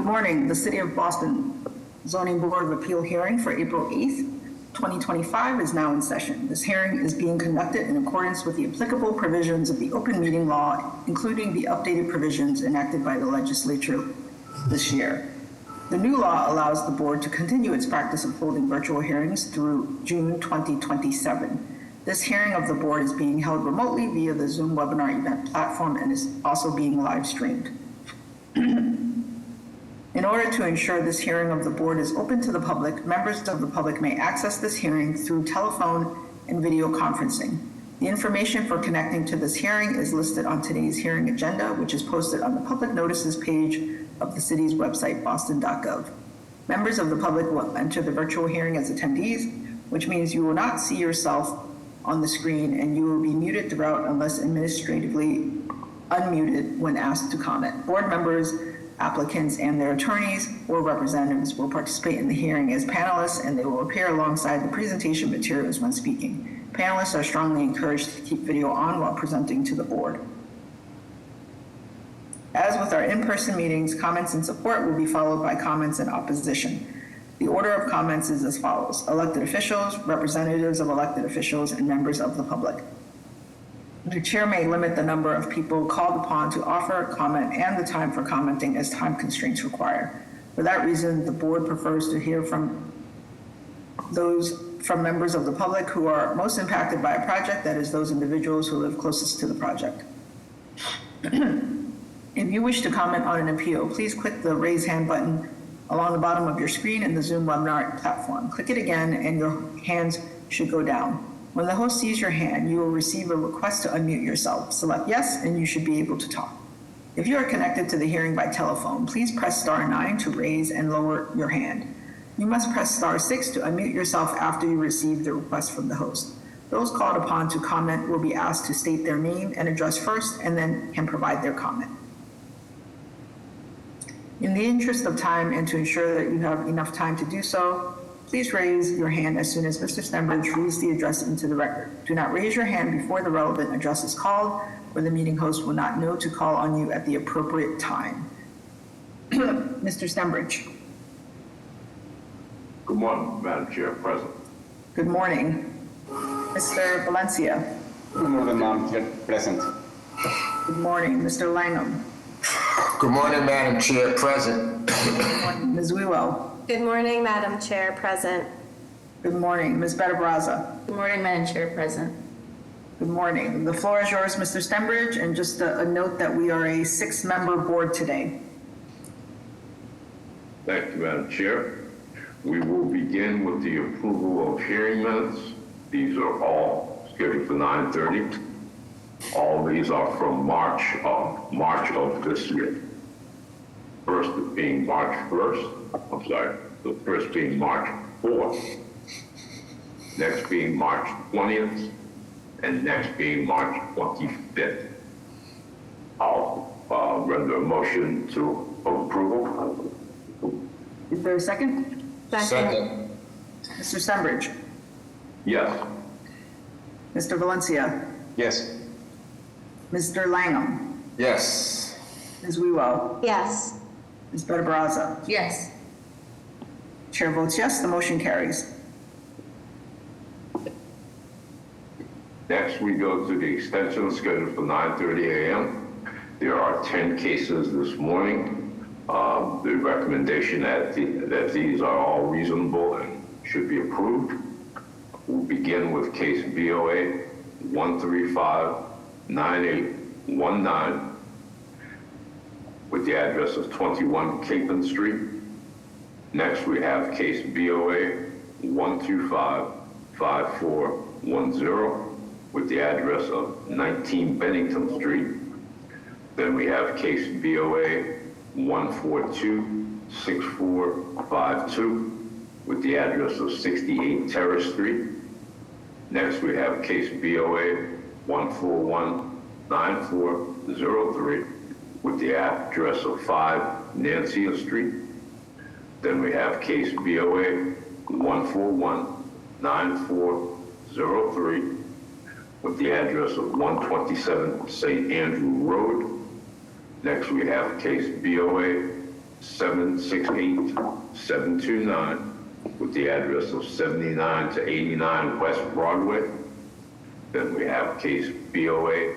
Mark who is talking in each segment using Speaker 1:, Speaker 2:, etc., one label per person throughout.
Speaker 1: Good morning. The City of Boston Zoning Board of Appeal hearing for April 8th, 2025 is now in session. This hearing is being conducted in accordance with the applicable provisions of the open meeting law, including the updated provisions enacted by the legislature this year. The new law allows the board to continue its practice of holding virtual hearings through June 2027. This hearing of the board is being held remotely via the Zoom webinar event platform and is also being live streamed. In order to ensure this hearing of the board is open to the public, members of the public may access this hearing through telephone and video conferencing. The information for connecting to this hearing is listed on today's hearing agenda, which is posted on the public notices page of the city's website, boston.gov. Members of the public will enter the virtual hearing as attendees, which means you will not see yourself on the screen and you will be muted throughout unless administratively unmuted when asked to comment. Board members, applicants, and their attorneys or representatives will participate in the hearing as panelists, and they will appear alongside the presentation materials when speaking. Panelists are strongly encouraged to keep video on while presenting to the board. As with our in-person meetings, comments in support will be followed by comments in opposition. The order of comments is as follows: elected officials, representatives of elected officials, and members of the public. The chair may limit the number of people called upon to offer a comment and the time for commenting as time constraints require. For that reason, the board prefers to hear from members of the public who are most impacted by a project, that is, those individuals who live closest to the project. If you wish to comment on an appeal, please click the raise hand button along the bottom of your screen in the Zoom webinar platform. Click it again and your hands should go down. When the host sees your hand, you will receive a request to unmute yourself. Select yes, and you should be able to talk. If you are connected to the hearing by telephone, please press *9 to raise and lower your hand. You must press *6 to unmute yourself after you receive the request from the host. Those called upon to comment will be asked to state their name and address first, and then can provide their comment. In the interest of time and to ensure that you have enough time to do so, please raise your hand as soon as Mr. Stembridge reads the address into the record. Do not raise your hand before the relevant address is called, or the meeting host will not know to call on you at the appropriate time. Mr. Stembridge.
Speaker 2: Good morning, Madam Chair, present.
Speaker 1: Good morning. Mr. Valencia.
Speaker 3: Good morning, Madam Chair, present.
Speaker 1: Good morning. Mr. Langham.
Speaker 4: Good morning, Madam Chair, present.
Speaker 1: Good morning. Ms. Wewell.
Speaker 5: Good morning, Madam Chair, present.
Speaker 1: Good morning. Ms. Bettabraza.
Speaker 6: Good morning, Madam Chair, present.
Speaker 1: Good morning. The floor is yours, Mr. Stembridge, and just a note that we are a 6-member board today.
Speaker 2: Thank you, Madam Chair. We will begin with the approval of hearing minutes. These are all scheduled for 9:30. All these are from March of this year. First being March 1st. I'm sorry, the first being March 4th. Next being March 20th, and next being March 25th. I'll render a motion to approval.
Speaker 1: Is there a second?
Speaker 6: Second.
Speaker 1: Mr. Stembridge.
Speaker 2: Yes.
Speaker 1: Mr. Valencia.
Speaker 3: Yes.
Speaker 1: Mr. Langham.
Speaker 4: Yes.
Speaker 1: Ms. Wewell.
Speaker 5: Yes.
Speaker 1: Ms. Bettabraza.
Speaker 6: Yes.
Speaker 1: Chair votes yes, the motion carries.
Speaker 2: Next, we go to the extension scheduled for 9:30 a.m. There are 10 cases this morning. The recommendation that these are all reasonable and should be approved. We'll begin with case BOA 1359819 with the address of 21 Capon Street. Next, we have case BOA 1255410 with the address of 19 Bennington Street. Then we have case BOA 1426452 with the address of 68 Terrace Street. Next, we have case BOA 1419403 with the address of 5 Nancy Street. Then we have case BOA 1419403 with the address of 127 St. Andrew Road. Next, we have case BOA 768-729 with the address of 79 to 89 West Broadway. Then we have case BOA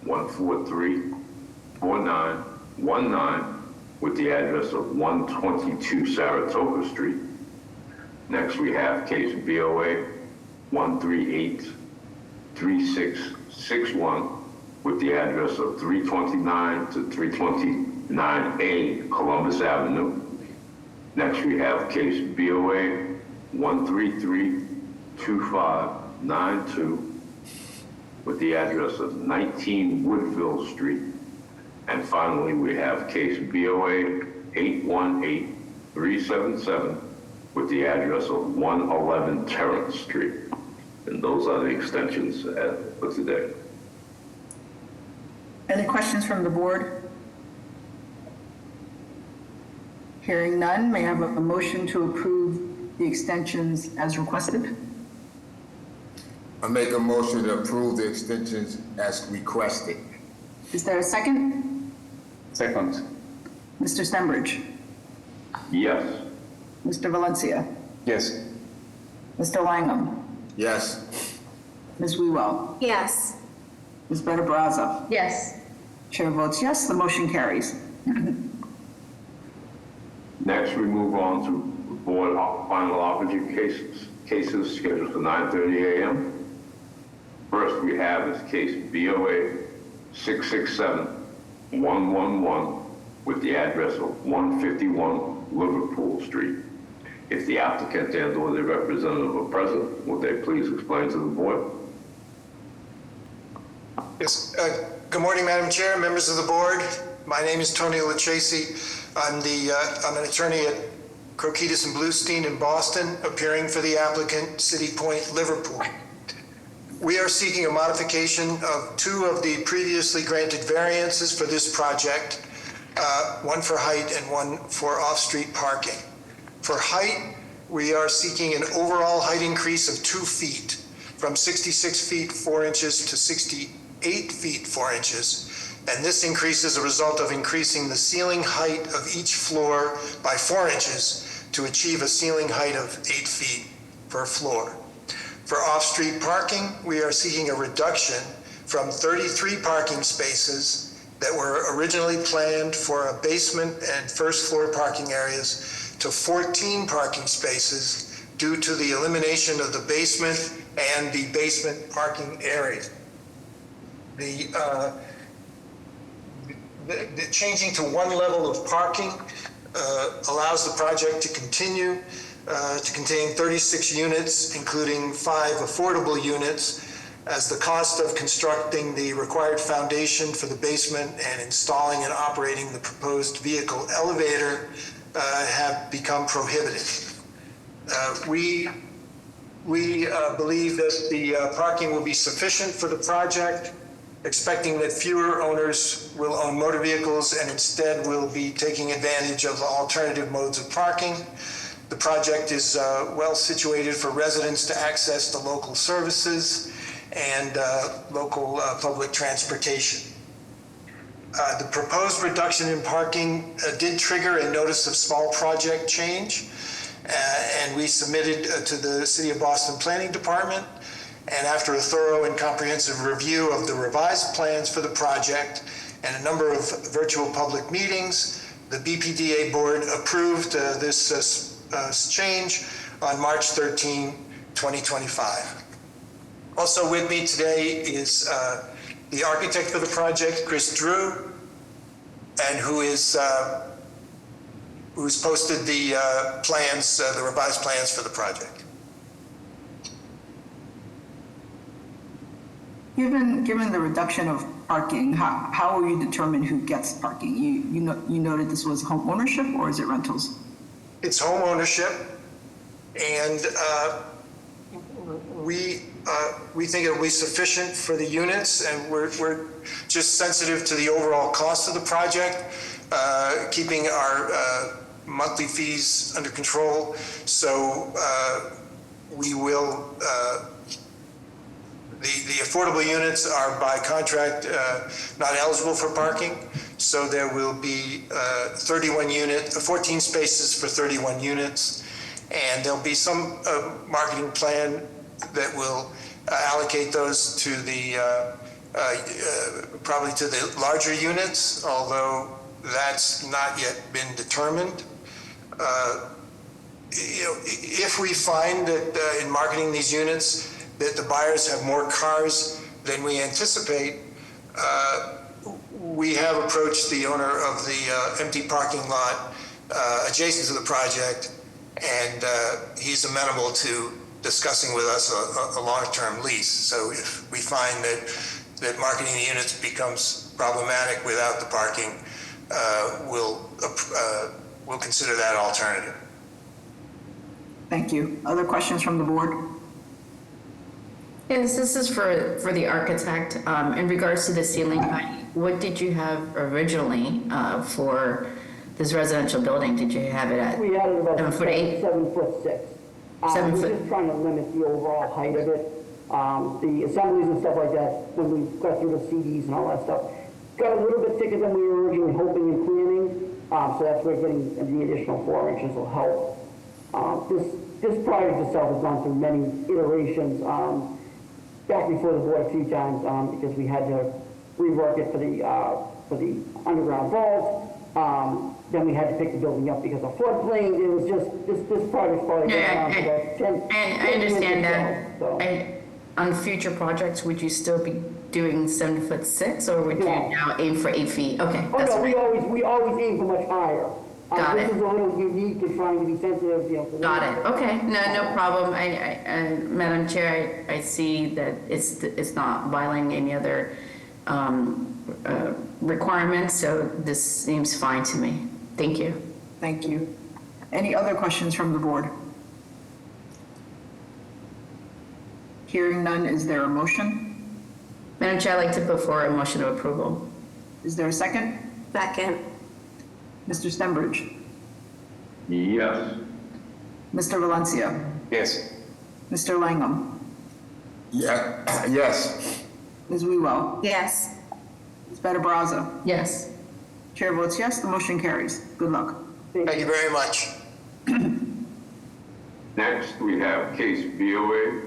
Speaker 2: 143-4919 with the address of 122 Saratoga Street. Next, we have case BOA 138-3661 with the address of 329 to 329A Columbus Avenue. Next, we have case BOA 133-2592 with the address of 19 Woodville Street. And finally, we have case BOA 818377 with the address of 111 Terrence Street. And those are the extensions for today.
Speaker 1: Any questions from the board? Hearing none, may I have a motion to approve the extensions as requested?
Speaker 4: I make a motion to approve the extensions as requested.
Speaker 1: Is there a second?
Speaker 3: Second.
Speaker 1: Mr. Stenbridge?
Speaker 2: Yes.
Speaker 1: Mr. Valencia?
Speaker 3: Yes.
Speaker 1: Mr. Langham?
Speaker 4: Yes.
Speaker 1: Ms. Wewell?
Speaker 5: Yes.
Speaker 1: Ms. Better Brazza?
Speaker 6: Yes.
Speaker 1: Chair votes yes, the motion carries.
Speaker 2: Next, we move on to board final operative cases scheduled for 9:30 a.m. First, we have is case BOA 667-111 with the address of 151 Liverpool Street. If the applicant and/or the representative are present, would they please explain to the board?
Speaker 7: Yes. Good morning, Madam Chair, members of the board. My name is Tony Lachese. I'm an attorney at Croquetas and Bluestein in Boston, appearing for the applicant, City Point, Liverpool. We are seeking a modification of two of the previously granted variances for this project, one for height and one for off-street parking. For height, we are seeking an overall height increase of 2 feet, from 66 feet 4 inches to 68 feet 4 inches. And this increase is a result of increasing the ceiling height of each floor by 4 inches to achieve a ceiling height of 8 feet per floor. For off-street parking, we are seeking a reduction from 33 parking spaces that were originally planned for a basement and first floor parking areas to 14 parking spaces due to the elimination of the basement and the basement parking area. The changing to one level of parking allows the project to continue to contain 36 units, including 5 affordable units, as the cost of constructing the required foundation for the basement and installing and operating the proposed vehicle elevator have become prohibitive. We believe that the parking will be sufficient for the project, expecting that fewer owners will own motor vehicles and instead will be taking advantage of alternative modes of parking. The project is well situated for residents to access the local services and local public transportation. The proposed reduction in parking did trigger a notice of small project change, and we submitted to the City of Boston Planning Department. And after a thorough and comprehensive review of the revised plans for the project and a number of virtual public meetings, the BPDA board approved this change on March 13, 2025. Also with me today is the architect for the project, Chris Drew, and who's posted the plans, the revised plans for the project.
Speaker 1: Given the reduction of parking, how will you determine who gets parking? You noted this was home ownership, or is it rentals?
Speaker 7: It's home ownership, and we think it'll be sufficient for the units, and we're just sensitive to the overall cost of the project, keeping our monthly fees under control. So we will The affordable units are by contract not eligible for parking, so there will be 14 spaces for 31 units, and there'll be some marketing plan that will allocate those to the probably to the larger units, although that's not yet been determined. If we find that in marketing these units that the buyers have more cars than we anticipate, we have approached the owner of the empty parking lot adjacent to the project, and he's amenable to discussing with us a long-term lease. So if we find that marketing the units becomes problematic without the parking, we'll consider that alternative.
Speaker 1: Thank you. Other questions from the board?
Speaker 6: Yes, this is for the architect. In regards to the ceiling height, what did you have originally for this residential building? Did you have it at
Speaker 8: We had it about
Speaker 6: 7'8"?
Speaker 8: 7'6".
Speaker 6: 7
Speaker 8: We're
Speaker 6: foot.
Speaker 8: just trying to limit the overall height of it. The assemblies and stuff like that, when we got through the CDs and all that stuff, got a little bit thicker than we were originally hoping and planning. So that's where getting the additional 4 inches will help. This project itself has gone through many iterations. Back before the board a few times because we had to rework it for the underground vault. Then we had to pick the building up because of floodplain. It was just this project's probably going on for about 10.
Speaker 6: And I understand that.
Speaker 8: So.
Speaker 6: On future projects, would you still be doing 7'6", or would you
Speaker 8: No.
Speaker 6: now aim for 8 feet? Okay,
Speaker 8: Oh
Speaker 6: that's
Speaker 8: no,
Speaker 6: right.
Speaker 8: we always aim for much higher.
Speaker 6: Got
Speaker 8: This
Speaker 6: it.
Speaker 8: is a little unique and trying to be sensitive, for
Speaker 6: Got it. Okay, no problem. Madam Chair, I see that it's not violating any other requirements, so this seems fine to me. Thank you.
Speaker 1: Thank you. Any other questions from the board? Hearing none, is there a motion?
Speaker 6: Madam Chair, I'd like to put forward a motion of approval.
Speaker 1: Is there a second?
Speaker 5: Second.
Speaker 1: Mr. Stenbridge?
Speaker 2: Yes.
Speaker 1: Mr. Valencia?
Speaker 3: Yes.
Speaker 1: Mr. Langham?
Speaker 4: Yeah, yes.
Speaker 1: Ms. Wewell?
Speaker 5: Yes.
Speaker 1: Ms. Better Brazza?
Speaker 6: Yes.
Speaker 1: Chair votes yes, the motion carries. Good luck.
Speaker 7: Thank you very much.
Speaker 2: Next, we have case BOA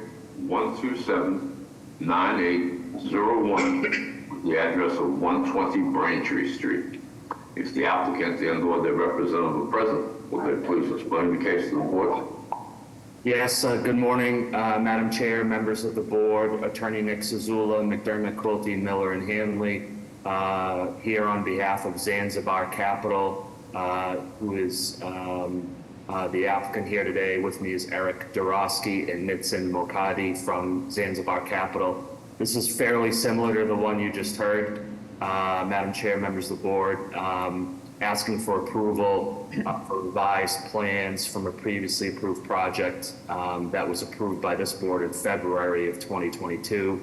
Speaker 2: 1279801, with the address of 120 Braintree Street. If the applicant and/or their representative are present, will they please explain the case to the board?
Speaker 9: Yes, good morning, Madam Chair, members of the board, Attorney Nick Zazula, McDermott, Quilty, Miller, and Hanley, here on behalf of Zanzibar Capital, who is the applicant here today. With me is Eric Dorosky and Nitzin Mokadi from Zanzibar Capital. This is fairly similar to the one you just heard, Madam Chair, members of the board, asking for approval for revised plans from a previously approved project that was approved by this board in February of 2022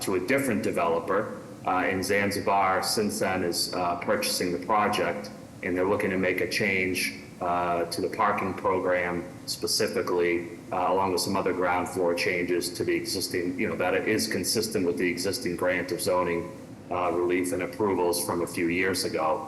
Speaker 9: to a different developer in Zanzibar. Since then is purchasing the project, and they're looking to make a change to the parking program specifically, along with some other ground floor changes to the existing, that it is consistent with the existing grant of zoning relief and approvals from a few years ago.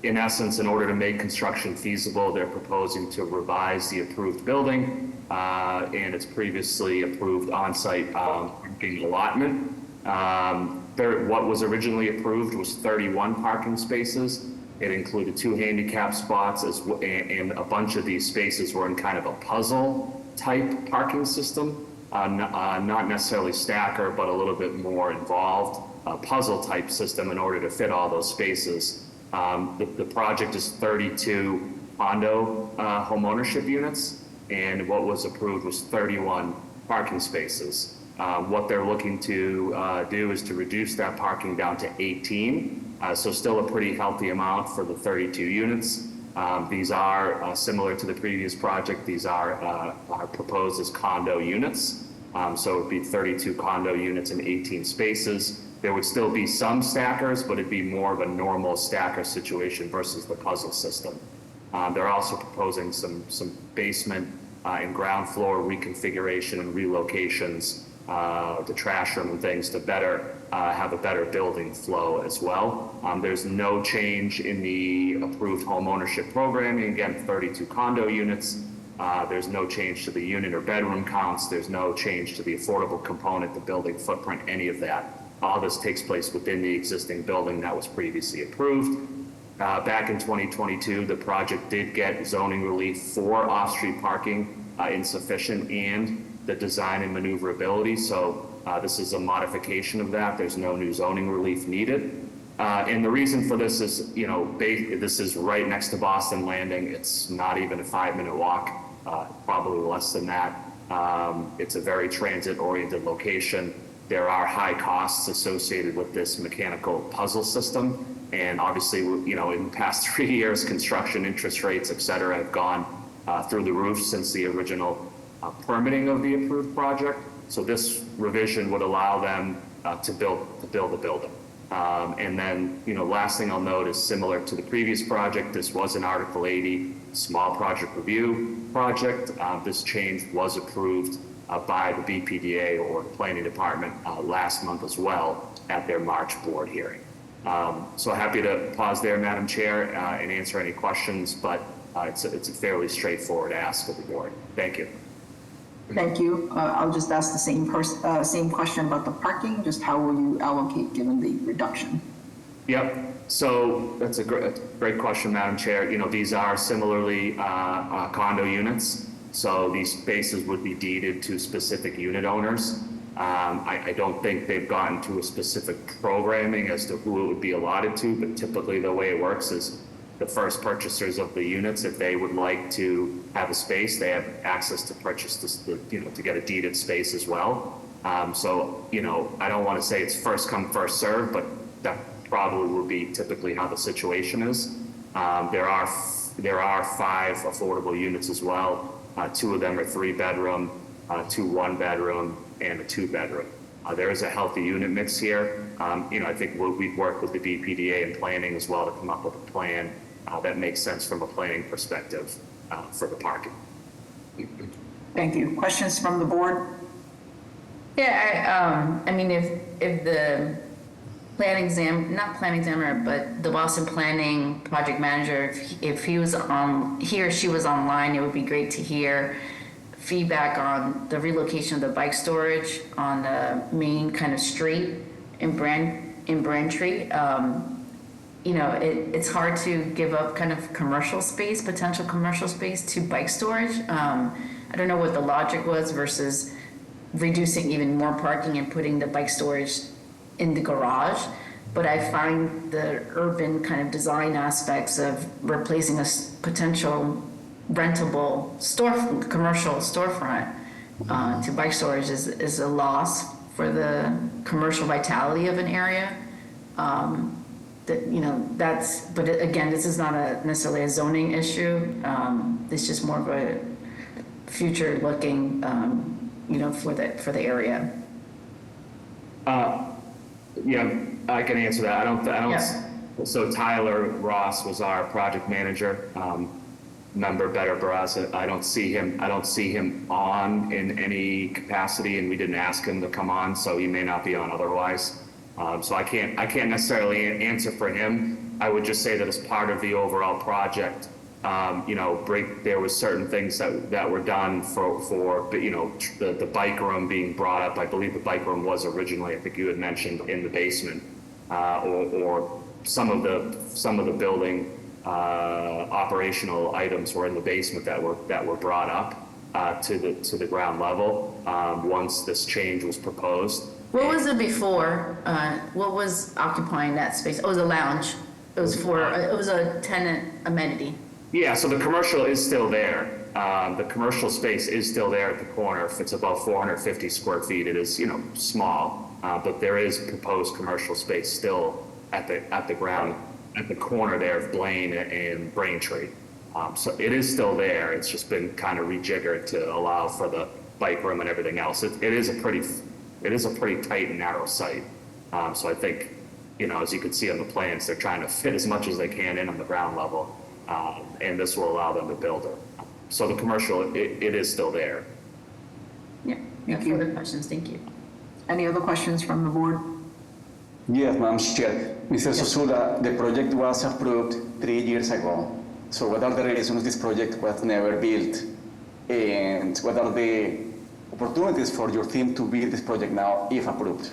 Speaker 9: In essence, in order to make construction feasible, they're proposing to revise the approved building and its previously approved on-site parking allotment. What was originally approved was 31 parking spaces. It included 2 handicap spots, and a bunch of these spaces were in kind of a puzzle type parking system, not necessarily stacker, but a little bit more involved, puzzle type system in order to fit all those spaces. The project is 32 condo homeownership units, and what was approved was 31 parking spaces. What they're looking to do is to reduce that parking down to 18. So still a pretty healthy amount for the 32 units. These are similar to the previous project. These are proposed as condo units. So it would be 32 condo units and 18 spaces. There would still be some stackers, but it'd be more of a normal stacker situation versus the puzzle system. They're also proposing some basement and ground floor reconfiguration and relocations the trash room and things to better have a better building flow as well. There's no change in the approved home ownership programming. Again, 32 condo units. There's no change to the unit or bedroom counts. There's no change to the affordable component, the building footprint, any of that. All this takes place within the existing building that was previously approved. Back in 2022, the project did get zoning relief for off-street parking insufficient and the design and maneuverability. So this is a modification of that. There's no new zoning relief needed. And the reason for this is, this is right next to Boston Landing. It's not even a 5-minute walk, probably less than that. It's a very transit-oriented location. There are high costs associated with this mechanical puzzle system. And obviously, in the past 3 years, construction interest rates, et cetera, have gone through the roof since the original permitting of the approved project. So this revision would allow them to build the building. And then, last thing I'll note is similar to the previous project, this was an Article 80 small project review project. This change was approved by the BPDA or the Planning Department last month as well at their March board hearing. So happy to pause there, Madam Chair, and answer any questions, but it's a fairly straightforward ask of the board. Thank you.
Speaker 1: Thank you. I'll just ask the same question about the parking. Just how will you allocate given the reduction?
Speaker 9: Yep. So that's a great question, Madam Chair. These are similarly condo units. So these spaces would be deeded to specific unit owners. I don't think they've gotten to a specific programming as to who it would be allotted to, but typically the way it works is the first purchasers of the units, if they would like to have a space, they have access to purchase this, to get a deeded space as well. So, I don't want to say it's first come, first served, but that probably would be typically how the situation is. There are 5 affordable units as well. 2 of them are 3-bedroom, 2 1-bedroom, and a 2-bedroom. There is a healthy unit mix here. I think we've worked with the BPDA and planning as well to come up with a plan that makes sense from a planning perspective for the parking.
Speaker 1: Thank you. Questions from the board?
Speaker 6: Yeah, I mean, if the not plan examiner, but the Boston Planning project manager, if he or she was online, it would be great to hear feedback on the relocation of the bike storage on the main kind of street in Braintree. It's hard to give up kind of potential commercial space to bike storage. I don't know what the logic was versus reducing even more parking and putting the bike storage in the garage. But I find the urban kind of design aspects of replacing a potential rentable commercial storefront to bike storage is a loss for the commercial vitality of an area. But again, this is not necessarily a zoning issue. It's just more of a future looking, for the area.
Speaker 9: Yeah, I can answer that. I don't.
Speaker 6: Yeah.
Speaker 9: So Tyler Ross was our project manager. Member Better Barras. I don't see him on in any capacity, and we didn't ask him to come on, so he may not be on otherwise. So I can't necessarily answer for him. I would just say that as part of the overall project, there was certain things that were done for the bike room being brought up. I believe the bike room was originally, I think you had mentioned, in the basement, or some of the building operational items were in the basement that were brought up to the ground level once this change was proposed.
Speaker 6: What was it before? What was occupying that space? Oh, it was a lounge. It was a tenant amenity.
Speaker 9: Yeah, so the commercial is still there. The commercial space is still there at the corner. If it's about 450 square feet, it is, small, but there is proposed commercial space still at the ground, at the corner there of Blaine and Braintree. So it is still there. It's just been kind of rejiggered to allow for the bike room and everything else. It is a pretty tight and narrow site. So I think, as you can see on the plans, they're trying to fit as much as they can in on the ground level. And this will allow them to build it. So the commercial, it is still there.
Speaker 6: Yeah. No further questions. Thank you.
Speaker 1: Any other questions from the board?
Speaker 3: Yes, Madam Chair. Mr. Susula, the project was approved 3 years ago. So what are the reasons this project was never built? And what are the opportunities for your team to build this project now, if approved?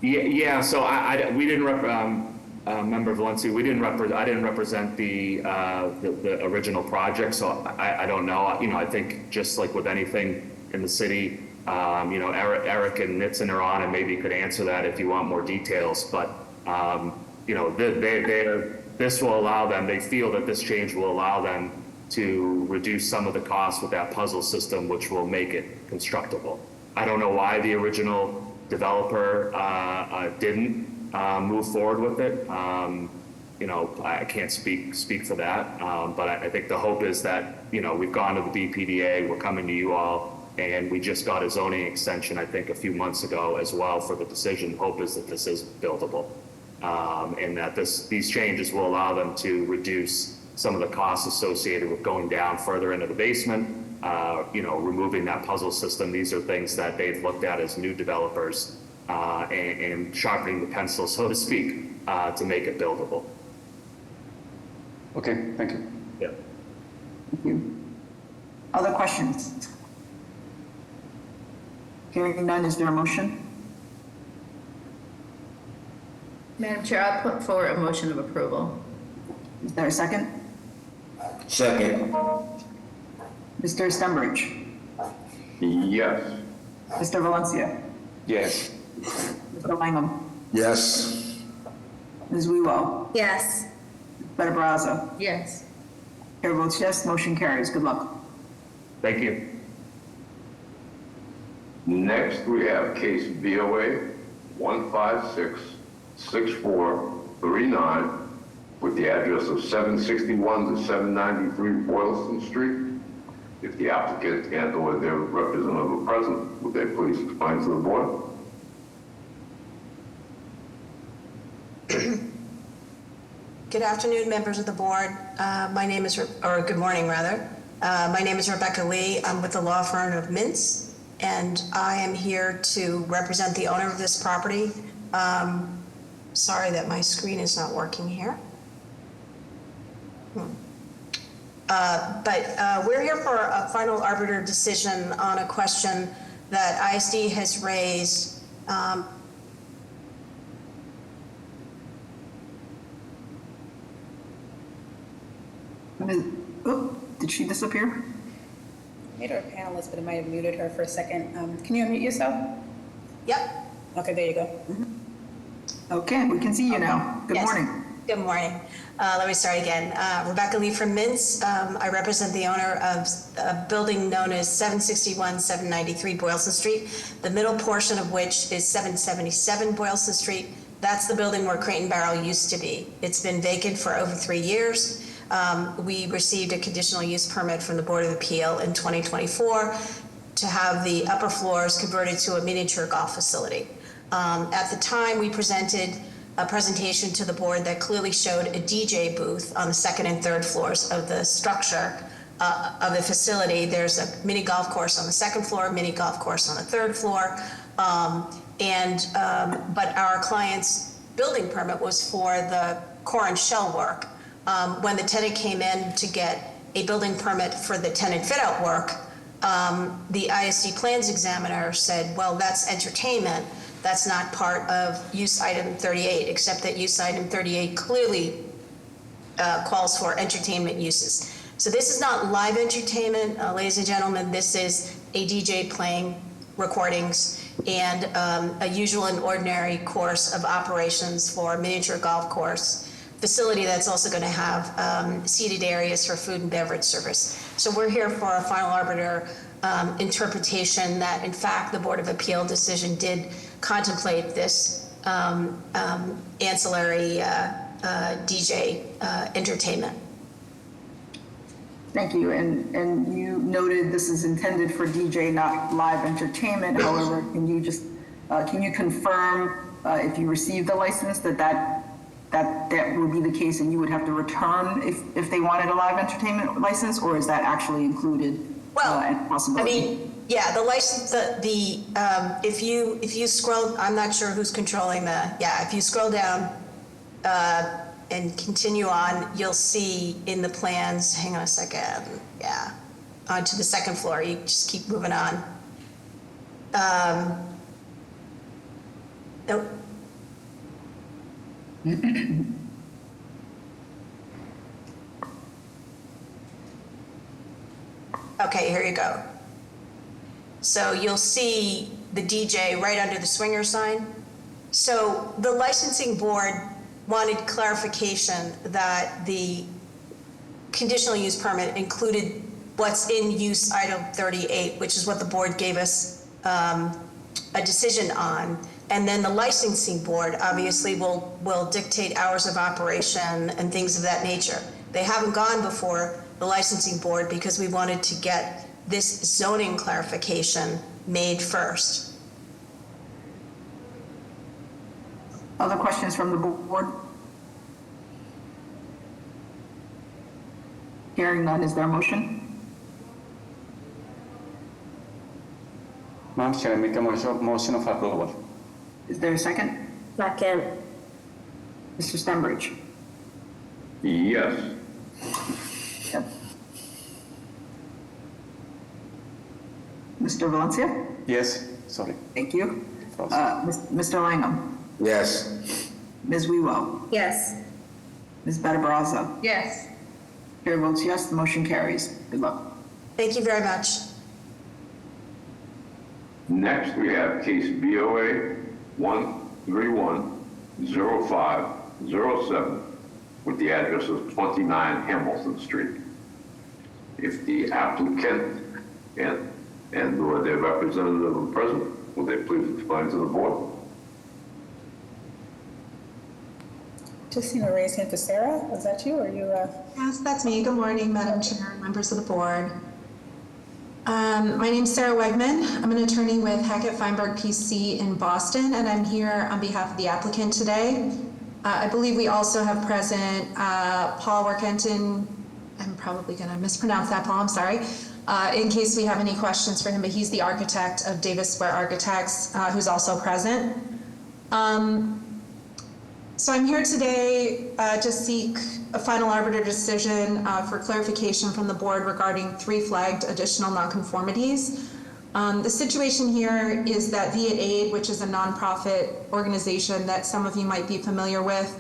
Speaker 9: Yeah, so we didn't Member Valencia, I didn't represent the original project, so I don't know. I think just like with anything in the city, Eric and Nitzen are on and maybe could answer that if you want more details, but, this will allow them, they feel that this change will allow them to reduce some of the costs with that puzzle system, which will make it constructible. I don't know why the original developer didn't move forward with it. I can't speak for that, but I think the hope is that, we've gone to the BPDA, we're coming to you all, and we just got a zoning extension, I think, a few months ago as well for the decision. Hope is that this is buildable, and that these changes will allow them to reduce some of the costs associated with going down further into the basement, removing that puzzle system. These are things that they've looked at as new developers, and sharpening the pencil, so to speak, to make it buildable.
Speaker 3: Okay, thank you.
Speaker 9: Yeah.
Speaker 1: Thank you. Other questions? Hearing none, is there a motion?
Speaker 6: Madam Chair, I'll put forward a motion of approval.
Speaker 1: Is there a second?
Speaker 4: Second.
Speaker 1: Mr. Stenbridge?
Speaker 2: Yes.
Speaker 1: Mr. Valencia?
Speaker 3: Yes.
Speaker 1: Mr. Langham?
Speaker 4: Yes.
Speaker 1: Ms. Wewell?
Speaker 5: Yes.
Speaker 1: Better Brazza?
Speaker 6: Yes.
Speaker 1: Chair votes yes, motion carries. Good luck.
Speaker 9: Thank you.
Speaker 2: Next, we have case BOA 1566439 with the address of 761 to 793 Boylston Street. If the applicant and/or their representative are present, would they please explain to the board?
Speaker 10: Good afternoon, members of the board. Good morning, rather. My name is Rebecca Lee. I'm with the law firm of Mintz, and I am here to represent the owner of this property. Sorry that my screen is not working here. But we're here for a final arbiter decision on a question that ISD has raised.
Speaker 1: Did she disappear?
Speaker 11: Made her a panelist, but it might have muted her for a second. Can you unmute yourself?
Speaker 10: Yep.
Speaker 11: Okay, there you go.
Speaker 1: Okay, we can see you now. Good
Speaker 10: Yes.
Speaker 1: morning.
Speaker 10: Good morning. Let me start again. Rebecca Lee from Mintz. I represent the owner of a building known as 761 793 Boylston Street, the middle portion of which is 777 Boylston Street. That's the building where Crate and Barrel used to be. It's been vacant for over 3 years. We received a conditional use permit from the Board of Appeal in 2024 to have the upper floors converted to a miniature golf facility. At the time, we presented a presentation to the board that clearly showed a DJ booth on the second and third floors of the structure of the facility. There's a mini golf course on the second floor, mini golf course on the third floor. But our client's building permit was for the core and shell work. When the tenant came in to get a building permit for the tenant fit-out work, the ISD plans examiner said, well, that's entertainment. That's not part of use item 38, except that use item 38 clearly calls for entertainment uses. So this is not live entertainment, ladies and gentlemen. This is a DJ playing recordings and a usual and ordinary course of operations for a miniature golf course facility that's also going to have seated areas for food and beverage service. So we're here for a final arbiter interpretation that, in fact, the Board of Appeal decision did contemplate this ancillary DJ entertainment.
Speaker 1: Thank you. And you noted this is intended for DJ, not live entertainment. However, can you confirm if you received the license that would be the case and you would have to return if they wanted a live entertainment license, or is that actually included?
Speaker 10: Well,
Speaker 1: possibility?
Speaker 10: I mean, Yeah, the license, if you scroll, I'm not sure who's controlling if you scroll down and continue on, you'll see in the plans, hang on a second, onto the second floor, you just keep moving on. Nope. Okay, here you go. So you'll see the DJ right under the swinger sign. So the licensing board wanted clarification that the conditional use permit included what's in use item 38, which is what the board gave us a decision on. And then the licensing board obviously will dictate hours of operation and things of that nature. They haven't gone before the licensing board because we wanted to get this zoning clarification made first.
Speaker 1: Other questions from the board? Hearing none, is there a motion?
Speaker 3: Madam Chair, I make a motion of approval.
Speaker 1: Is there a second?
Speaker 5: Second.
Speaker 1: Mr. Stenbridge?
Speaker 2: Yes.
Speaker 1: Yep. Mr. Valencia?
Speaker 3: Yes, sorry.
Speaker 1: Thank you. Mr. Langham?
Speaker 4: Yes.
Speaker 1: Ms. Wewell?
Speaker 5: Yes.
Speaker 1: Ms. Better-Brazza?
Speaker 6: Yes.
Speaker 1: Chair votes yes, the motion carries. Good luck.
Speaker 10: Thank you very much.
Speaker 2: Next, we have case BOA 1310507 with the address of 29 Hamilton Street. If the applicant and or their representative are present, will they please explain to the board?
Speaker 11: Just seen a raised hand for Sarah. Was that you or you?
Speaker 12: Yes, that's me. Good morning, Madam Chair and members of the board. My name's Sarah Wegman. I'm an attorney with Hackett Feinberg PC in Boston, and I'm here on behalf of the applicant today. I believe we also have present Paul Workenton. I'm probably going to mispronounce that, Paul. I'm sorry. In case we have any questions for him, but he's the architect of Davis Square Architects, who's also present. So I'm here today to seek a final arbiter decision for clarification from the board regarding 3 flagged additional nonconformities. The situation here is that Viet Aid, which is a nonprofit organization that some of you might be familiar with,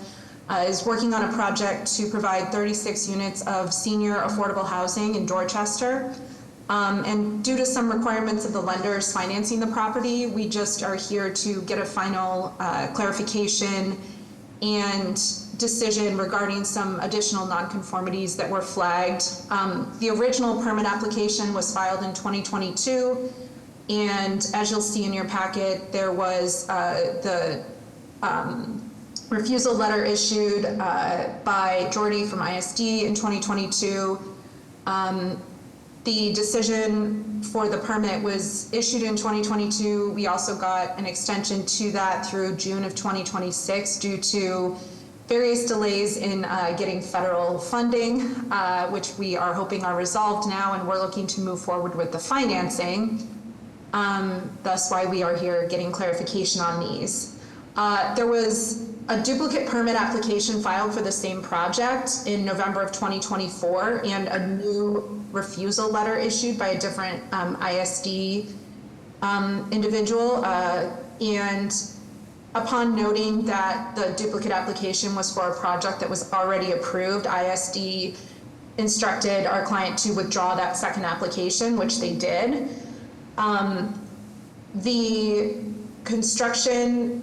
Speaker 12: is working on a project to provide 36 units of senior affordable housing in Dorchester. And due to some requirements of the lenders financing the property, we just are here to get a final clarification and decision regarding some additional nonconformities that were flagged. The original permit application was filed in 2022, and as you'll see in your packet, there was the refusal letter issued by Jordy from ISD in 2022. The decision for the permit was issued in 2022. We also got an extension to that through June of 2026 due to various delays in getting federal funding, which we are hoping are resolved now, and we're looking to move forward with the financing. That's why we are here getting clarification on these. There was a duplicate permit application filed for the same project in November of 2024, and a new refusal letter issued by a different ISD individual. And upon noting that the duplicate application was for a project that was already approved, ISD instructed our client to withdraw that second application, which they did. The construction,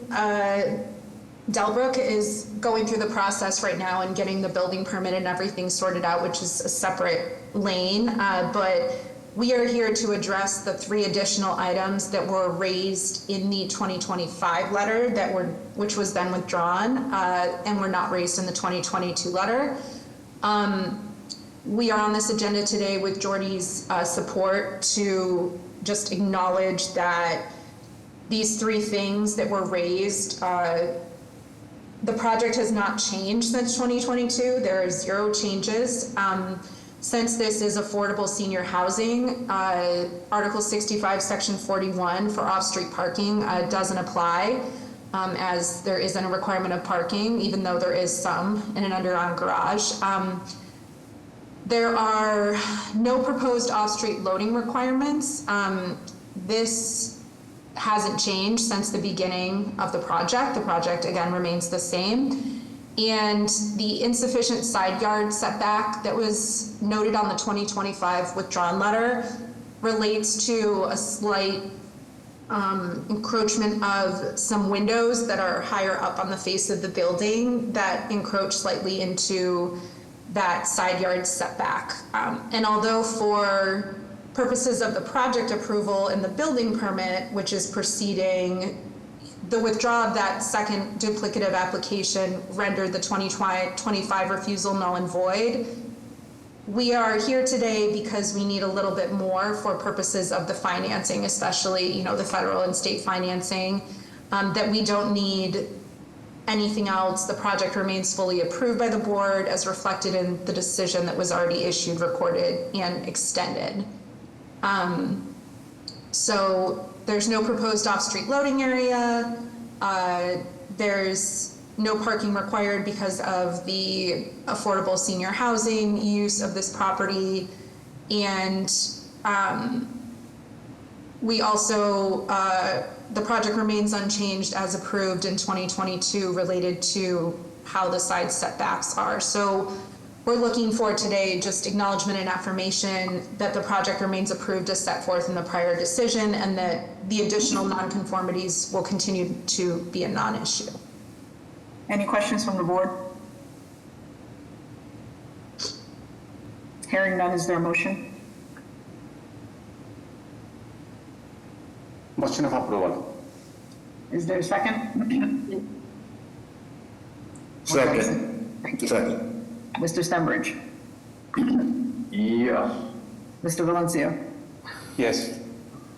Speaker 12: Delbrook is going through the process right now and getting the building permit and everything sorted out, which is a separate lane. But we are here to address the 3 additional items that were raised in the 2025 letter which was then withdrawn and were not raised in the 2022 letter. We are on this agenda today with Jordy's support to just acknowledge that these 3 things that were raised, the project has not changed since 2022. There are 0 changes. Since this is affordable senior housing, Article 65, Section 41 for off-street parking doesn't apply, as there isn't a requirement of parking, even though there is some in an underground garage. There are no proposed off-street loading requirements. This hasn't changed since the beginning of the project. The project, again, remains the same. And the insufficient side yard setback that was noted on the 2025 withdrawn letter relates to a slight encroachment of some windows that are higher up on the face of the building that encroach slightly into that side yard setback. And although for purposes of the project approval and the building permit, which is proceeding, the withdrawal of that second duplicative application rendered the 2025 refusal null and void. We are here today because we need a little bit more for purposes of the financing, especially, the federal and state financing, that we don't need anything else. The project remains fully approved by the board as reflected in the decision that was already issued, recorded, and extended. So there's no proposed off-street loading area. There's no parking required because of the affordable senior housing use of this property. And we also, the project remains unchanged as approved in 2022 related to how the side setbacks are. So we're looking for today just acknowledgement and affirmation that the project remains approved as set forth in the prior decision and that the additional nonconformities will continue to be a non-issue.
Speaker 1: Any questions from the board? Hearing none, is there a motion?
Speaker 3: Motion of approval.
Speaker 1: Is there a second?
Speaker 4: Second.
Speaker 1: Thank you.
Speaker 4: Second.
Speaker 1: Mr. Stenbridge?
Speaker 2: Yes.
Speaker 1: Mr. Valencia?
Speaker 3: Yes.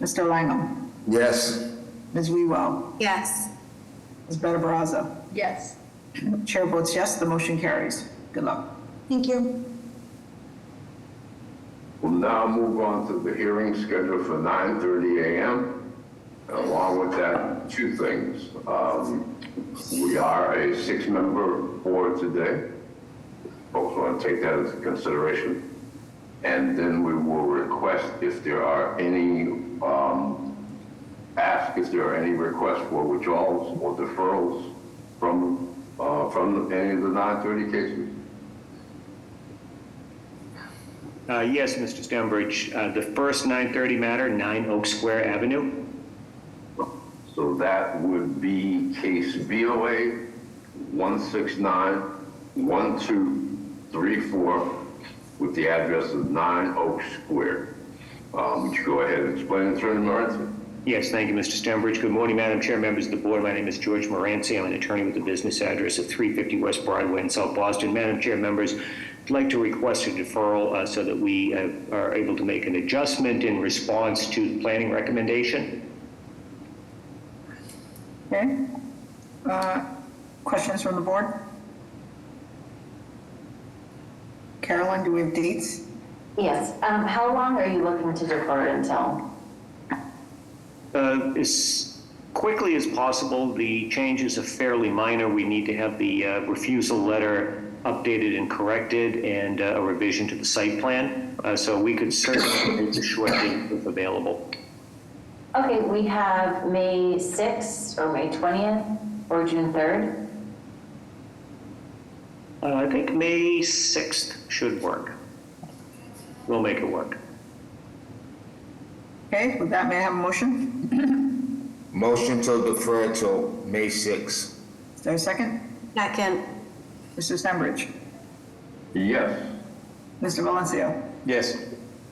Speaker 1: Mr. Langham?
Speaker 4: Yes.
Speaker 1: Ms. Wewell?
Speaker 10: Yes.
Speaker 1: Ms. Better Baraza?
Speaker 6: Yes.
Speaker 1: Chair votes yes, the motion carries. Good luck.
Speaker 12: Thank you.
Speaker 2: We'll now move on to the hearing scheduled for 9:30 a.m. Along with that, two things. We are a 6-member board today. Folks want to take that into consideration. And then we will request if there are any, ask if there are any requests for withdrawals or deferrals from any of the 9:30 cases.
Speaker 13: Yes, Mr. Stenbridge. The first 9:30 matter, 9 Oak Square Avenue.
Speaker 2: So that would be case BOA 1691234 with the address of 9 Oak Square. Would you go ahead and explain, Attorney Morency?
Speaker 13: Yes, thank you, Mr. Stenbridge. Good morning, Madam Chair, members of the board. My name is George Morency. I'm an attorney with the business address of 350 West Broadway in South Boston. Madam Chair, members, I'd like to request a deferral so that we are able to make an adjustment in response to the planning recommendation.
Speaker 1: Okay. Questions from the board? Carolyn, do we have dates?
Speaker 14: Yes. How long are you looking to defer it until?
Speaker 13: As quickly as possible. The changes are fairly minor. We need to have the refusal letter updated and corrected and a revision to the site plan. So we could certainly make a short date if available.
Speaker 14: Okay, we have May 6th or May 20th or June 3rd.
Speaker 13: I think May 6th should work. We'll make it work.
Speaker 1: Okay, with that, may I have a motion?
Speaker 4: Motion to defer till May 6th.
Speaker 1: Is there a second?
Speaker 10: Second.
Speaker 1: Mr. Stenbridge?
Speaker 2: Yes.
Speaker 1: Mr. Valencia?
Speaker 3: Yes.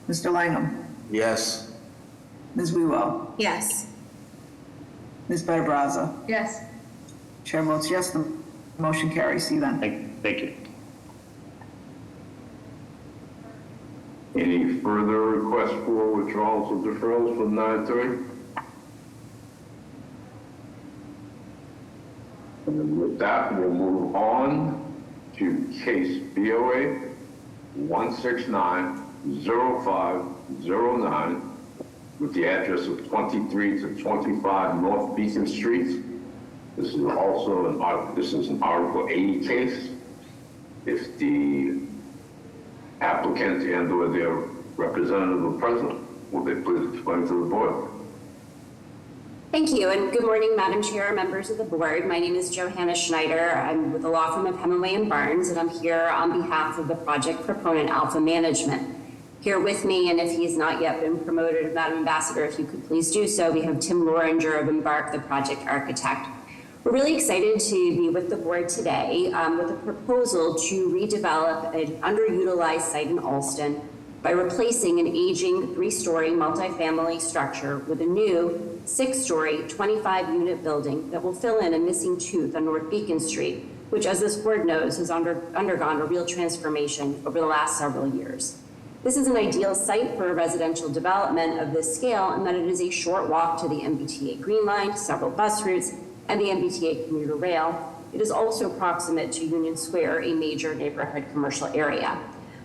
Speaker 1: Mr. Langham?
Speaker 4: Yes.
Speaker 1: Ms. Wewell?
Speaker 10: Yes.
Speaker 1: Ms. Better Baraza?
Speaker 6: Yes.
Speaker 1: Chair votes yes, the motion carries. See you then.
Speaker 13: Thank you.
Speaker 2: Any further requests for withdrawals or deferrals from 9:30? And with that, we'll move on to case BOA 1690509 with the address of 23 to 25 North Beacon Street. This is also an Article 80 case. If the applicant and/or their representative are present, will they please explain to the board?
Speaker 15: Thank you, and good morning, Madam Chair, members of the board. My name is Johanna Schneider. I'm with the law firm of Hemingway & Barnes, and I'm here on behalf of the project proponent, Alpha Management. Here with me, and if he's not yet been promoted, Madam Ambassador, if you could please do so, we have Tim Loringer of Embark, the project architect. We're really excited to be with the board today with a proposal to redevelop an underutilized site in Alston by replacing an aging 3-story multifamily structure with a new 6-story, 25-unit building that will fill in a missing tooth on North Beacon Street, which, as this board knows, has undergone a real transformation over the last several years. This is an ideal site for a residential development of this scale in that it is a short walk to the MBTA Green Line, several bus routes, and the MBTA commuter rail. It is also proximate to Union Square, a major neighborhood commercial area.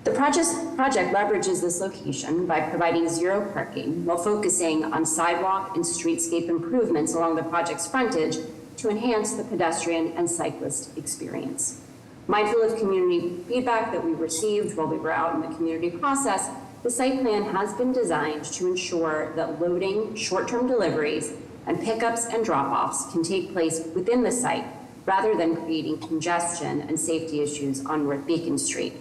Speaker 15: The project leverages this location by providing zero parking while focusing on sidewalk and streetscape improvements along the project's frontage to enhance the pedestrian and cyclist experience. Mindful of community feedback that we received while we were out in the community process, the site plan has been designed to ensure that loading, short-term deliveries, and pickups and drop-offs can take place within the site rather than creating congestion and safety issues on North Beacon Street.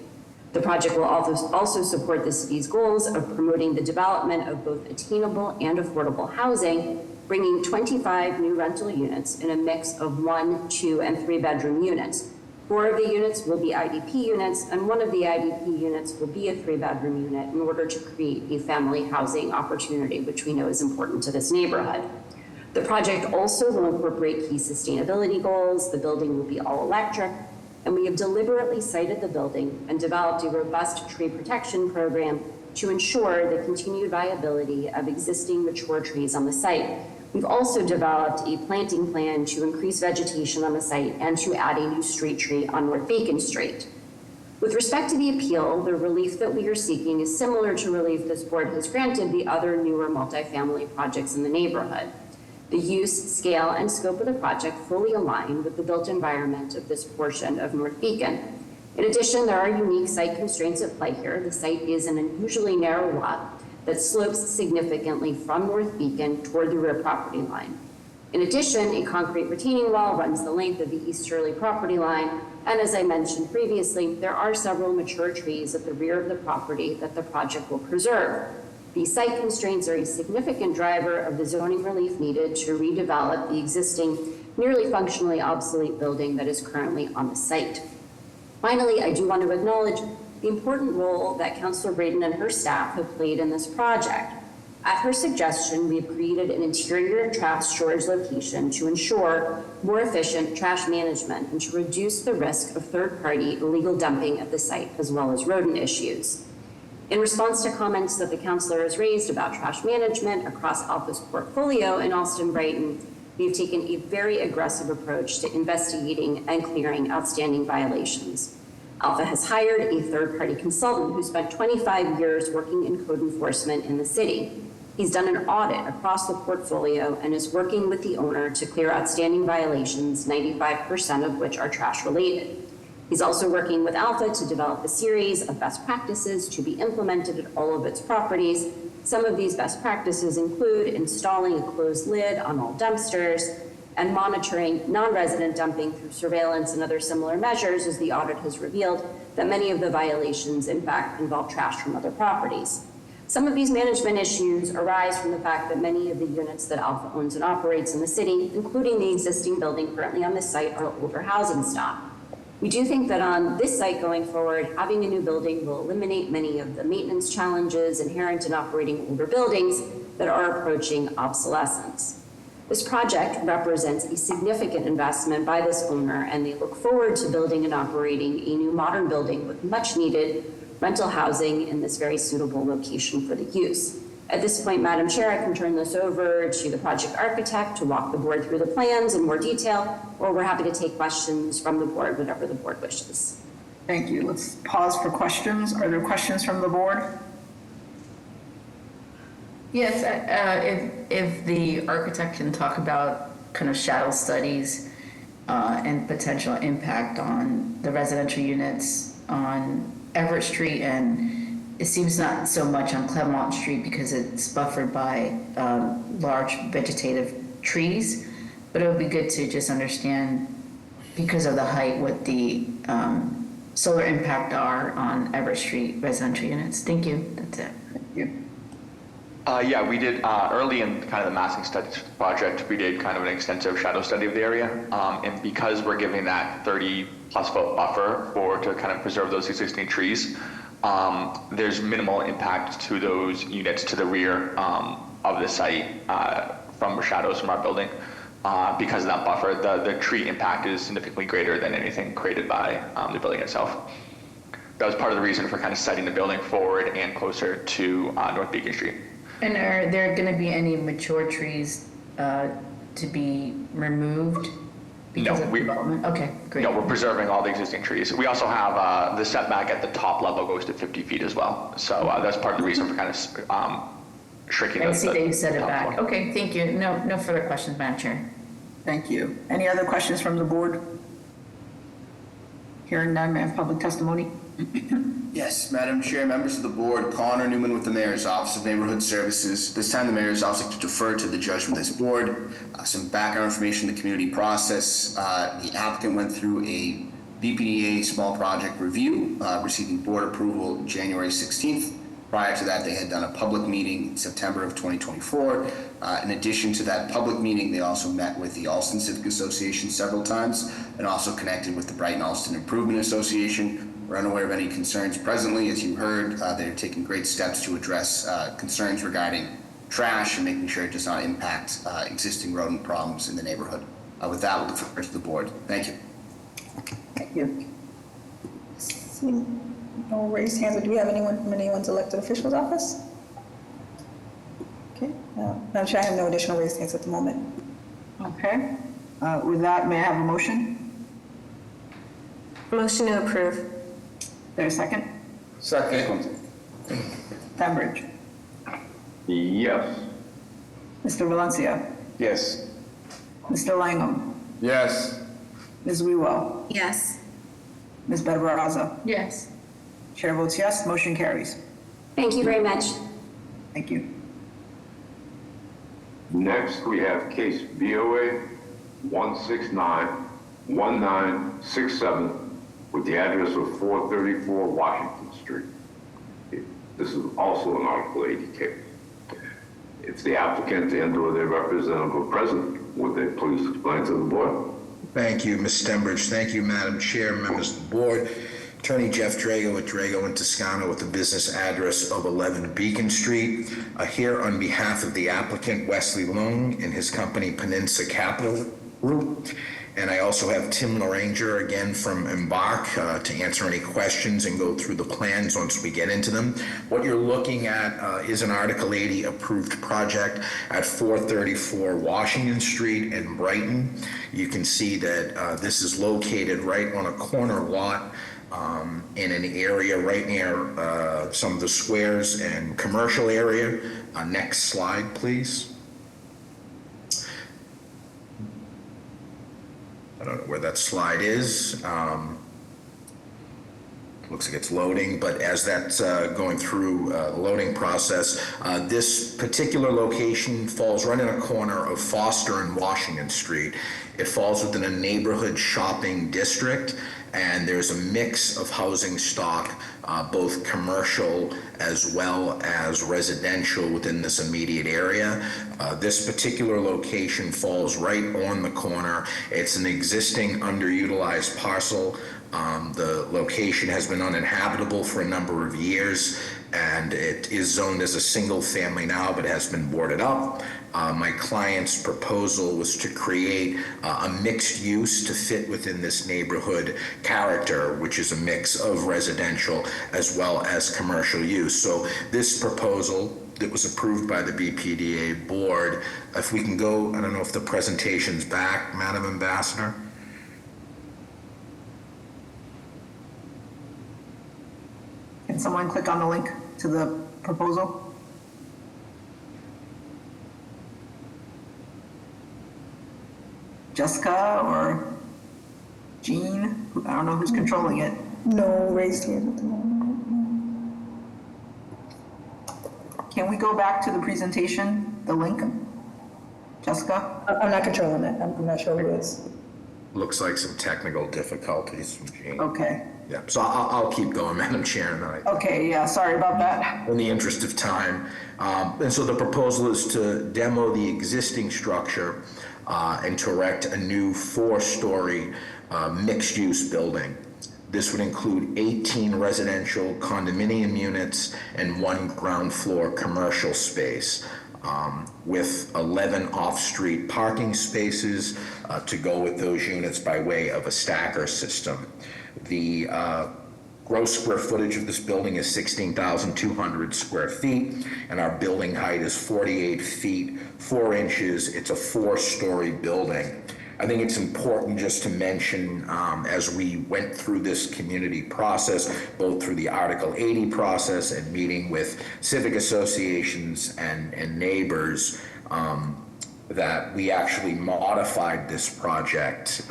Speaker 15: The project will also support the city's goals of promoting the development of both attainable and affordable housing, bringing 25 new rental units in a mix of 1, 2, and 3-bedroom units. 4 of the units will be IDP units, and 1 of the IDP units will be a 3-bedroom unit in order to create a family housing opportunity, which we know is important to this neighborhood. The project also will incorporate key sustainability goals. The building will be all electric, and we have deliberately sited the building and developed a robust tree protection program to ensure the continued viability of existing mature trees on the site. We've also developed a planting plan to increase vegetation on the site and to add a new street tree on North Beacon Street. With respect to the appeal, the relief that we are seeking is similar to relief this board has granted the other newer multifamily projects in the neighborhood. The use, scale, and scope of the project fully align with the built environment of this portion of North Beacon. In addition, there are unique site constraints at play here. The site is an unusually narrow lot that slopes significantly from North Beacon toward the rear property line. In addition, a concrete retaining wall runs the length of the easterly property line, and as I mentioned previously, there are several mature trees at the rear of the property that the project will preserve. These site constraints are a significant driver of the zoning relief needed to redevelop the existing, nearly functionally obsolete building that is currently on the site. Finally, I do want to acknowledge the important role that Councilor Braden and her staff have played in this project. At her suggestion, we have created an interior trash storage location to ensure more efficient trash management and to reduce the risk of third-party illegal dumping at the site, as well as rodent issues. In response to comments that the councilor has raised about trash management across Alpha's portfolio in Alston Brighton, we have taken a very aggressive approach to investigating and clearing outstanding violations. Alpha has hired a third-party consultant who spent 25 years working in code enforcement in the city. He's done an audit across the portfolio and is working with the owner to clear outstanding violations, 95% of which are trash related. He's also working with Alpha to develop a series of best practices to be implemented at all of its properties. Some of these best practices include installing a closed lid on all dumpsters and monitoring non-resident dumping through surveillance and other similar measures, as the audit has revealed that many of the violations in fact involve trash from other properties. Some of these management issues arise from the fact that many of the units that Alpha owns and operates in the city, including the existing building currently on this site, are older housing stock. We do think that on this site going forward, having a new building will eliminate many of the maintenance challenges inherent in operating older buildings that are approaching obsolescence. This project represents a significant investment by this owner, and they look forward to building and operating a new modern building with much needed rental housing in this very suitable location for the use. At this point, Madam Chair, I can turn this over to the project architect to walk the board through the plans in more detail, or we're happy to take questions from the board, whatever the board wishes.
Speaker 1: Thank you. Let's pause for questions. Are there questions from the board?
Speaker 6: Yes, if the architect can talk about kind of shadow studies and potential impact on the residential units on Everett Street, and it seems not so much on Claremont Street because it's buffered by large vegetative trees, but it would be good to just understand, because of the height, what the solar impact are on Everett Street residential units. Thank you. That's it.
Speaker 1: Thank you.
Speaker 16: Yeah, we did early in kind of the massing studies for the project, we did kind of an extensive shadow study of the area. And because we're giving that 30+ foot buffer to kind of preserve those existing trees, there's minimal impact to those units to the rear of the site from shadows from our building. Because of that buffer, the tree impact is significantly greater than anything created by the building itself. That was part of the reason for kind of setting the building forward and closer to North Beacon Street.
Speaker 6: And are there going to be any mature trees to be removed because of development? Okay, great.
Speaker 16: No, we're preserving all the existing trees. We also have the setback at the top level goes to 50 feet as well. So that's part of the reason for kind of shrinking.
Speaker 6: I see that you set it back. Okay, thank you. No further questions, Madam Chair.
Speaker 1: Thank you. Any other questions from the board? Hearing none, may I have public testimony?
Speaker 17: Yes, Madam Chair, members of the board, Connor Newman with the Mayor's Office of Neighborhood Services. This time the Mayor's Office like to defer to the judgment of this board. Some background information in the community process. The applicant went through a BPDA small project review, receiving board approval January 16th. Prior to that, they had done a public meeting in September of 2024. In addition to that public meeting, they also met with the Alston Civic Association several times and also connected with the Brighton Alston Improvement Association. We're unaware of any concerns presently. As you heard, they're taking great steps to address concerns regarding trash and making sure it does not impact existing rodent problems in the neighborhood. With that, we'll defer to the board. Thank you.
Speaker 1: Thank you. No raised hands. Do we have anyone from anyone's elected official's office? Okay. Madam Chair, I have no additional raised hands at the moment. Okay. With that, may I have a motion?
Speaker 5: Motion to approve.
Speaker 1: There's a second?
Speaker 4: Second.
Speaker 1: Pembridge.
Speaker 2: Yes.
Speaker 1: Mr. Valencia.
Speaker 3: Yes.
Speaker 1: Mr. Langham.
Speaker 4: Yes.
Speaker 1: Ms. Wewell.
Speaker 10: Yes.
Speaker 1: Ms. Benavides.
Speaker 6: Yes.
Speaker 1: Chair votes yes, motion carries.
Speaker 15: Thank you very much.
Speaker 1: Thank you.
Speaker 2: Next, we have case BOA 1691967 with the address of 434 Washington Street. This is also an Article 80 case. If the applicant and/or their representative are present, would they please explain to the board?
Speaker 4: Thank you, Ms. Stenbridge. Thank you, Madam Chair, members of the board. Attorney Jeff Drago with Drago and Toscano with the business address of 11 Beacon Street. Here on behalf of the applicant, Wesley Long, and his company, Peninsula Capital Group. And I also have Tim Laranger again from Embark to answer any questions and go through the plans once we get into them. What you're looking at is an Article 80 approved project at 434 Washington Street in Brighton. You can see that this is located right on a corner lot in an area right near some of the squares and commercial area. Next slide, please. I don't know where that slide is. Looks like it's loading, but as that's going through the loading process, this particular location falls right in a corner of Foster and Washington Street. It falls within a neighborhood shopping district, and there's a mix of housing stock, both commercial as well as residential within this immediate area. This particular location falls right on the corner. It's an existing underutilized parcel. The location has been uninhabitable for a number of years, and it is zoned as a single family now, but has been boarded up. My client's proposal was to create a mixed use to fit within this neighborhood character, which is a mix of residential as well as commercial use. So this proposal that was approved by the BPDA board, if we can go, I don't know if the presentation's back, Madam Ambassador.
Speaker 1: Can someone click on the link to the proposal? Jessica or Jean? I don't know who's controlling it.
Speaker 11: No raised hand at the moment.
Speaker 1: Can we go back to the presentation, the link? Jessica?
Speaker 11: I'm not controlling it. I'm not sure who is.
Speaker 4: Looks like some technical difficulties from Gene.
Speaker 1: Okay.
Speaker 4: Yeah, so I'll keep going, Madam Chair, and then
Speaker 1: Okay, yeah, sorry about that.
Speaker 4: in the interest of time. And so the proposal is to demo the existing structure and to erect a new 4-story mixed-use building. This would include 18 residential condominium units and 1 ground floor commercial space, with 11 off-street parking spaces to go with those units by way of a stacker system. The gross square footage of this building is 16,200 square feet, and our building height is 48 feet, 4 inches. It's a 4-story building. I think it's important just to mention, as we went through this community process, both through the Article 80 process and meeting with civic associations and neighbors, that we actually modified this project.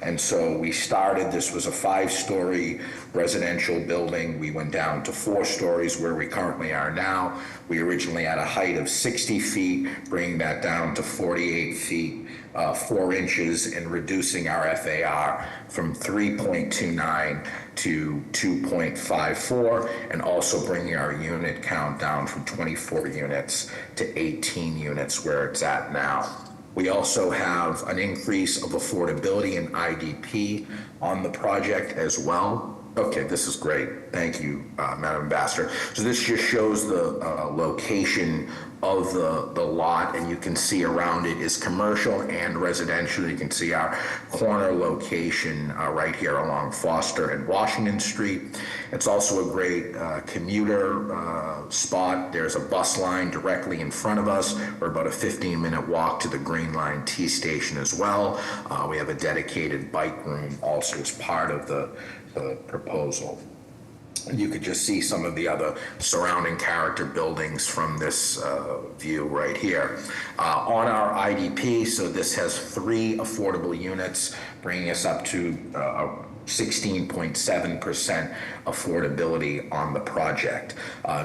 Speaker 4: And so we started, this was a 5-story residential building. We went down to 4 stories where we currently are now. We originally had a height of 60 feet, bringing that down to 48 feet, 4 inches, and reducing our FAR from 3.29 to 2.54, and also bringing our unit count down from 24 units to 18 units where it's at now. We also have an increase of affordability and IDP on the project as well. Okay, this is great. Thank you, Madam Ambassador. So this just shows the location of the lot, and you can see around it is commercial and residential. You can see our corner location right here along Foster and Washington Street. It's also a great commuter spot. There's a bus line directly in front of us. We're about a 15-minute walk to the Green Line T station as well. We have a dedicated bike room also as part of the proposal. And you could just see some of the other surrounding character buildings from this view right here. On our IDP, so this has 3 affordable units, bringing us up to 16.7% affordability on the project.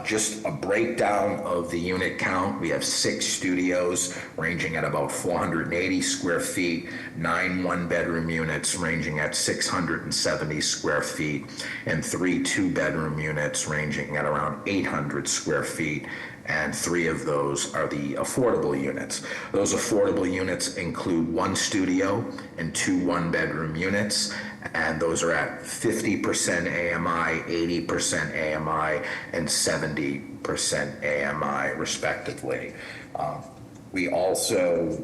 Speaker 4: Just a breakdown of the unit count. We have 6 studios ranging at about 480 square feet, 9 1-bedroom units ranging at 670 square feet, and 3 2-bedroom units ranging at around 800 square feet. And 3 of those are the affordable units. Those affordable units include 1 studio and 2 1-bedroom units, and those are at 50% AMI, 80% AMI, and 70% AMI, respectively. We also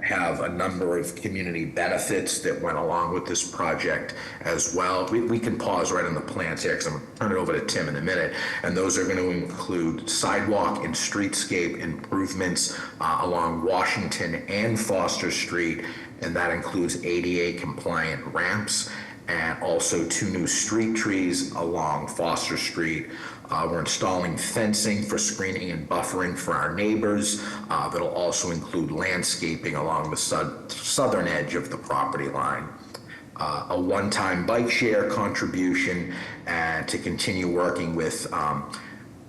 Speaker 4: have a number of community benefits that went along with this project as well. We can pause right on the plans here because I'm going to turn it over to Tim in a minute. And those are going to include sidewalk and streetscape improvements along Washington and Foster Street. And that includes ADA compliant ramps and also 2 new street trees along Foster Street. We're installing fencing for screening and buffering for our neighbors. That'll also include landscaping along the southern edge of the property line. A one-time bike share contribution, and to continue working with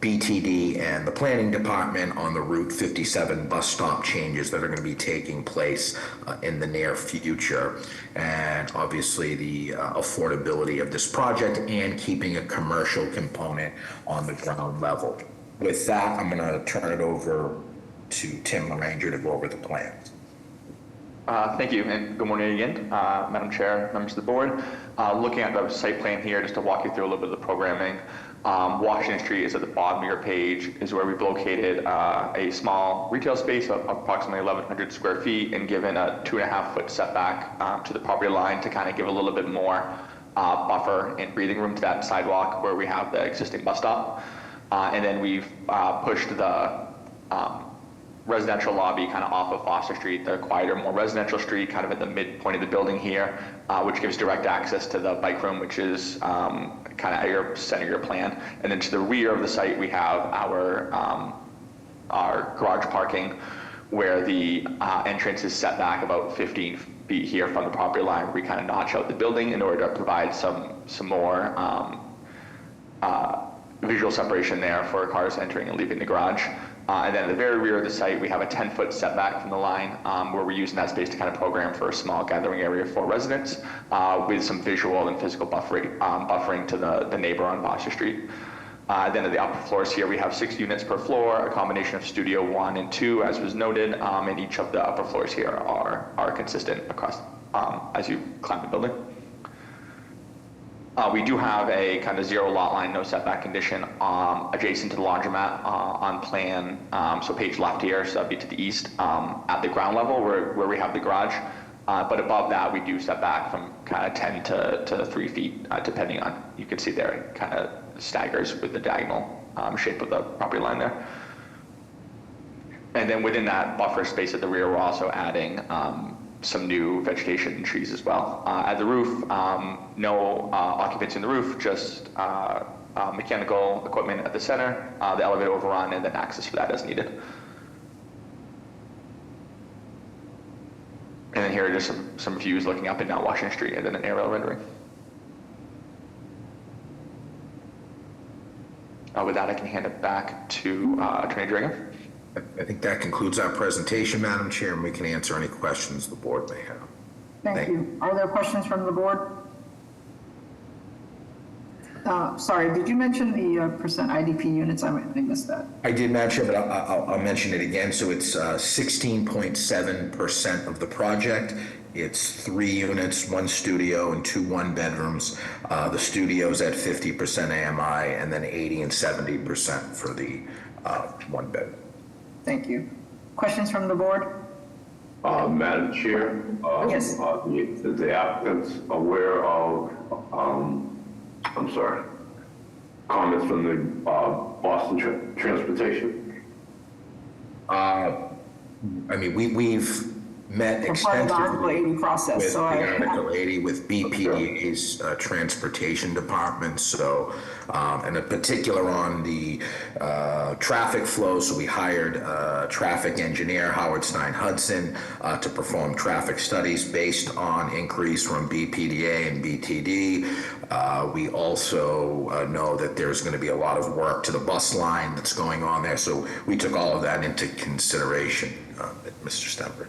Speaker 4: BTD and the planning department on the Route 57 bus stop changes that are going to be taking place in the near future. And obviously the affordability of this project and keeping a commercial component on the ground level. With that, I'm going to turn it over to Tim Laranger to go over the plans.
Speaker 16: Thank you, and good morning again, Madam Chair, members of the board. Looking at the site plan here, just to walk you through a little bit of the programming. Washington Street is at the bottom of your page, is where we've located a small retail space of approximately 1,100 square feet and given a 2.5-foot setback to the property line to kind of give a little bit more buffer and breathing room to that sidewalk where we have the existing bus stop. And then we've pushed the residential lobby kind of off of Foster Street, the quieter, more residential street, kind of at the midpoint of the building here, which gives direct access to the bike room, which is kind of at your center of your plan. And then to the rear of the site, we have our garage parking, where the entrance is set back about 15 feet here from the property line. We kind of notch out the building in order to provide some more visual separation there for cars entering and leaving the garage. And then at the very rear of the site, we have a 10-foot setback from the line, where we're using that space to kind of program for a small gathering area for residents, with some visual and physical buffering to the neighbor on Foster Street. Then at the upper floors here, we have 6 units per floor, a combination of Studio 1 and 2, as was noted, and each of the upper floors here are consistent across as you climb the building. We do have a kind of 0 lot line, no setback condition adjacent to the laundromat on plan, so page left here, so that'd be to the east at the ground level where we have the garage. But above that, we do step back from kind of 10 to 3 feet, depending on, you can see there, it kind of staggers with the diagonal shape of the property line there. And then within that buffer space at the rear, we're also adding some new vegetation and trees as well. At the roof, no occupancy in the roof, just mechanical equipment at the center, the elevator overrun, and then access for that as needed. And then here are just some views looking up and down Washington Street, and then an aerial rendering. With that, I can hand it back to Attorney Dragan.
Speaker 4: I think that concludes our presentation, Madam Chair, and we can answer any questions the board may have.
Speaker 1: Thank you. Are there questions from the board? Sorry, did you mention the percent IDP units? I missed that.
Speaker 4: I did mention, but I'll mention it again. So it's 16.7% of the project. It's 3 units, 1 studio, and 2 one-bedrooms. The studio's at 50% AMI, and then 80 and 70% for the 1-bed.
Speaker 1: Thank you. Questions from the board?
Speaker 2: Madam Chair?
Speaker 1: Yes.
Speaker 2: The applicant's aware of, comments from the Boston Transportation?
Speaker 4: I mean, we've met extensively with the Article 80 with BPDA's transportation department. So, and in particular on the traffic flow. So we hired traffic engineer Howard Stein Hudson to perform traffic studies based on increase from BPDA and BTD. We also know that there's going to be a lot of work to the bus line that's going on there. So we took all of that into consideration, Mr. Stemberg.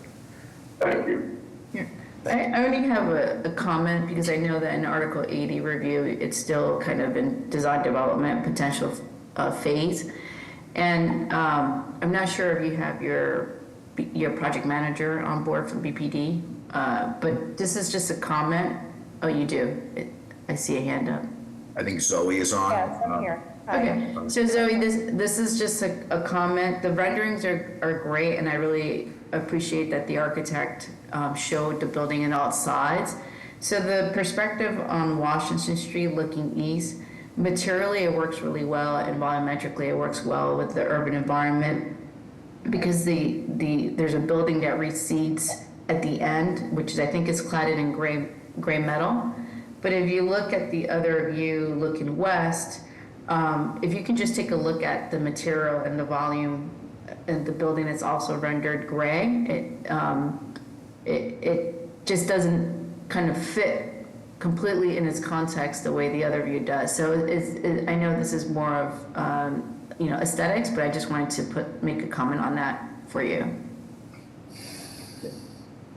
Speaker 2: Thank you.
Speaker 6: Yeah. I only have a comment because I know that in Article 80 review, it's still kind of in design development potential phase. And I'm not sure if you have your project manager on board from BPD, but this is just a comment. Oh, you do? I see a hand up.
Speaker 4: I think Zoe is on.
Speaker 11: Yes, I'm here.
Speaker 6: Okay, so Zoe, this is just a comment. The renderings are great, and I really appreciate that the architect showed the building in all sides. So the perspective on Washington Street looking east, materially it works really well, and volumetrically it works well with the urban environment, because there's a building that recedes at the end, which I think is cladded in gray metal. But if you look at the other view looking west, if you can just take a look at the material and the volume, and the building is also rendered gray, it just doesn't kind of fit completely in its context the way the other view does. So I know this is more of aesthetics, but I just wanted to make a comment on that for you.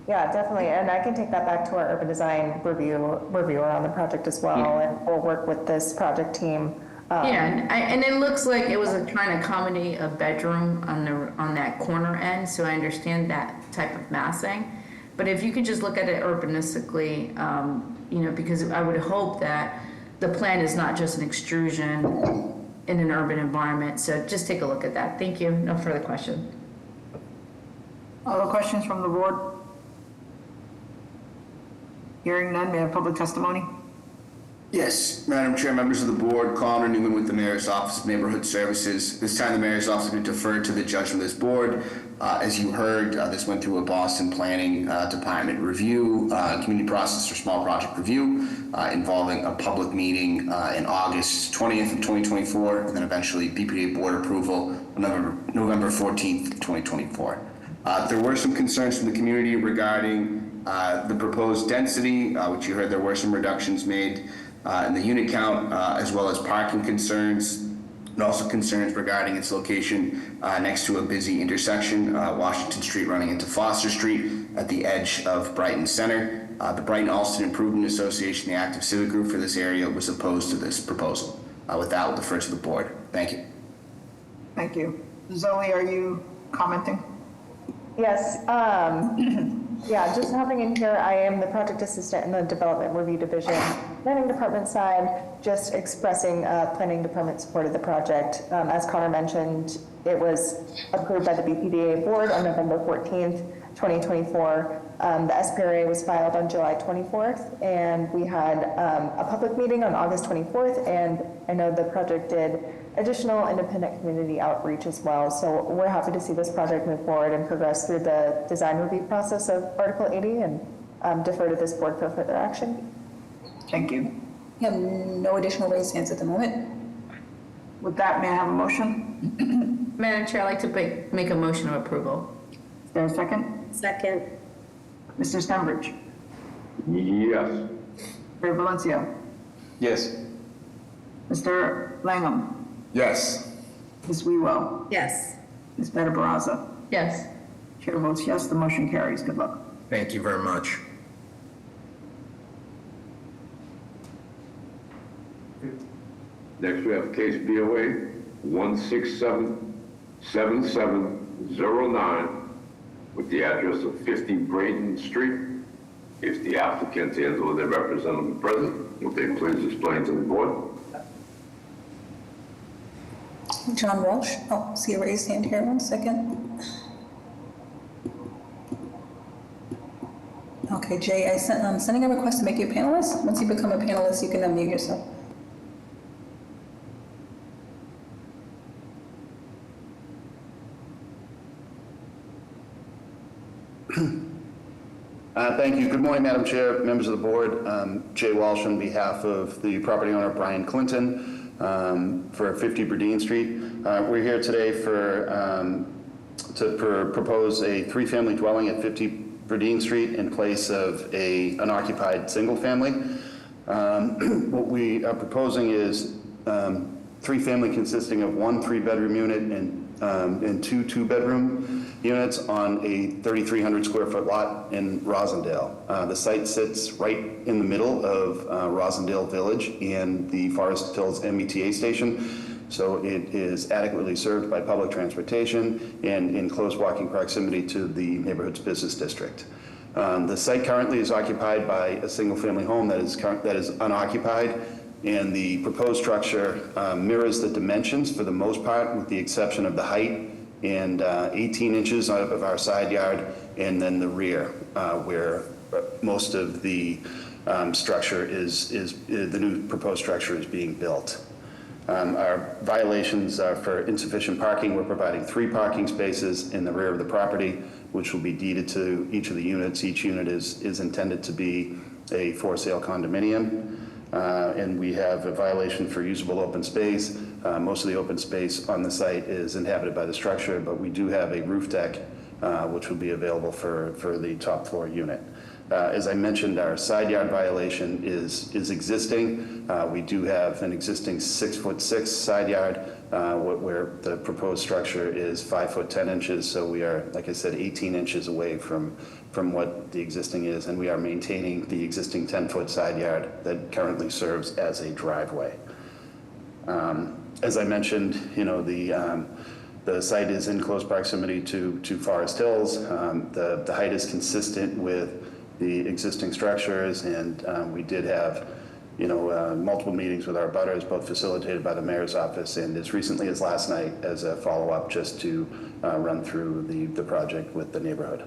Speaker 11: Yeah, definitely, and I can take that back to our urban design reviewer on the project as well, and we'll work with this project team.
Speaker 6: And it looks like it was trying to accommodate a bedroom on that corner end, so I understand that type of massing. But if you could just look at it urbanistically, because I would hope that the plan is not just an extrusion in an urban environment. So just take a look at that. Thank you. No further questions.
Speaker 1: Other questions from the board? Hearing none, may I have public testimony?
Speaker 17: Yes, Madam Chair, members of the board, Connor Newman with the Mayor's Office of Neighborhood Services. This time the Mayor's Office will defer to the judgment of this board. As you heard, this went through a Boston Planning Department review, community process for small project review, involving a public meeting in August 20th of 2024, and then eventually BPA board approval on November 14th, 2024. There were some concerns from the community regarding the proposed density, which you heard there were some reductions made in the unit count, as well as parking concerns, and also concerns regarding its location next to a busy intersection, Washington Street running into Foster Street at the edge of Brighton Center. The Brighton Alston Improvement Association, the active civic group for this area, was opposed to this proposal. With that, we'll defer to the board. Thank you.
Speaker 1: Thank you. Zoe, are you commenting?
Speaker 11: Yes, yeah, just hopping in here, I am the project assistant in the development review division, planning department side, just expressing planning department support of the project. As Connor mentioned, it was approved by the BPDA board on November 14th, 2024. The SPRA was filed on July 24th, and we had a public meeting on August 24th, and I know the project did additional independent community outreach as well. So we're happy to see this project move forward and progress through the design review process of Article 80 and defer to this board for further action.
Speaker 1: Thank you.
Speaker 18: We have no additional raised hands at the moment.
Speaker 1: With that, may I have a motion?
Speaker 6: Madam Chair, I'd like to make a motion of approval.
Speaker 1: Is there a second?
Speaker 5: Second.
Speaker 1: Mr. Stenbridge?
Speaker 2: Yes.
Speaker 1: Mayor Valencia?
Speaker 3: Yes.
Speaker 1: Mr. Langham?
Speaker 17: Yes.
Speaker 1: Ms. Wewell?
Speaker 5: Yes.
Speaker 1: Ms. Better Baraza?
Speaker 6: Yes.
Speaker 1: Chair votes yes, the motion carries. Good luck.
Speaker 4: Thank you very much.
Speaker 2: Next, we have case BOA 1677709 with the address of 50 Braden Street. If the applicant and/or their representative present, would they please explain to the board?
Speaker 18: John Walsh. Oh, see a raised hand here. 1 second. Okay, Jay, I'm sending a request to make you a panelist. Once you become a panelist, you can unmute yourself.
Speaker 17: Thank you. Good morning, Madam Chair, members of the board. Jay Walsh on behalf of the property owner, Brian Clinton, for 50 Burdine Street. We're here today to propose a three-family dwelling at 50 Burdine Street in place of an unoccupied single family. What we are proposing is three-family consisting of one three-bedroom unit and two two-bedroom units on a 3,300 square foot lot in Rosendale. The site sits right in the middle of Rosendale Village and the Forest Hills MBTA station, so it is adequately served by public transportation and in close walking proximity to the neighborhood's business district. The site currently is occupied by a single-family home that is unoccupied, and the proposed structure mirrors the dimensions for the most part, with the exception of the height and 18 inches out of our side yard, and then the rear, where most of the structure the new proposed structure is being built. Our violations are for insufficient parking. We're providing 3 parking spaces in the rear of the property, which will be deeded to each of the units. Each unit is intended to be a for-sale condominium. And we have a violation for usable open space. Most of the open space on the site is inhabited by the structure, but we do have a roof deck, which will be available for the top floor unit. As I mentioned, our side yard violation is existing. We do have an existing 6'6" side yard, where the proposed structure is 5'10". So we are, like I said, 18 inches away from what the existing is, and we are maintaining the existing 10-foot side yard that currently serves as a driveway. As I mentioned, the site is in close proximity to Forest Hills. The height is consistent with the existing structures, and we did have multiple meetings with our butters, both facilitated by the mayor's office and as recently as last night as a follow-up, just to run through the project with the neighborhood.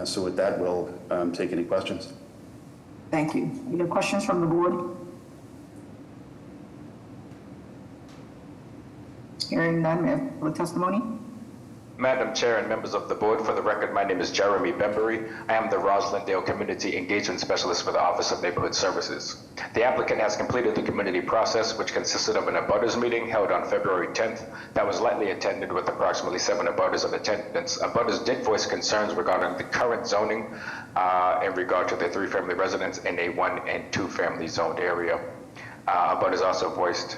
Speaker 17: So with that, we'll take any questions.
Speaker 1: Thank you. Any questions from the board? Hearing none, may I have public testimony?
Speaker 19: Madam Chair and members of the board, for the record, my name is Jeremy Bembury. I am the Roslindale Community Engagement Specialist for the Office of Neighborhood Services. The applicant has completed the community process, which consisted of an abutters meeting held on February 10th that was lightly attended with approximately 7 abutters in attendance. Abutters did voice concerns regarding the current zoning in regard to the 3-family residence in a 1 and 2 family zoned area. Abutters also voiced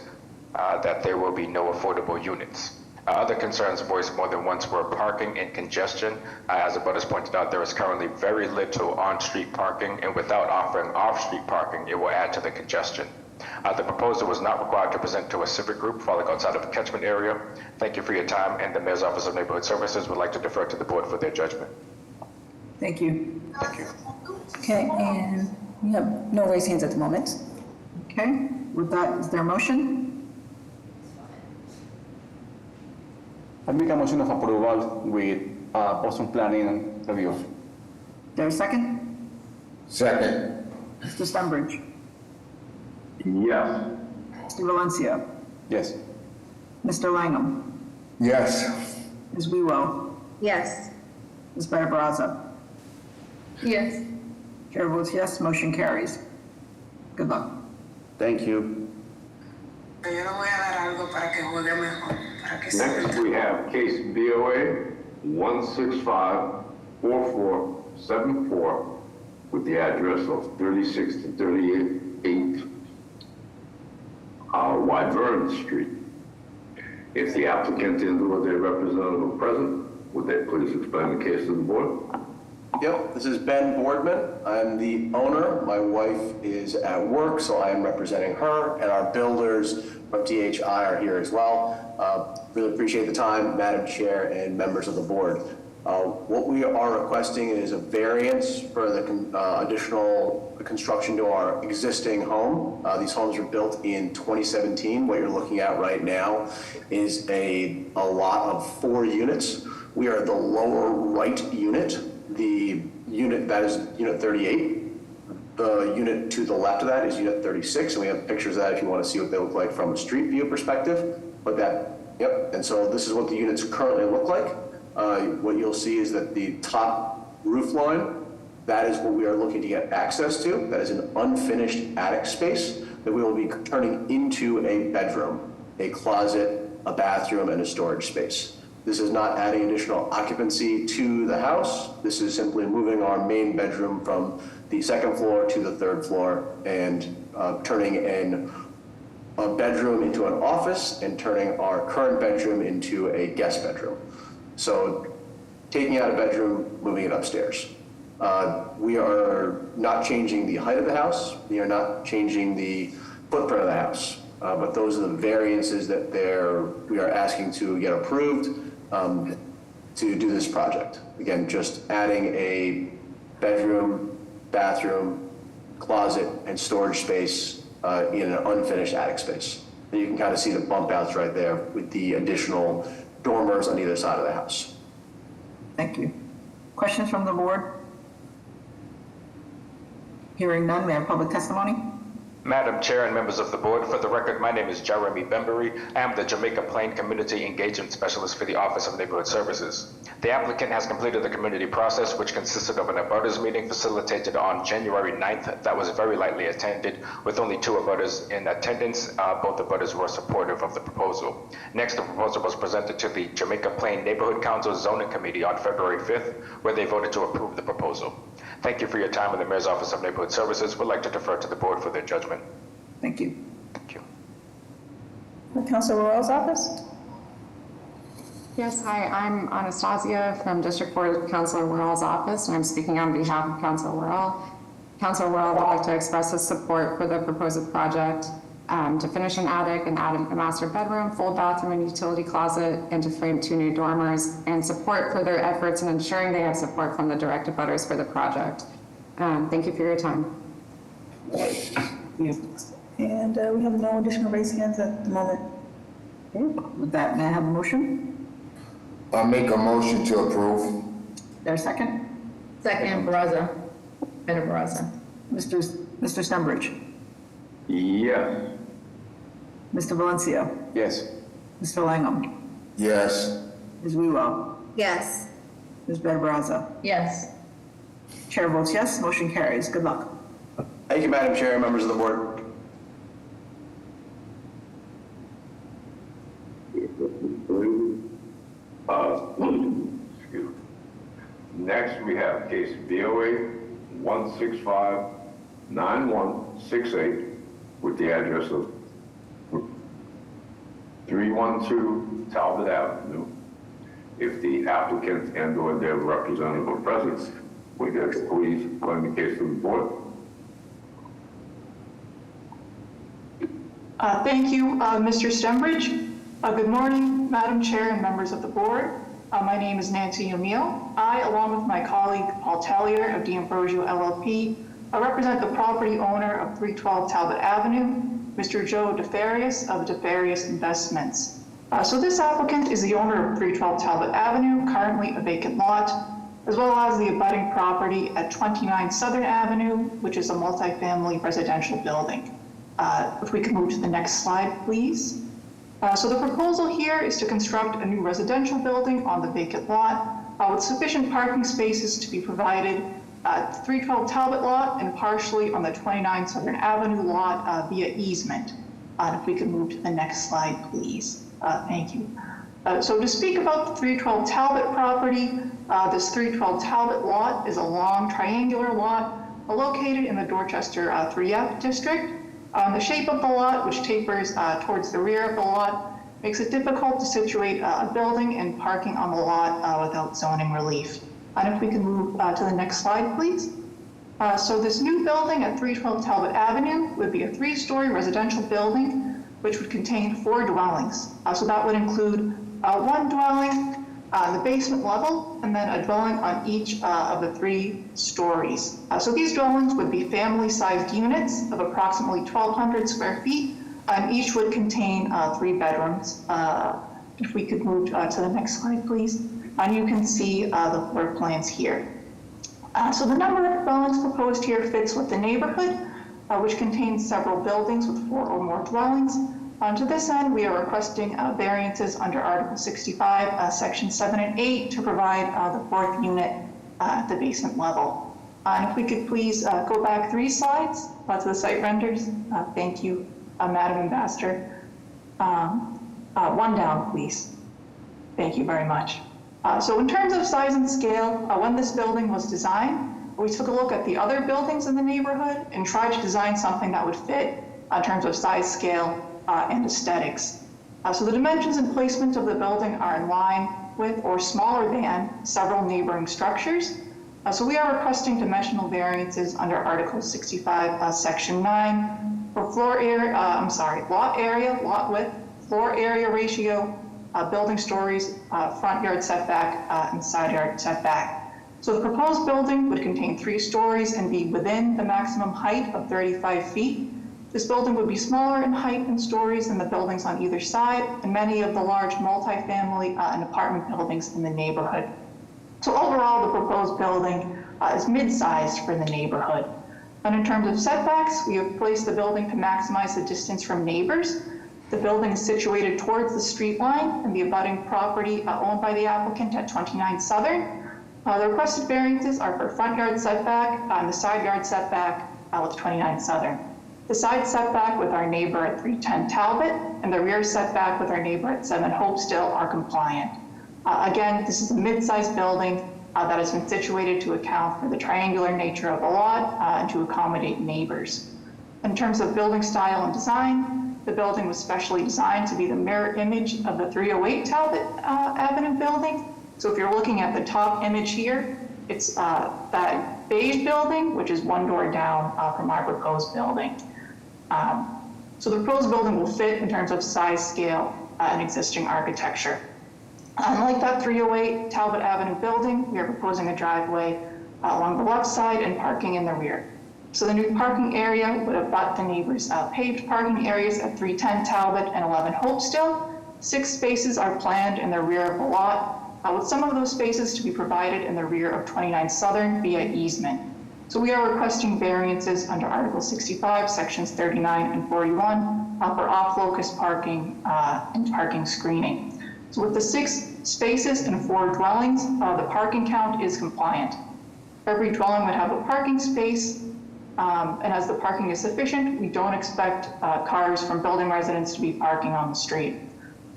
Speaker 19: that there will be no affordable units. Other concerns voiced more than once were parking and congestion. As abutters pointed out, there is currently very little on-street parking, and without offering off-street parking, it will add to the congestion. The proposal was not required to present to a civic group falling outside of the catchment area. Thank you for your time, and the Mayor's Office of Neighborhood Services would like to defer to the board for their judgment.
Speaker 1: Thank you.
Speaker 19: Thank you.
Speaker 18: Okay, and we have no raised hands at the moment.
Speaker 1: Okay, with that, is there a motion?
Speaker 3: I make a motion of approval with post planning review.
Speaker 1: There a second?
Speaker 2: Second.
Speaker 1: Mr. Stenbridge?
Speaker 2: Yes.
Speaker 1: Mr. Valencia?
Speaker 3: Yes.
Speaker 1: Mr. Langham?
Speaker 2: Yes.
Speaker 1: Ms. Wewell?
Speaker 5: Yes.
Speaker 1: Ms. Barraza?
Speaker 6: Yes.
Speaker 1: Chair votes yes, motion carries. Good luck.
Speaker 3: Thank you.
Speaker 2: Next, we have case BOA 1654474 with the address of 36 to 38 Wyvern Street. If the applicant and/or their representative are present, would they please explain the case to the board?
Speaker 17: Yep, this is Ben Boardman. I'm the owner. My wife is at work, so I am representing her, and our builders from DHI are here as well. Really appreciate the time, Madam Chair and members of the board. What we are requesting is a variance for the additional construction to our existing home. These homes were built in 2017. What you're looking at right now is a lot of 4 units. We are the lower right unit. The unit that is unit 38. The unit to the left of that is unit 36, and we have pictures of that if you want to see what they look like from a street view perspective. But yep, and so this is what the units currently look like. What you'll see is that the top roof line, that is what we are looking to get access to. That is an unfinished attic space that we will be turning into a bedroom, a closet, a bathroom, and a storage space. This is not adding additional occupancy to the house. This is simply moving our main bedroom from the 2nd floor to the 3rd floor and turning in a bedroom into an office and turning our current bedroom into a guest bedroom. So taking out a bedroom, moving it upstairs. We are not changing the height of the house. We are not changing the footprint of the house. But those are the variances that we are asking to get approved to do this project. Again, just adding a bedroom, bathroom, closet, and storage space in an unfinished attic space. And you can kind of see the bump outs right there with the additional dormers on either side of the house.
Speaker 1: Thank you. Questions from the board? Hearing none, may I have public testimony?
Speaker 19: Madam Chair and members of the board, for the record, my name is Jeremy Bembury. I am the Jamaica Plain Community Engagement Specialist for the Office of Neighborhood Services. The applicant has completed the community process, which consisted of an abutters meeting facilitated on January 9th that was very lightly attended, with only 2 abutters in attendance. Both abutters were supportive of the proposal. Next, the proposal was presented to the Jamaica Plain Neighborhood Council Zoning Committee on February 5th, where they voted to approve the proposal. Thank you for your time, and the Mayor's Office of Neighborhood Services would like to defer to the board for their judgment.
Speaker 1: Thank you.
Speaker 19: Thank you.
Speaker 11: Councilor Royal's office?
Speaker 20: Yes, hi, I'm Anastasia from District 4 Councilor Worrell's office, and I'm speaking on behalf of Councilor Worrell. Councilor Worrell would like to express his support for the proposed project to finish an attic and add a master bedroom, full bathroom and utility closet, and to frame 2 new dormers, and support for their efforts in ensuring they have support from the direct abutters for the project. Thank you for your time.
Speaker 18: And we have no additional raised hands at the moment.
Speaker 1: Okay. With that, may I have a motion?
Speaker 2: I'll make a motion to approve.
Speaker 1: There a second?
Speaker 6: Second, Barraza. Better Barraza.
Speaker 1: Mr. Stenbridge?
Speaker 2: Yes.
Speaker 1: Mr. Valencia?
Speaker 3: Yes.
Speaker 1: Mr. Langham.
Speaker 17: Yes.
Speaker 1: Ms. Wewell.
Speaker 5: Yes.
Speaker 1: Ms. Benabraza.
Speaker 6: Yes.
Speaker 1: Chair votes yes, motion carries. Good luck.
Speaker 17: Thank you, Madam Chair, members of the board.
Speaker 2: Excuse me. Next, we have case BOA 1659168 with the address of 312 Talbot Avenue. If the applicant and/or their representative are present, we get to please claim the case to the board.
Speaker 21: Thank you, Mr. Stembridge. Good morning, Madam Chair and members of the board. My name is Nancy O'Neill. I, along with my colleague Paul Tellier of D'Ambrosio LLP, represent the property owner of 312 Talbot Avenue, Mr. Joe DeFarius of DeFarius Investments. So this applicant is the owner of 312 Talbot Avenue, currently a vacant lot, as well as the abutting property at 29 Southern Avenue, which is a multifamily residential building. If we could move to the next slide, please. So the proposal here is to construct a new residential building on the vacant lot with sufficient parking spaces to be provided at the 312 Talbot lot and partially on the 29 Southern Avenue lot via easement. If we could move to the next slide, please. Thank you. So to speak about the 312 Talbot property, this 312 Talbot lot is a long triangular lot located in the Dorchester 3F district. The shape of the lot, which tapers towards the rear of the lot, makes it difficult to situate a building and parking on the lot without zoning relief. And if we can move to the next slide, please. So this new building at 312 Talbot Avenue would be a 3-story residential building, which would contain 4 dwellings. So that would include 1 dwelling, the basement level, and then a dwelling on each of the 3 stories. So these dwellings would be family-sized units of approximately 1,200 square feet, and each would contain 3 bedrooms. If we could move to the next slide, please. And you can see the floor plans here. So the number of dwellings proposed here fits with the neighborhood, which contains several buildings with 4 or more dwellings. To this end, we are requesting variances under Article 65, Section 7 and 8 to provide the 4th unit at the basement level. And if we could please go back 3 slides to the site renders. Thank you, Madam Ambassador. 1 down, please. Thank you very much. So in terms of size and scale, when this building was designed, we took a look at the other buildings in the neighborhood and tried to design something that would fit in terms of size, scale, and aesthetics. So the dimensions and placement of the building are in line with or smaller than several neighboring structures. So we are requesting dimensional variances under Article 65, Section 9 for lot area, lot width, floor area ratio, building stories, front yard setback, and side yard setback. So the proposed building would contain 3 stories and be within the maximum height of 35 feet. This building would be smaller in height and stories than the buildings on either side and many of the large multifamily and apartment buildings in the neighborhood. So overall, the proposed building is mid-sized for the neighborhood. And in terms of setbacks, we have placed the building to maximize the distance from neighbors. The building is situated towards the street line and the abutting property owned by the applicant at 29 Southern. The requested variances are for front yard setback and the side yard setback with 29 Southern. The side setback with our neighbor at 310 Talbot and the rear setback with our neighbor at 7 Hopestill are compliant. Again, this is a mid-sized building that has been situated to account for the triangular nature of the lot and to accommodate neighbors. In terms of building style and design, the building was specially designed to be the mirror image of the 308 Talbot Avenue building. So if you're looking at the top image here, it's that beige building, which is 1 door down from our proposed building. So the proposed building will fit in terms of size, scale, and existing architecture. Unlike that 308 Talbot Avenue building, we are proposing a driveway along the left side and parking in the rear. So the new parking area would abut the neighbors' paved parking areas at 310 Talbot and 11 Hopestill. 6 spaces are planned in the rear of the lot, with some of those spaces to be provided in the rear of 29 Southern via easement. So we are requesting variances under Article 65, Sections 39 and 41 for off-locus parking and parking screening. So with the 6 spaces and 4 dwellings, the parking count is compliant. Every dwelling would have a parking space, and as the parking is sufficient, we don't expect cars from building residents to be parking on the street.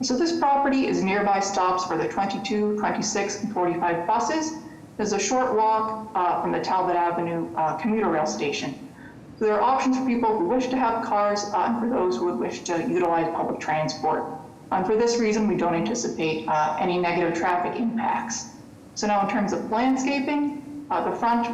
Speaker 21: So this property is nearby stops for the 22, 26, and 45 buses. There's a short walk from the Talbot Avenue commuter rail station. So there are options for people who wish to have cars and for those who would wish to utilize public transport. And for this reason, we don't anticipate any negative traffic impacts. So now in terms of landscaping, the front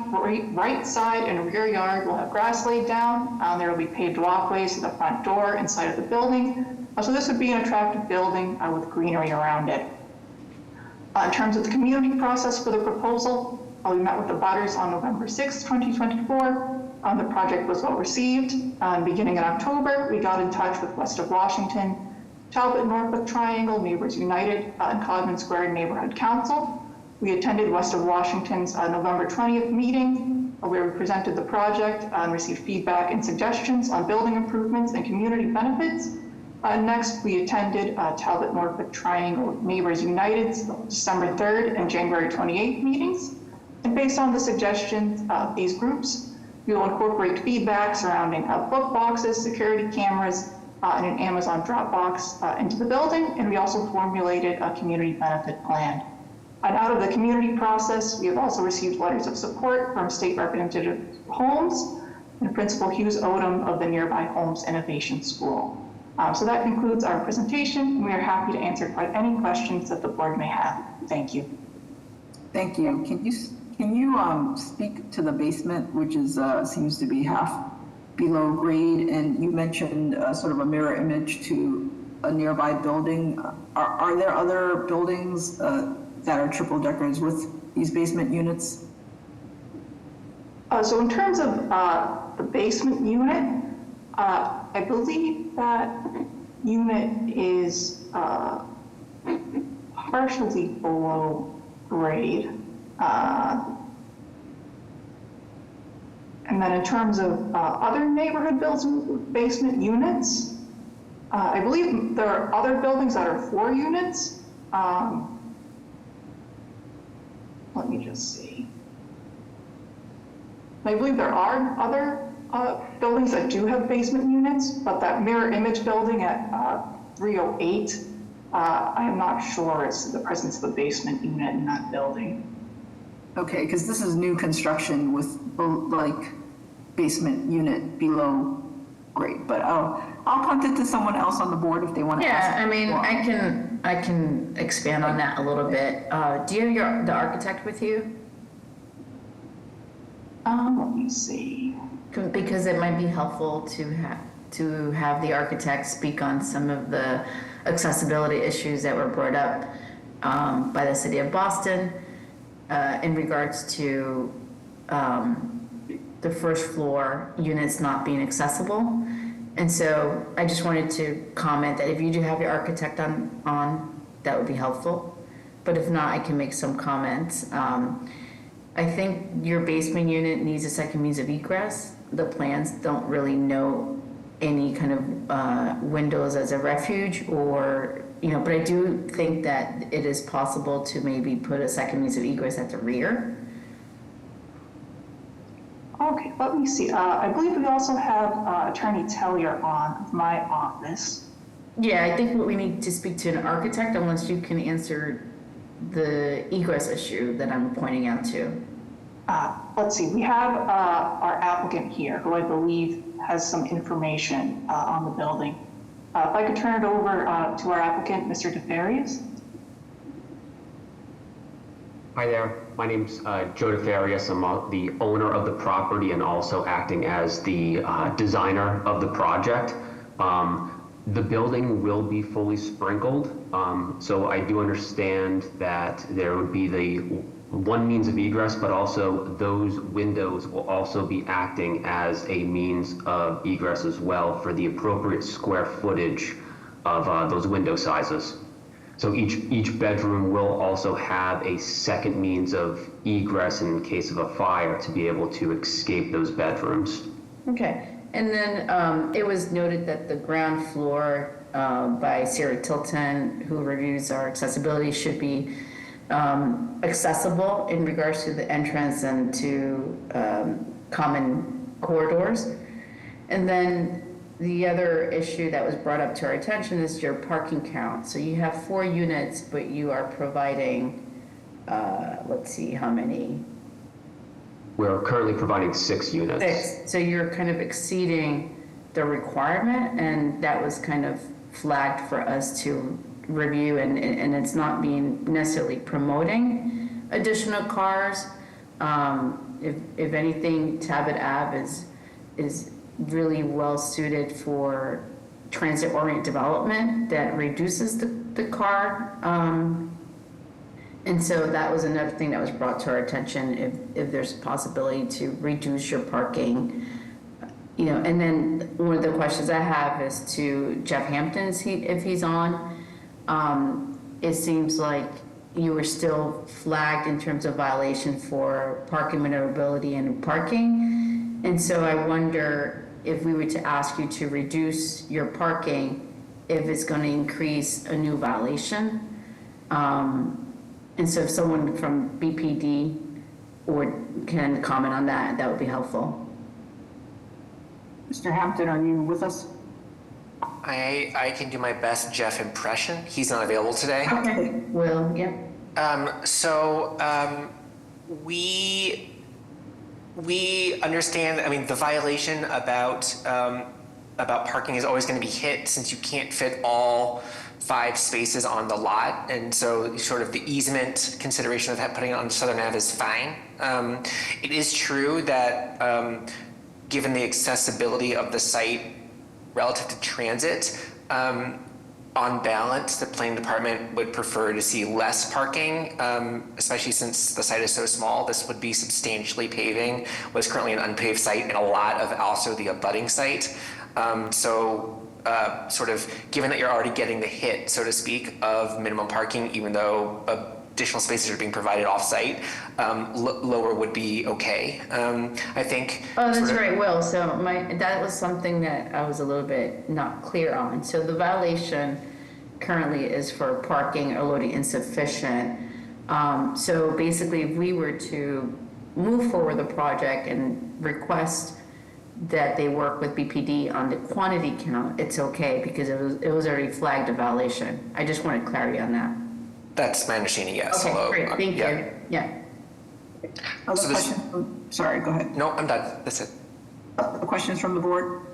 Speaker 21: right side and rear yard will have grass laid down. There will be paved walkways to the front door and side of the building. So this would be an attractive building with greenery around it. In terms of the community process for the proposal, we met with the butters on November 6, 2024. The project was well received. Beginning in October, we got in touch with West of Washington, Talbot Norfolk Triangle, Neighbors United, and Codman Square Neighborhood Council. We attended West of Washington's November 20th meeting, where we presented the project and received feedback and suggestions on building improvements and community benefits. Next, we attended Talbot Norfolk Triangle Neighbors United's December 3rd and January 28th meetings. And based on the suggestions of these groups, we will incorporate feedback surrounding book boxes, security cameras, and an Amazon Dropbox into the building. And we also formulated a community benefit plan. And out of the community process, we have also received letters of support from State Representative Holmes and Principal Hughes Odom of the nearby Holmes Innovation School. So that concludes our presentation, and we are happy to answer any questions that the board may have. Thank you.
Speaker 1: Thank you. Can you speak to the basement, which is seems to be half below grade, and you mentioned sort of a mirror image to a nearby building. Are there other buildings that are triple deckers with these basement units?
Speaker 21: So in terms of the basement unit, I believe that unit is partially below grade. And then in terms of other neighborhood basement units, I believe there are other buildings that are 4 units. Let me just see. I believe there are other buildings that do have basement units, but that mirror image building at 308, I am not sure as to the presence of a basement unit in that building.
Speaker 1: Okay, because this is new construction with like basement unit below grade, but I'll punt it to someone else on the board if they want to ask.
Speaker 6: Yeah, I mean, I can expand on that a little bit. Do you have the architect with you?
Speaker 21: Let me see.
Speaker 6: Because it might be helpful to have the architect speak on some of the accessibility issues that were brought up by the city of Boston in regards to the first floor units not being accessible. And so I just wanted to comment that if you do have your architect on, that would be helpful. But if not, I can make some comments. I think your basement unit needs a second means of egress. The plans don't really know any kind of windows as a refuge or, but I do think that it is possible to maybe put a second means of egress at the rear.
Speaker 21: Okay, let me see. I believe we also have Attorney Tellier on of my office.
Speaker 6: Yeah, I think what we need to speak to an architect unless you can answer the egress issue that I'm pointing out to.
Speaker 21: Let's see, we have our applicant here who I believe has some information on the building. If I could turn it over to our applicant, Mr. DeFarias.
Speaker 8: Hi there, my name's Joe DeFarias. I'm the owner of the property and also acting as the designer of the project. The building will be fully sprinkled, so I do understand that there would be the one means of egress, but also those windows will also be acting as a means of egress as well for the appropriate square footage of those window sizes. So each bedroom will also have a second means of egress in case of a fire to be able to escape those bedrooms.
Speaker 6: Okay, and then it was noted that the ground floor by Sarah Tilton, who reviews our accessibility, should be accessible in regards to the entrance and to common corridors. And then the other issue that was brought up to our attention is your parking count. So you have 4 units, but you are providing, let's see, how many?
Speaker 8: We're currently providing 6 units.
Speaker 6: 6. So you're kind of exceeding the requirement, and that was kind of flagged for us to review, and it's not being necessarily promoting additional cars. If anything, Tabit Ave is really well suited for transit-oriented development that reduces the car. And so that was another thing that was brought to our attention, if there's a possibility to reduce your parking. You know, and then one of the questions I have is to Jeff Hampton, if he's on. It seems like you were still flagged in terms of violation for parking maneuverability and parking. And so I wonder if we were to ask you to reduce your parking, if it's going to increase a new violation. And so if someone from BPD can comment on that, that would be helpful.
Speaker 1: Mr. Hampton, are you with us?
Speaker 7: I can do my best Jeff impression. He's not available today.
Speaker 1: Okay, well, yeah.
Speaker 7: We understand, I mean, the violation about parking is always going to be hit since you can't fit all 5 spaces on the lot. And so sort of the easement consideration of putting it on Southern Ave is fine. It is true that given the accessibility of the site relative to transit, on balance, the planning department would prefer to see less parking, especially since the site is so small. This would be substantially paving what's currently an unpaved site and a lot of also the abutting site. Sort of given that you're already getting the hit, so to speak, of minimum parking, even though additional spaces are being provided off-site, lower would be okay. I think.
Speaker 6: Oh, that's right, Will. So that was something that I was a little bit not clear on. So the violation currently is for parking or loading insufficient. So basically, if we were to move forward the project and request that they work with BPD on the quantity count, it's okay because it was already flagged a violation. I just wanted clarity on that.
Speaker 7: That's my understanding, yes.
Speaker 6: Okay,
Speaker 7: Although,
Speaker 6: great, thank you. Yeah.
Speaker 1: Other questions? Sorry, go ahead.
Speaker 7: No, I'm done. That's it.
Speaker 1: Other questions from the board?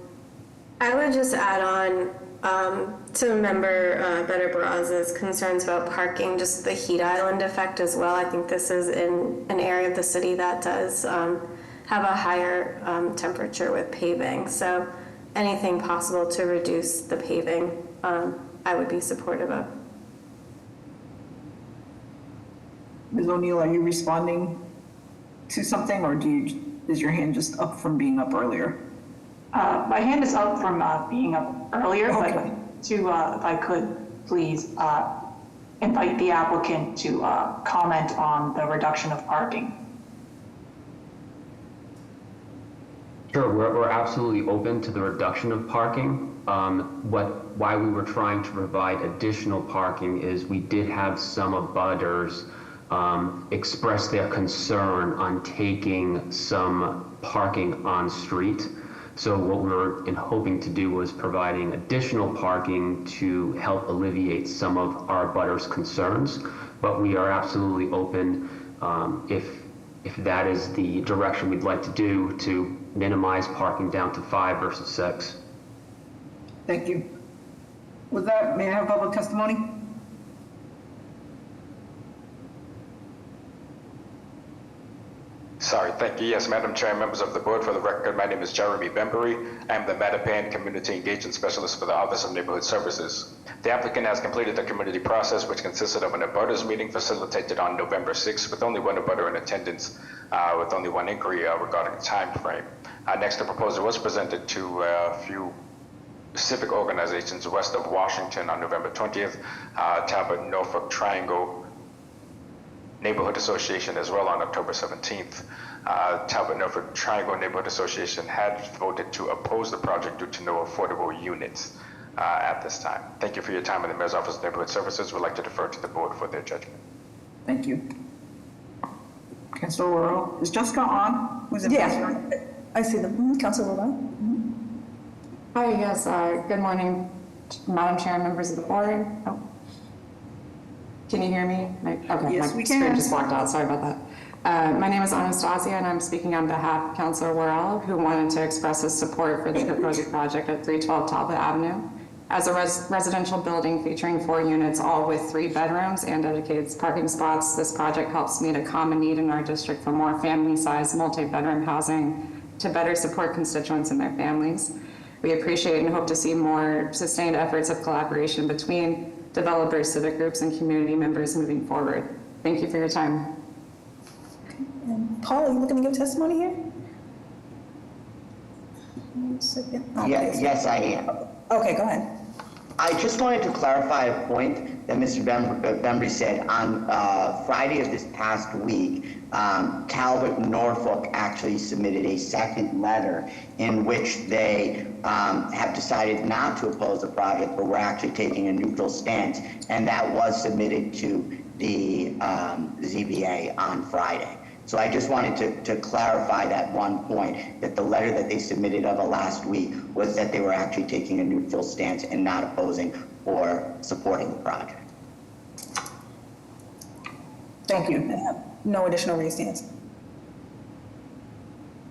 Speaker 5: I would just add on to Member Better Barraza's concerns about parking, just the heat island effect as well. I think this is in an area of the city that does have a higher temperature with paving. So anything possible to reduce the paving, I would be supportive of.
Speaker 1: Ms. O'Neill, are you responding to something, or is your hand just up from being up earlier?
Speaker 21: My hand is up from being up earlier,
Speaker 1: okay.
Speaker 21: But if I could please invite the applicant to comment on the reduction of parking.
Speaker 8: Sure, we're absolutely open to the reduction of parking. Why we were trying to provide additional parking is we did have some abutters express their concern on taking some parking on street. So what we were hoping to do was providing additional parking to help alleviate some of our abutters' concerns. But we are absolutely open if that is the direction we'd like to do to minimize parking down to 5 versus 6.
Speaker 1: Thank you. With that, may I have public testimony?
Speaker 19: Sorry, thank you. Yes, Madam Chair and members of the board, for the record, my name is Jeremy Bembury. I am the Mattapan Community Engagement Specialist for the Office of Neighborhood Services. The applicant has completed the community process, which consisted of an abutters meeting facilitated on November 6th with only one abutter in attendance, with only one inquiry regarding time frame. Next, the proposal was presented to a few civic organizations west of Washington on November 20th, Talbot Norfolk Triangle Neighborhood Association as well on October 17th. Talbot Norfolk Triangle Neighborhood Association had voted to oppose the project due to no affordable units at this time. Thank you for your time, and the Mayor's Office of Neighborhood Services would like to defer to the board for their judgment.
Speaker 1: Thank you. Councilor Worrell, is Jessica on? Who's in?
Speaker 18: Yeah, I see them. Councilor Worrell.
Speaker 20: Hi, yes, good morning, Madam Chair and members of the board. Oh. Can you hear me? Okay,
Speaker 1: yes,
Speaker 20: my
Speaker 1: we
Speaker 20: screen
Speaker 1: can.
Speaker 20: just blocked out, sorry about that. My name is Anastasia, and I'm speaking on behalf of Councilor Worrell, who wanted to express his support for the proposed project at 312 Talbot Avenue. As a residential building featuring 4 units, all with 3 bedrooms and dedicated parking spots, this project helps meet a common need in our district for more family-sized multi-bedroom housing to better support constituents and their families. We appreciate and hope to see more sustained efforts of collaboration between developers, civic groups, and community members moving forward. Thank you for your time.
Speaker 18: Paul, are you looking to give testimony here?
Speaker 9: Yes, I am.
Speaker 18: Okay, go ahead.
Speaker 9: I just wanted to clarify a point that Mr. Bembry said. On Friday of this past week, Talbot Norfolk actually submitted a second letter in which they have decided not to oppose the project, but we're actually taking a neutral stance, and that was submitted to the ZBA on Friday. So I just wanted to clarify that one point, that the letter that they submitted of last week was that they were actually taking a neutral stance and not opposing or supporting the project.
Speaker 1: Thank you.
Speaker 18: No additional restance.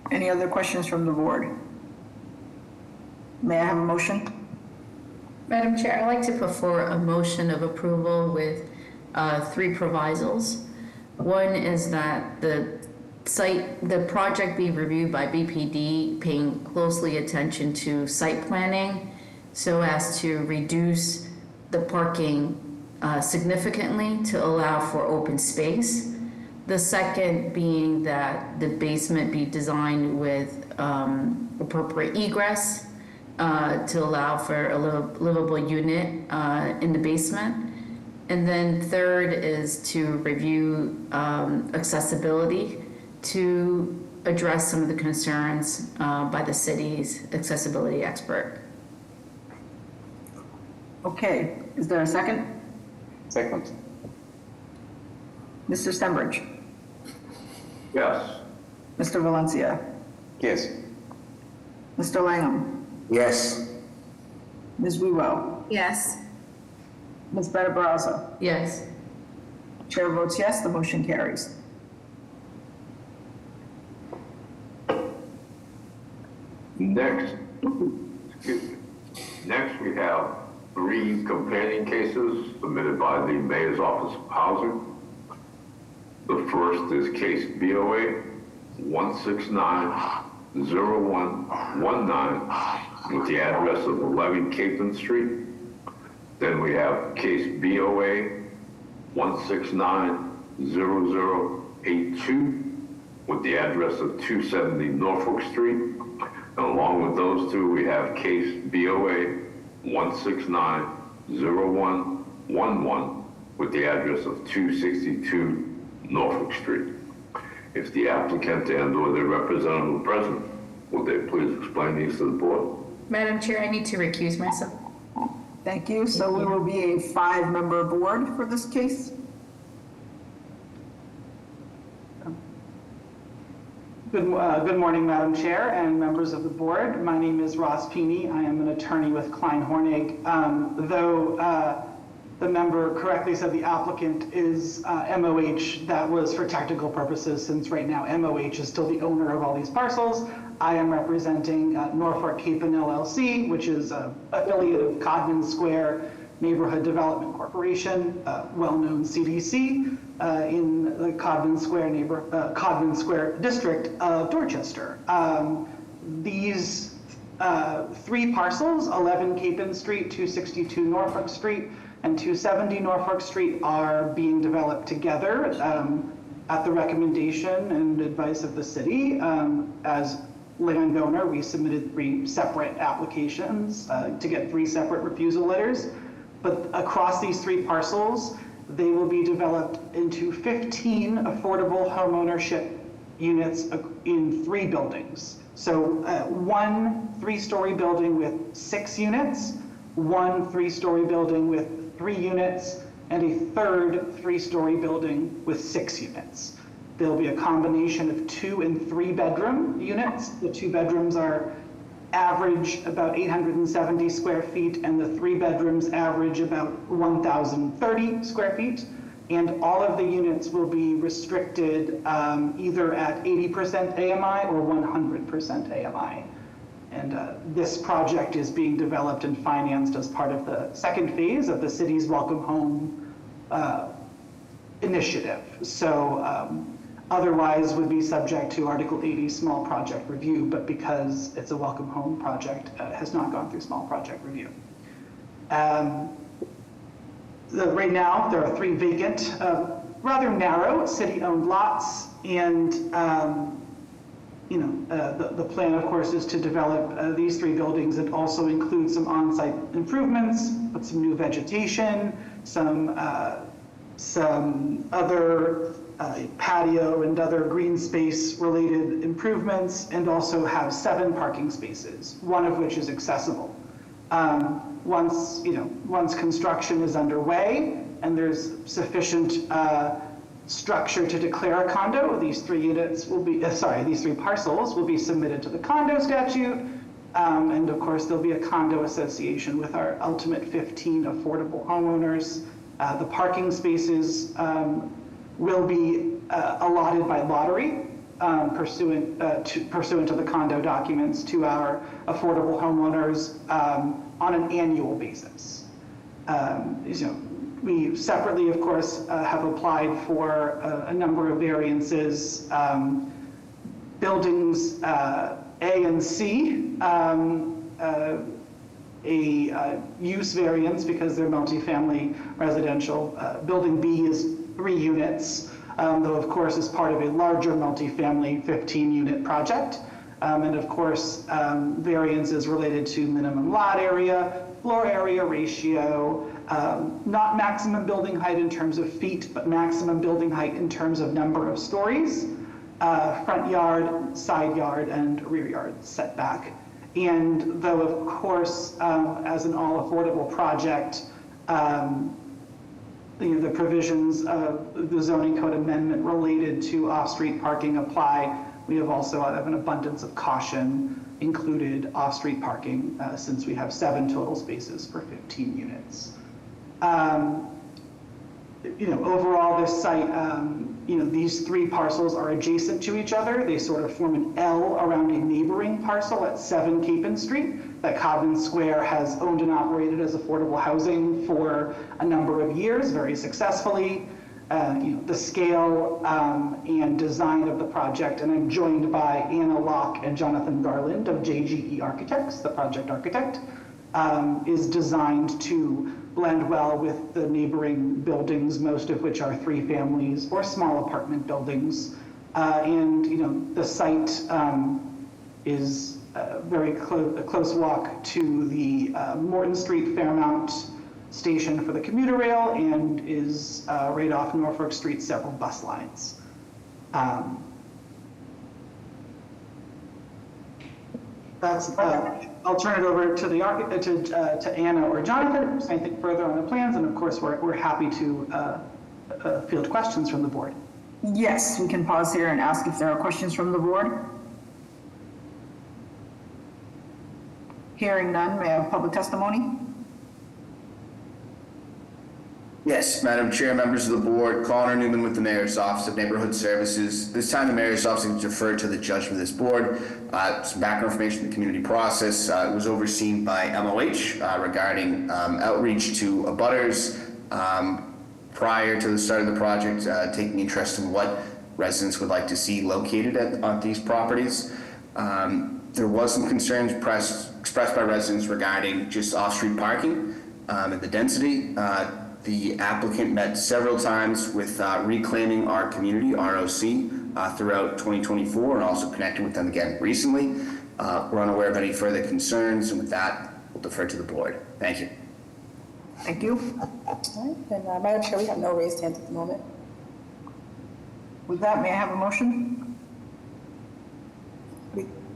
Speaker 1: Any other questions from the board? May I have a motion?
Speaker 6: Madam Chair, I'd like to put forward a motion of approval with 3 provisos. One is that the project be reviewed by BPD, paying closely attention to site planning so as to reduce the parking significantly to allow for open space. The second being that the basement be designed with appropriate egress to allow for a livable unit in the basement. And then third is to review accessibility to address some of the concerns by the city's accessibility expert.
Speaker 1: Okay, is there a second?
Speaker 3: Second.
Speaker 1: Mr. Stenbridge?
Speaker 2: Yes.
Speaker 1: Mr. Valencia?
Speaker 3: Yes.
Speaker 1: Mr. Langham?
Speaker 17: Yes.
Speaker 1: Ms. Wewell?
Speaker 5: Yes.
Speaker 1: Ms. Better Barraza?
Speaker 6: Yes.
Speaker 1: Chair votes yes, the motion carries.
Speaker 2: Next we have 3 companion cases submitted by the Mayor's Office of Housing. The first is case BOA 1690119 with the address of 11 Capon Street. Then we have case BOA 1690082 with the address of 270 Norfolk Street. And along with those 2, we have case BOA 1690111 with the address of 262 Norfolk Street. If the applicant and/or their representative are present, would they please explain these to the board?
Speaker 6: Madam Chair, I need to recuse myself.
Speaker 1: Thank you. So we will be a 5-member board for this case.
Speaker 22: Good morning, Madam Chair and members of the board. My name is Ross Peeney. I am an attorney with Klein Hornig. Though the member correctly said the applicant is MOH, that was for technical purposes, since right now MOH is still the owner of all these parcels. I am representing Norfolk Capon LLC, which is an affiliate of Codman Square Neighborhood Development Corporation, well-known CDC, in the Codman Square district of Dorchester. These 3 parcels, 11 Capon Street, 262 Norfolk Street, and 270 Norfolk Street, are being developed together at the recommendation and advice of the city, as landowner. We submitted 3 separate applications to get 3 separate refusal letters. But across these 3 parcels, they will be developed into 15 affordable homeownership units in 3 buildings. So 1 3-story building with 6 units, 1 3-story building with 3 units, and a 3rd 3-story building with 6 units. There'll be a combination of 2 and 3 bedroom units. The 2 bedrooms are average about 870 square feet, and the 3 bedrooms average about 1,030 square feet. And all of the units will be restricted either at 80% AMI or 100% AMI. And this project is being developed and financed as part of the 2nd phase of the city's Welcome Home initiative. So otherwise would be subject to Article 80 small project review, but because it's a Welcome Home project, has not gone through small project review. Right now, there are 3 vacant, rather narrow city-owned lots, and the plan, of course, is to develop these 3 buildings and also include some on-site improvements, put some new vegetation, some other patio and other green space related improvements, and also have 7 parking spaces, one of which is accessible. Once construction is underway and there's sufficient structure to declare a condo, these 3 parcels will be submitted to the condo statute. And of course, there'll be a condo association with our ultimate 15 affordable homeowners. The parking spaces will be allotted by lottery pursuant to the condo documents to our affordable homeowners on an annual basis. We separately, of course, have applied for a number of variances. Buildings A and C, a use variance because they're multifamily residential. Building B is 3 units, though of course is part of a larger multifamily 15-unit project. And of course, variances related to minimum lot area, floor area ratio, not maximum building height in terms of feet, but maximum building height in terms of number of stories, front yard, side yard, and rear yard setback. And though, of course, as an all-affordable project, the provisions of the zoning code amendment related to off-street parking apply, we have also, out of an abundance of caution, included off-street parking since we have 7 total spaces for 15 units. Overall, this site, these 3 parcels are adjacent to each other. They sort of form an L around a neighboring parcel at 7 Capon Street that Cobden Square has owned and operated as affordable housing for a number of years, very successfully. The scale and design of the project, and I'm joined by Anna Locke and Jonathan Garland of JGE Architects, the project architect, is designed to blend well with the neighboring buildings, most of which are 3 families or small apartment buildings. The site is a close walk to the Morton Street Fairmount station for the commuter rail, and is right off Norfolk Street, several bus lines. I'll turn it over to to Anna or Jonathan if there's anything further on the plans, and of course we're happy to field questions from the board.
Speaker 1: Yes, we can pause here and ask if there are questions from the board. Hearing none, may I have public testimony?
Speaker 17: Yes, Madam Chair, members of the board, Connor Newman with the Mayor's Office of Neighborhood Services. This time the Mayor's Office is deferred to the judgment of this board. Some background information in the community process. It was overseen by MOH regarding outreach to abutters prior to the start of the project, taking interest in what residents would like to see located on these properties. There was some concerns expressed by residents regarding just off-street parking and the density. The applicant met several times with Reclaiming Our Community, ROC, throughout 2024, and also connected with them again recently. We're unaware of any further concerns, and with that, we'll defer to the board. Thank you.
Speaker 1: Thank you.
Speaker 18: All right, and Madam Chair, we have no raised hands at the moment.
Speaker 1: With that, may I have a motion?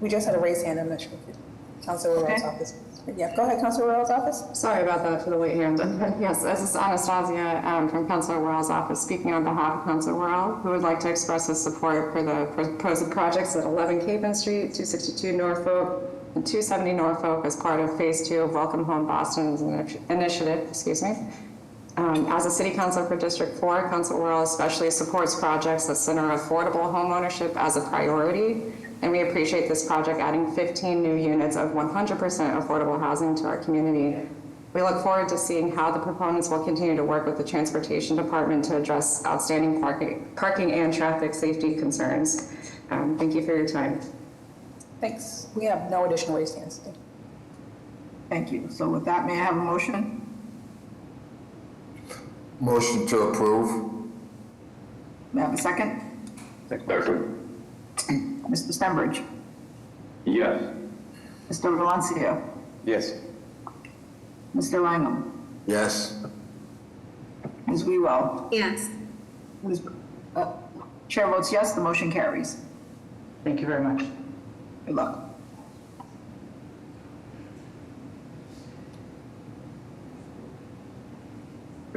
Speaker 18: We just had a raised hand. I'm not sure if Councilor Royal's office. Yeah, go ahead, Councilor Royal's office.
Speaker 20: Sorry about that for the late hand. Yes, this is Anastasia from Councilor Worrell's office, speaking on behalf of Councilor Worrell, who would like to express his support for the proposed projects at 11 Capen Street, 262 Norfolk, and 270 Norfolk as part of Phase 2 of Welcome Home Boston's initiative. As a city councilor for District 4, Councilor Worrell especially supports projects that center affordable home ownership as a priority. And we appreciate this project adding 15 new units of 100% affordable housing to our community. We look forward to seeing how the proponents will continue to work with the Transportation Department to address outstanding parking and traffic safety concerns. Thank you for your time.
Speaker 18: Thanks. We have no additional raised hands.
Speaker 1: Thank you. So with that, may I have a motion?
Speaker 12: Motion to approve.
Speaker 1: May I have a second?
Speaker 2: Second.
Speaker 1: Mr. Stenbridge?
Speaker 2: Yes.
Speaker 1: Mr. Valencia?
Speaker 3: Yes.
Speaker 1: Mr. Langham?
Speaker 12: Yes.
Speaker 1: Ms. Wewell?
Speaker 15: Yes.
Speaker 1: Chair votes yes, the motion carries.
Speaker 22: Thank you very much.
Speaker 1: Good luck.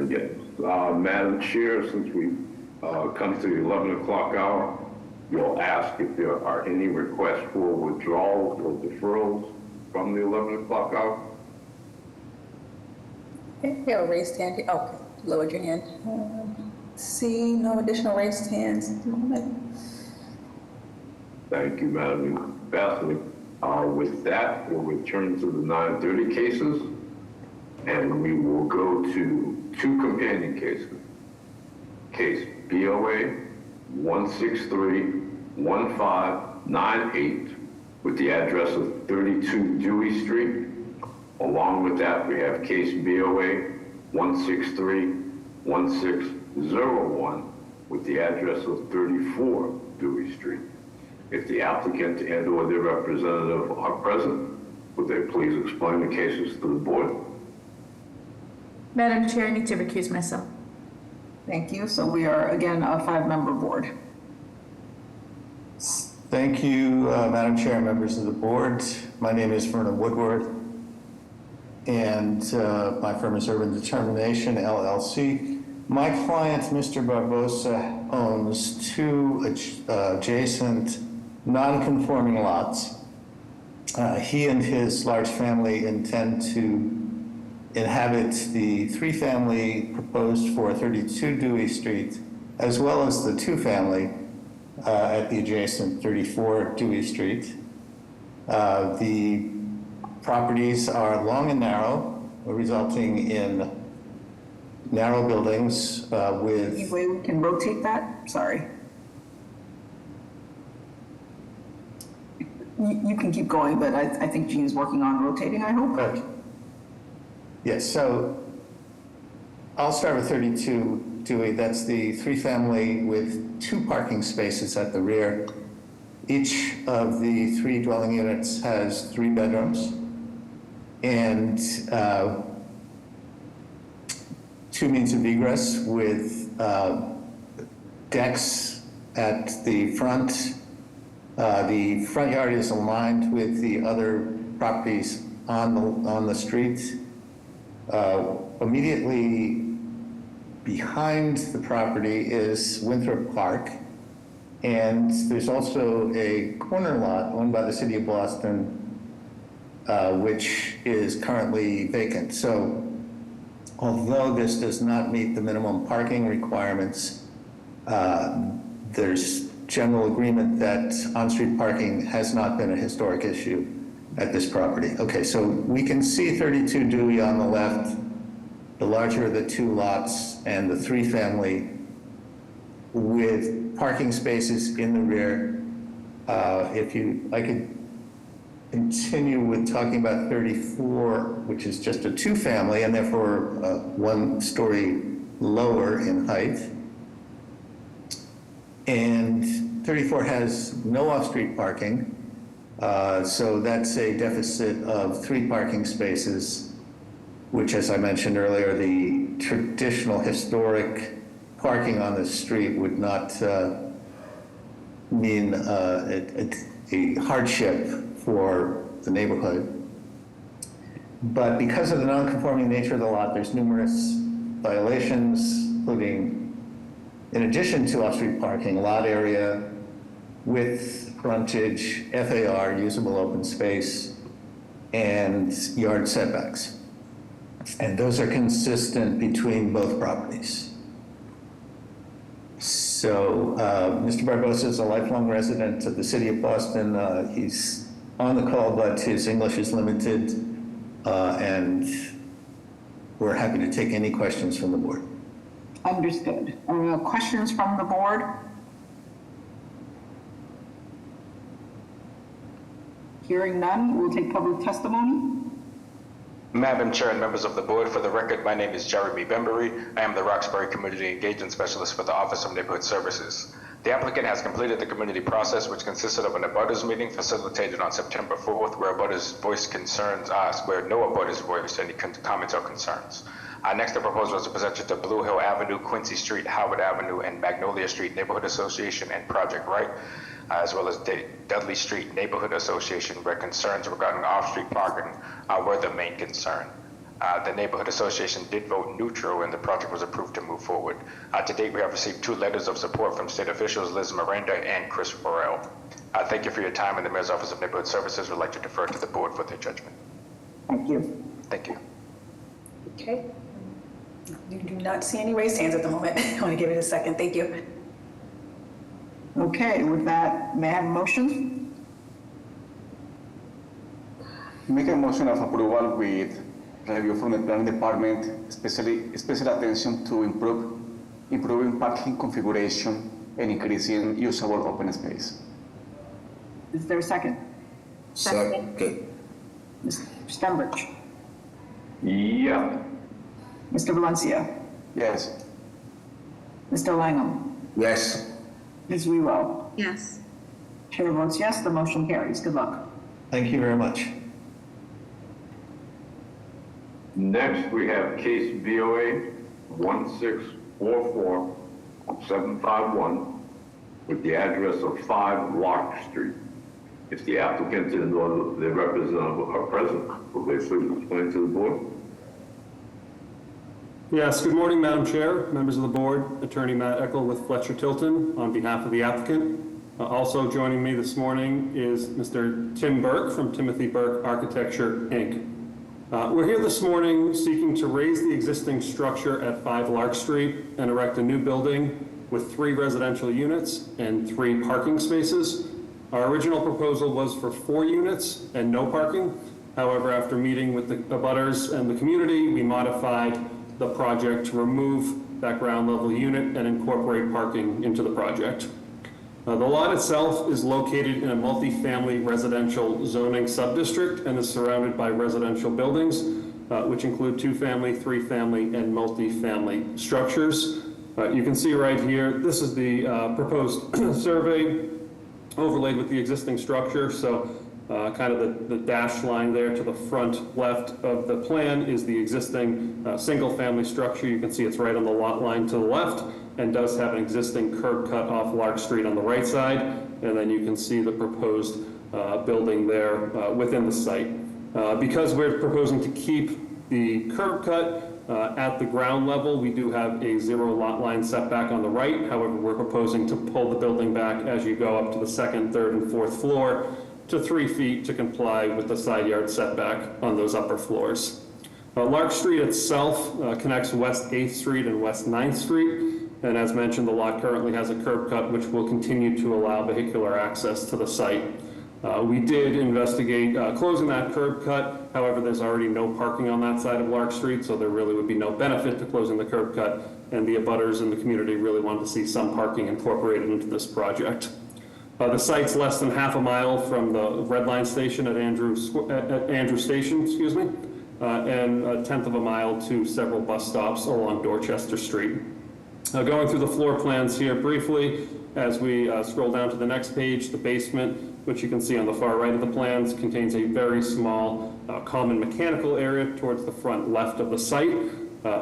Speaker 2: Yes. Madam Chair, since we come to the 11 o'clock hour, we'll ask if there are any requests for withdrawals or deferrals from the 11 o'clock hour.
Speaker 18: Okay, we have a raised hand. Okay, lowered your hand. See, no additional raised hands at the moment.
Speaker 2: Thank you, Madam Ambassador. With that, we'll return to the 9:30 cases, and we will go to two companion cases. Case BOA 163-1598 with the address of 32 Dewey Street. Along with that, we have case BOA 163-1601 with the address of 34 Dewey Street. If the applicant and/or their representative are present, would they please explain the cases to the board?
Speaker 6: Madam Chair, I need to recuse myself.
Speaker 1: Thank you. So we are again a 5-member board.
Speaker 12: Thank you, Madam Chair and members of the board. My name is Vernon Woodward, and my firm is Urban Determination, LLC. My client, Mr. Barbosa, owns two adjacent non-conforming lots. He and his large family intend to inhabit the 3-family proposed for 32 Dewey Street, as well as the 2-family at the adjacent 34 Dewey Street. The properties are long and narrow, resulting in narrow buildings with...
Speaker 1: Any way we can rotate that? Sorry. You can keep going, but I think Jean's working on rotating, I hope.
Speaker 12: Okay. Yes, so I'll start with 32 Dewey. That's the 3-family with 2 parking spaces at the rear. Each of the 3 dwelling units has 3 bedrooms and 2 means of egress with decks at the front. The front yard is aligned with the other properties on the street. Immediately behind the property is Winthrop Park, and there's also a corner lot owned by the City of Boston, which is currently vacant. So although this does not meet the minimum parking requirements, there's general agreement that on-street parking has not been a historic issue at this property. Okay, so we can see 32 Dewey on the left, the larger of the 2 lots, and the 3-family with parking spaces in the rear. If I could continue with talking about 34, which is just a two-family and therefore 1 story lower in height. And 34 has no off-street parking, so that's a deficit of 3 parking spaces, which, as I mentioned earlier, the traditional historic parking on the street would not mean a hardship for the neighborhood. But because of the non-conforming nature of the lot, there's numerous violations, including, in addition to off-street parking, lot area, width, frontage, FAR, usable open space, and yard setbacks. And those are consistent between both properties. So Mr. Barbosa is a lifelong resident of the city of Boston. He's on the call, but his English is limited, and we're happy to take any questions from the board.
Speaker 1: Understood. Questions from the board? Hearing none, we'll take public testimony.
Speaker 19: Madam Chair and members of the board, for the record, my name is Jeremy Bembury. I am the Roxbury Community Engagement Specialist for the Office of Neighborhood Services. The applicant has completed the community process, which consisted of an abutters meeting facilitated on September 4th, where abutters voiced concerns, where no abutters voiced any comments or concerns. Next, the proposal is presented to Blue Hill Avenue, Quincy Street, Howard Avenue, and Magnolia Street Neighborhood Association and Project Right, as well as Dudley Street Neighborhood Association, where concerns regarding off-street parking were the main concern. The Neighborhood Association did vote neutral, and the project was approved to move forward. To date, we have received 2 letters of support from state officials, Liz Miranda and Chris Farrell. Thank you for your time, and the Mayor's Office of Neighborhood Services would like to defer to the board for their judgment.
Speaker 1: Thank you.
Speaker 19: Thank you.
Speaker 18: Okay. You do not see any raised hands at the moment. I want to give it a second. Thank you.
Speaker 1: Okay, with that, may I have a motion?
Speaker 3: Make a motion of approval with review from the planning department, special attention to improving parking configuration and increasing usable open space.
Speaker 1: Is there a second?
Speaker 4: Second.
Speaker 1: Mr. Stenbridge?
Speaker 2: Yeah.
Speaker 1: Mr. Valencia?
Speaker 3: Yes.
Speaker 1: Mr. Langham?
Speaker 4: Yes.
Speaker 1: Ms. Wewell?
Speaker 5: Yes.
Speaker 1: Chair votes yes, the motion carries. Good luck.
Speaker 12: Thank you very much.
Speaker 2: Next, we have case BOA 1644751 with the address of 5 Lark Street. If the applicant and or their representative are present, will they please explain to the board?
Speaker 13: Yes, good morning, Madam Chair, members of the board, Attorney Matt Eckel with Fletcher Tilton on behalf of the applicant. Also joining me this morning is Mr. Tim Burke from Timothy Burke Architecture, Inc. We're here this morning seeking to raise the existing structure at 5 Lark Street and erect a new building with 3 residential units and 3 parking spaces. Our original proposal was for 4 units and no parking. However, after meeting with the abutters and the community, we modified the project to remove that ground level unit and incorporate parking into the project. The lot itself is located in a multi-family residential zoning subdistrict and is surrounded by residential buildings, which include 2-family, 3-family, and multi-family structures. You can see right here, this is the proposed survey overlaid with the existing structure. So kind of the dashed line there to the front left of the plan is the existing single-family structure. You can see it's right on the lot line to the left and does have an existing curb cut off Lark Street on the right side. And then you can see the proposed building there within the site. Because we're proposing to keep the curb cut at the ground level, we do have a 0 lot line setback on the right. However, we're proposing to pull the building back as you go up to the 2nd, 3rd, and 4th floor to 3 feet to comply with the side yard setback on those upper floors. Lark Street itself connects West 8th Street and West 9th Street. And as mentioned, the lot currently has a curb cut, which will continue to allow vehicular access to the site. We did investigate closing that curb cut. However, there's already no parking on that side of Lark Street, so there really would be no benefit to closing the curb cut. And the abutters in the community really wanted to see some parking incorporated into this project. The site's less than half a mile from the Red Line station at Andrew Station, and a tenth of a mile to several bus stops along Dorchester Street. Going through the floor plans here briefly, as we scroll down to the next page, the basement, which you can see on the far right of the plans, contains a very small common mechanical area towards the front left of the site.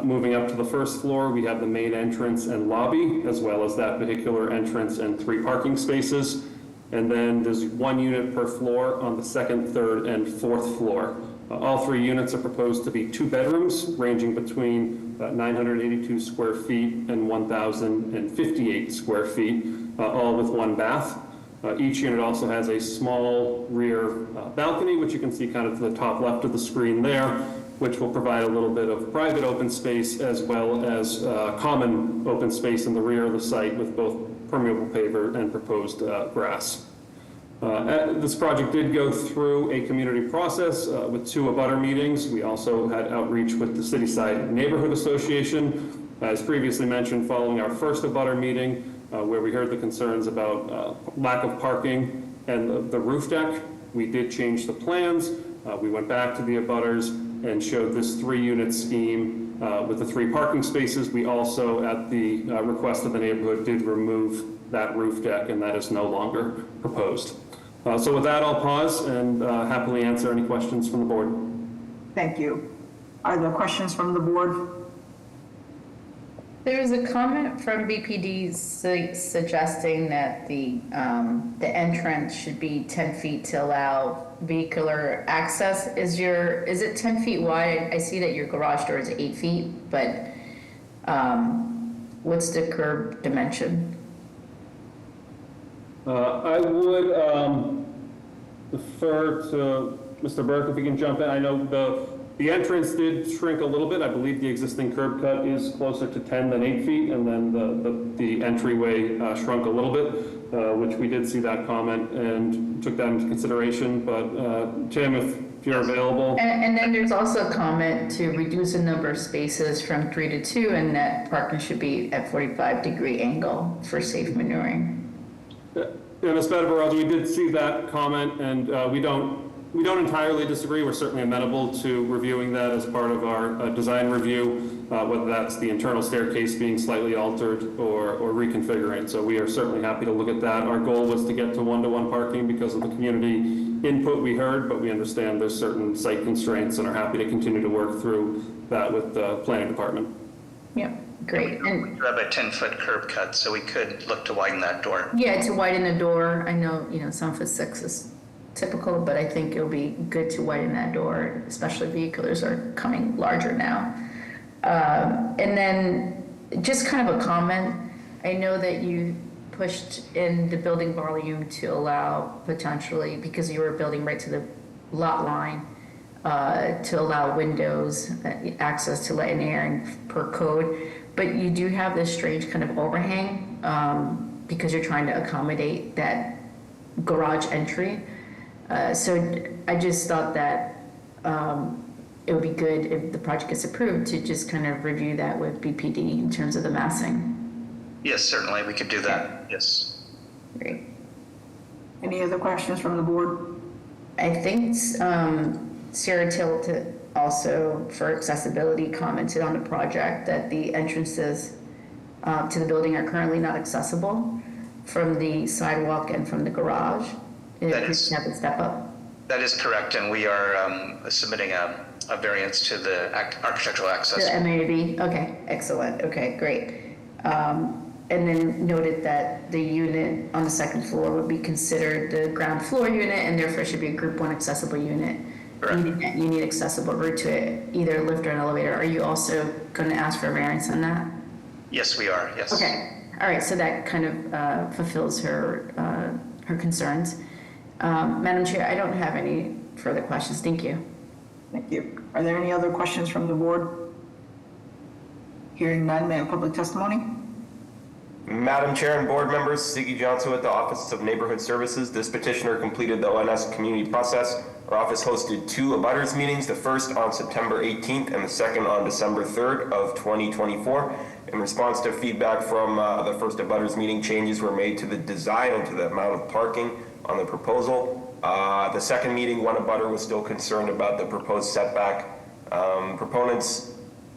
Speaker 13: Moving up to the first floor, we have the main entrance and lobby, as well as that vehicular entrance and 3 parking spaces. And then there's 1 unit per floor on the 2nd, 3rd, and 4th floor. All 3 units are proposed to be 2 bedrooms, ranging between 982 square feet and 1,058 square feet, all with 1 bath. Each unit also has a small rear balcony, which you can see kind of to the top left of the screen there, which will provide a little bit of private open space as well as common open space in the rear of the site with both permeable paver and proposed grass. This project did go through a community process with 2 abutter meetings. We also had outreach with the Cityside Neighborhood Association. As previously mentioned, following our first abutter meeting, where we heard the concerns about lack of parking and the roof deck, we did change the plans. We went back to the abutters and showed this 3-unit scheme with the 3 parking spaces. We also, at the request of the neighborhood, did remove that roof deck, and that is no longer proposed. So with that, I'll pause and happily answer any questions from the board.
Speaker 1: Thank you. Are there questions from the board?
Speaker 6: There was a comment from BPD suggesting that the entrance should be 10 feet to allow vehicular access. Is it 10 feet wide? I see that your garage door is 8 feet, but what's the curb dimension?
Speaker 13: I would defer to Mr. Burke if he can jump in. I know the entrance did shrink a little bit. I believe the existing curb cut is closer to 10 than 8 feet, and then the entryway shrunk a little bit, which we did see that comment and took that into consideration. But Tim, if you're available.
Speaker 6: And then there's also a comment to reduce the number of spaces from 3 to 2, and that parking should be at 45-degree angle for safe maneuvering.
Speaker 13: Yeah, Ms. Badabaraz, we did see that comment, and we don't entirely disagree. We're certainly amenable to reviewing that as part of our design review, whether that's the internal staircase being slightly altered or reconfiguring. So we are certainly happy to look at that. Our goal was to get to 1-to-1 parking because of the community input we heard, but we understand there's certain site constraints and are happy to continue to work through that with the planning department.
Speaker 6: Yeah. Great. And
Speaker 10: we do have a 10-foot curb cut, so we could look to widen that door.
Speaker 6: Yeah, to widen the door. I know, 7'6" is typical, but I think it'll be good to widen that door, especially vehicles are coming larger now. And then just kind of a comment. I know that you pushed in the building volume to allow potentially, because you were building right to the lot line, to allow windows, access to light and air and per code. But you do have this strange kind of overhang because you're trying to accommodate that garage entry. So I just thought that it would be good if the project gets approved to just kind of review that with BPD in terms of the massing.
Speaker 10: Yes, certainly, we could do that, yes.
Speaker 6: Great.
Speaker 1: Any other questions from the board?
Speaker 6: I think Sarah Tilt also, for accessibility, commented on the project that the entrances to the building are currently not accessible from the sidewalk and from the garage.
Speaker 10: That is,
Speaker 6: have it step up.
Speaker 10: That is correct, and we are submitting a variance to the architectural access.
Speaker 6: The MAB, okay, excellent, okay, great. And then noted that the unit on the 2nd floor would be considered the ground floor unit and therefore should be a group 1 accessible unit. You need accessible route to it, either a lift or an elevator. Are you also going to ask for a variance on that?
Speaker 10: Yes, we are, yes.
Speaker 6: Okay, all right, so that kind of fulfills her concerns. Madam Chair, I don't have any further questions. Thank you.
Speaker 1: Thank you. Are there any other questions from the board? Hearing none, may I have public testimony?
Speaker 14: Madam Chair and board members, Siggy Johnson with the Office of Neighborhood Services. This petitioner completed the ONS community process. Our office hosted 2 abutters meetings, the first on September 18th and the second on December 3rd of 2024. In response to feedback from the first abutters meeting, changes were made to the design and to the amount of parking on the proposal. The second meeting, one abutter was still concerned about the proposed setback. Proponents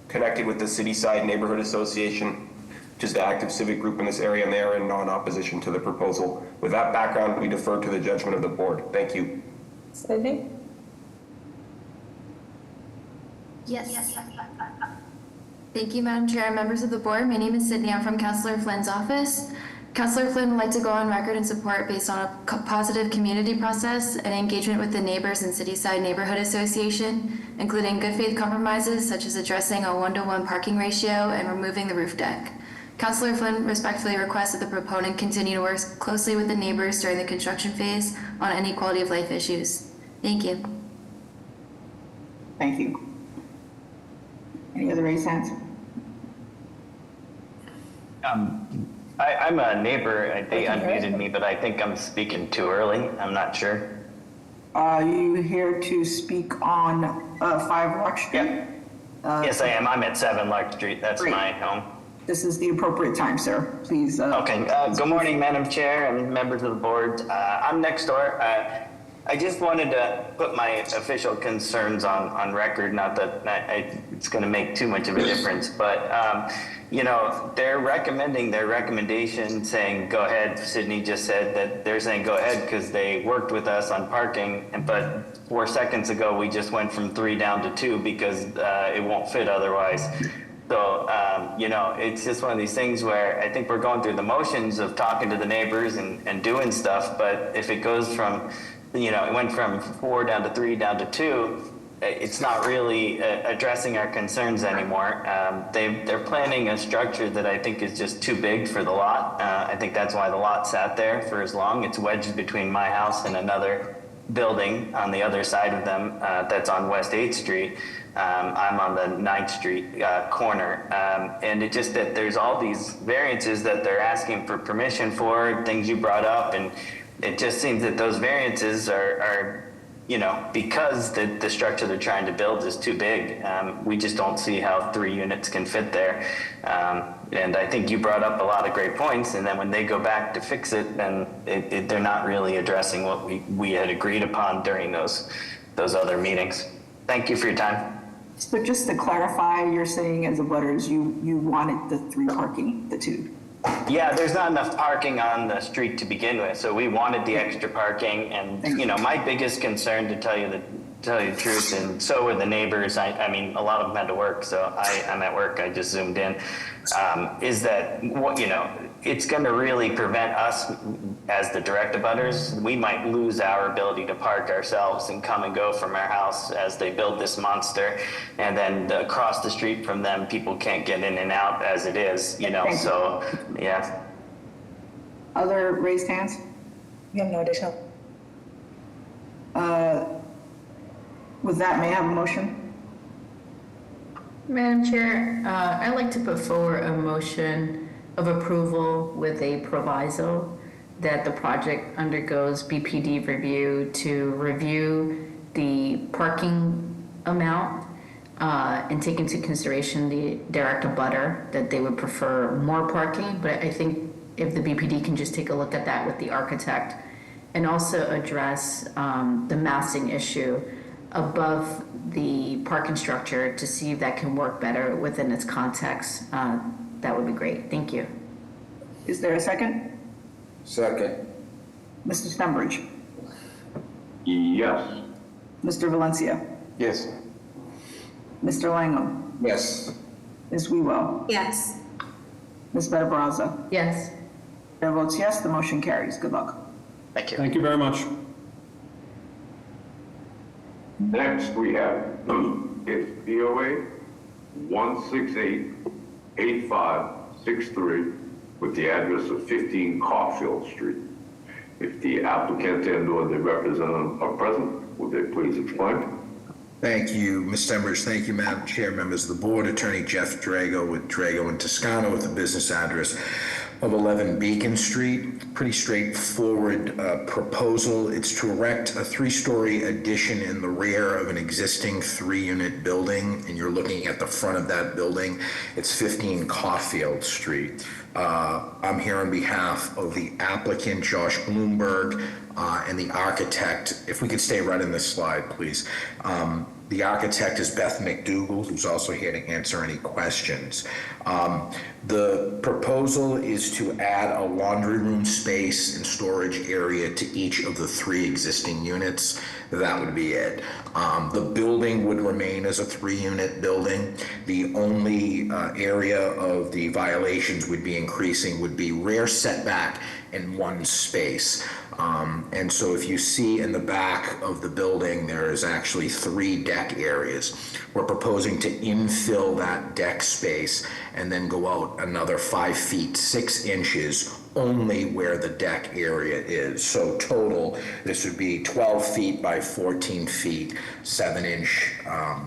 Speaker 14: connected with the Cityside Neighborhood Association, which is the active civic group in this area, and they are in non-opposition to the proposal. With that background, we defer to the judgment of the board. Thank you.
Speaker 18: Sydney?
Speaker 11: Yes. Thank you, Madam Chair and members of the board. My name is Sydney. I'm from Councillor Flynn's office. Councillor Flynn would like to go on record in support based on a positive community process and engagement with the neighbors and Cityside Neighborhood Association, including good faith compromises such as addressing a 1-to-1 parking ratio and removing the roof deck. Councillor Flynn respectfully requests that the proponent continue to work closely with the neighbors during the construction phase on any quality of life issues. Thank you.
Speaker 1: Thank you. Any other raised hands?
Speaker 16: I'm a neighbor. They unmuted me, but I think I'm speaking too early. I'm not sure.
Speaker 1: Are you here to speak on 5 Lark Street?
Speaker 16: Yeah. Yes, I am. I'm at 7 Lark Street. That's
Speaker 1: Great.
Speaker 16: my home.
Speaker 1: This is the appropriate time, sir. Please.
Speaker 16: Okay. Good morning, Madam Chair and members of the board. I'm next door. I just wanted to put my official concerns on record. Not that it's going to make too much of a difference, but you know, they're recommending their recommendation, saying go ahead. Sydney just said that they're saying go ahead because they worked with us on parking, but 4 seconds ago we just went from 3 down to 2 because it won't fit otherwise. So, you know, it's just one of these things where I think we're going through the motions of talking to the neighbors and doing stuff, but if it goes from, you know, it went from 4 down to 3 down to 2, it's not really addressing our concerns anymore. They're planning a structure that I think is just too big for the lot. I think that's why the lot sat there for as long. It's wedged between my house and another building on the other side of them that's on West 8th Street. I'm on the 9th Street corner. And it just that there's all these variances that they're asking for permission for, things you brought up, and it just seems that those variances are you know, because the structure they're trying to build is too big. We just don't see how 3 units can fit there. And I think you brought up a lot of great points, and then when they go back to fix it, then they're not really addressing what we had agreed upon during those other meetings. Thank you for your time.
Speaker 1: So just to clarify, you're saying as a butters, you wanted the 3 parking, the 2?
Speaker 16: Yeah, there's not enough parking on the street to begin with, so we wanted the extra parking. And you know, my biggest concern, to tell you the truth, and so were the neighbors. I mean, a lot of them had to work, so I'm at work. I just zoomed in. Is that what, you know? It's going to really prevent us as the direct abutters. We might lose our ability to park ourselves and come and go from our house as they build this monster, and then across the street from them, people can't get in and out as it is. You know, so yeah.
Speaker 1: Other raised hands?
Speaker 18: You have no additional.
Speaker 1: With that, may I have a motion?
Speaker 6: Madam Chair, I'd like to put forward a motion of approval with a proviso that the project undergoes BPD review to review the parking amount and take into consideration the direct abutter, that they would prefer more parking. But I think if the BPD can just take a look at that with the architect and also address the massing issue above the parking structure to see if that can work better within its context, that would be great. Thank you.
Speaker 1: Is there a second?
Speaker 23: Second.
Speaker 1: Mr. Stembridge?
Speaker 2: Yes.
Speaker 1: Mr. Valencia?
Speaker 3: Yes.
Speaker 1: Mr. Langham?
Speaker 23: Yes.
Speaker 1: Ms. Wewell?
Speaker 5: Yes.
Speaker 1: Ms. Better-Brazza?
Speaker 6: Yes.
Speaker 1: Chair votes yes, the motion carries. Good luck.
Speaker 10: Thank you.
Speaker 13: Thank you very much.
Speaker 2: Next, we have it's BOA 1688563 with the address of 15 Caulfield Street. If the applicant and or the representative are present, would they please explain?
Speaker 4: Thank you, Ms. Stembridge. Thank you, Madam Chair, members of the board. Attorney Jeff Drago with Drago and Toscano with the business address of 11 Beacon Street. Pretty straightforward proposal. It's to erect a 3-story addition in the rear of an existing 3-unit building, and you're looking at the front of that building. It's 15 Caulfield Street. I'm here on behalf of the applicant, Josh Bloomberg, and the architect. If we could stay right in this slide, please. The architect is Beth McDougall, who's also here to answer any questions. The proposal is to add a laundry room space and storage area to each of the 3 existing units. That would be it. The building would remain as a 3-unit building. The only area of the violations would be increasing would be rear setback in 1 space. And so if you see in the back of the building, there is actually 3 deck areas. We're proposing to infill that deck space and then go out another 5 feet 6 inches only where the deck area is. So total, this would be 12 feet by 14 feet, 7-inch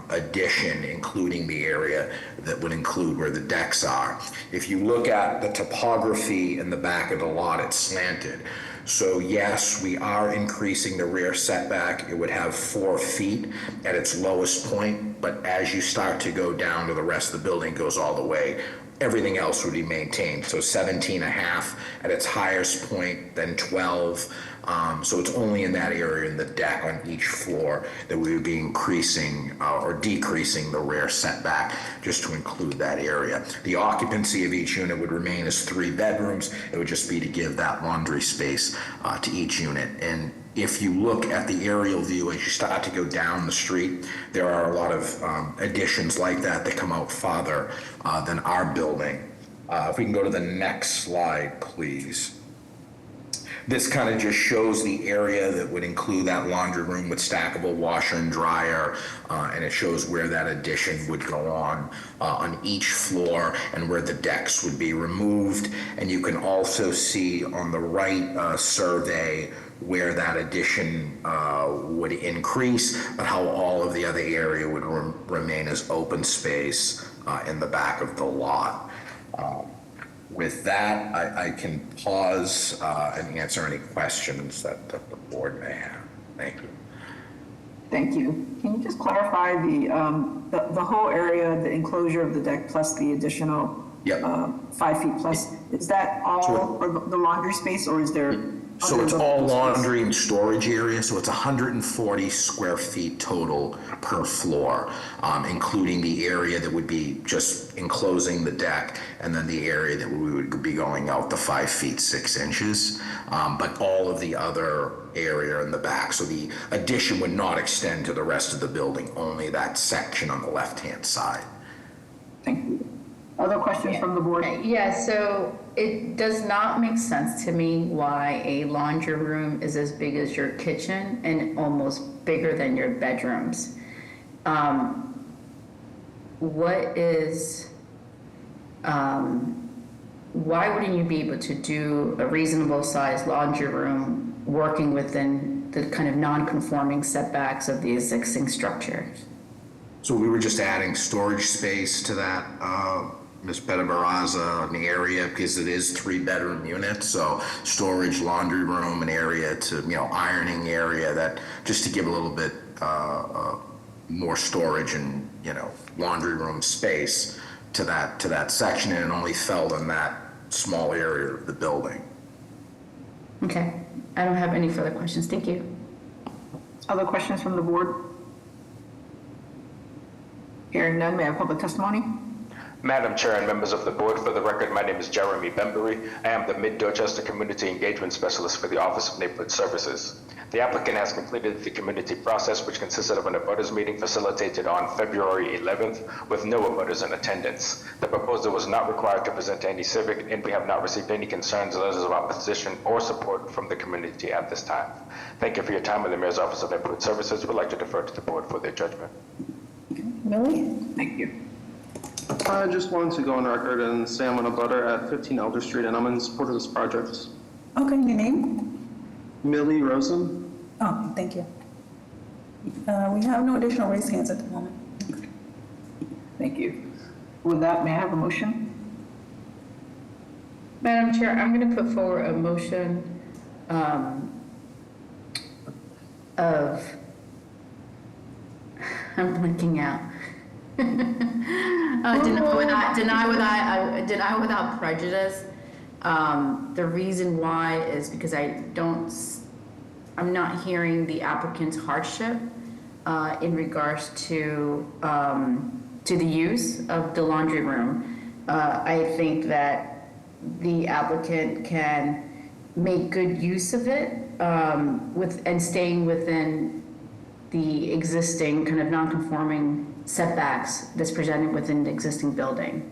Speaker 4: addition, including the area that would include where the decks are. If you look at the topography in the back of the lot, it's slanted. So yes, we are increasing the rear setback. It would have 4 feet at its lowest point, but as you start to go down to the rest of the building, it goes all the way. Everything else would be maintained. So 17.5 at its highest point, then 12. So it's only in that area in the deck on each floor that we would be increasing or decreasing the rear setback just to include that area. The occupancy of each unit would remain as 3 bedrooms. It would just be to give that laundry space to each unit. And if you look at the aerial view as you start to go down the street, there are a lot of additions like that come out farther than our building. If we can go to the next slide, please. This kind of just shows the area that would include that laundry room with stackable washer and dryer, and it shows where that addition would go on each floor and where the decks would be removed. And you can also see on the right survey where that addition would increase, but how all of the other area would remain as open space in the back of the lot. With that, I can pause and answer any questions that the board may have. Thank you.
Speaker 1: Thank you. Can you just clarify the whole area, the enclosure of the deck plus the additional 5 feet plus? Is that all the laundry space, or is there?
Speaker 4: So it's all laundry and storage area, so it's 140 square feet total per floor, including the area that would be just enclosing the deck, and then the area that we would be going out the 5 feet 6 inches, but all of the other area in the back. So the addition would not extend to the rest of the building, only that section on the left-hand side.
Speaker 1: Thank you. Other questions from the board?
Speaker 6: Yeah, so it does not make sense to me why a laundry room is as big as your kitchen and almost bigger than your bedrooms. Why wouldn't you be able to do a reasonable sized laundry room working within the kind of non-conforming setbacks of the existing structure?
Speaker 4: So we were just adding storage space to that, Ms. Baraza, in the area, because it is 3-bedroom units. So storage, laundry room, an area to, ironing area, that just to give a little bit more storage and, laundry room space to that section, and it only fell in that small area of the building.
Speaker 6: Okay, I don't have any further questions. Thank you.
Speaker 1: Other questions from the board? Hearing none, may I have public testimony?
Speaker 19: Madam Chair and members of the board, for the record, my name is Jeremy Bembury. I am the Mid-Dorchester Community Engagement Specialist for the Office of Neighborhood Services. The applicant has completed the community process, which consisted of an abutters meeting facilitated on February 11th with no abutters in attendance. The proposer was not required to present any civic, and we have not received any concerns, letters of opposition, or support from the community at this time. Thank you for your time, and the Mayor's Office of Neighborhood Services would like to defer to the board for their judgment.
Speaker 1: Millie? Thank you.
Speaker 7: I just wanted to go on record and say I'm on a butter at 15 Elder Street, and I'm in support of this project.
Speaker 18: Okay, your name?
Speaker 7: Millie Rosen.
Speaker 18: Oh, thank you. We have no additional raised hands at the moment.
Speaker 1: Thank you. With that, may I have a motion?
Speaker 6: Madam Chair, I'm going to put forward a motion I'm blinking out. Deny without prejudice. The reason why is because I'm not hearing the applicant's hardship in regards to the use of the laundry room. I think that the applicant can make good use of it and staying within the existing kind of non-conforming setbacks that's presented within the existing building.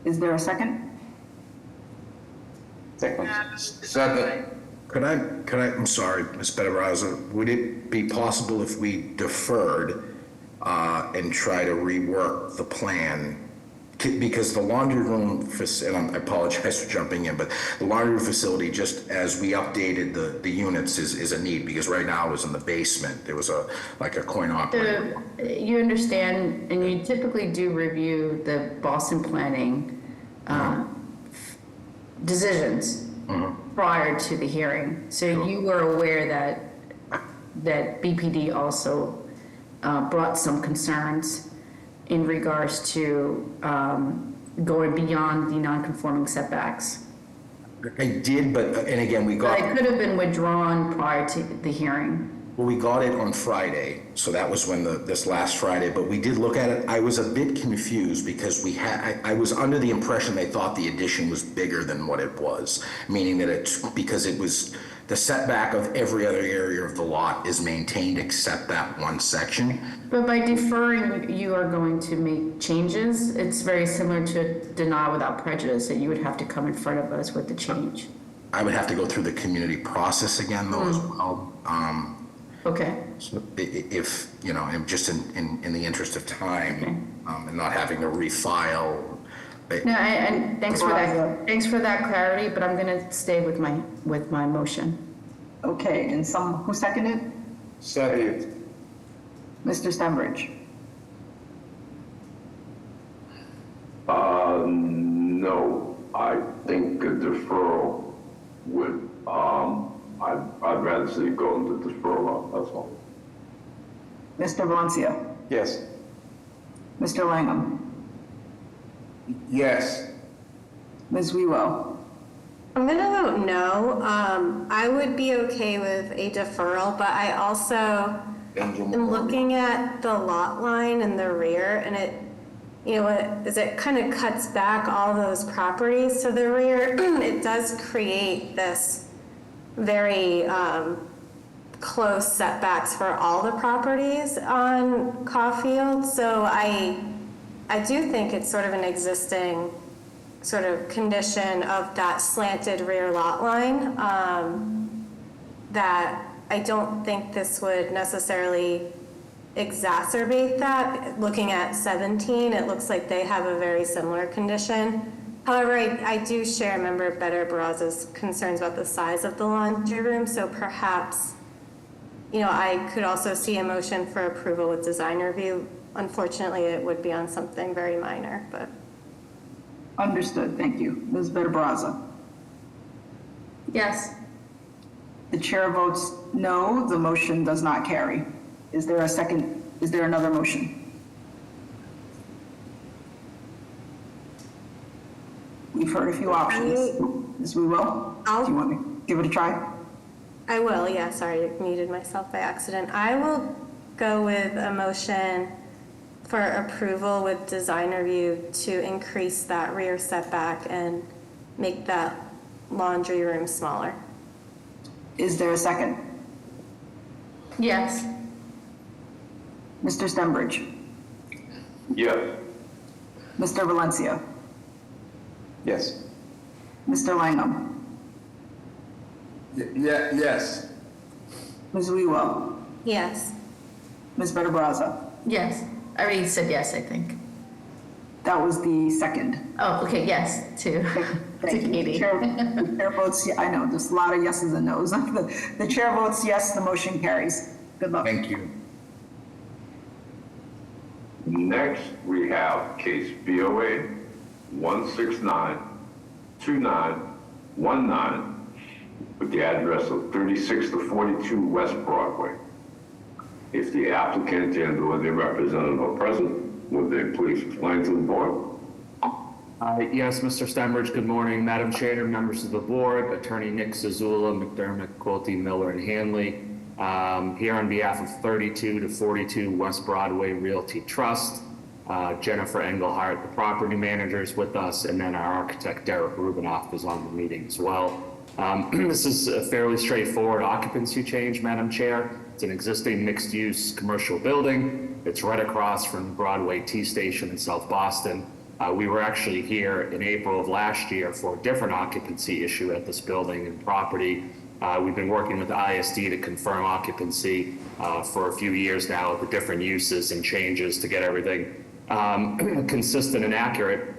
Speaker 1: Is there a second?
Speaker 4: Second. Could I, I'm sorry, Ms. Benabraza, would it be possible if we deferred and try to rework the plan? Because the laundry room, and I apologize for jumping in, but the laundry room facility, just as we updated the units, is a need, because right now it was in the basement. There was like a coin operator.
Speaker 6: You understand, and you typically do review the Boston planning decisions prior to the hearing. So you were aware that BPD also brought some concerns in regards to going beyond the non-conforming setbacks.
Speaker 4: I did, but, and again, we got...
Speaker 6: But it could have been withdrawn prior to the hearing.
Speaker 4: Well, we got it on Friday, so that was when this last Friday, but we did look at it. I was a bit confused because I was under the impression they thought the addition was bigger than what it was, meaning that because it was, the setback of every other area of the lot is maintained except that one section.
Speaker 6: But by deferring, you are going to make changes. It's very similar to deny without prejudice, that you would have to come in front of us with the change.
Speaker 4: I would have to go through the community process again, though, as well.
Speaker 6: Okay.
Speaker 4: So if, and just in the interest of time, and not having to refile.
Speaker 6: No, and thanks for that. Thanks for that clarity, but I'm going to stay with my motion.
Speaker 1: Okay, and who seconded?
Speaker 2: Second.
Speaker 1: Mr. Stenbridge.
Speaker 2: No, I think a deferral would, I'd rather see it go into deferral, that's all.
Speaker 1: Mr. Valencia.
Speaker 3: Yes.
Speaker 1: Mr. Langham.
Speaker 2: Yes.
Speaker 1: Ms. Wewell.
Speaker 5: I'm going to vote no. I would be okay with a deferral, but I also am looking at the lot line in the rear, and it kind of cuts back all those properties to the rear. It does create this very close setbacks for all the properties on Caulfield. So I do think it's sort of an existing sort of condition of that slanted rear lot line that I don't think this would necessarily exacerbate that. Looking at 17, it looks like they have a very similar condition. However, I do share Member Better Barraza's concerns about the size of the laundry room, so perhaps, I could also see a motion for approval with design review. Unfortunately, it would be on something very minor, but.
Speaker 1: Understood, thank you. Ms. Better Barraza.
Speaker 6: Yes.
Speaker 1: The chair votes no, the motion does not carry. Is there a second, is there another motion? We've heard a few options. Ms. Wewell, do you want me to give it a try?
Speaker 5: I will, yeah, sorry, I muted myself by accident. I will go with a motion for approval with design review to increase that rear setback and make that laundry room smaller.
Speaker 1: Is there a second?
Speaker 6: Yes.
Speaker 1: Mr. Stenbridge.
Speaker 2: Yes.
Speaker 1: Mr. Valencia.
Speaker 3: Yes.
Speaker 1: Mr. Langham.
Speaker 2: Yes.
Speaker 1: Ms. Wewell.
Speaker 5: Yes.
Speaker 1: Ms. Better Barraza.
Speaker 6: Yes. I already said yes, I think.
Speaker 1: That was the second.
Speaker 6: Oh, okay, yes, to Katie.
Speaker 1: The chair votes, I know, there's a lot of yeses and nos. The chair votes yes, the motion carries. Good luck.
Speaker 4: Thank you.
Speaker 2: Next, we have case BOA 2919 with the address of 36 to 42 West Broadway. If the applicant and/or their representative are present, would they please explain to the board?
Speaker 8: Yes, Mr. Stenbridge, good morning. Madam Chair, members of the board, Attorney Nick Zazula, McDermott, Quilty, Miller, and Hanley, here on behalf of 32 to 42 West Broadway Realty Trust. Jennifer Engelhardt, the property manager, is with us, and then our architect, Derek Rubinoff, is on the meeting as well. This is a fairly straightforward occupancy change, Madam Chair. It's an existing mixed-use commercial building. It's right across from Broadway T Station in South Boston. We were actually here in April of last year for a different occupancy issue at this building and property. We've been working with the ISD to confirm occupancy for a few years now with the different uses and changes to get everything consistent and accurate.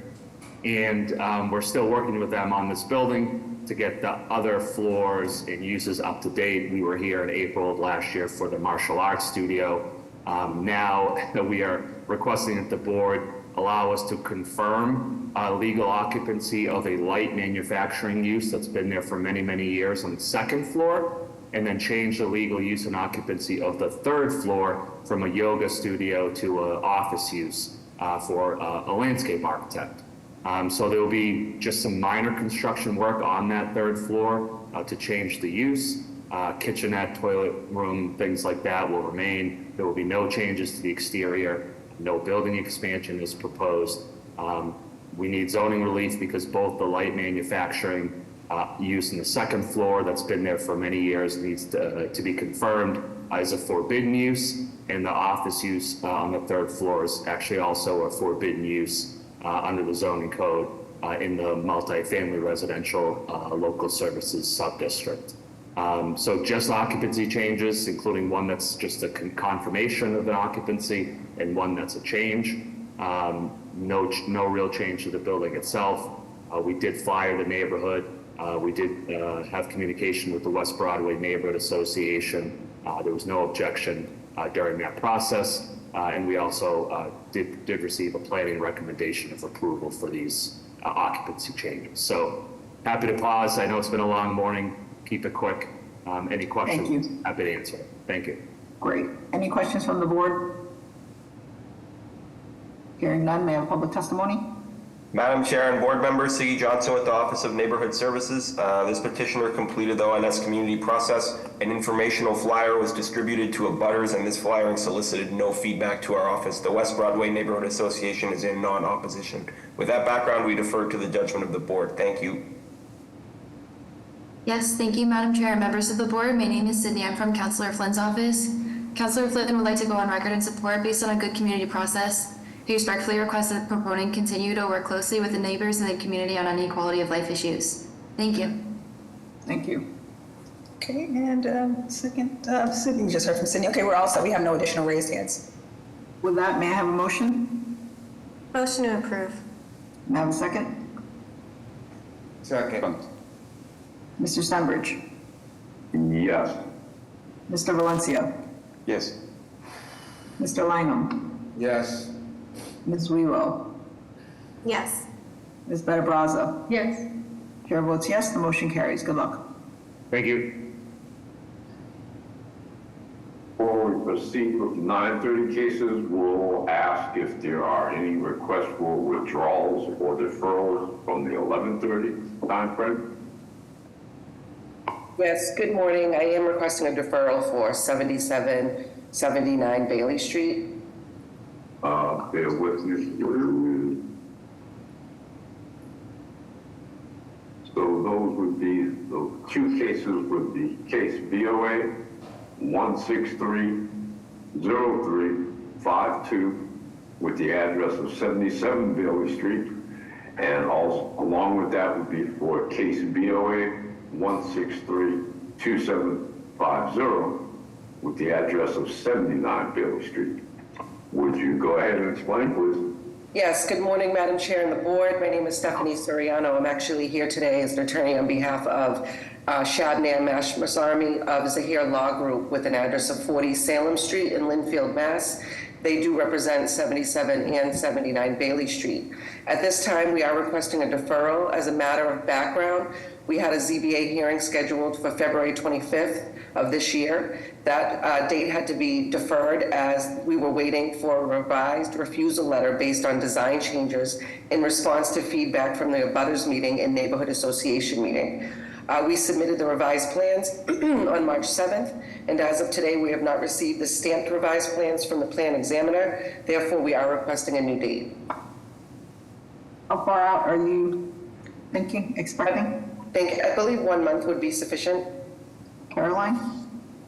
Speaker 8: And we're still working with them on this building to get the other floors and uses up to date. We were here in April of last year for the martial arts studio. Now we are requesting that the board allow us to confirm legal occupancy of a light manufacturing use that's been there for many, many years on the second floor, and then change the legal use and occupancy of the third floor from a yoga studio to an office use for a landscape architect. So there will be just some minor construction work on that third floor to change the use. Kitchenette, toilet room, things like that will remain. There will be no changes to the exterior. No building expansion is proposed. We need zoning relief because both the light manufacturing use in the second floor that's been there for many years needs to be confirmed as a forbidden use, and the office use on the third floor is actually also a forbidden use under the zoning code in the multifamily residential local services subdistrict. So just occupancy changes, including one that's just a confirmation of an occupancy and one that's a change. No real change to the building itself. We did flyer the neighborhood. We did have communication with the West Broadway Neighborhood Association. There was no objection during that process. And we also did receive a planning recommendation of approval for these occupancy changes. So happy to pause. I know it's been a long morning. Keep it quick. Any questions?
Speaker 1: Thank you.
Speaker 8: Happy to answer. Thank you.
Speaker 1: Great. Any questions from the board? Hearing none, may I have public testimony?
Speaker 14: Madam Chair and board members, Siggy Johnson with the Office of Neighborhood Services. This petitioner completed the ONS community process. An informational flyer was distributed to abutters, and this flyering solicited no feedback to our office. The West Broadway Neighborhood Association is in non-opposition. With that background, we defer to the judgment of the board. Thank you.
Speaker 11: Yes, thank you, Madam Chair and members of the board. My name is Sydney. I'm from Councilor Flynn's office. Councilor Flynn would like to go on record in support based on a good community process. He respectfully requests that the proponent continue to work closely with the neighbors and the community on any quality of life issues. Thank you.
Speaker 1: Thank you.
Speaker 18: Okay, and second, Sydney, you just heard from Sydney. Okay, we're all set. We have no additional raised hands.
Speaker 1: With that, may I have a motion?
Speaker 5: Motion to approve.
Speaker 1: May I have a second?
Speaker 3: Second.
Speaker 1: Mr. Stenbridge?
Speaker 2: Yes.
Speaker 1: Mr. Valencia?
Speaker 3: Yes.
Speaker 1: Mr. Langham?
Speaker 3: Yes.
Speaker 1: Ms. Wheelo?
Speaker 5: Yes.
Speaker 1: Ms. Better-Brazza?
Speaker 6: Yes.
Speaker 1: Chair votes yes, the motion carries. Good luck.
Speaker 8: Thank you.
Speaker 2: Before we proceed with 930 cases, we'll ask if there are any requests for withdrawals or deferrals from the 1130 timeframe.
Speaker 21: Yes, good morning. I am requesting a deferral for 7779 Bailey Street.
Speaker 2: Bear with me. So those would be, the two cases would be case BOA 1630352 with the address of 77 Bailey Street. And also along with that would be for case BOA 1632750 with the address of 79 Bailey Street. Would you go ahead and explain, please?
Speaker 21: Yes, good morning, Madam Chair and the board. My name is Stephanie Soriano. I'm actually here today as an attorney on behalf of Shadnan Masarmi of Zahir Law Group with an address of 40 Salem Street in Linfield, Mass. They do represent 77 and 79 Bailey Street. At this time, we are requesting a deferral. As a matter of background, we had a ZBA hearing scheduled for February 25th of this year. That date had to be deferred as we were waiting for a revised refusal letter based on design changes in response to feedback from the abutters meeting and neighborhood association meeting. We submitted the revised plans on March 7th, and as of today, we have not received the stamped revised plans from the plan examiner. Therefore, we are requesting a new date.
Speaker 1: How far out are you expecting?
Speaker 21: I believe 1 month would be sufficient.
Speaker 1: Caroline?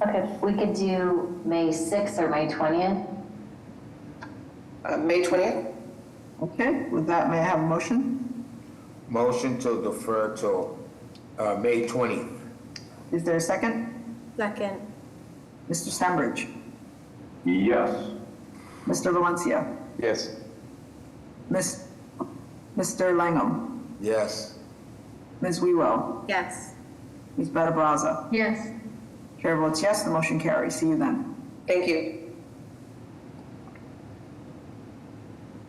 Speaker 9: Okay, we could do May 6th or May 20th.
Speaker 21: May 20th?
Speaker 1: Okay, with that, may I have a motion?
Speaker 17: Motion to defer till May 20th.
Speaker 1: Is there a second?
Speaker 5: Second.
Speaker 1: Mr. Stambridge?
Speaker 2: Yes.
Speaker 1: Mr. Valencia?
Speaker 3: Yes.
Speaker 1: Mr. Langham?
Speaker 17: Yes.
Speaker 1: Ms. Wewell?
Speaker 5: Yes.
Speaker 1: Ms. Better Brazza?
Speaker 18: Yes.
Speaker 1: Chair votes yes, the motion carries. See you then.
Speaker 21: Thank you.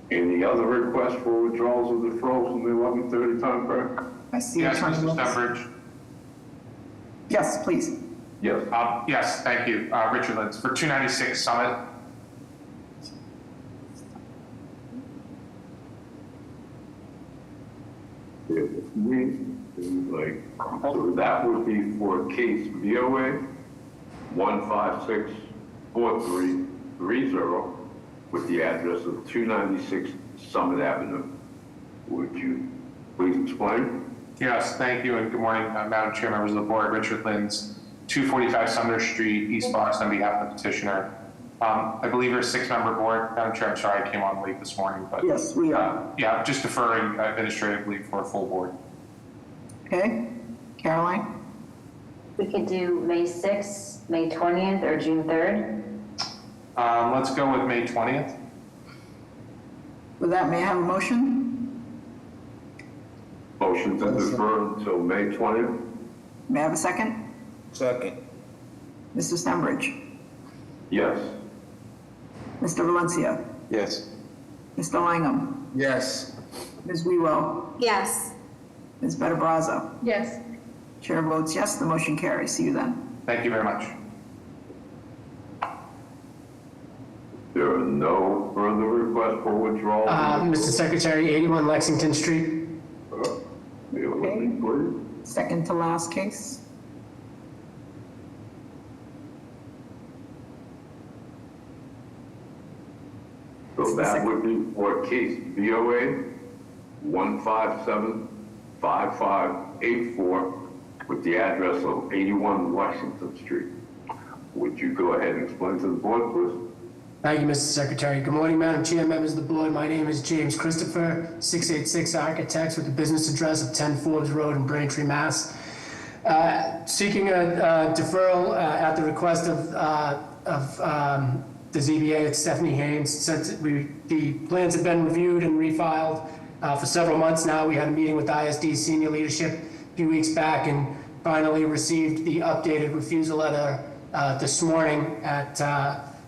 Speaker 2: Any other requests for withdrawals or deferrals from the 11:30 time frame?
Speaker 1: I see.
Speaker 23: Yes,
Speaker 1: Attorney
Speaker 23: Mr.
Speaker 1: Wilson.
Speaker 23: Stembridge.
Speaker 1: Yes, please.
Speaker 2: Yes.
Speaker 23: Yes, thank you. Richard Lintz for 296 Summit.
Speaker 2: So that would be for case VOA 1564330 with the address of 296 Summit Avenue. Would you please explain?
Speaker 23: Yes, thank you, and good morning, Madam Chair, members of the board. Richard Lintz, 245 Sumner Street, East Boston, on behalf of the petitioner. I believe you're a 6-member board. Madam Chair, I'm sorry I came on late this morning, but
Speaker 1: yes, we are.
Speaker 23: Yeah, just deferring administratively for a full board.
Speaker 1: Okay, Caroline?
Speaker 9: We could do May 6th, May 20th, or June 3rd.
Speaker 23: Let's go with May 20th.
Speaker 1: With that, may I have a motion?
Speaker 2: Motion to defer until May 20th.
Speaker 1: May I have a second?
Speaker 17: Second.
Speaker 1: Mr. Stambridge?
Speaker 2: Yes.
Speaker 1: Mr. Valencia?
Speaker 3: Yes.
Speaker 1: Mr. Langham?
Speaker 17: Yes.
Speaker 1: Ms. Wewell?
Speaker 5: Yes.
Speaker 1: Ms. Better Brazza?
Speaker 18: Yes.
Speaker 1: Chair votes yes, the motion carries. See you then.
Speaker 23: Thank you very much.
Speaker 2: There are no further requests for withdrawal.
Speaker 24: Mr. Secretary, 81 Lexington Street.
Speaker 2: Bear with me, please.
Speaker 1: Second to last case.
Speaker 2: So that would be for case VOA 1575584 with the address of 81 Washington Street. Would you go ahead and explain to the board, please?
Speaker 24: Thank you, Mr. Secretary. Good morning, Madam Chair, members of the board. My name is James Christopher, 686 Architects with the business address of 10 Forbes Road in Braintree, Mass. Seeking a deferral at the request of the ZBA, it's Stephanie Haynes. Since the plans have been reviewed and refiled for several months now, we had a meeting with ISD senior leadership a few weeks back and finally received the updated refusal letter this morning at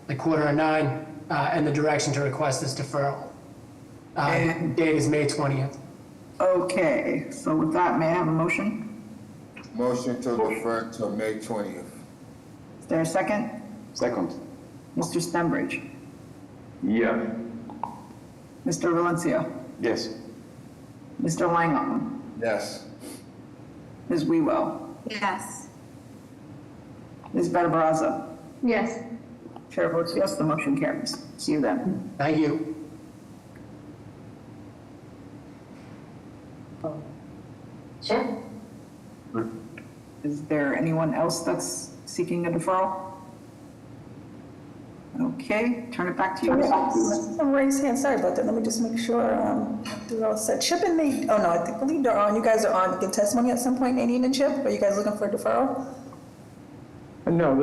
Speaker 24: like 8:45 and the direction to request this deferral. The date is May 20th.
Speaker 1: Okay, so with that, may I have a motion?
Speaker 17: Motion to defer till May 20th.
Speaker 1: Is there a second?
Speaker 3: Second.
Speaker 1: Mr. Stambridge?
Speaker 2: Yes.
Speaker 1: Mr. Valencia?
Speaker 3: Yes.
Speaker 1: Mr. Langham?
Speaker 17: Yes.
Speaker 1: Ms. Wewell?
Speaker 5: Yes.
Speaker 1: Ms. Better Brazza?
Speaker 18: Yes.
Speaker 1: Chair votes yes, the motion carries. See you then.
Speaker 24: Thank you.
Speaker 9: Chip?
Speaker 1: Is there anyone else that's seeking a deferral? Okay, turn it back to you.
Speaker 18: Some raised hands, sorry about that. Let me just make sure they're all set. Chip and Nate, oh no, I believe they're on. You guys are on. Give testimony at some point, Nadine and Chip? Are you guys looking for a deferral?
Speaker 25: No,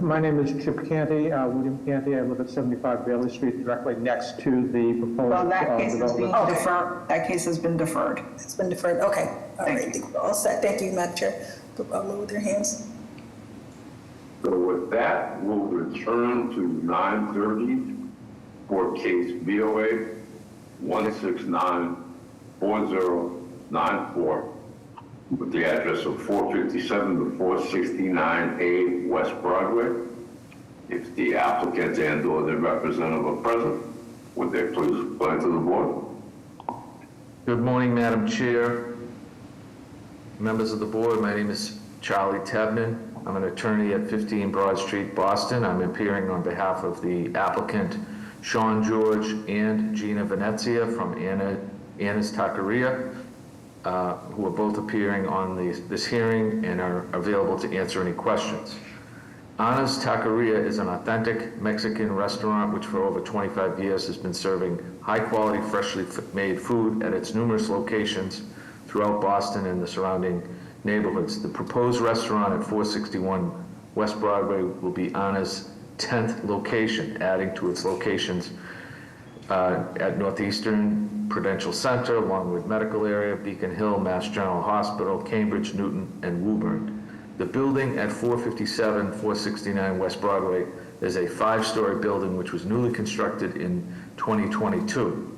Speaker 25: my name is Chip Canty, William Canty. I live at 75 Bailey Street, directly next to the proposed
Speaker 1: Well, that case is being
Speaker 25: development.
Speaker 1: deferred. That case has been deferred.
Speaker 18: It's been deferred. Okay. All right. I think we're all set. Thank you, Madam Chair. I'll lower their hands.
Speaker 2: So with that, we'll return to 9:30 for case BOA 1694094 with the address of 457 to 469A West Broadway. If the applicant and/or the representative are present, would they please explain to the board?
Speaker 12: Good morning, Madam Chair, members of the board. My name is Charlie Tebnan. I'm an attorney at 15 Broad Street, Boston. I'm appearing on behalf of the applicant, Sean George and Gina Venezia from Anna's Taqueria, who are both appearing on this hearing and are available to answer any questions. Anna's Taqueria is an authentic Mexican restaurant which for over 25 years has been serving high-quality, freshly made food at its numerous locations throughout Boston and the surrounding neighborhoods. The proposed restaurant at 461 West Broadway will be Anna's 10th location, adding to its locations at Northeastern Prudential Center, Longwood Medical Area, Beacon Hill, Mass General Hospital, Cambridge, Newton, and Woburn. The building at 457, 469 West Broadway is a 5-story building which was newly constructed in 2022.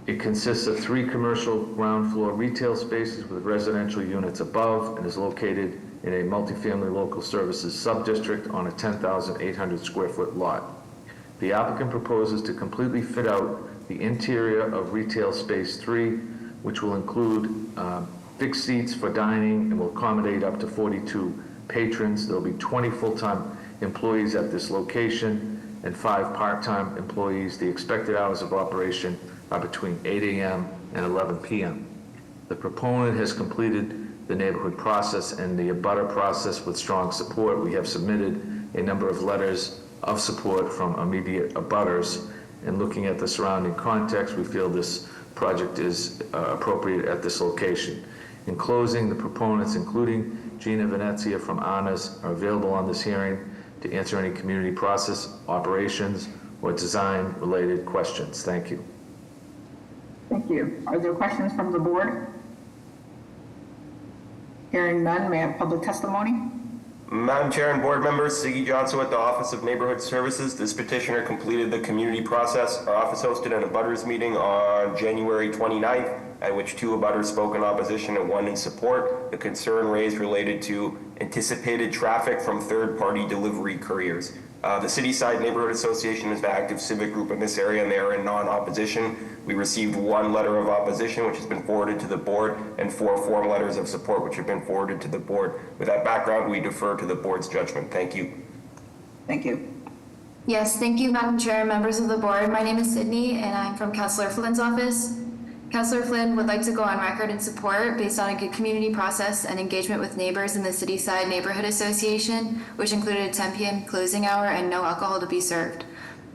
Speaker 12: It consists of 3 commercial ground floor retail spaces with residential units above and is located in a multifamily local services subdistrict on a 10,800 square foot lot. The applicant proposes to completely fit out the interior of retail space 3, which will include fixed seats for dining and will accommodate up to 42 patrons. There'll be 20 full-time employees at this location and 5 part-time employees. The expected hours of operation are between 8 a.m. and 11 p.m. The proponent has completed the neighborhood process and the abutter process with strong support. We have submitted a number of letters of support from immediate abutters, and looking at the surrounding context, we feel this project is appropriate at this location. In closing, the proponents, including Gina Venezia from Anna's, are available on this hearing to answer any community process, operations, or design-related questions. Thank you.
Speaker 1: Thank you. Are there questions from the board? Hearing none, may I have public testimony?
Speaker 14: Madam Chair and board members, Siggy Johnson with the Office of Neighborhood Services. This petitioner completed the community process. Our office hosted an abutters meeting on January 29th, at which 2 abutters spoke in opposition and 1 in support. The concern raised related to anticipated traffic from third-party delivery couriers. The Cityside Neighborhood Association is the active civic group in this area, and they are in non-opposition. We received 1 letter of opposition, which has been forwarded to the board, and 4 form letters of support, which have been forwarded to the board. With that background, we defer to the board's judgment. Thank you.
Speaker 1: Thank you.
Speaker 11: Yes, thank you, Madam Chair, members of the board. My name is Sydney, and I'm from Councillor Flynn's office. Councillor Flynn would like to go on record in support based on a good community process and engagement with neighbors in the Cityside Neighborhood Association, which included a 10 p.m. closing hour and no alcohol to be served.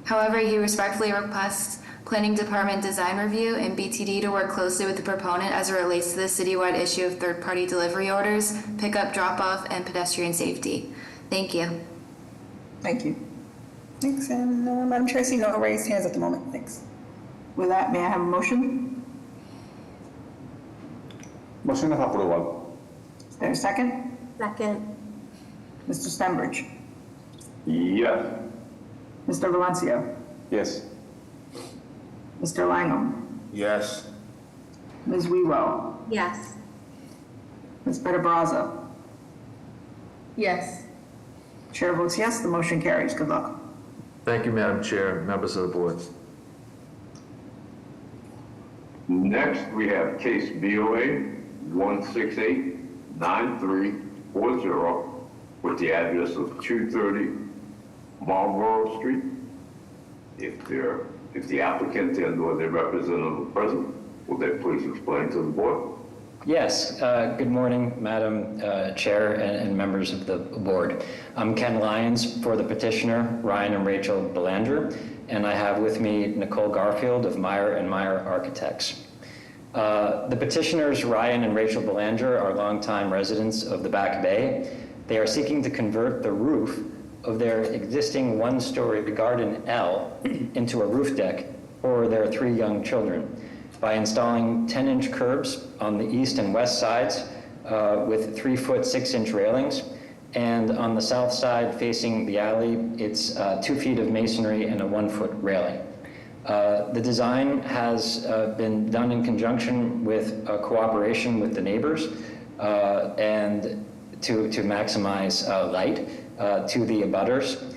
Speaker 11: However, he respectfully requests Planning Department design review and BTD to work closely with the proponent as it relates to the citywide issue of third-party delivery orders, pickup, drop-off, and pedestrian safety. Thank you.
Speaker 1: Thank you.
Speaker 18: Thanks, and Madam Chair, I see no raised hands at the moment. Thanks.
Speaker 1: With that, may I have a motion?
Speaker 3: Motion of approval.
Speaker 1: Is there a second?
Speaker 5: Second.
Speaker 1: Mr. Stenbridge?
Speaker 2: Yes.
Speaker 1: Mr. Valencia?
Speaker 3: Yes.
Speaker 1: Mr. Langham?
Speaker 17: Yes.
Speaker 1: Ms. Wewell?
Speaker 5: Yes.
Speaker 1: Ms. Better-Brazza?
Speaker 6: Yes.
Speaker 1: Chair votes yes, the motion carries. Good luck.
Speaker 12: Thank you, Madam Chair, members of the board.
Speaker 2: Next, we have case BOA 1689340 with the address of 230 Marlborough Street. If the applicant and/or their representative are present, will they please explain to the board?
Speaker 15: Yes, good morning, Madam Chair and members of the board. I'm Ken Lyons for the petitioner, Ryan and Rachel Belanger, and I have with me Nicole Garfield of Meyer & Meyer Architects. The petitioners, Ryan and Rachel Belanger, are longtime residents of the Back Bay. They are seeking to convert the roof of their existing 1-story garden L into a roof deck for their 3 young children by installing 10-inch curbs on the east and west sides with 3-foot 6-inch railings. And on the south side facing the alley, it's 2 feet of masonry and a 1-foot railing. The design has been done in conjunction with cooperation with the neighbors and to maximize light to the abutters.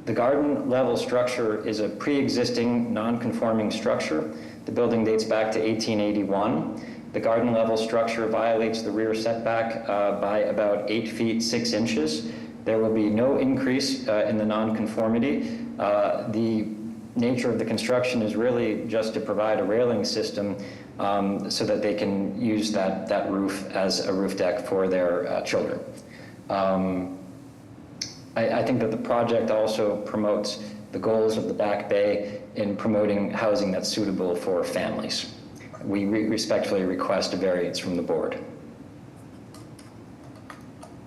Speaker 15: The garden level structure is a pre-existing non-conforming structure. The building dates back to 1881. The garden level structure violates the rear setback by about 8 feet 6 inches. There will be no increase in the non-conformity. The nature of the construction is really just to provide a railing system so that they can use that roof as a roof deck for their children. I think that the project also promotes the goals of the Back Bay in promoting housing that's suitable for families. We respectfully request a variance from the board.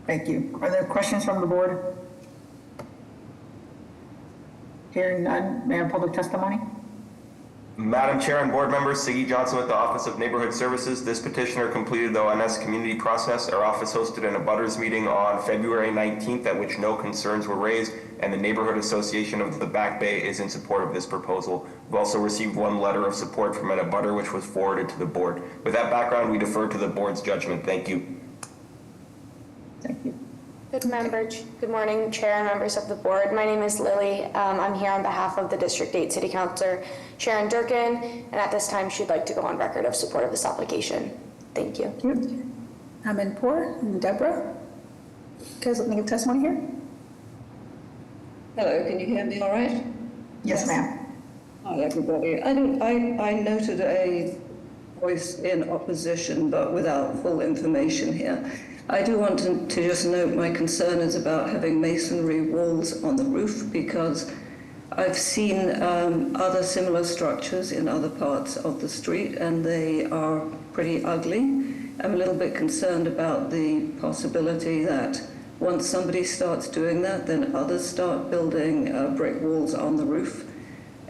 Speaker 1: Thank you. Are there questions from the board? Hearing none, may I have public testimony?
Speaker 14: Madam Chair and board members, Siggy Johnson with the Office of Neighborhood Services. This petitioner completed the ONS community process. Our office hosted an abutters meeting on February 19th at which no concerns were raised, and the Neighborhood Association of the Back Bay is in support of this proposal. We've also received one letter of support from an abutter which was forwarded to the board. With that background, we defer to the board's judgment. Thank you.
Speaker 1: Thank you.
Speaker 10: Good morning, Chair and members of the board. My name is Lily. I'm here on behalf of the District 8 City Councilor Sharon Durkin, and at this time she'd like to go on record of support of this application. Thank you.
Speaker 18: Thank you. Amanpour and Deborah. You guys looking to give testimony here?
Speaker 13: Hello, can you hear me all right?
Speaker 1: Yes, ma'am.
Speaker 13: Hi, everybody. I noted a voice in opposition, but without full information here. I do want to just note my concern is about having masonry walls on the roof, because I've seen other similar structures in other parts of the street and they are pretty ugly. I'm a little bit concerned about the possibility that once somebody starts doing that, then others start building brick walls on the roof.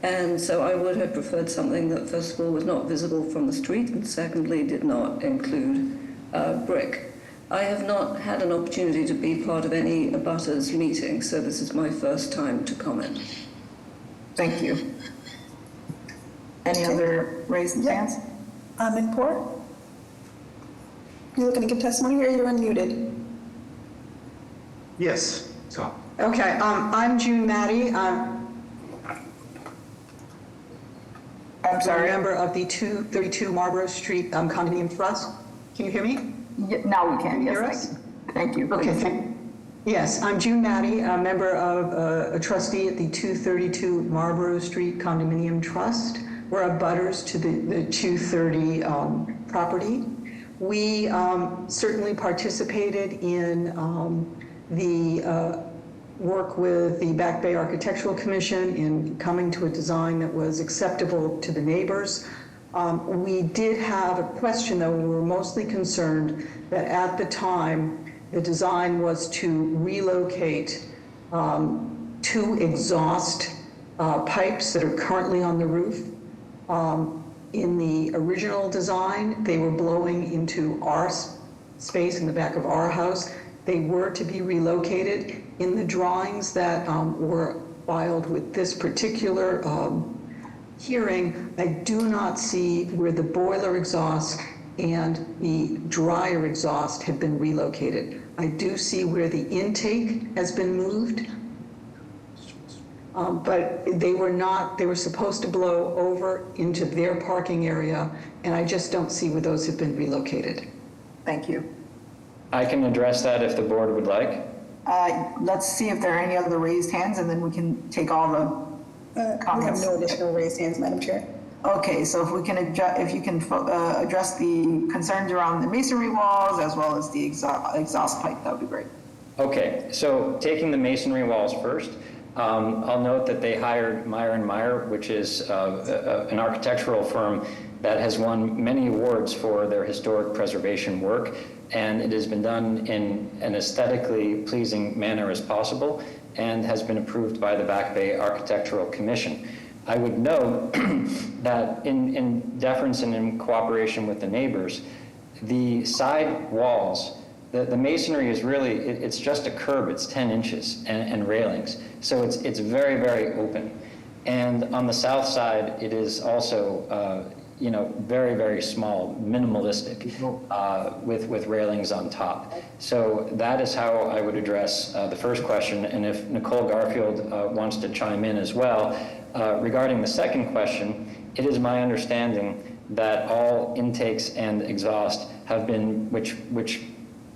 Speaker 13: And so I would have preferred something that, first of all, was not visible from the street, and secondly, did not include brick. I have not had an opportunity to be part of any abutters meeting, so this is my first time to comment.
Speaker 1: Thank you. Any other raised hands?
Speaker 18: Amanpour. You looking to give testimony here? You're unmuted.
Speaker 23: Yes. So.
Speaker 16: Okay, I'm June Maddie. I'm sorry. Member of the 232 Marlborough Street Condominium Trust. Can you hear me?
Speaker 1: Now we can.
Speaker 16: Hear
Speaker 1: Yes,
Speaker 16: us?
Speaker 1: thank you.
Speaker 16: Okay, yes, I'm June Maddie, a member of a trustee at the 232 Marlborough Street Condominium Trust. We're abutters to the 230 property. We certainly participated in the work with the Back Bay Architectural Commission in coming to a design that was acceptable to the neighbors. We did have a question, though. We were mostly concerned that at the time, the design was to relocate 2 exhaust pipes that are currently on the roof. In the original design, they were blowing into our space in the back of our house. They were to be relocated. In the drawings that were filed with this particular hearing, I do not see where the boiler exhaust and the dryer exhaust have been relocated. I do see where the intake has been moved, but they were supposed to blow over into their parking area, and I just don't see where those have been relocated.
Speaker 1: Thank you.
Speaker 15: I can address that if the board would like.
Speaker 1: Let's see if there are any other raised hands, and then we can take all the comments.
Speaker 18: We have no additional raised hands, Madam Chair.
Speaker 1: Okay, so if you can address the concerns around the masonry walls as well as the exhaust pipe, that would be great.
Speaker 15: Okay, so taking the masonry walls first, I'll note that they hired Meyer & Meyer, which is an architectural firm that has won many awards for their historic preservation work, and it has been done in an aesthetically pleasing manner as possible and has been approved by the Back Bay Architectural Commission. I would note that in deference and in cooperation with the neighbors, the side walls, the masonry is really, it's just a curb, it's 10 inches and railings. So it's very, very open. And on the south side, it is also, very, very small, minimalistic, with railings on top. So that is how I would address the first question. And if Nicole Garfield wants to chime in as well, regarding the second question, it is my understanding that all intakes and exhaust have been, which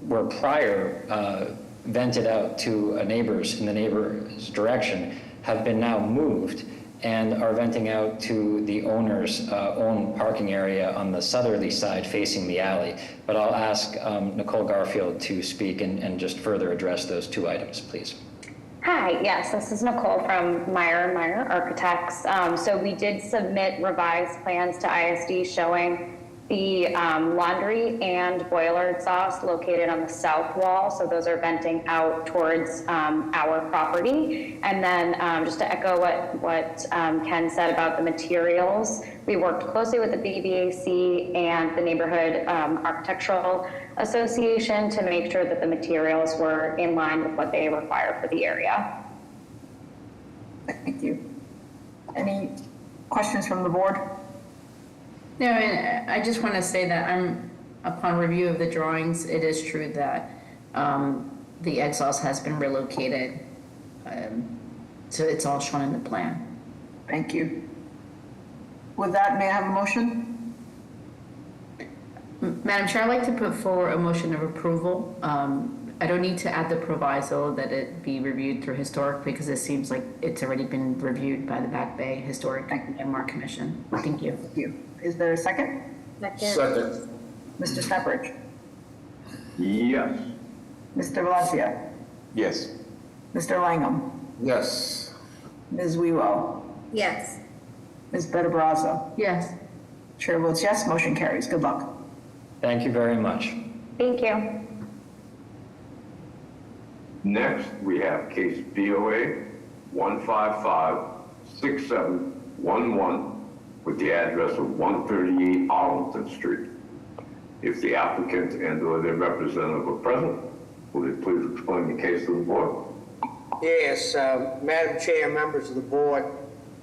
Speaker 15: were prior vented out to in the neighbor's direction, have been now moved and are venting out to the owner's own parking area on the southerly side facing the alley. But I'll ask Nicole Garfield to speak and just further address those two items, please.
Speaker 4: Hi, yes, this is Nicole from Meyer & Meyer Architects. So we did submit revised plans to ISD showing the laundry and boiler exhaust located on the south wall. So those are venting out towards our property. And then just to echo what Ken said about the materials, we worked closely with the BBAC and the Neighborhood Architectural Association to make sure that the materials were in line with what they require for the area.
Speaker 1: Thank you. Any questions from the board?
Speaker 6: No, and I just want to say that upon review of the drawings, it is true that the exhaust has been relocated. So it's all shown in the plan.
Speaker 1: Thank you. With that, may I have a motion?
Speaker 6: Madam Chair, I'd like to put forward a motion of approval. I don't need to add the proviso that it be reviewed through historic because it seems like it's already been reviewed by the Back Bay Historic Landmark Commission. Thank you.
Speaker 1: Thank you. Is there a second?
Speaker 17: Second.
Speaker 1: Mr. Stepperidge?
Speaker 2: Yes.
Speaker 1: Mr. Valencia?
Speaker 3: Yes.
Speaker 1: Mr. Langham?
Speaker 17: Yes.
Speaker 1: Ms. Wewell?
Speaker 5: Yes.
Speaker 1: Ms. Better Brazza?
Speaker 6: Yes.
Speaker 1: Chair votes yes, motion carries. Good luck.
Speaker 15: Thank you very much.
Speaker 4: Thank you.
Speaker 2: Next, we have case BOA 1556711 with the address of 138 Arlington Street. If the applicant and/or their representative are present, will they please explain the case to the board?
Speaker 7: Yes, Madam Chair, members of the board,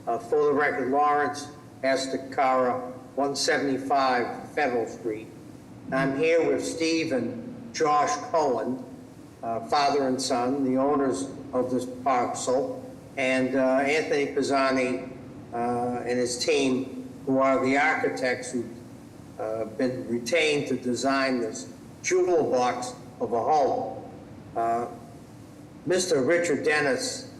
Speaker 7: for the record, Lawrence Estacara, 175 Federal Street. I'm here with Steve and Josh Cohen, father and son, the owners of this parcel, and Anthony Pisani and his team, who are the architects who've been retained to design this jewel box of a home. Mr. Richard Dennis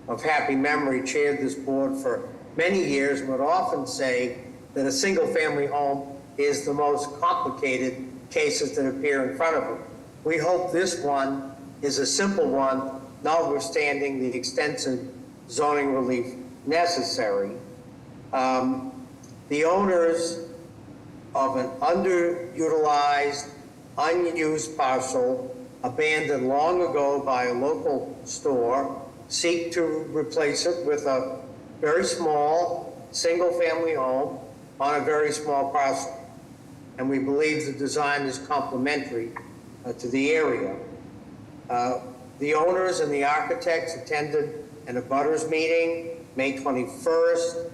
Speaker 7: of happy memory chaired this board for many years and would often say that a single-family home is the most complicated cases that appear in front of him. We hope this one is a simple one, notwithstanding the extensive zoning relief necessary. The owners of an underutilized, unused parcel abandoned long ago by a local store seek to replace it with a very small single-family home on a very small parcel. And we believe the design is complementary to the area. The owners and the architects attended an abutters meeting May 21st,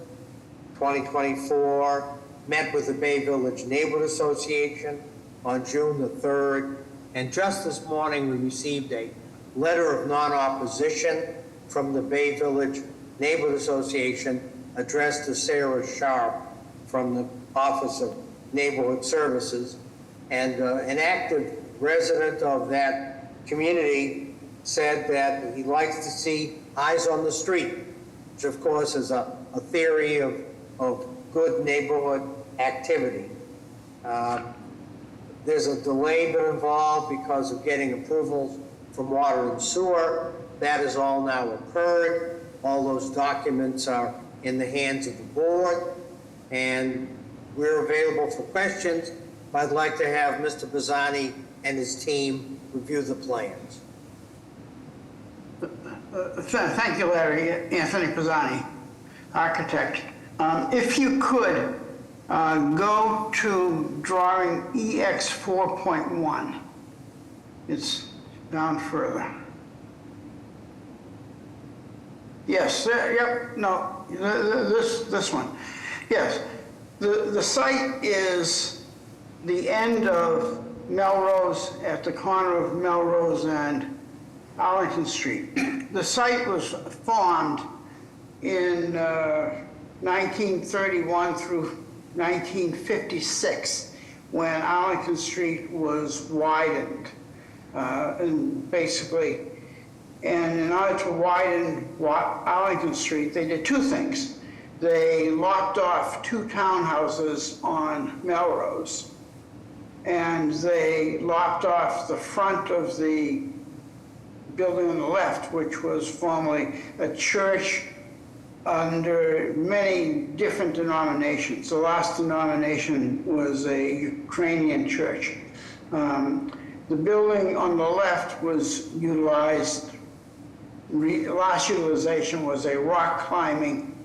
Speaker 7: 2024, met with the Bay Village Neighborhood Association on June the 3rd, and just this morning we received a letter of non-opposition from the Bay Village Neighborhood Association addressed to Sarah Sharp from the Office of Neighborhood Services. And an active resident of that community said that he likes to see eyes on the street, which of course is a theory of good neighborhood activity. There's a delay been involved because of getting approvals from water and sewer. That has all now occurred. All those documents are in the hands of the board, and we're available for questions. I'd like to have Mr. Pisani and his team review the plans.
Speaker 19: Thank you, Larry. Anthony Pisani, architect. If you could go to drawing EX 4.1. It's down further. Yes, yep, no, this one. Yes, the site is the end of Melrose, at the corner of Melrose and Arlington Street. The site was formed in 1931 through 1956, when Arlington Street was widened. And basically, and in order to widen Arlington Street, they did two things. They lopped off two townhouses on Melrose, and they lopped off the front of the building on the left, which was formerly a church under many different denominations. The last denomination was a Ukrainian church. The building on the left was utilized, last utilization was a rock climbing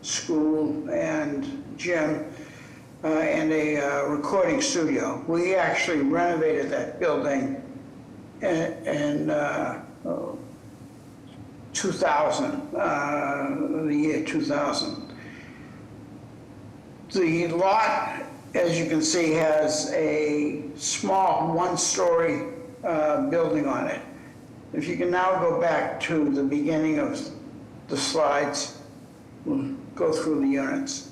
Speaker 19: school and gym and a recording studio. We actually renovated that building in 2000, the year 2000. The lot, as you can see, has a small one-story building on it. If you can now go back to the beginning of the slides, we'll go through the units.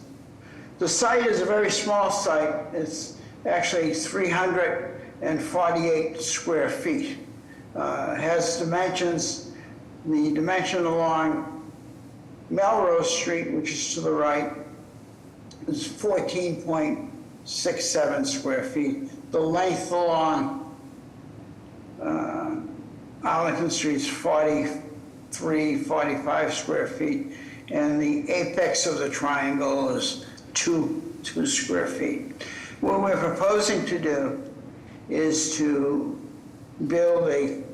Speaker 19: The site is a very small site. It's actually 348 square feet. Has dimensions. The dimension along Melrose Street, which is to the right, is 14.67 square feet. The length along Arlington Street is 45 square feet, and the apex of the triangle is 2 square feet. What we're proposing to do is to build a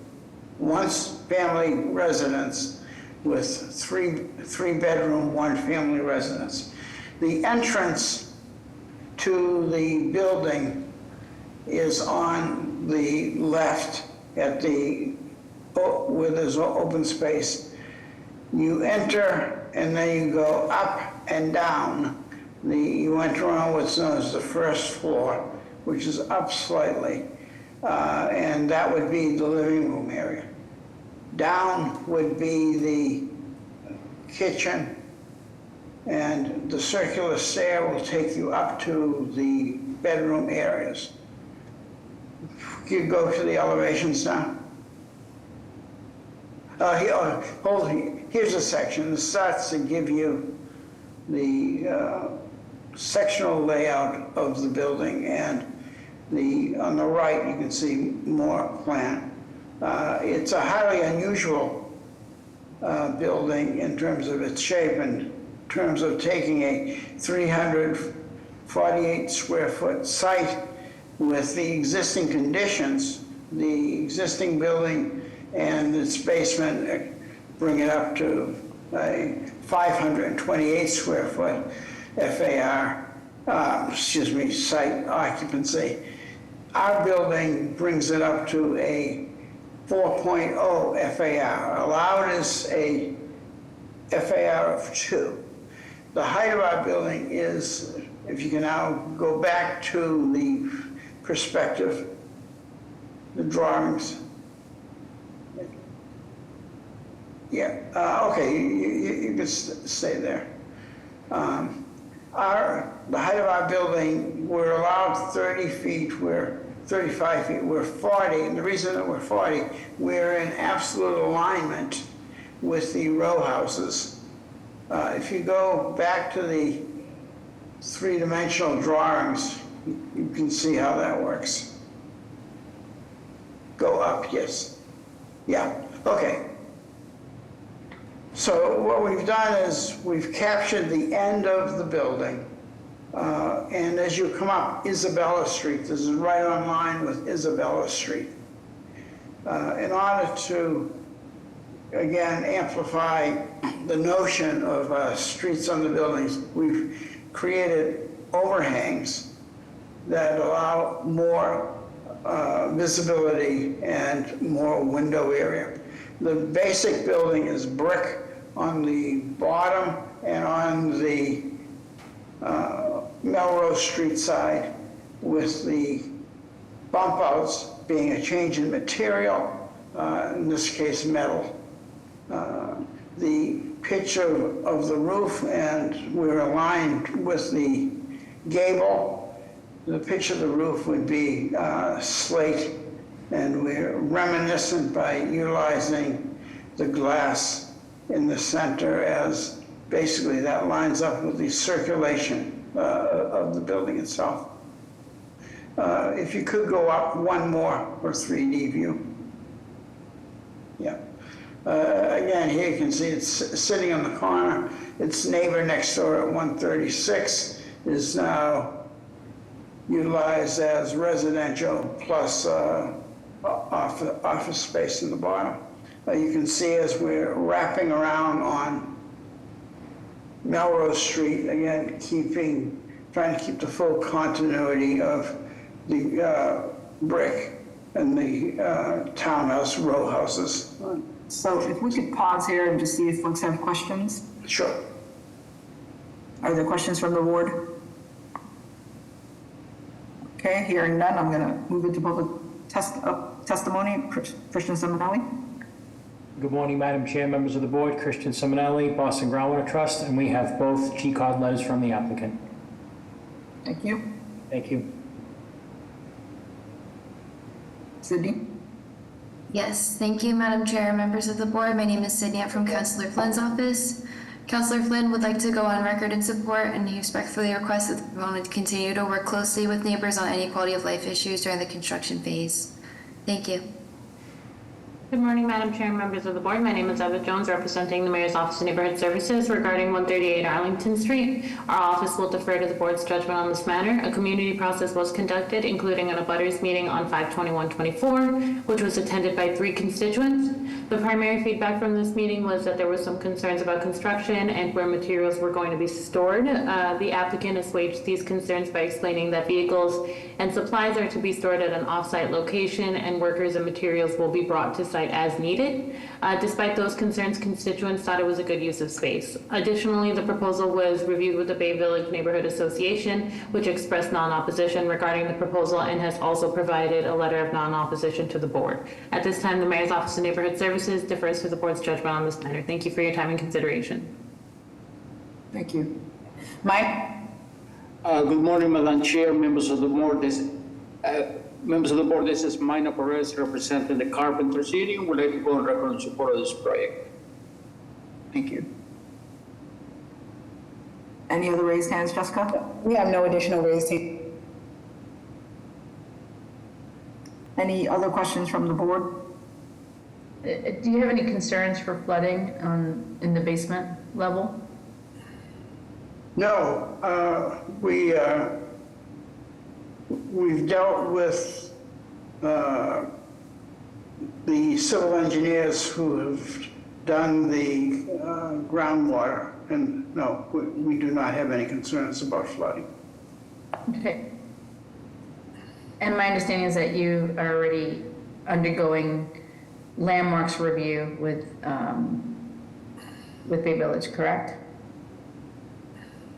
Speaker 19: one-family residence with three bedroom, one family residence. The entrance to the building is on the left at the, where there's open space. You enter and then you go up and down. You enter on what's known as the first floor, which is up slightly. And that would be the living room area. Down would be the kitchen, and the circular stair will take you up to the bedroom areas. You go to the elevations now. Here's a section that starts to give you the sectional layout of the building, and on the right you can see more plan. It's a highly unusual building in terms of its shape, and in terms of taking a 348 square foot site with the existing conditions, the existing building and its basement, bring it up to a 528 square foot FAR, site occupancy. Our building brings it up to a 4.0 FAR. Allowed is a FAR of 2. The height of our building is, if you can now go back to the perspective, the drawings. Yeah, okay, you can stay there. The height of our building, we're allowed 30 feet, we're 35 feet, we're 40, and the reason that we're 40, we're in absolute alignment with the row houses. If you go back to the three-dimensional drawings, you can see how that works. Go up, yes. Yeah, okay. So what we've done is we've captured the end of the building. And as you come up Isabella Street, this is right on line with Isabella Street. In order to, again, amplify the notion of streets on the buildings, we've created overhangs that allow more visibility and more window area. The basic building is brick on the bottom and on the Melrose Street side, with the bump outs being a change in material, in this case metal. The pitch of the roof, and we're aligned with the gable. The pitch of the roof would be slate, and we're reminiscent by utilizing the glass in the center, as basically that lines up with the circulation of the building itself. If you could go up one more for 3D view. Yeah. Again, here you can see it's sitting on the corner. Its neighbor next door at 136 is now utilized as residential plus office space in the bottom. You can see as we're wrapping around on Melrose Street, again, trying to keep the full continuity of the brick and the townhouse row houses.
Speaker 1: So if we could pause here and just see if folks have questions.
Speaker 19: Sure.
Speaker 1: Are there questions from the board? Okay, hearing none, I'm going to move into public testimony. Christian Simonelli.
Speaker 8: Good morning, Madam Chair, members of the board. Christian Simonelli, Boston Groundwater Trust, and we have both G-card letters from the applicant.
Speaker 1: Thank you.
Speaker 8: Thank you.
Speaker 1: Sydney?
Speaker 11: Yes, thank you, Madam Chair, members of the board. My name is Sydney. I'm from Councillor Flynn's office. Councillor Flynn would like to go on record in support, and he respectfully requests that the proponent continue to work closely with neighbors on any quality of life issues during the construction phase. Thank you.
Speaker 20: Good morning, Madam Chair and members of the board. My name is Eva Jones, representing the Mayor's Office of Neighborhood Services regarding 138 Arlington Street. Our office will defer to the board's judgment on this matter. A community process was conducted, including an abutters meeting on 5/21/24, which was attended by 3 constituents. The primary feedback from this meeting was that there were some concerns about construction and where materials were going to be stored. The applicant assuaged these concerns by explaining that vehicles and supplies are to be stored at an off-site location, and workers and materials will be brought to site as needed. Despite those concerns, constituents thought it was a good use of space. Additionally, the proposal was reviewed with the Bay Village Neighborhood Association, which expressed non-opposition regarding the proposal and has also provided a letter of non-opposition to the board. At this time, the Mayor's Office of Neighborhood Services defers to the board's judgment on this matter. Thank you for your time and consideration.
Speaker 1: Thank you. Mike?
Speaker 21: Good morning, Madam Chair, members of the board. Members of the board, this is Mina Perez representing the Carpenter City. We'd like to go on record in support of this project.
Speaker 1: Thank you. Any other raised hands, Jessica?
Speaker 18: We have no additional raised hands.
Speaker 1: Any other questions from the board?
Speaker 6: Do you have any concerns for flooding in the basement level?
Speaker 19: No, we've dealt with the civil engineers who have done the groundwater, and no, we do not have any concerns about flooding.
Speaker 6: Okay. And my understanding is that you are already undergoing landmarks review with Bay Village, correct?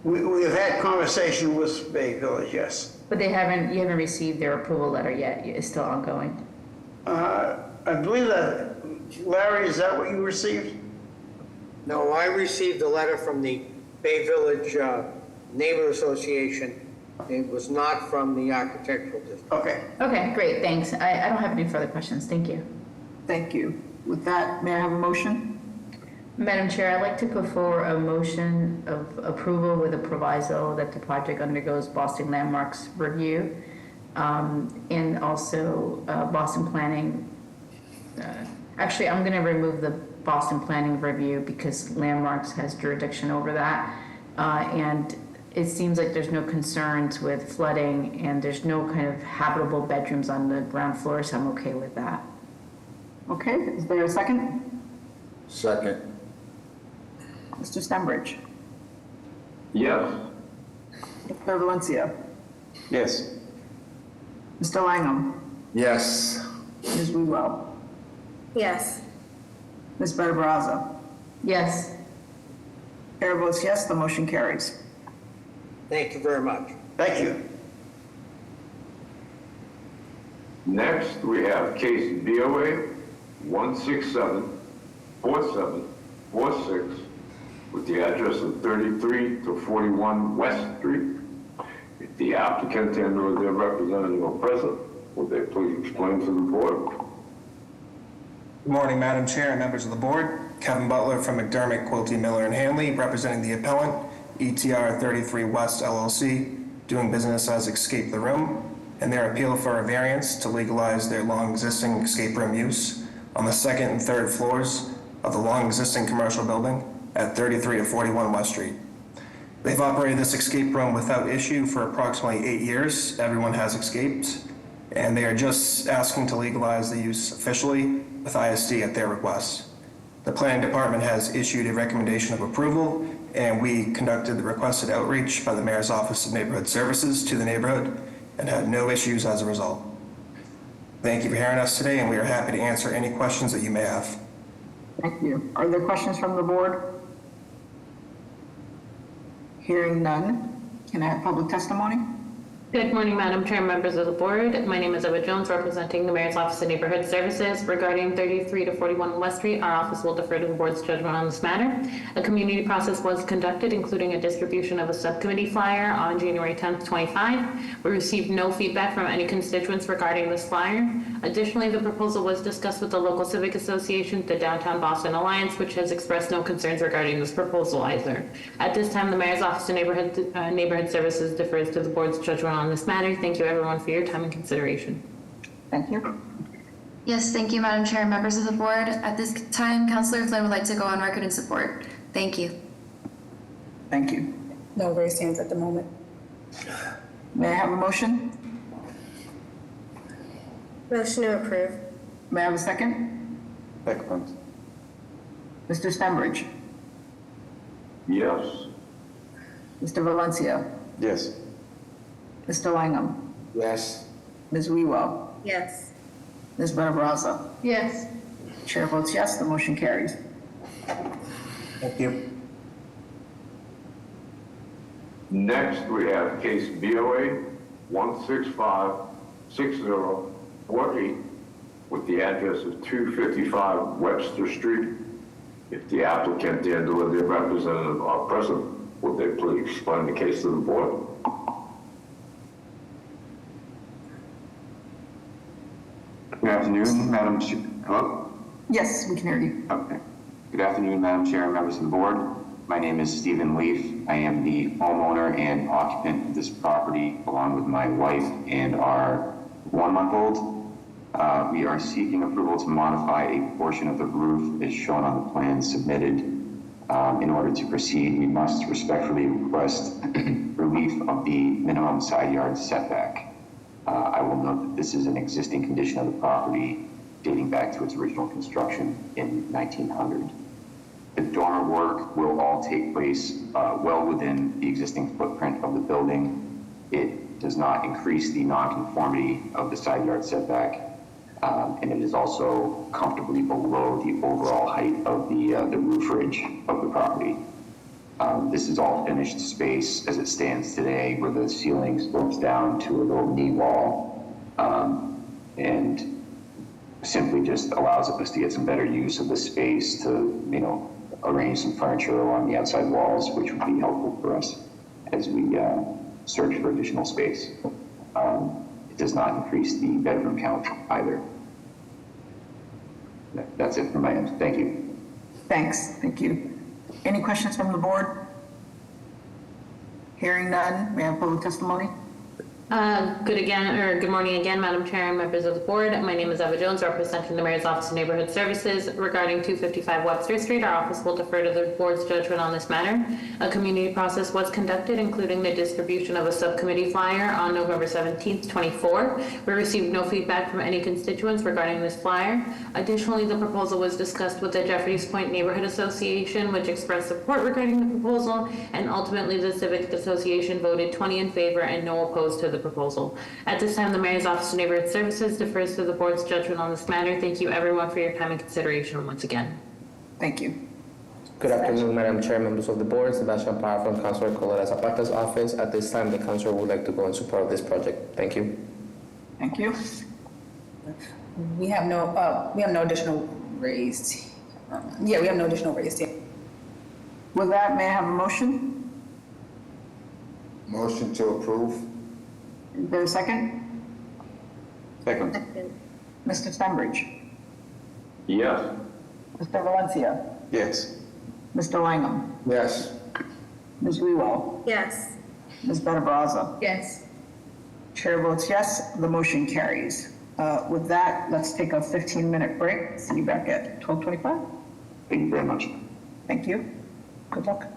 Speaker 19: We've had conversation with Bay Village, yes.
Speaker 6: But you haven't received their approval letter yet. It's still ongoing.
Speaker 19: I believe that, Larry, is that what you received?
Speaker 7: No, I received a letter from the Bay Village Neighbor Association. It was not from the architectural district.
Speaker 19: Okay.
Speaker 6: Okay, great, thanks. I don't have any further questions. Thank you.
Speaker 1: Thank you. With that, may I have a motion?
Speaker 6: Madam Chair, I'd like to put forward a motion of approval with a proviso that the project undergoes Boston Landmarks review, and also Boston Planning. Actually, I'm going to remove the Boston Planning review because Landmarks has jurisdiction over that, and it seems like there's no concerns with flooding, and there's no kind of habitable bedrooms on the ground floor, so I'm okay with that.
Speaker 1: Okay, is there a second?
Speaker 17: Second.
Speaker 1: Mr. Stenbridge?
Speaker 2: Yes.
Speaker 1: Mr. Valencia?
Speaker 3: Yes.
Speaker 1: Mr. Langham?
Speaker 17: Yes.
Speaker 1: Ms. Wewell?
Speaker 5: Yes.
Speaker 1: Ms. Bertaraza?
Speaker 6: Yes.
Speaker 1: Chair votes yes, the motion carries.
Speaker 7: Thank you very much.
Speaker 19: Thank you.
Speaker 2: Next, we have case BOA 1674746 with the address of 33 to 41 West Street. If the applicant and or their representative are present, would they please explain to the board?
Speaker 9: Good morning, Madam Chair and members of the board. Kevin Butler from McDermott, Quilty, Miller & Hanley, representing the appellant, ETR 33 West LLC, doing business as Escape the Room, and their appeal for a variance to legalize their long-existing escape room use on the second and third floors of the long-existing commercial building at 33 to 41 West Street. They've operated this escape room without issue for approximately 8 years. Everyone has escaped, and they are just asking to legalize the use officially with ISD at their request. The planning department has issued a recommendation of approval, and we conducted the requested outreach by the Mayor's Office of Neighborhood Services to the neighborhood and had no issues as a result. Thank you for hearing us today, and we are happy to answer any questions that you may have.
Speaker 1: Thank you. Are there questions from the board? Hearing none, can I have public testimony?
Speaker 20: Good morning, Madam Chair, members of the board. My name is Eva Jones, representing the Mayor's Office of Neighborhood Services. Regarding 33 to 41 West Street, our office will defer to the board's judgment on this matter. A community process was conducted, including a distribution of a subcommittee flyer on January 10th, 25. We received no feedback from any constituents regarding this flyer. Additionally, the proposal was discussed with the local civic association, the Downtown Boston Alliance, which has expressed no concerns regarding this proposal either. At this time, the Mayor's Office of Neighborhood Services defers to the board's judgment on this matter. Thank you, everyone, for your time and consideration.
Speaker 1: Thank you.
Speaker 11: Yes, thank you, Madam Chair, members of the board. At this time, Councilor Flynn would like to go on record in support. Thank you.
Speaker 1: Thank you.
Speaker 18: No raised hands at the moment.
Speaker 1: May I have a motion?
Speaker 5: Motion to approve.
Speaker 1: May I have a second?
Speaker 3: Second.
Speaker 1: Mr. Stenbridge?
Speaker 2: Yes.
Speaker 1: Mr. Valencia?
Speaker 3: Yes.
Speaker 1: Mr. Langham?
Speaker 17: Yes.
Speaker 1: Ms. Wewell?
Speaker 5: Yes.
Speaker 1: Ms. Benabraza?
Speaker 20: Yes.
Speaker 1: Chair votes yes, the motion carries.
Speaker 9: Thank you.
Speaker 2: Next, we have case BOA 1656048 with the address of 255 Webster Street. If the applicant and or their representative are present, would they please explain the case to the board?
Speaker 12: Good afternoon, Madam Chair. Hello?
Speaker 1: Yes, we can hear you.
Speaker 12: Okay. Good afternoon, Madam Chair and members of the board. My name is Stephen Leaf. I am the homeowner and occupant of this property along with my wife and our 1-month-old. We are seeking approval to modify a portion of the roof as shown on the plan submitted. In order to proceed, we must respectfully request relief of the minimum side yard setback. I will note that this is an existing condition of the property dating back to its original construction in 1900. The dormer work will all take place well within the existing footprint of the building. It does not increase the nonconformity of the side yard setback, and it is also comfortably below the overall height of the roof ridge of the property. This is all finished space as it stands today, where the ceiling slopes down to a little knee wall, and simply just allows us to get some better use of the space to, arrange some furniture along the outside walls, which would be helpful for us as we search for additional space. It does not increase the bedroom count either. That's it from my end. Thank you.
Speaker 1: Thanks. Thank you. Any questions from the board? Hearing none, may I have public testimony?
Speaker 20: Good morning again, Madam Chair and members of the board. My name is Eva Jones, representing the Mayor's Office of Neighborhood Services. Regarding 255 Webster Street, our office will defer to the board's judgment on this matter. A community process was conducted, including the distribution of a subcommittee flyer on November 17th, 24. We received no feedback from any constituents regarding this flyer. Additionally, the proposal was discussed with the Jeffreys Point Neighborhood Association, which expressed support regarding the proposal, and ultimately the Civic Association voted 20 in favor and no opposed to the proposal. At this time, the Mayor's Office of Neighborhood Services defers to the board's judgment on this matter. Thank you, everyone, for your time and consideration once again.
Speaker 1: Thank you.
Speaker 10: Good afternoon, Madam Chair, members of the board. Sebastian Parra from Councilor Coletta Zapata's office. At this time, the council would like to go in support of this project. Thank you.
Speaker 1: Thank you.
Speaker 18: We have no additional raised. Yeah, we have no additional raised here.
Speaker 1: With that, may I have a motion?
Speaker 17: Motion to approve.
Speaker 1: Is there a second?
Speaker 2: Second.
Speaker 1: Mr. Stenbridge?
Speaker 2: Yes.
Speaker 1: Mr. Valencia?
Speaker 3: Yes.
Speaker 1: Mr. Langham?
Speaker 17: Yes.
Speaker 1: Ms. Wewell?
Speaker 5: Yes.
Speaker 1: Ms. Better Brazza?
Speaker 18: Yes.
Speaker 1: Chair votes yes, the motion carries. With that, let's take a 15-minute break. See you back at 12:25.
Speaker 12: Thank you very much.
Speaker 1: Thank you. Good luck.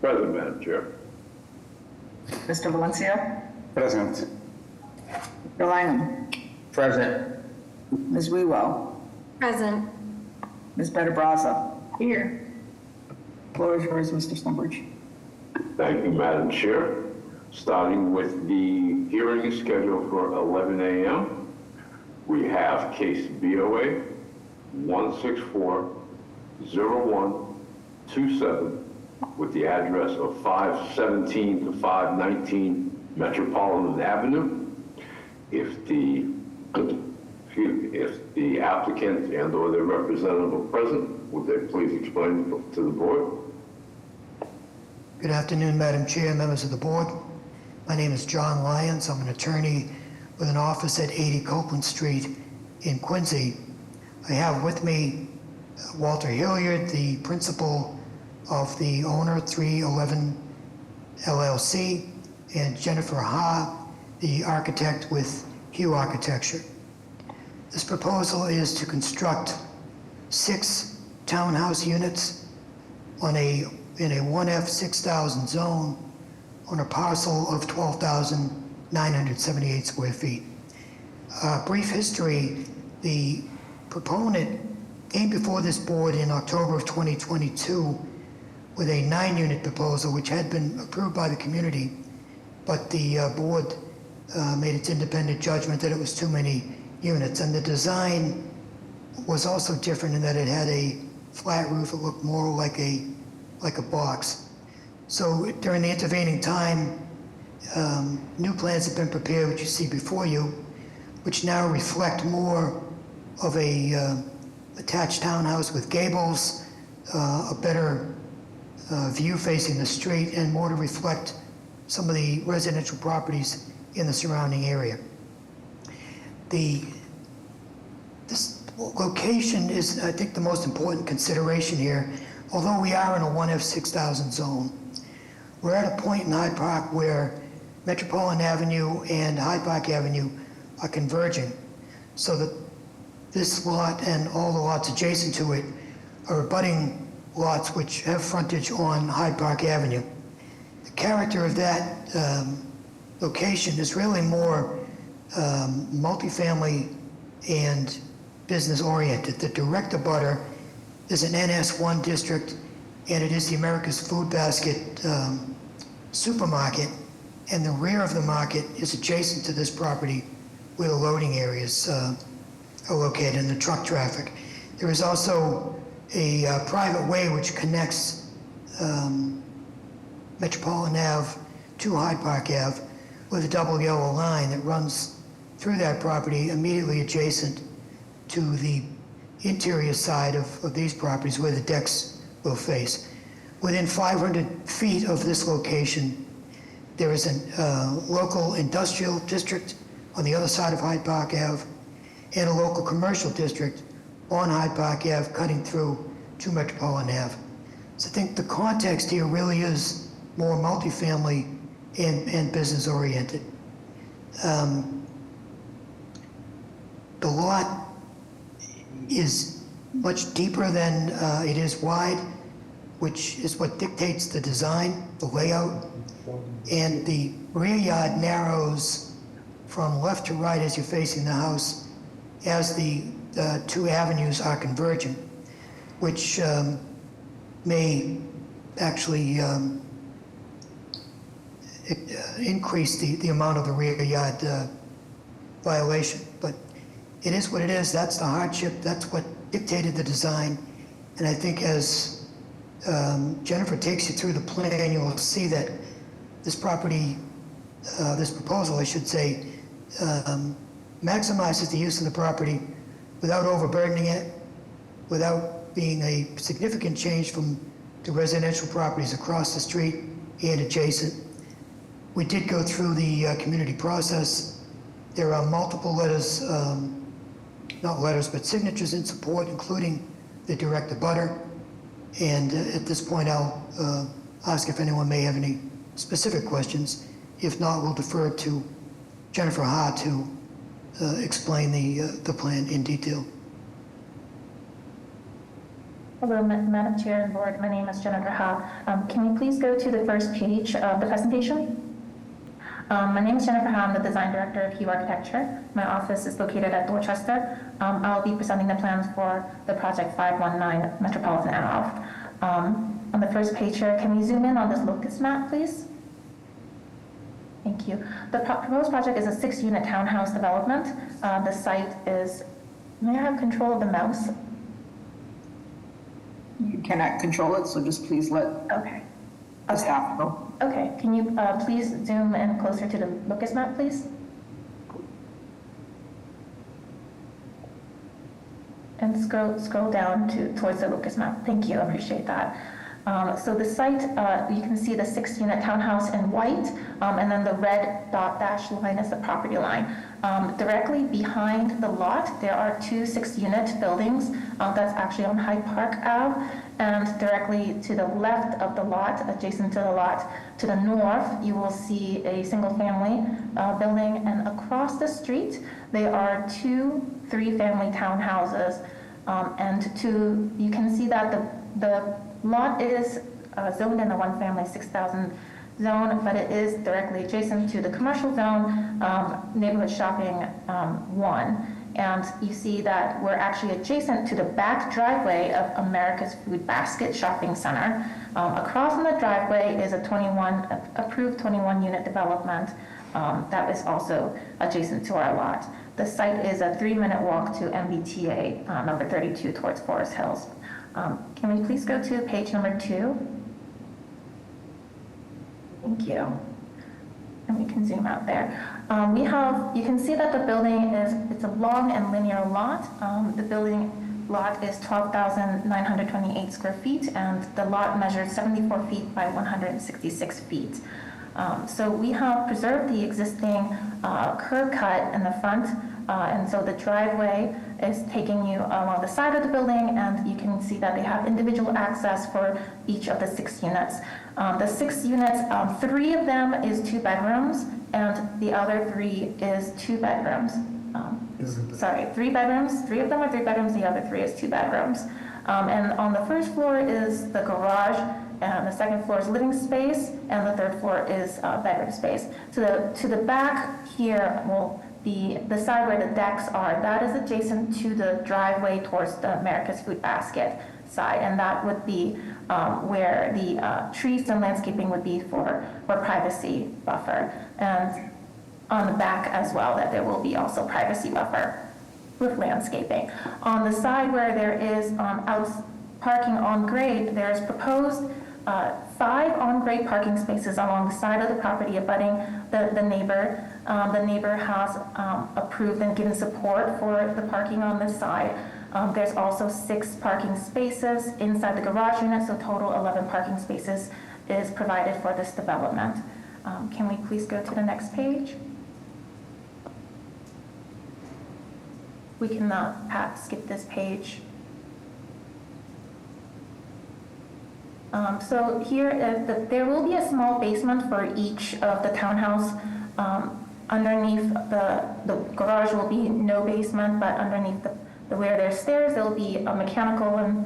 Speaker 2: Present, Madam Chair.
Speaker 1: Mr. Valencia?
Speaker 3: Present.
Speaker 1: Mr. Langham?
Speaker 10: Present.
Speaker 1: Ms. Wewell?
Speaker 5: Present.
Speaker 1: Ms. Better Brazza?
Speaker 6: Here.
Speaker 1: Floor is yours, Mr. Stumbridge.
Speaker 2: Thank you, Madam Chair. Starting with the hearing scheduled for 11 a.m., we have case BOA 1640127 with the address of 517 to 519 Metropolitan Avenue. If the applicant and or their representative are present, would they please explain to the board?
Speaker 13: Good afternoon, Madam Chair, members of the board. My name is John Lyons. I'm an attorney with an office at 80 Copeland Street in Quincy. I have with me Walter Hilliard, the principal of the owner, 311 LLC, and Jennifer Ha, the architect with Hugh Architecture. This proposal is to construct 6 townhouse units in a 1F 6,000 zone on a parcel of 12,978 square feet. Brief history, the proponent came before this board in October of 2022 with a 9-unit proposal which had been approved by the community, but the board made its independent judgment that it was too many units, and the design was also different in that it had a flat roof. It looked more like a box. So during the intervening time, new plans have been prepared, which you see before you, which now reflect more of a attached townhouse with gables, a better view facing the street, and more to reflect some of the residential properties in the surrounding area. This location is, I think, the most important consideration here. Although we are in a 1F 6,000 zone, we're at a point in Hyde Park where Metropolitan Avenue and Hyde Park Avenue are converging, so that this lot and all the lots adjacent to it are abutting lots which have frontage on Hyde Park Avenue. The character of that location is really more multifamily and business oriented. The direct abutter is an NS1 district, and it is the America's Food Basket supermarket, and the rear of the market is adjacent to this property where the loading areas are located and the truck traffic. There is also a private way which connects Metropolitan Ave to Hyde Park Ave with a double yellow line that runs through that property immediately adjacent to the interior side of these properties where the decks will face. Within 500 feet of this location, there is a local industrial district on the other side of Hyde Park Ave and a local commercial district on Hyde Park Ave cutting through to Metropolitan Ave. So I think the context here really is more multifamily and business oriented. The lot is much deeper than it is wide, which is what dictates the design, the layout, and the rear yard narrows from left to right as you're facing the house as the two avenues are converging, which may actually increase the amount of the rear yard violation. But it is what it is. That's the hardship. That's what dictated the design. And I think as Jennifer takes you through the plan, you will see that this property, this proposal, I should say, maximizes the use of the property without overburdening it, without being a significant change from the residential properties across the street and adjacent. We did go through the community process. There are multiple letters, not letters, but signatures in support, including the direct abutter. And at this point, I'll ask if anyone may have any specific questions. If not, we'll defer to Jennifer Ha to explain the plan in detail.
Speaker 14: Hello, Madam Chair and Board. My name is Jennifer Ha. Can you please go to the first page of the presentation? My name is Jennifer Ha. I'm the Design Director of Hue Architecture. My office is located at Dorchester. I'll be presenting the plans for the project 519 Metropolitan Ave. On the first page here, can we zoom in on this locus map, please? Thank you. The proposed project is a 6-unit townhouse development. The site is, may I have control of the mouse?
Speaker 1: You cannot control it, so just please let the staff go.
Speaker 14: Okay, can you please zoom in closer to the locus map, please? And scroll down towards the locus map. Thank you, I appreciate that. So the site, you can see the 6-unit townhouse in white, and then the red dot dash line is the property line. Directly behind the lot, there are 2 6-unit buildings that's actually on Hyde Park Ave, and directly to the left of the lot, adjacent to the lot, to the north, you will see a single-family building, and across the street, there are 2 3-family townhouses, and you can see that the lot is zoned in the 1-family 6,000 zone, but it is directly adjacent to the commercial zone, neighborhood shopping 1. And you see that we're actually adjacent to the back driveway of America's Food Basket Shopping Center. Across from the driveway is a approved 21-unit development that is also adjacent to our lot. The site is a 3-minute walk to MBTA number 32 towards Forest Hills. Can we please go to page number 2? Thank you. And we can zoom out there. You can see that the building it's a long and linear lot. The building lot is 12,928 square feet, and the lot measures 74 feet by 166 feet. So we have preserved the existing curb cut in the front, and so the driveway is taking you along the side of the building, and you can see that they have individual access for each of the 6 units. The 6 units, 3 of them is 2 bedrooms, and the other 3 is 2 bedrooms. 3 bedrooms. 3 of them are 3 bedrooms, the other 3 is 2 bedrooms. And on the first floor is the garage, and the second floor is living space, and the third floor is bedroom space. So to the back here will be the side where the decks are. That is adjacent to the driveway towards the America's Food Basket side, and that would be where the trees and landscaping would be for privacy buffer. And on the back as well, that there will be also privacy buffer with landscaping. On the side where there is parking on grade, there's proposed 5 on-grade parking spaces along the side of the property abutting the neighbor. The neighbor has approved and given support for the parking on this side. There's also 6 parking spaces inside the garage unit, so total 11 parking spaces is provided for this development. Can we please go to the next page? We can skip this page. So here, there will be a small basement for each of the townhouse. Underneath the garage will be no basement, but underneath where there's stairs, there will be a mechanical and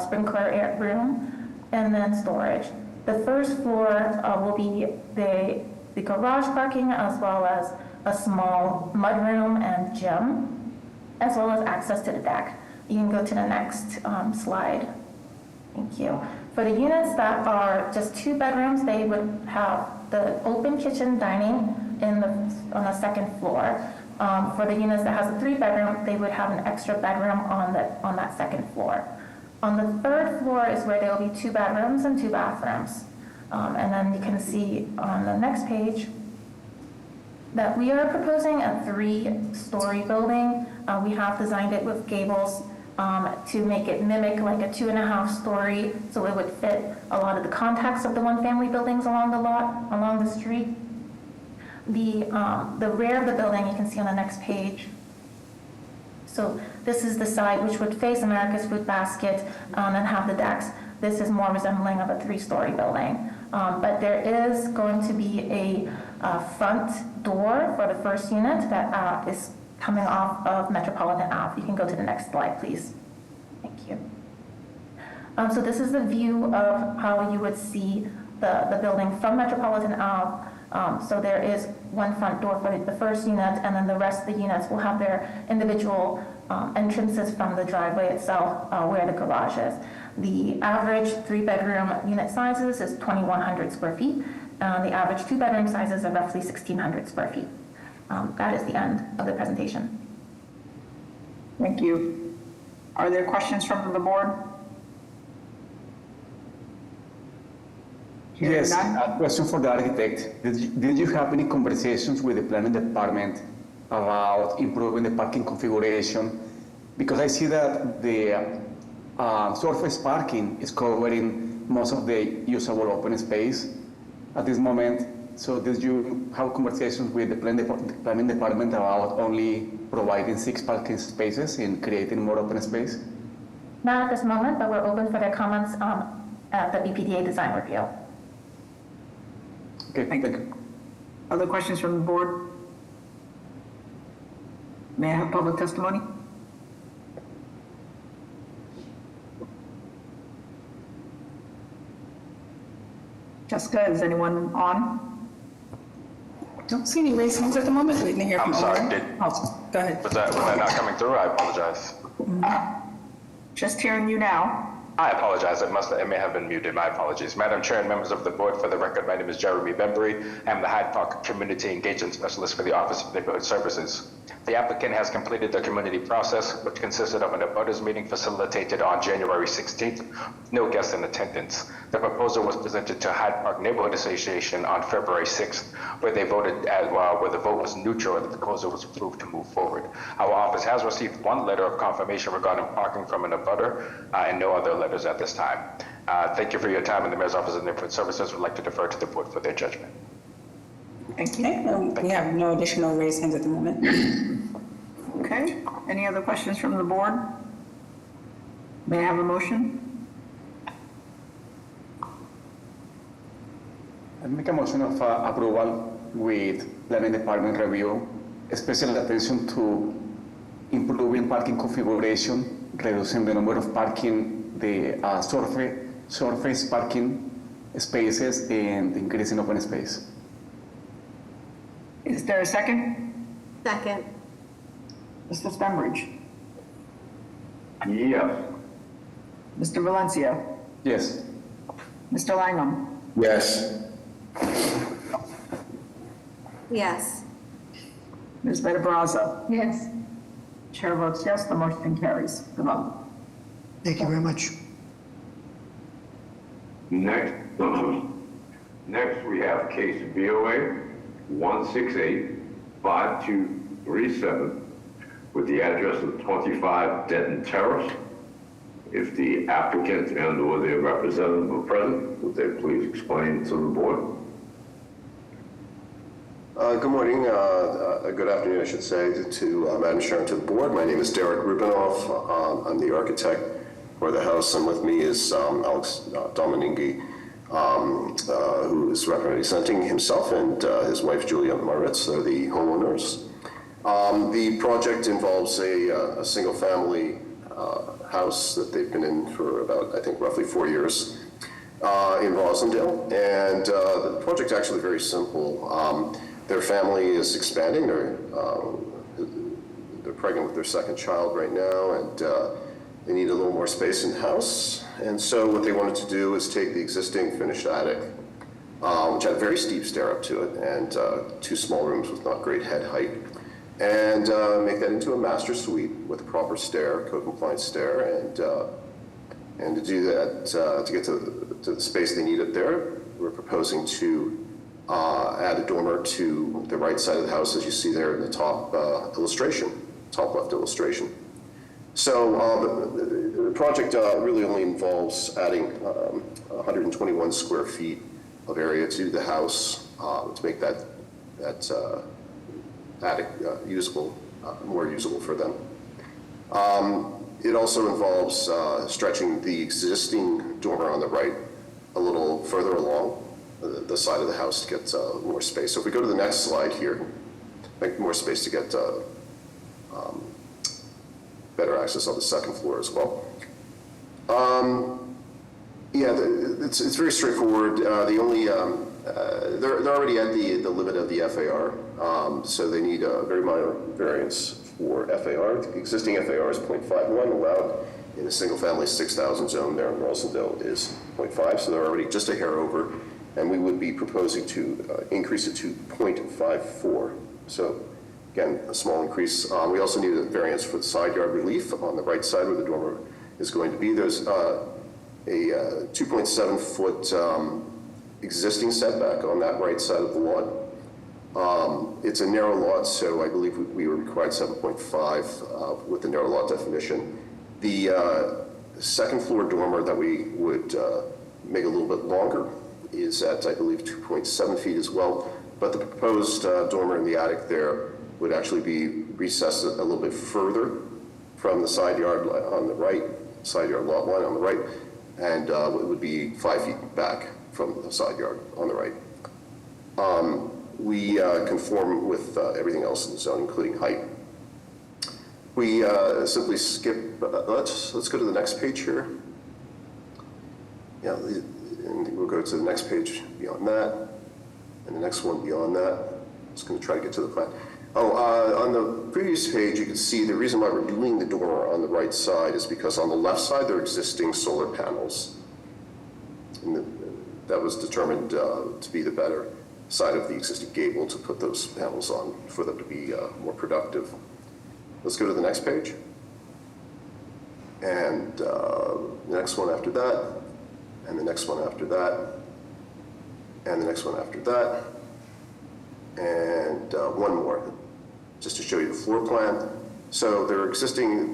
Speaker 14: sprinkler room, and then storage. The first floor will be the garage parking, as well as a small mudroom and gym, as well as access to the deck. You can go to the next slide. Thank you. For the units that are just 2 bedrooms, they would have the open kitchen dining on the second floor. For the units that has a 3-bedroom, they would have an extra bedroom on that second floor. On the third floor is where there will be 2 bedrooms and 2 bathrooms. And then you can see on the next page that we are proposing a 3-story building. We have designed it with gables to make it mimic like a 2.5-story, so it would fit a lot of the context of the 1-family buildings along the street. The rear of the building you can see on the next page. So this is the side which would face America's Food Basket and have the decks. This is more resembling of a 3-story building. But there is going to be a front door for the first unit that is coming off of Metropolitan Ave. You can go to the next slide, please. Thank you. So this is the view of how you would see the building from Metropolitan Ave. So there is one front door for the first unit, and then the rest of the units will have their individual entrances from the driveway itself, where the garage is. The average 3-bedroom unit sizes is 2,100 square feet. The average 2-bedroom sizes are roughly 1,600 square feet. That is the end of the presentation.
Speaker 1: Thank you. Are there questions from the board?
Speaker 3: Yes, a question for the architect. Did you have any conversations with the planning department about improving the parking configuration? Because I see that the surface parking is covering most of the usable open space at this moment. So did you have conversations with the planning department about only providing 6 parking spaces and creating more open space?
Speaker 14: Not at this moment, but we're open for their comments at the BPDA design review.
Speaker 3: Okay, thank you.
Speaker 1: Other questions from the board? May I have public testimony? Jessica, is anyone on?
Speaker 18: Don't see any raised hands at the moment. Waiting to hear from
Speaker 16: I'm sorry,
Speaker 18: Owen. Go ahead.
Speaker 16: Was that not coming through? I apologize.
Speaker 1: Just hearing you now.
Speaker 16: I apologize. It may have been muted. My apologies. Madam Chair and members of the board, for the record, my name is Jeremy Bembry. I'm the Hyde Park Community Engagement Specialist for the Office of Neighborhood Services. The applicant has completed the community process, which consisted of an abutters meeting facilitated on January 16th, no guests in attendance. The proposal was presented to Hyde Park Neighborhood Association on February 6th, where they voted where the vote was neutral and the proposal was approved to move forward. Our office has received 1 letter of confirmation regarding parking from an abutter and no other letters at this time. Thank you for your time, and the Mayor's Office of Neighborhood Services would like to defer to the board for their judgment.
Speaker 1: Thank you.
Speaker 18: Okay, we have no additional raised hands at the moment.
Speaker 1: Okay, any other questions from the board? May I have a motion?
Speaker 3: I make a motion of approval with planning department review, special attention to improving parking configuration, reducing the number of parking, the surface parking spaces, and increasing open space.
Speaker 1: Is there a second?
Speaker 5: Second.
Speaker 1: Mr. Stenbridge?
Speaker 2: Yes.
Speaker 1: Mr. Valencia?
Speaker 3: Yes.
Speaker 1: Mr. Langham?
Speaker 17: Yes.
Speaker 5: Yes.
Speaker 1: Ms. Benabraza?
Speaker 14: Yes.
Speaker 1: Chair votes yes, the motion carries. Good luck.
Speaker 13: Thank you very much.
Speaker 2: Next we have case BOA 1685237 with the address of 25 Denton Terrace. If the applicant and or their representative are present, would they please explain to the board?
Speaker 22: Good morning, good afternoon, I should say, to Madam Chair and to the board. My name is Derek Rubinoff. I'm the architect for the house, and with me is Alex Domininghi, who is representing himself, and his wife Julia Maritz. They're the homeowners. The project involves a single-family house that they've been in for about, I think, roughly 4 years in Rosendale. And the project's actually very simple. Their family is expanding. They're pregnant with their second child right now, and they need a little more space in the house. And so what they wanted to do is take the existing finished attic, which had a very steep stair up to it, and 2 small rooms with not great head height, and make that into a master suite with a proper stair, code-compliant stair, and to do that, to get to the space they need up there, we're proposing to add a dormer to the right side of the house, as you see there in the top illustration, top left illustration. So the project really only involves adding 121 square feet of area to the house to make that attic usable, more usable for them. It also involves stretching the existing dormer on the right a little further along the side of the house to get more space. So if we go to the next slide here, make more space to get better access on the second floor as well. Yeah, it's very straightforward. The only, they're already at the limit of the FAR, so they need a very minor variance for FAR. The existing FAR is 0.51, allowed in a single-family 6,000 zone there in Rosendale is 0.5, so they're already just a hair over, and we would be proposing to increase it to 0.54. So again, a small increase. We also need a variance for the side yard relief on the right side where the dormer is going to be. There's a 2.7 foot existing setback on that right side of the lot. It's a narrow lot, so I believe we were required 7.5 with the narrow lot definition. The second floor dormer that we would make a little bit longer is at, I believe, 2.7 feet as well, but the proposed dormer in the attic there would actually be recessed a little bit further from the side yard on the right, side yard lot line on the right, and it would be 5 feet back from the side yard on the right. We conform with everything else in the zone, including height. We simply skip, let's go to the next page here. Yeah, and we'll go to the next page beyond that, and the next one beyond that. Just going to try to get to the plan. On the previous page, you can see the reason why we're doing the dormer on the right side is because on the left side, there are existing solar panels. And that was determined to be the better side of the existing gable to put those panels on for them to be more productive. Let's go to the next page. And the next one after that, and the next one after that, and the next one after that, and one more, just to show you the floor plan. So there are existing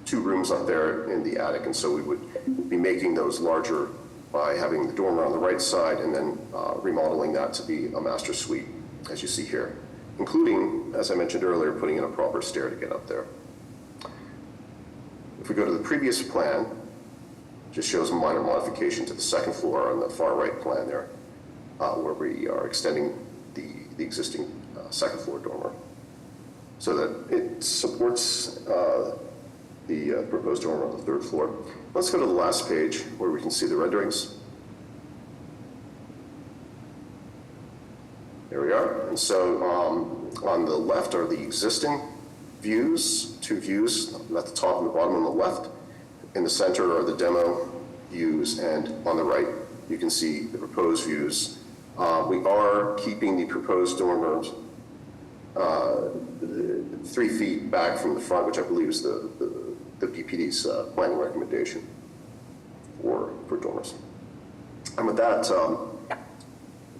Speaker 22: 2 rooms up there in the attic, and so we would be making those larger by having the dormer on the right side and then remodeling that to be a master suite, as you see here, including, as I mentioned earlier, putting in a proper stair to get up there. If we go to the previous plan, just shows a minor modification to the second floor on the far right plan there, where we are extending the existing second floor dormer so that it supports the proposed dormer on the 3rd floor. Let's go to the last page where we can see the renderings. There we are. And so on the left are the existing views, 2 views at the top and the bottom on the left. In the center are the demo views, and on the right you can see the proposed views. We are keeping the proposed dormers 3 feet back from the front, which I believe is the DPD's planning recommendation for dormers. And with that, I'll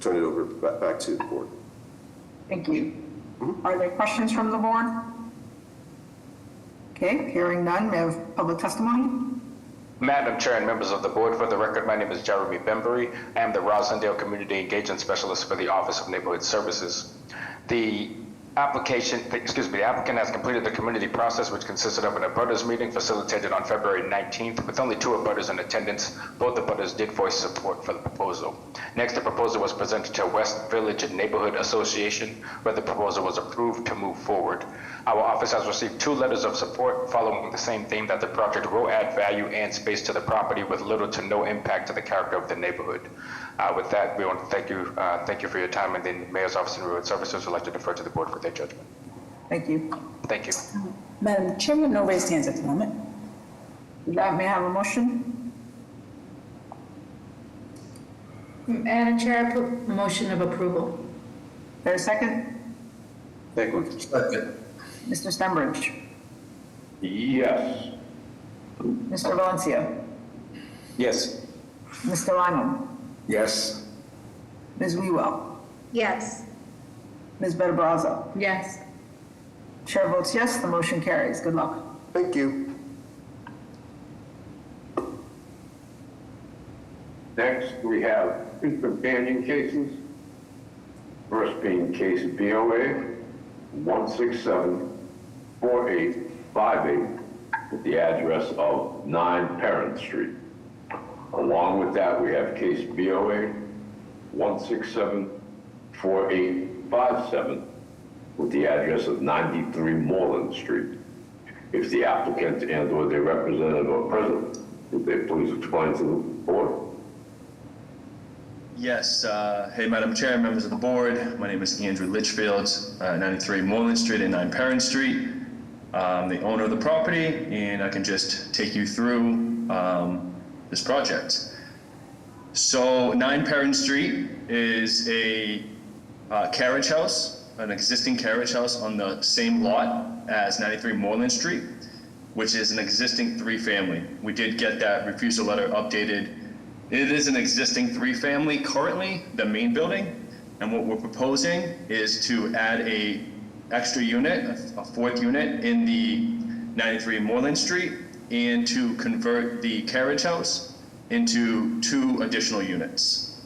Speaker 22: turn it over back to the board.
Speaker 1: Thank you. Are there questions from the board? Okay, hearing none, may I have public testimony?
Speaker 16: Madam Chair and members of the board, for the record, my name is Jeremy Bembury. I am the Rosendale Community Engagement Specialist for the Office of Neighborhood Services. The applicant has completed the community process, which consisted of an abutters meeting facilitated on February 19th with only 2 abutters in attendance. Both abutters did voice support for the proposal. Next, the proposal was presented to West Village Neighborhood Association, where the proposal was approved to move forward. Our office has received 2 letters of support following the same theme, that the project will add value and space to the property with little to no impact to the character of the neighborhood. With that, we want to thank you for your time, and the Mayor's Office of Neighborhood Services would like to defer to the board for their judgment.
Speaker 1: Thank you.
Speaker 16: Thank you.
Speaker 18: Madam Chair, we have no raised hands at the moment.
Speaker 1: May I have a motion?
Speaker 6: Madam Chair, I put motion of approval.
Speaker 1: Is there a second?
Speaker 22: Second.
Speaker 1: Mr. Stenbridge?
Speaker 2: Yes.
Speaker 1: Mr. Valencia?
Speaker 3: Yes.
Speaker 1: Mr. Lyman?
Speaker 17: Yes.
Speaker 1: Ms. Wewell?
Speaker 5: Yes.
Speaker 1: Ms. Better-Brazza?
Speaker 6: Yes.
Speaker 1: Chair votes yes, the motion carries. Good luck.
Speaker 22: Thank you.
Speaker 2: Next, we have 2 companion cases. First being case BOA 1674858 with the address of 9 Parent Street. Along with that, we have case BOA 1674857 with the address of 93 Moreland Street. If the applicant and/or their representative are present, If they please explain to the board.
Speaker 4: Yes, hey, Madam Chair, members of the board, my name is Andrew Litchfield, 93 Moreland Street and 9 Perrin Street. I'm the owner of the property, and I can just take you through this project. So 9 Perrin Street is a carriage house, an existing carriage house on the same lot as 93 Moreland Street, which is an existing 3-family. We did get that refusal letter updated. It is an existing 3-family currently, the main building, and what we're proposing is to add a extra unit, a 4th unit in the 93 Moreland Street, and to convert the carriage house into 2 additional units.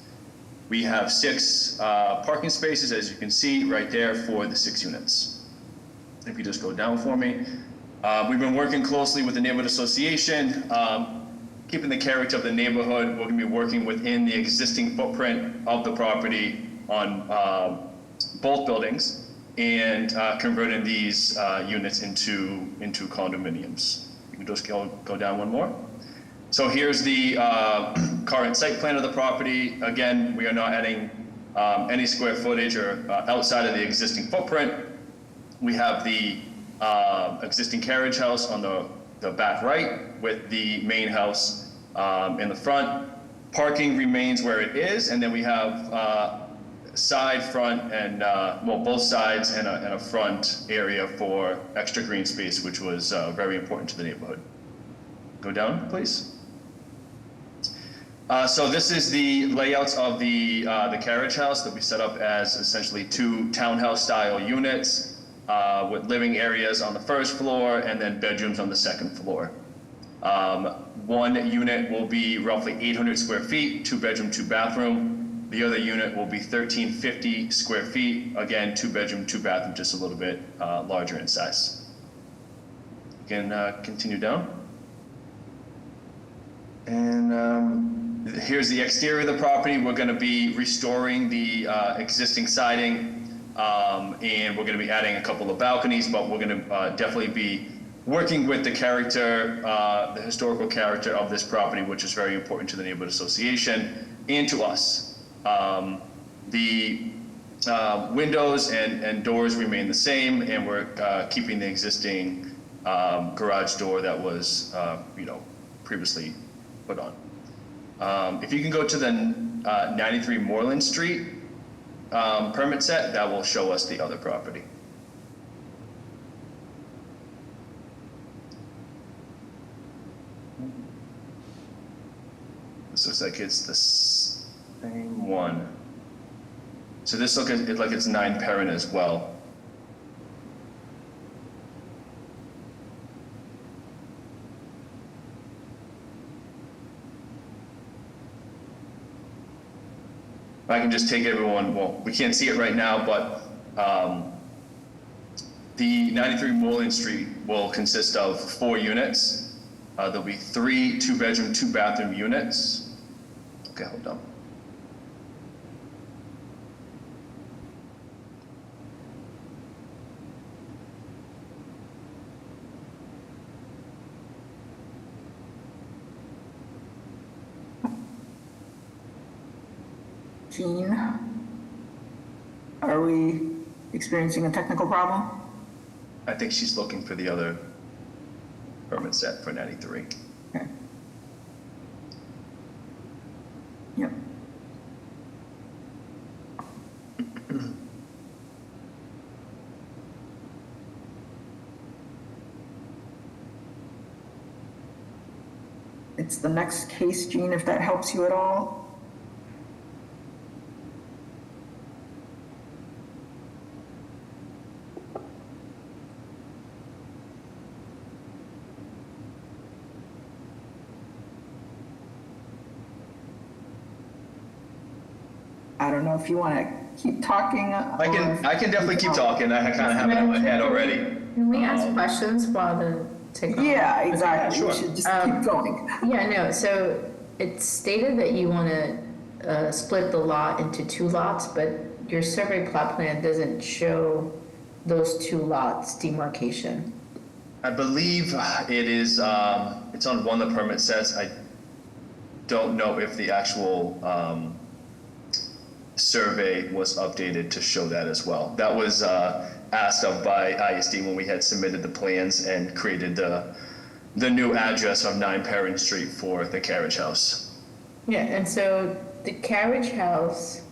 Speaker 4: We have 6 parking spaces, as you can see right there, for the 6 units. If you just go down for me. We've been working closely with the neighborhood association, keeping the character of the neighborhood. We're gonna be working within the existing footprint of the property on both buildings and converting these units into condominiums. You can just go down one more. So here's the current site plan of the property. Again, we are not adding any square footage or outside of the existing footprint. We have the existing carriage house on the back right with the main house in the front. Parking remains where it is, and then we have side, front, and both sides and a front area for extra green space, which was very important to the neighborhood. Go down, please. So this is the layouts of the carriage house that we set up as essentially 2 townhouse-style units. With living areas on the 1st floor and then bedrooms on the 2nd floor. 1 unit will be roughly 800 square feet, 2-bedroom, 2-bathroom. The other unit will be 1,350 square feet, again, 2-bedroom, 2-bathroom, just a little bit larger in size. You can continue down. And here's the exterior of the property. We're going to be restoring the existing siding. And we're going to be adding a couple of balconies, but we're going to definitely be working with the character, the historical character of this property, which is very important to the neighborhood association and to us. The windows and doors remain the same, and we're keeping the existing garage door that was, previously put on. If you can go to the 93 Moreland Street permit set, that will show us the other property. This looks like it's the same one. So this looks like it's 9 Perrin as well. I can just take everyone, well, we can't see it right now, but the 93 Moreland Street will consist of 4 units. There'll be 3 2-bedroom, 2-bathroom units. Okay, hold on.
Speaker 1: Jean, are we experiencing a technical problem?
Speaker 4: I think she's looking for the other permit set for 93.
Speaker 1: Okay. Yep. It's the next case, Jean, if that helps you at all. I don't know if you want to keep talking.
Speaker 4: I can definitely keep talking. I kind of have it in my head already.
Speaker 6: Can we ask questions while the technology?
Speaker 1: Yeah, exactly.
Speaker 4: Sure.
Speaker 1: We should just keep going.
Speaker 6: Yeah, no, so it's stated that you want to split the lot into 2 lots, but your survey plot plan doesn't show those 2 lots demarcation.
Speaker 4: I believe it is, it's on one the permit says. I don't know if the actual survey was updated to show that as well. That was asked of by ISD when we had submitted the plans and created the new address of 9 Perrin Street for the carriage house.
Speaker 6: Yeah, and so the carriage house,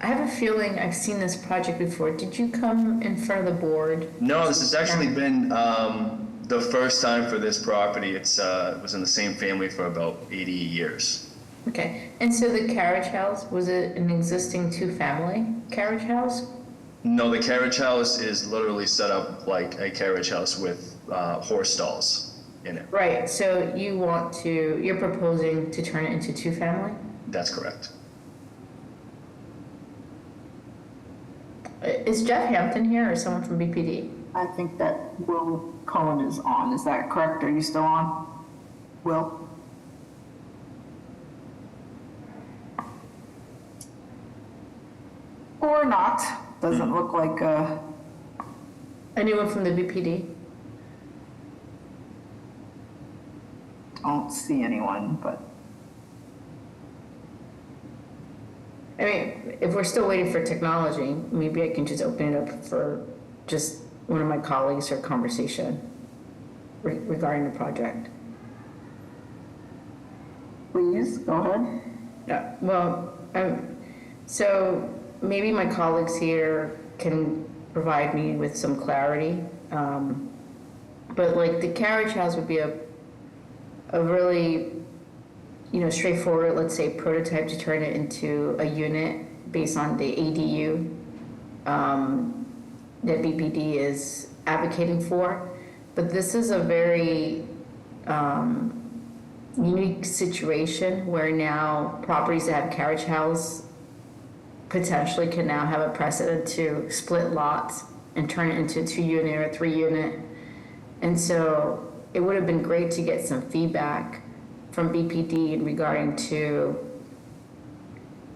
Speaker 6: I have a feeling I've seen this project before. Did you come in front of the board?
Speaker 4: No, this has actually been the first time for this property. It was in the same family for about 80 years.
Speaker 6: Okay, and so the carriage house, was it an existing 2-family carriage house?
Speaker 4: No, the carriage house is literally set up like a carriage house with horse stalls in it.
Speaker 6: Right, so you're proposing to turn it into 2-family?
Speaker 4: That's correct.
Speaker 6: Is Jeff Hampton here or someone from BPD?
Speaker 1: I think that Will Cohen is on. Is that correct? Are you still on? Will? Or not. Doesn't look like
Speaker 6: anyone from the BPD?
Speaker 1: Don't see anyone, but
Speaker 6: I mean, if we're still waiting for technology, maybe I can just open it up for just one of my colleagues for conversation regarding the project.
Speaker 1: Please, go ahead.
Speaker 6: Yeah, well, so maybe my colleagues here can provide me with some clarity. But like the carriage house would be a really, straightforward, let's say, prototype to turn it into a unit based on the ADU that BPD is advocating for. But this is a very unique situation where now properties that have carriage house potentially can now have a precedent to split lots and turn it into a 2-unit or a 3-unit. And so it would have been great to get some feedback from BPD regarding to,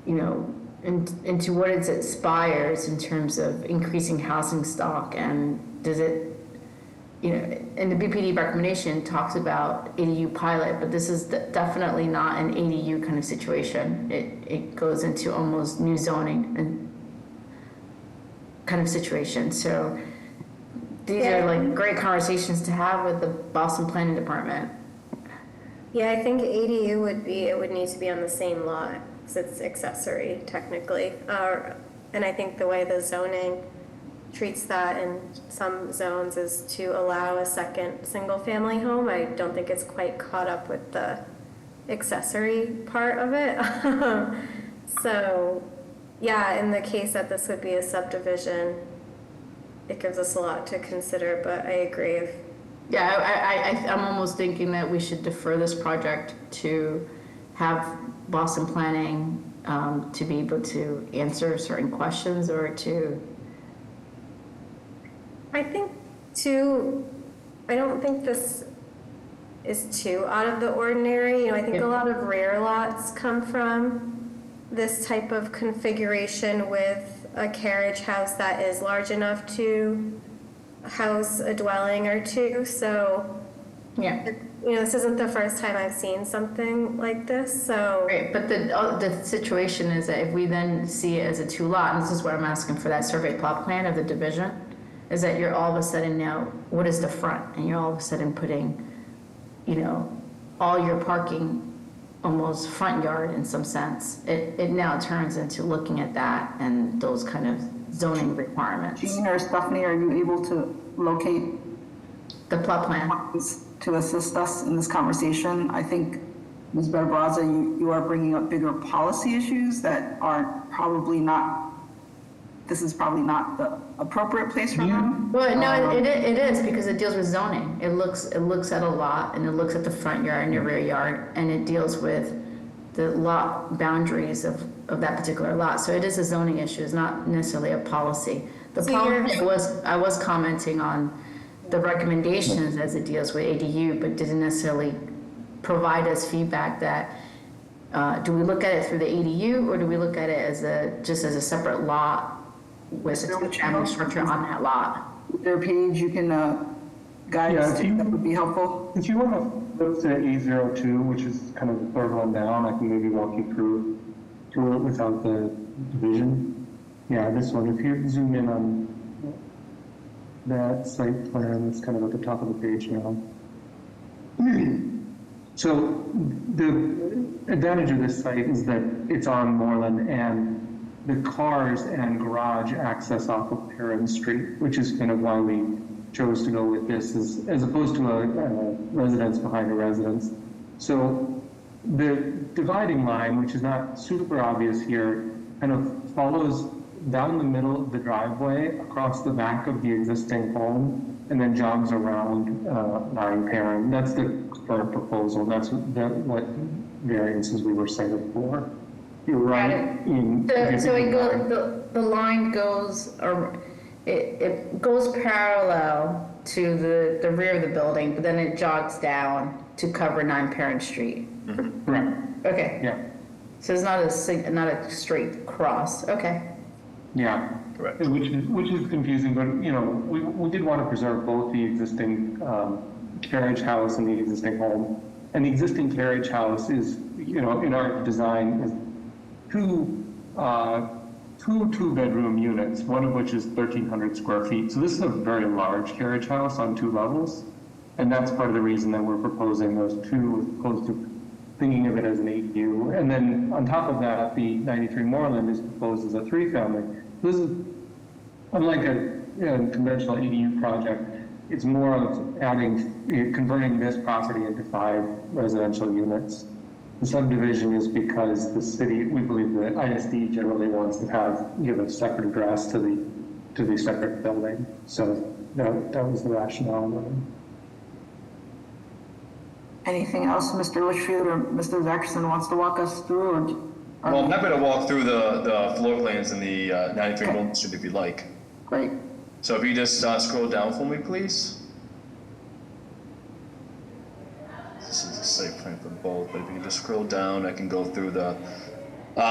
Speaker 6: into what it aspires in terms of increasing housing stock, and does it, and the BPD recommendation talks about ADU pilot, but this is definitely not an ADU kind of situation. It goes into almost new zoning and kind of situation. So these are like great conversations to have with the Boston Planning Department.
Speaker 5: Yeah, I think ADU would need to be on the same lot, because it's accessory technically. And I think the way the zoning treats that in some zones is to allow a second single-family home. I don't think it's quite caught up with the accessory part of it. So, yeah, in the case that this would be a subdivision, it gives us a lot to consider, but I agree.
Speaker 6: I'm almost thinking that we should defer this project to have Boston Planning to be able to answer certain questions or to.
Speaker 5: I think I don't think this is too out of the ordinary. I think a lot of rear lots come from this type of configuration with a carriage house that is large enough to house a dwelling or two. So,
Speaker 6: yeah,
Speaker 5: this isn't the first time I've seen something like this. So,
Speaker 6: right, but the situation is that if we then see it as a 2-lot, and this is where I'm asking for that survey plot plan of the division, is that you're all of a sudden now, what is the front? And you're all of a sudden putting, all your parking almost front yard in some sense. It now turns into looking at that and those kind of zoning requirements.
Speaker 1: Jean or Stephanie, are you able to locate
Speaker 6: the plot plan
Speaker 1: to assist us in this conversation? I think, Ms. Barbaza, you are bringing up bigger policy issues that are probably not, this is probably not the appropriate place for them.
Speaker 6: Well, no, it is, because it deals with zoning. It looks at a lot, and it looks at the front yard and the rear yard, and it deals with the lot boundaries of that particular lot. So it is a zoning issue. It's not necessarily a policy. The problem was, I was commenting on the recommendations as it deals with ADU, but didn't necessarily provide us feedback that do we look at it through the ADU, or do we look at it as just as a separate lot with a two-family structure on that lot?
Speaker 1: Their page, you can guys, that would be helpful.
Speaker 8: If you want to flip to A02, which is kind of the third one down, I can maybe walk you through it without the division. Yeah, this one, if you zoom in on that site plan, it's kind of at the top of the page now. So the advantage of this site is that it's on Moreland, and the cars and garage access off of Perrin Street, which is kind of why we chose to go with this, as opposed to a residence behind a residence. So the dividing line, which is not super obvious here, kind of follows down the middle of the driveway across the back of the existing home, and then jogs around 9 Perrin. That's the current proposal. That's what variances we were cited for. You're right.
Speaker 6: The line goes, or it goes parallel to the rear of the building, but then it jogs down to cover 9 Perrin Street.
Speaker 8: Right.
Speaker 6: Okay.
Speaker 8: Yeah.
Speaker 6: So it's not a straight cross. Okay.
Speaker 8: Yeah. Correct. Which is confusing, but we did want to preserve both the existing carriage house and the existing home. And the existing carriage house is, in our design, is two 2-bedroom units, one of which is 1,300 square feet. So this is a very large carriage house on 2 levels. And that's part of the reason that we're proposing those 2 as opposed to thinking of it as an ADU. And then on top of that, the 93 Moreland is proposed as a 3-family. This is unlike a conventional ADU project. It's more of converting this property into 5 residential units. The subdivision is because the city, we believe the ISD generally wants to give a separate address to the separate building. So that was the rationale.
Speaker 1: Anything else Mr. Litchfield or Mr. Zackerson wants to walk us through?
Speaker 4: Well, I'm happy to walk through the floor plans in the 93 Moreland Street if you'd like.
Speaker 1: Great.
Speaker 4: So if you just scroll down for me, please. This is the site plan for both, but if you can just scroll down, I can go through the...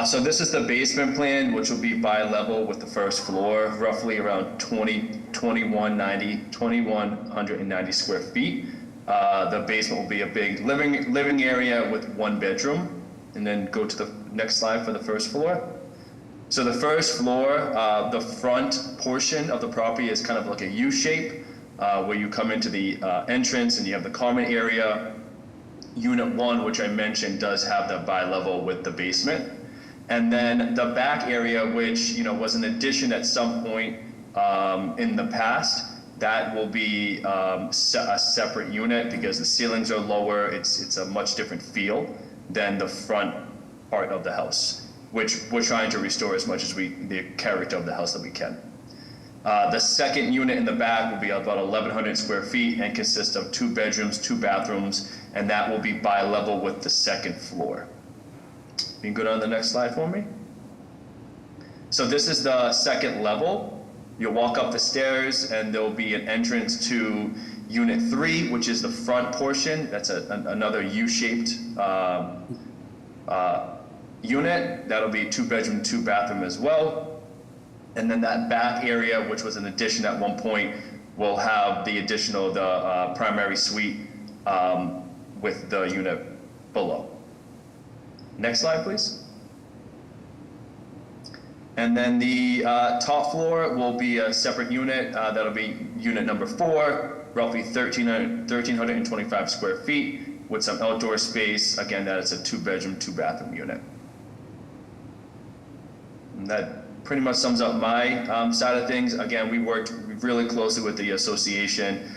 Speaker 4: so this is the basement plan, which will be bi-level with the first floor, roughly around 2,190 square feet. The basement will be a big living area with 1 bedroom. And then go to the next slide for the first floor. So the first floor, the front portion of the property is kind of like a U shape, where you come into the entrance and you have the common area. Unit 1, which I mentioned, does have the bi-level with the basement. And then the back area, which was an addition at some point in the past, that will be a separate unit because the ceilings are lower. It's a much different feel than the front part of the house, which we're trying to restore as much as the character of the house that we can. The second unit in the back will be about 1,100 square feet and consists of 2 bedrooms, 2 bathrooms, and that will be bi-level with the second floor. You can go down to the next slide for me. So this is the second level. You'll walk up the stairs and there'll be an entrance to Unit 3, which is the front portion. That's another U-shaped unit. That'll be 2 bedroom, 2 bathroom as well. And then that back area, which was an addition at one point, will have the additional, primary suite with the unit below. Next slide, please. And then the top floor will be a separate unit. That'll be unit number 4, roughly 1,325 square feet with some outdoor space. Again, that is a 2 bedroom, 2 bathroom unit. And that pretty much sums up my side of things. Again, we worked really closely with the association.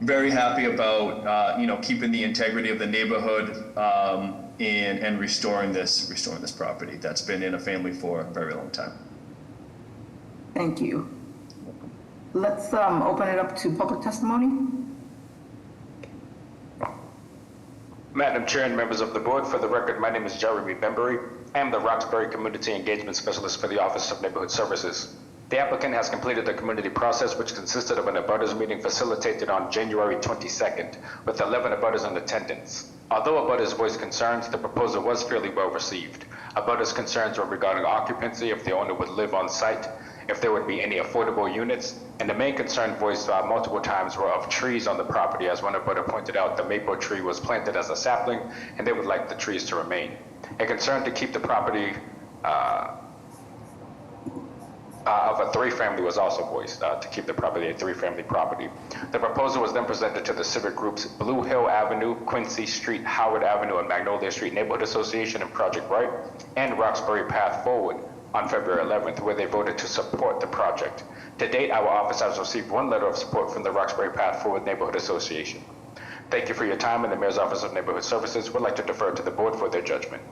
Speaker 4: Very happy about keeping the integrity of the neighborhood and restoring this property that's been in a family for a very long time.
Speaker 1: Thank you. Let's open it up to public testimony.
Speaker 16: Madam Chair and members of the board, for the record, my name is Jeremy Bembury. I am the Roxbury Community Engagement Specialist for the Office of Neighborhood Services. The applicant has completed the community process, which consisted of an abutters meeting facilitated on January 22nd, with 11 abutters in attendance. Although abutters voiced concerns, the proposal was fairly well received. Abutters' concerns were regarding occupancy, if the owner would live on site, if there would be any affordable units. And the main concern voiced multiple times were of trees on the property. As one abutter pointed out, the maple tree was planted as a sapling, and they would like the trees to remain. A concern to keep the property of a three-family was also voiced, to keep the property a three-family property. The proposal was then presented to the civic groups Blue Hill Avenue, Quincy Street, Howard Avenue, and Magnolia Street Neighborhood Association and Project Right, and Roxbury Path Forward on February 11th, where they voted to support the project. To date, our office has received one letter of support from the Roxbury Path Forward Neighborhood Association. Thank you for your time, and the Mayor's Office of Neighborhood Services would like to defer to the board for their judgment.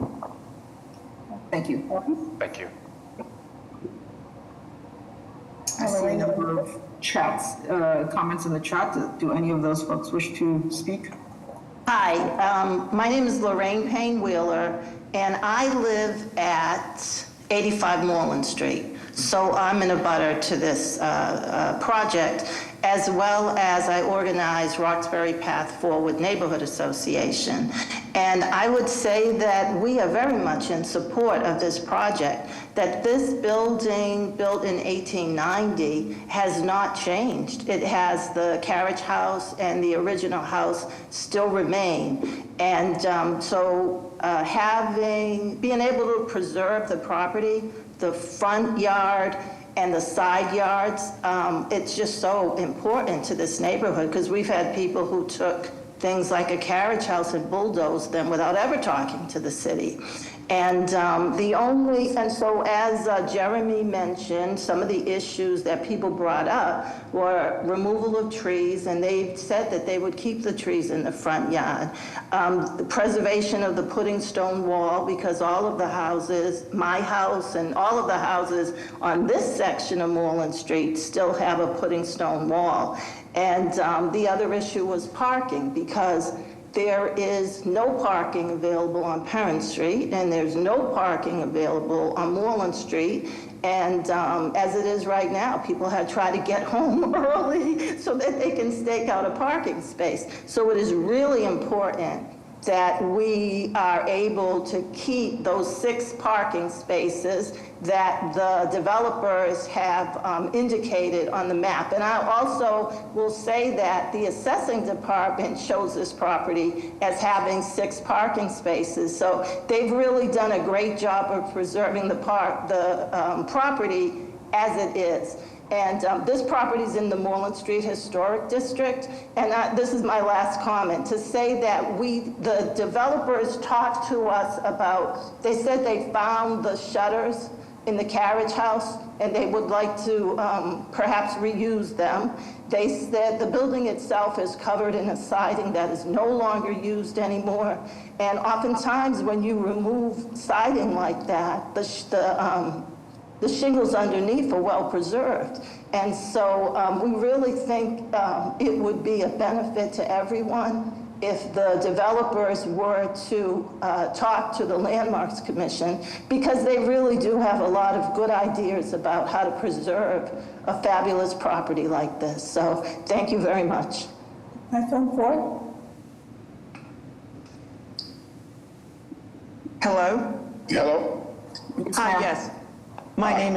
Speaker 1: Thank you.
Speaker 16: Thank you.
Speaker 1: I see a number of chats, comments in the chat. Do any of those folks wish to speak?
Speaker 15: Hi, my name is Lorraine Payne Wheeler, and I live at 85 Moreland Street. So I'm in a butter to this project, as well as I organize Roxbury Path Forward Neighborhood Association. And I would say that we are very much in support of this project, that this building, built in 1890, has not changed. It has the carriage house and the original house still remain. And being able to preserve the property, the front yard and the side yards, it's just so important to this neighborhood, because we've had people who took things like a carriage house and bulldozed them without ever talking to the city. And so as Jeremy mentioned, some of the issues that people brought up were removal of trees, and they said that they would keep the trees in the front yard. The preservation of the pudding stone wall, because all of the houses, my house and all of the houses on this section of Moreland Street still have a pudding stone wall. And the other issue was parking, because there is no parking available on Perrin Street, and there's no parking available on Moreland Street. And as it is right now, people have tried to get home early so that they can stake out a parking space. So it is really important that we are able to keep those 6 parking spaces that the developers have indicated on the map. And I also will say that the assessing department shows this property as having 6 parking spaces. So they've really done a great job of preserving the property as it is. And this property is in the Moreland Street Historic District. And this is my last comment, to say that the developers talked to us about, they said they found the shutters in the carriage house, and they would like to perhaps reuse them. They said the building itself is covered in a siding that is no longer used anymore. And oftentimes when you remove siding like that, the shingles underneath are well preserved. And so we really think it would be a benefit to everyone if the developers were to talk to the Landmarks Commission, because they really do have a lot of good ideas about how to preserve a fabulous property like this. So thank you very much.
Speaker 18: Microphone 4.
Speaker 21: Hello?
Speaker 22: Hello?
Speaker 21: Hi, yes. My name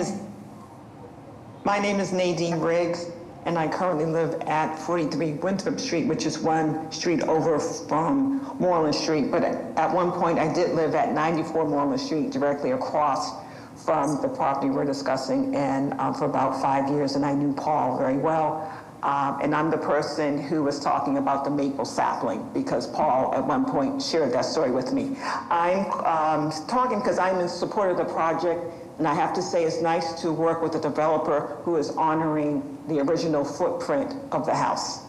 Speaker 21: is Nadine Riggs, and I currently live at 43 Winthrop Street, which is one street over from Moreland Street. But at one point, I did live at 94 Moreland Street, directly across from the property we're discussing, and for about 5 years, and I knew Paul very well. And I'm the person who was talking about the maple sapling, because Paul at one point shared that story with me. I'm talking because I'm in support of the project. And I have to say, it's nice to work with a developer who is honoring the original footprint of the house.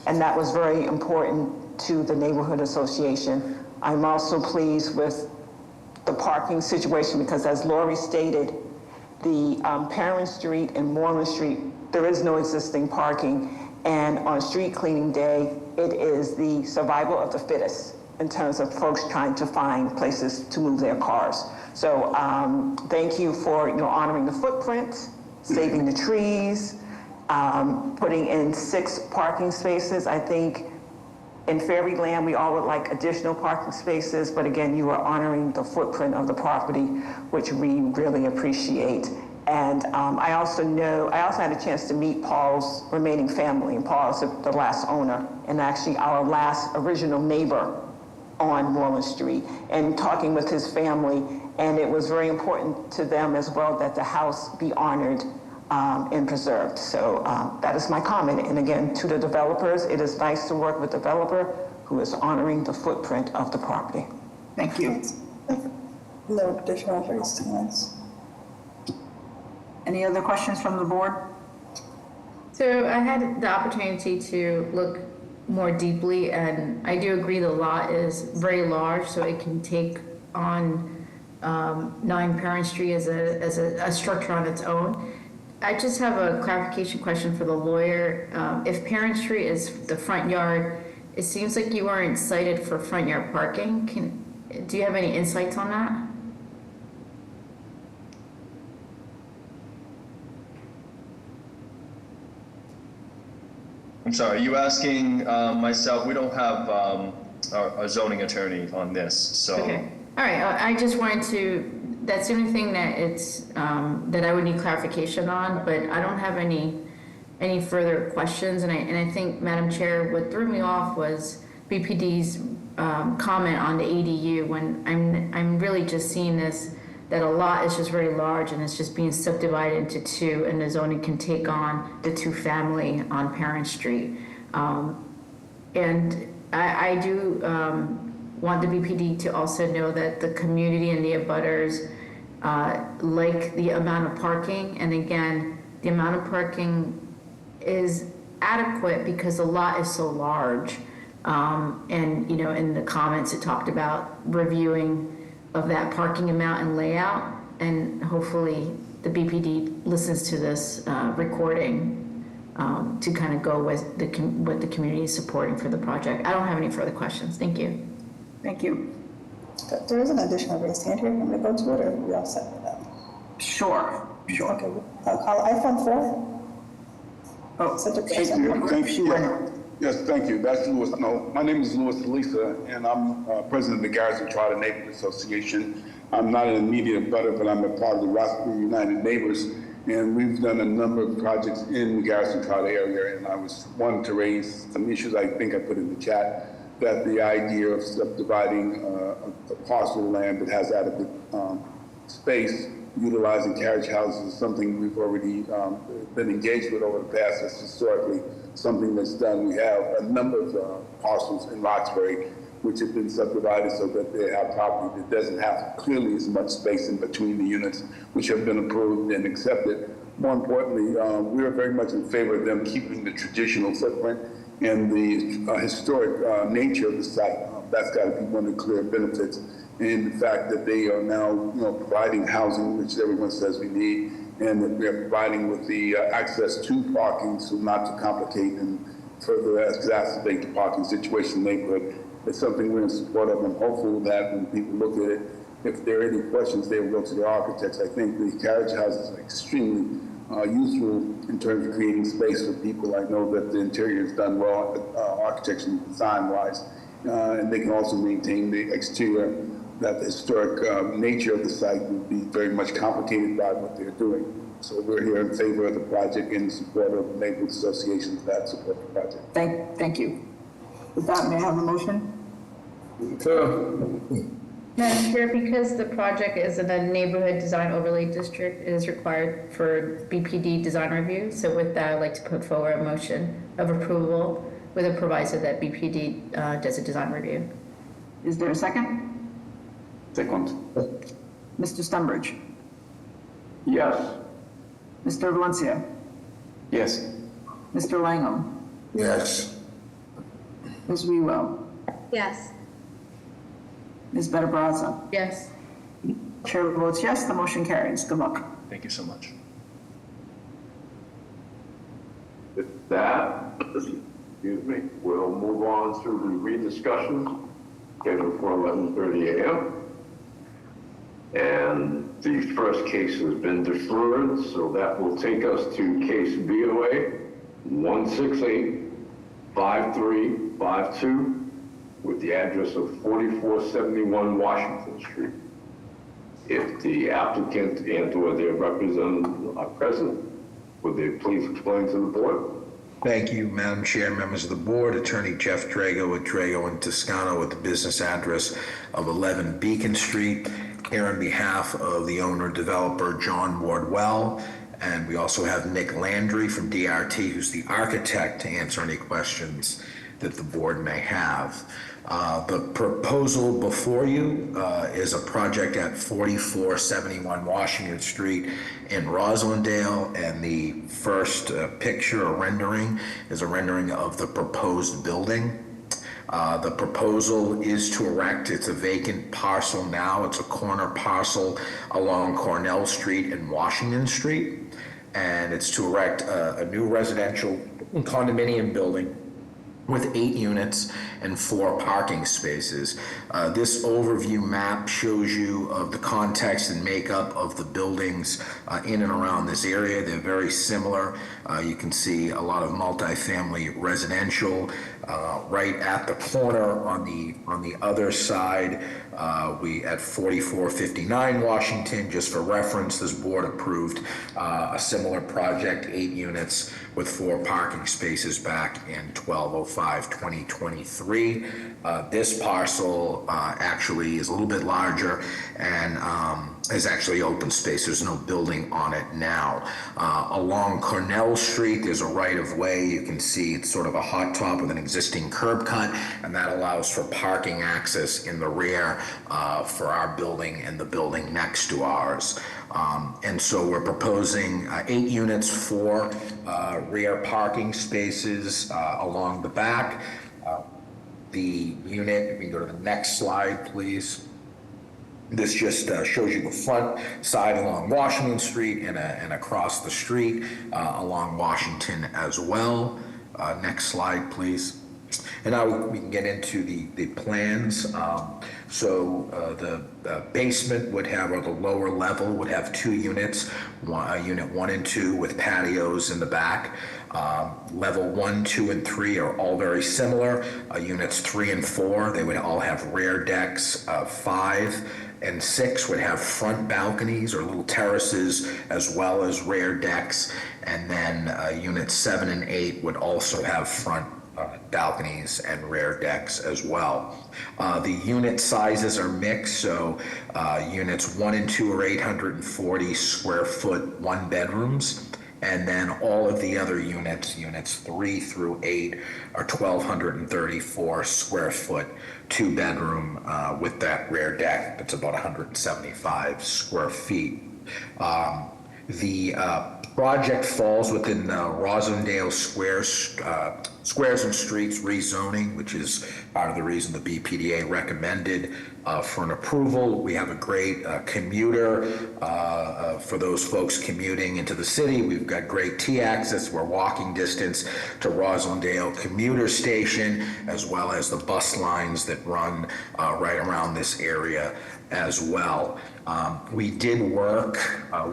Speaker 21: And that was very important to the neighborhood association. I'm also pleased with the parking situation, because as Lori stated, the Perrin Street and Moreland Street, there is no existing parking. And on street cleaning day, it is the survival of the fittest in terms of folks trying to find places to move their cars. So thank you for honoring the footprint, saving the trees, putting in 6 parking spaces. I think in Fairyland, we all would like additional parking spaces, but again, you are honoring the footprint of the property, which we really appreciate. And I also had a chance to meet Paul's remaining family, and Paul is the last owner, and actually our last original neighbor on Moreland Street, and talking with his family, and it was very important to them as well that the house be honored and preserved. So that is my comment. And again, to the developers, it is nice to work with a developer who is honoring the footprint of the property.
Speaker 1: Thank you.
Speaker 18: No additional raised hands.
Speaker 1: Any other questions from the board?
Speaker 6: So I had the opportunity to look more deeply, and I do agree the lot is very large, so it can take on 9 Parent Street as a structure on its own. I just have a clarification question for the lawyer. If Parent Street is the front yard, it seems like you weren't cited for front yard parking. Do you have any insights on that?
Speaker 4: I'm sorry, are you asking myself? We don't have a zoning attorney on this, so.
Speaker 6: Okay, all right, I just wanted to, that's the only thing that that I would need clarification on, but I don't have any further questions, and I think, Madam Chair, what threw me off was BPD's comment on the ADU, when I'm really just seeing this, that a lot is just very large and it's just being subdivided into 2, and the zoning can take on the 2-family on Parent Street. And I do want the BPD to also know that the community and the abutters like the amount of parking, and again, the amount of parking is adequate because the lot is so large. And, you know, in the comments, it talked about reviewing of that parking amount and layout, and hopefully the BPD listens to this recording to kind of go with what the community is supporting for the project. I don't have any further questions. Thank you.
Speaker 1: Thank you.
Speaker 18: There is an additional raised hand here. I'm going to go to it, or are we all set with that?
Speaker 1: Sure.
Speaker 18: Okay, call iPhone 4.
Speaker 1: Oh,
Speaker 18: such a
Speaker 7: Thank you. Yes, thank you. That's Louis. No, my name is Louis Lisa, and I'm president of the Garrison Charter Neighborhood Association. I'm not an immediate abutter, but I'm a part of the Roxbury United Neighbors, and we've done a number of projects in the Garrison Charter area, and I was wanting to raise some issues I think I put in the chat, that the idea of subdividing a parcel of land that has adequate space, utilizing carriage houses, is something we've already been engaged with over the past. That's historically something that's done. We have a number of parcels in Roxbury which have been subdivided so that they have property that doesn't have clearly as much space in between the units, which have been approved and accepted. More importantly, we are very much in favor of them keeping the traditional footprint and the historic nature of the site. That's got to be one of the clear benefits. And the fact that they are now, providing housing, which everyone says we need, and that we are providing with the access to parking, so not to complicate and further exacerbate the parking situation in the neighborhood. It's something we're in support of. I'm hopeful that when people look at it, if there are any questions, they will go to the architects. I think the carriage houses are extremely useful in terms of creating space for people. I know that the interior is done well, architecturally design-wise, and they can also maintain the exterior. That the historic nature of the site would be very much complicated by what they're doing. So we're here in favor of the project and in support of neighborhood associations that support the project.
Speaker 1: Thank you. With that, may I have a motion?
Speaker 6: Madam Chair, because the project is in a neighborhood design overlay district, it is required for BPD design review. So with that, I'd like to put forward a motion of approval with a proviso that BPD does a design review.
Speaker 1: Is there a second?
Speaker 3: Second.
Speaker 1: Mr. Stumbridge?
Speaker 2: Yes.
Speaker 1: Mr. Valencia?
Speaker 3: Yes.
Speaker 1: Mr. Langham?
Speaker 17: Yes.
Speaker 1: Ms. Wewell?
Speaker 5: Yes.
Speaker 1: Ms. Better Brazza?
Speaker 6: Yes.
Speaker 1: Chair votes yes, the motion carries. Good luck.
Speaker 4: Thank you so much.
Speaker 2: With that, excuse me, we'll move on to the rediscussions scheduled for 11:30 a.m. And the first case has been deferred, so that will take us to case BOA 168-5352 with the address of 4471 Washington Street. If the applicant and/or their representative are present, would they please explain to the board?
Speaker 11: Thank you, Madam Chair, members of the board. Attorney Jeff Drago with Drago and Toscano with the business address of 11 Beacon Street, here on behalf of the owner developer John Wardwell. And we also have Nick Landry from DRT, who's the architect, to answer any questions that the board may have. The proposal before you is a project at 4471 Washington Street in Roslindale, and the first picture or rendering is a rendering of the proposed building. The proposal is to erect, it's a vacant parcel now, it's a corner parcel along Cornell Street and Washington Street, and it's to erect a new residential condominium building with 8 units and 4 parking spaces. This overview map shows you of the context and makeup of the buildings in and around this area. They're very similar. You can see a lot of multifamily residential. Right at the corner on the other side, we at 4459 Washington, just for reference, this board approved a similar project, 8 units with 4 parking spaces back in 12/05/2023. This parcel actually is a little bit larger and is actually open space. There's no building on it now. Along Cornell Street, there's a right-of-way. You can see it's sort of a hot top with an existing curb cut, and that allows for parking access in the rear for our building and the building next to ours. And so we're proposing 8 units, 4 rear parking spaces along the back. The unit, if we go to the next slide, please. This just shows you the front side along Washington Street and across the street along Washington as well. Next slide, please. And now we can get into the plans. The basement would have, or the lower level would have 2 units, unit 1 and 2 with patios in the back. Level 1, 2, and 3 are all very similar. Units 3 and 4, they would all have rear decks. 5 and 6 would have front balconies or little terraces as well as rear decks. And then units 7 and 8 would also have front balconies and rear decks as well. The unit sizes are mixed, so units 1 and 2 are 840 square foot 1 bedrooms. And then all of the other units 3 through 8 are 1,234 square foot 2 bedroom with that rear deck. That's about 175 square feet. The project falls within Roslindale Squares and Streets rezoning, which is part of the reason the BPDA recommended for an approval. We have a great commuter for those folks commuting into the city. We've got great T-access. We're walking distance to Roslindale commuter station, as well as the bus lines that run right around this area as well. We did work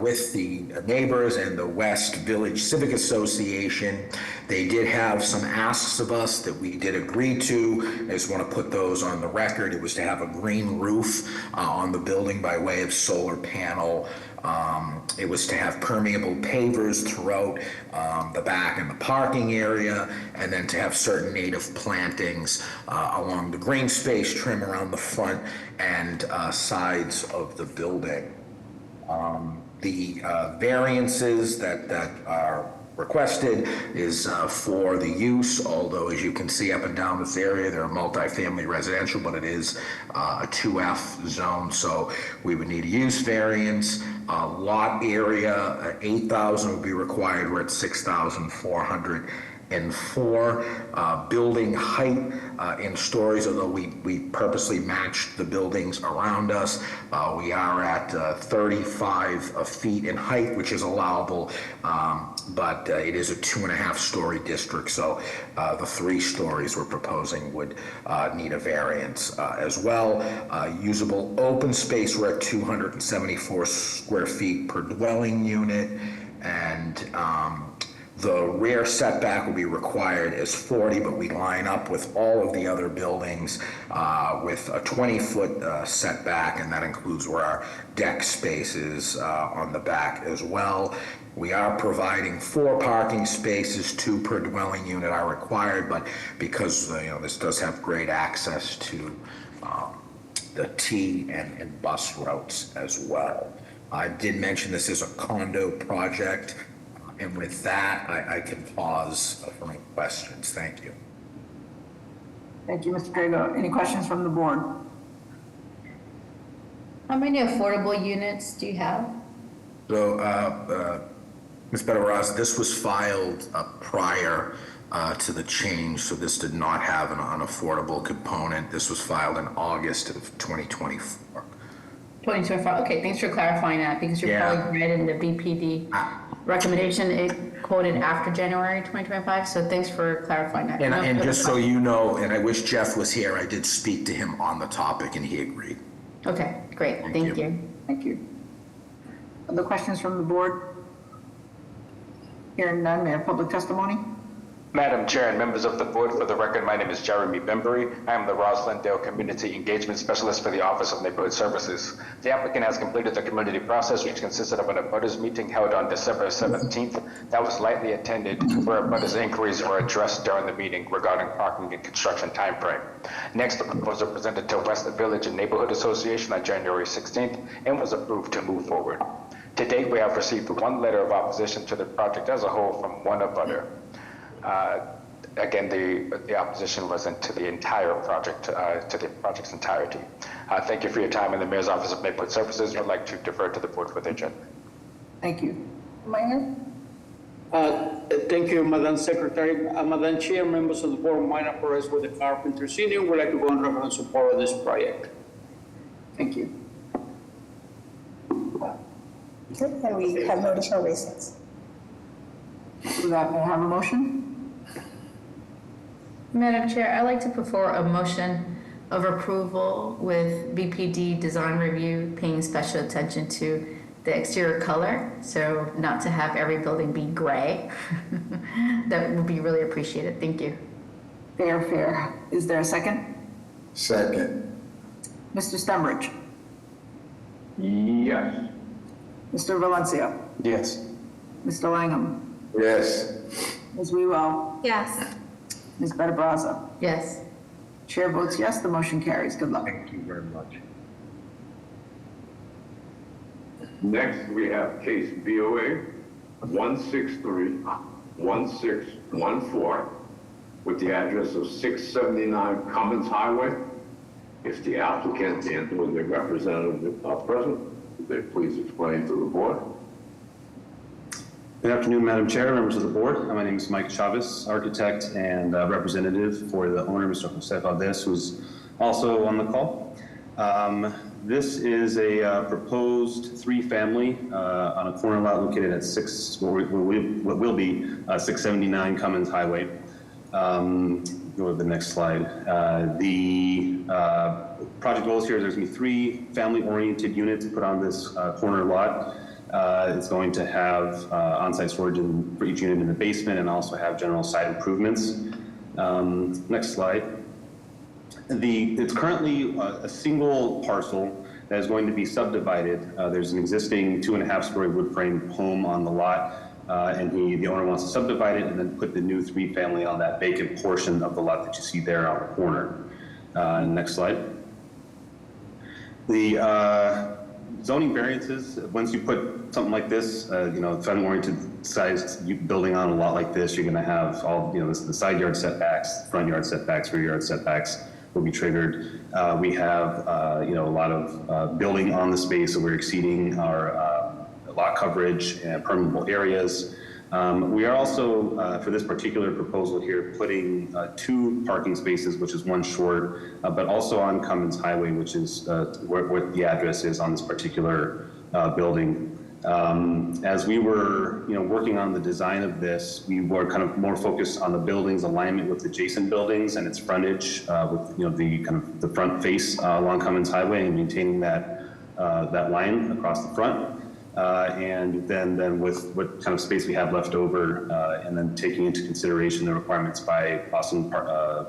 Speaker 11: with the neighbors and the West Village Civic Association. They did have some asks of us that we did agree to. I just want to put those on the record. It was to have a green roof on the building by way of solar panel. It was to have permeable pavers throughout the back and the parking area, and then to have certain native plantings along the green space trim around the front and sides of the building. The variances that are requested is for the use, although as you can see up and down this area, they're multifamily residential, but it is a 2F zone, so we would need a use variance. Lot area, 8,000 would be required. We're at 6,404. Building height in stories, although we purposely matched the buildings around us, we are at 35 feet in height, which is allowable, but it is a 2.5-story district, so the 3 stories we're proposing would need a variance as well. Usable open space, we're at 274 square feet per dwelling unit, and The rear setback will be required as 40, but we line up with all of the other buildings with a 20-foot setback, and that includes where our deck space is on the back as well. We are providing 4 parking spaces, 2 per dwelling unit are required, but because this does have great access to the T and bus routes as well. I did mention this is a condo project, and with that, I can pause for any questions. Thank you.
Speaker 1: Thank you, Mr. Drago. Any questions from the board?
Speaker 6: How many affordable units do you have?
Speaker 11: So, Ms. Benaraz, this was filed prior to the change, so this did not have an unaffordable component. This was filed in August of 2024.
Speaker 6: 2025. Okay, thanks for clarifying that, because you're probably read in the BPD recommendation, it quoted after January 2025, so thanks for clarifying that.
Speaker 11: And just so you know, and I wish Jeff was here, I did speak to him on the topic and he agreed.
Speaker 6: Okay, great, thank you.
Speaker 1: Thank you. Other questions from the board? Hearing none, may I have public testimony?
Speaker 16: Madam Chair and members of the board, for the record, my name is Jeremy Bembury. I am the Roslindale Community Engagement Specialist for the Office of Neighborhood Services. The applicant has completed the community process, which consisted of an abutters meeting held on December 17th. That was lightly attended, where abutters inquiries were addressed during the meeting regarding parking and construction timeframe. Next, the proposal presented to West Village and Neighborhood Association on January 16th and was approved to move forward. To date, we have received 1 letter of opposition to the project as a whole from 1 abutter. Again, the opposition wasn't to the entire project, to the project's entirety. Thank you for your time in the Mayor's Office of Neighborhood Services. I'd like to defer to the board for their judgment.
Speaker 1: Thank you. Minor?
Speaker 9: Thank you, Madam Secretary. Madam Chair, members of the board, Minor Perez with the Carpenters Union would like to go on record in support of this project.
Speaker 1: Thank you.
Speaker 18: Okay, and we have no additional reasons.
Speaker 1: With that, may I have a motion?
Speaker 6: Madam Chair, I'd like to put forward a motion of approval with BPD design review paying special attention to the exterior color, so not to have every building be gray. That would be really appreciated. Thank you.
Speaker 1: Fair. Is there a second?
Speaker 17: Second.
Speaker 1: Mr. Stemridge?
Speaker 2: Yes.
Speaker 1: Mr. Valencia?
Speaker 3: Yes.
Speaker 1: Mr. Langham?
Speaker 17: Yes.
Speaker 1: Ms. Wewell?
Speaker 5: Yes.
Speaker 1: Ms. Benabraza?
Speaker 6: Yes.
Speaker 1: Chair votes yes, the motion carries. Good luck.
Speaker 2: Thank you very much. Next, we have case BOA 163-1614 with the address of 679 Cummins Highway. If the applicant and or their representative are present, would they please explain to the board?
Speaker 19: Good afternoon, Madam Chair, members of the board. My name is Mike Chavez, architect and representative for the owner, Mr. Jose Valdez, who's also on the call. This is a proposed 3-family on a corner lot located at what will be 679 Cummins Highway. Go to the next slide. The project goals here, there's going to be 3 family-oriented units put on this corner lot. It's going to have on-site storage for each unit in the basement and also have general site improvements. Next slide. It's currently a single parcel that is going to be subdivided. There's an existing 2.5-story wood frame home on the lot, and the owner wants to subdivide it and then put the new 3-family on that vacant portion of the lot that you see there on the corner. Next slide. The zoning variances, once you put something like this, family-oriented sized building on a lot like this, you're going to have all, the side yard setbacks, front yard setbacks, rear yard setbacks will be triggered. We have, a lot of building on the space, so we're exceeding our lot coverage and permeable areas. We are also, for this particular proposal here, putting 2 parking spaces, which is 1 short, but also on Cummins Highway, which is where the address is on this particular building. As we were, working on the design of this, we were kind of more focused on the building's alignment with adjacent buildings and its frontage, with the kind of the front face along Cummins Highway and maintaining that line across the front. and then with what kind of space we have left over, and then taking into consideration the requirements by Boston Parking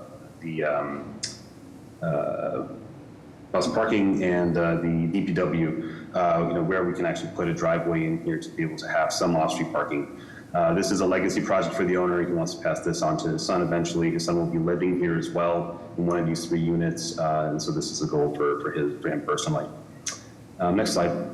Speaker 19: and the DPW, where we can actually put a driveway in here to be able to have some off-street parking. This is a legacy project for the owner. He wants to pass this on to his son eventually. His son will be living here as well in one of these 3 units, and so this is a goal for him personally. Next slide.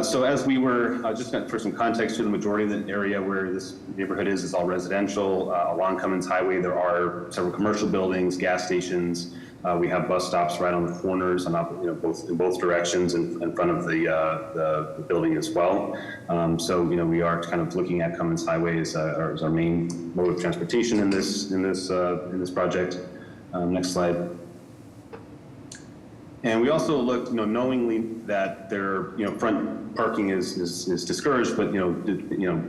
Speaker 19: So as we were, just for some context to the majority of the area where this neighborhood is all residential. Along Cummins Highway, there are several commercial buildings, gas stations. We have bus stops right on the corners, and in both directions in front of the building as well. So we are kind of looking at Cummins Highway as our main mode of transportation in this project. Next slide. And we also looked, knowingly that their, front parking is discouraged, but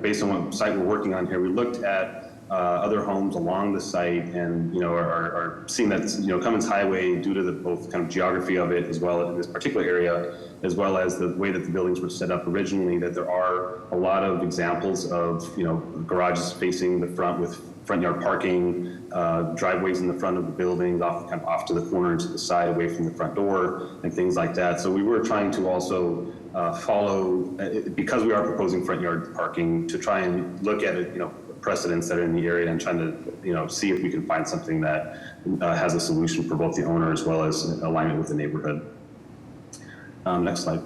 Speaker 19: based on what site we're working on here, we looked at other homes along the site, and are seeing that Cummins Highway, due to the both kind of geography of it as well in this particular area, as well as the way that the buildings were set up originally, that there are a lot of examples of garages facing the front with front yard parking, driveways in the front of the buildings, off to the corner to the side, away from the front door, and things like that. So we were trying to also follow, because we are proposing front yard parking, to try and look at precedents that are in the area and trying to see if we can find something that has a solution for both the owner as well as alignment with the neighborhood. Next slide.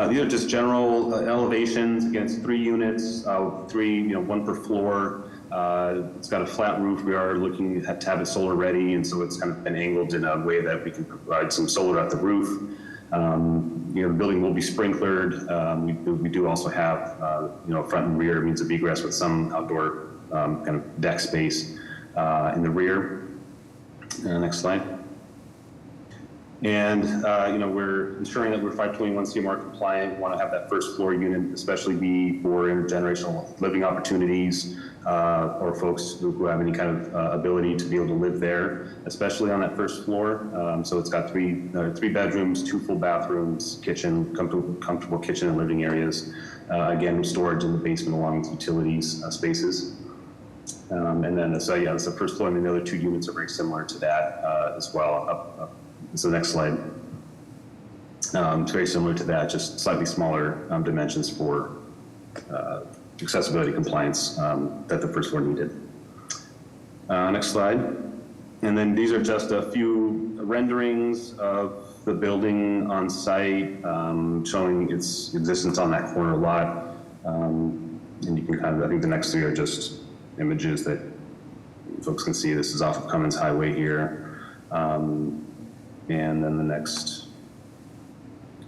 Speaker 19: These are just general elevations. Again, it's 3 units, 1 per floor. It's got a flat roof. We are looking to have it solar ready, and so it's kind of been angled in a way that we can provide some solar at the roof. The building will be sprinklered. We do also have, front and rear means of egress with some outdoor kind of deck space in the rear. Next slide. And, we're ensuring that we're 521 CMR compliant. We want to have that first floor unit, especially be for intergenerational living opportunities, or folks who have any kind of ability to be able to live there, especially on that first floor. So it's got 3 bedrooms, 2 full bathrooms, kitchen, comfortable kitchen and living areas. Again, storage in the basement along with utilities spaces. And then, it's the first floor, and then the other 2 units are very similar to that as well. So next slide. It's very similar to that, just slightly smaller dimensions for accessibility compliance that the first floor needed. Next slide. And then these are just a few renderings of the building on site, showing its existence on that corner lot. And you can I think the next 3 are just images that folks can see. This is off of Cummins Highway here. And then the next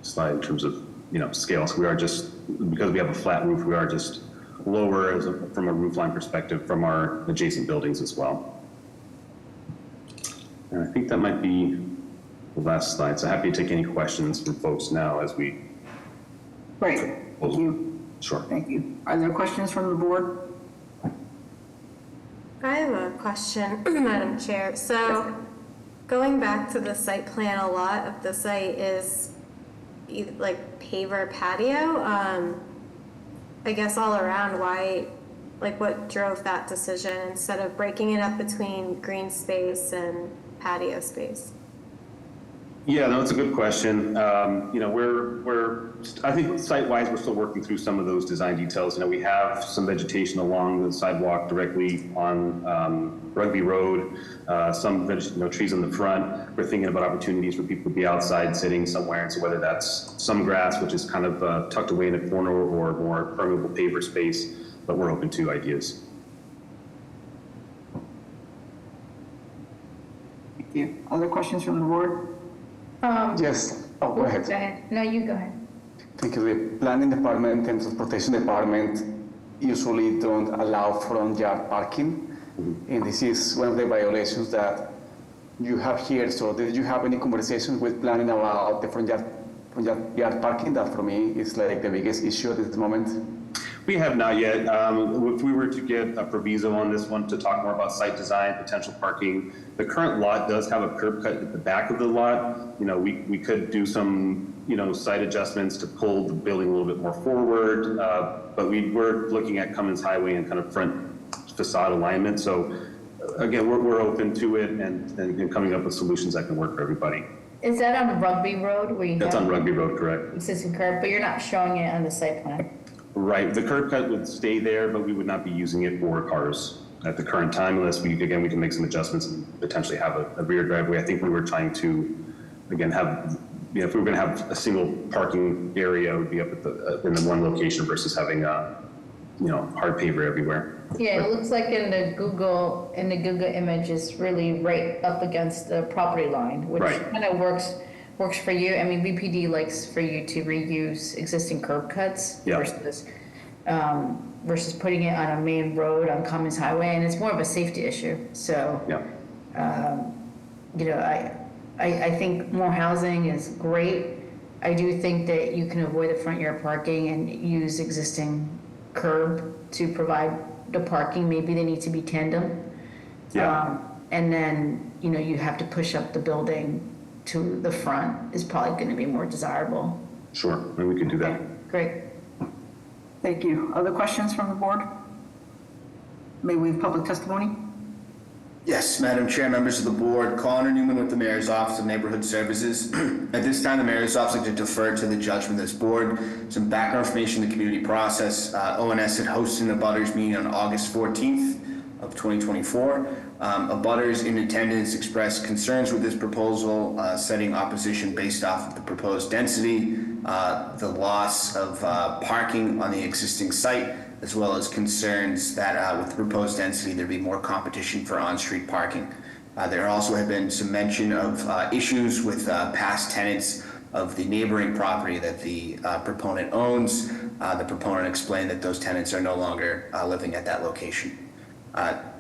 Speaker 19: slide in terms of, scale. So we are just, because we have a flat roof, we are just lower from a roof line perspective from our adjacent buildings as well. And I think that might be the last slide. So happy to take any questions from folks now as we...
Speaker 1: Great, thank you.
Speaker 19: Sure.
Speaker 1: Thank you. Are there questions from the board?
Speaker 5: I have a question, Madam Chair. So going back to the site plan, a lot of the site is like paver patio. I guess all around, why, what drove that decision instead of breaking it up between green space and patio space?
Speaker 19: Yeah, no, it's a good question. I think site-wise, we're still working through some of those design details. We have some vegetation along the sidewalk directly on Rugby Road, some trees in the front. We're thinking about opportunities for people to be outside sitting somewhere, and so whether that's some grass, which is kind of tucked away in a corner, or more permeable paver space, but we're open to ideas.
Speaker 1: Thank you. Other questions from the board?
Speaker 3: Yes. Oh, go ahead.
Speaker 12: Go ahead. No, you go ahead.
Speaker 3: Thank you. The planning department and transportation department usually don't allow front yard parking. And this is one of the violations that you have here. So did you have any conversations with planning about the front yard parking? That for me is like the biggest issue at this moment.
Speaker 19: We have not yet. If we were to get a proviso on this one to talk more about site design, potential parking, the current lot does have a curb cut at the back of the lot. You know, we could do some, you know, site adjustments to pull the building a little bit more forward, but we were looking at Cummins Highway and kind of front facade alignment. So again, we're open to it and coming up with solutions that can work for everybody.
Speaker 6: Is that on Rugby Road where you
Speaker 19: That's
Speaker 6: have
Speaker 19: on Rugby Road, correct?
Speaker 6: existing curb, but you're not showing it on the site plan?
Speaker 19: Right, the curb cut would stay there, but we would not be using it for cars at the current time unless we can make some adjustments and potentially have a rear driveway. I think we were trying to, again, have, you know, if we were gonna have a single parking area, it would be up at in the one location versus having you know, hard paver everywhere.
Speaker 6: Yeah, it looks like in the Google image is really right up against the property line, which
Speaker 19: Right.
Speaker 6: kind of works for you. I mean, BPD likes for you to reuse existing curb cuts
Speaker 19: Yeah.
Speaker 6: versus putting it on a main road on Cummins Highway, and it's more of a safety issue. So, you know, I think more housing is great. I do think that you can avoid the front yard parking and use existing curb to provide the parking. Maybe they need to be tandem. And then, you know, you have to push up the building to the front is probably going to be more desirable.
Speaker 19: Sure, and we can do that.
Speaker 6: Great.
Speaker 1: Thank you. Other questions from the board? May we have public testimony?
Speaker 12: Yes, Madam Chair, members of the board, Connor Newman with the Mayor's Office of Neighborhood Services. At this time, the Mayor's Office would like to defer to the judgment of this board. Some background information in the community process. ONS had hosted an abutters meeting on August 14th of 2024. Abutters in attendance expressed concerns with this proposal, citing opposition based off of the proposed density, the loss of parking on the existing site, as well as concerns that with the proposed density, there'd be more competition for on-street parking. There also had been some mention of issues with past tenants of the neighboring property that the proponent owns. The proponent explained that those tenants are no longer living at that location.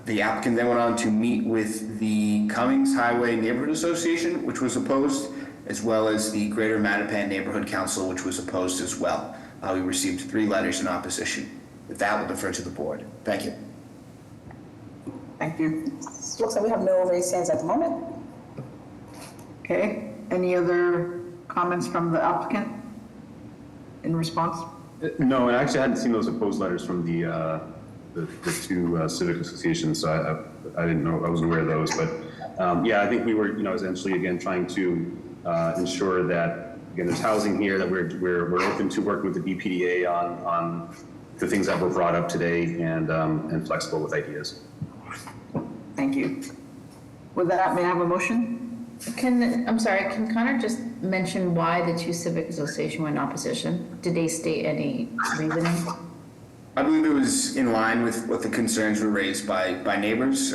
Speaker 12: The applicant then went on to meet with the Cummings Highway Neighborhood Association, which was opposed, as well as the Greater Mattapan Neighborhood Council, which was opposed as well. We received 3 letters in opposition. With that, we'll defer to the board. Thank you.
Speaker 1: Thank you.
Speaker 18: Looks like we have no raised hands at the moment.
Speaker 1: Okay, any other comments from the applicant in response?
Speaker 19: No, and I actually hadn't seen those opposed letters from the 2 civic associations, so I didn't know, I wasn't aware of those, but yeah, I think we were, you know, essentially again trying to ensure that, again, there's housing here, that we're open to working with the BPDA on the things that were brought up today and flexible with ideas.
Speaker 1: Thank you. With that, may I have a motion?
Speaker 6: I'm sorry, can Connor just mention why the 2 civic association were in opposition? Did they state any reasoning?
Speaker 12: I believe it was in line with what the concerns were raised by neighbors,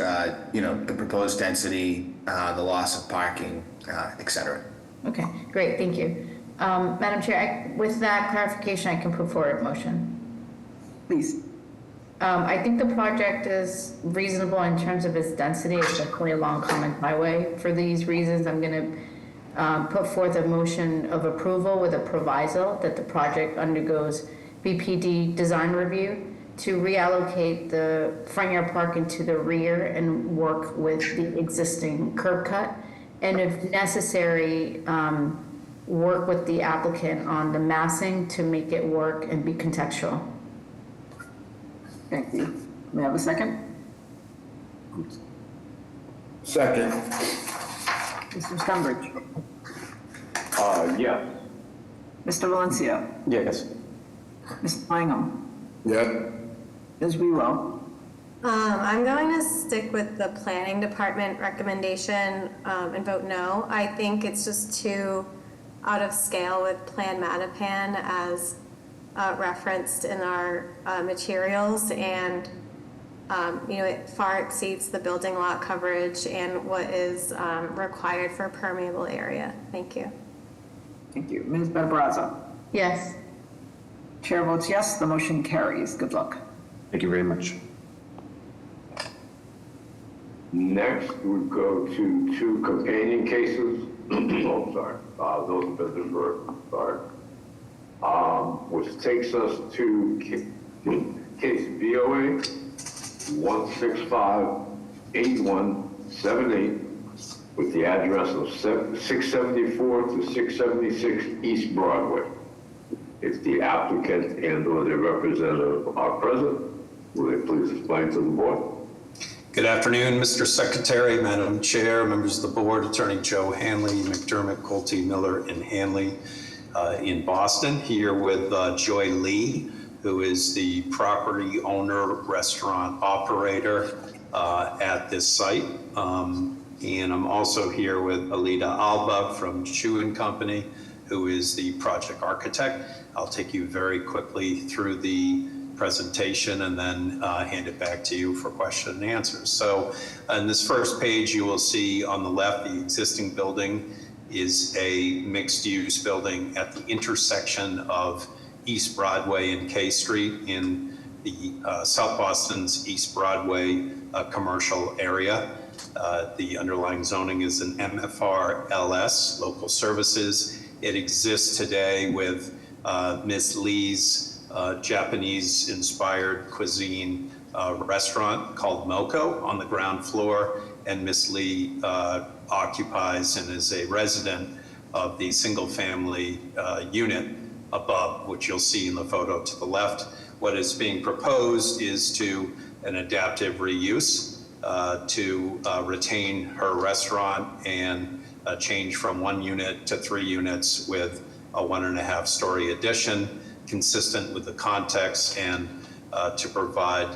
Speaker 12: you know, the proposed density, the loss of parking, et cetera.
Speaker 6: Okay, great, thank you. Madam Chair, with that clarification, I can put forward a motion.
Speaker 1: Please.
Speaker 6: I think the project is reasonable in terms of its density, especially along Common Highway. For these reasons, I'm going to put forth a motion of approval with a proviso that the project undergoes BPD design review to reallocate the front yard parking to the rear and work with the existing curb cut. And if necessary, work with the applicant on the massing to make it work and be contextual.
Speaker 1: Thank you. May I have a second?
Speaker 17: Second.
Speaker 1: Mr. Stenbridge?
Speaker 2: Yes.
Speaker 1: Mr. Valencia?
Speaker 3: Yes.
Speaker 1: Mr. Langham?
Speaker 17: Yep.
Speaker 1: Ms. Wewell?
Speaker 5: I'm going to stick with the planning department recommendation and vote no. I think it's just too out of scale with Plan Mattapan as referenced in our materials, and you know, it far exceeds the building lot coverage and what is required for a permeable area. Thank you.
Speaker 1: Thank you. Ms. Barbraza?
Speaker 6: Yes.
Speaker 1: Chair votes yes, the motion carries. Good luck.
Speaker 19: Thank you very much.
Speaker 2: Next, we go to 2 companion cases. Oh, sorry. Those business were, sorry. Which takes us to Case BOA 1658178 with the address of 674 to 676 East Broadway. If the applicant and/or their representative are present, will they please explain to the board?
Speaker 10: Good afternoon, Mr. Secretary, Madam Chair, members of the board, Attorney Joe Hanley, McDermott, Colte, Miller, and Hanley in Boston, here with Joy Lee, who is the property owner, restaurant operator at this site. And I'm also here with Alida Alba from Chu & Company, who is the project architect. I'll take you very quickly through the presentation and then hand it back to you for question and answers. So on this first page, you will see on the left, the existing building is a mixed-use building at the intersection of East Broadway and K Street in the South Boston's East Broadway commercial area. The underlying zoning is an MFR LS, local services. It exists today with Ms. Lee's Japanese-inspired cuisine restaurant called Moko on the ground floor, and Ms. Lee occupies and is a resident of the single-family unit above, which you'll see in the photo to the left. What is being proposed is to an adaptive reuse to retain her restaurant and change from 1 unit to 3 units with a 1.5-story addition, consistent with the context, and to provide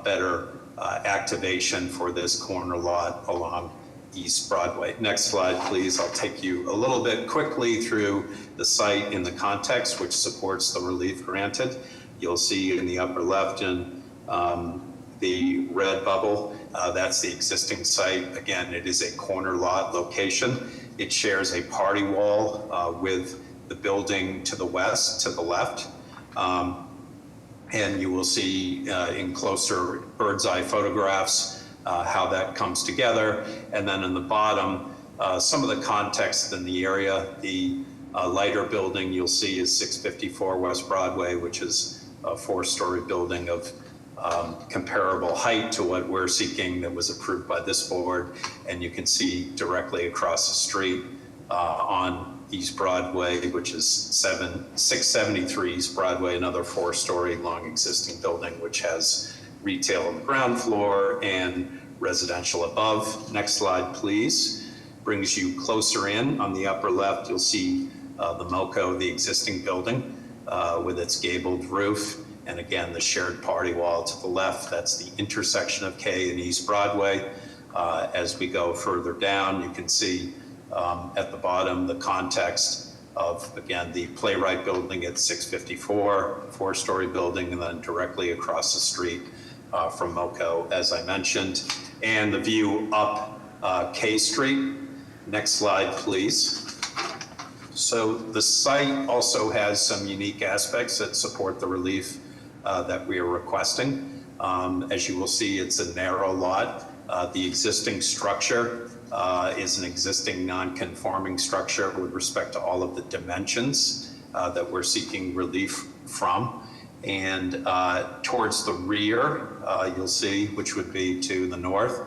Speaker 10: better activation for this corner lot along East Broadway. Next slide, please. I'll take you a little bit quickly through the site in the context, which supports the relief granted. You'll see in the upper left in the red bubble, that's the existing site. Again, it is a corner lot location. It shares a party wall with the building to the west, to the left. And you will see in closer bird's eye photographs how that comes together. And then in the bottom, some of the context in the area. The lighter building you'll see is 654 West Broadway, which is a 4-story building of comparable height to what we're seeking that was approved by this board. And you can see directly across the street on East Broadway, which is 673 East Broadway, another 4-story long existing building, which has retail on the ground floor and residential above. Next slide, please. Brings you closer in. On the upper left, you'll see the Moko, the existing building with its gabled roof. And again, the shared party wall to the left, that's the intersection of K and East Broadway. As we go further down, you can see at the bottom the context of, again, the Playwright building at 654, 4-story building, and then directly across the street from Moko, as I mentioned, and the view up K Street. Next slide, please. So the site also has some unique aspects that support the relief that we are requesting. As you will see, it's a narrow lot. The existing structure is an existing non-conforming structure with respect to all of the dimensions that we're seeking relief from. And towards the rear, you'll see, which would be to the north,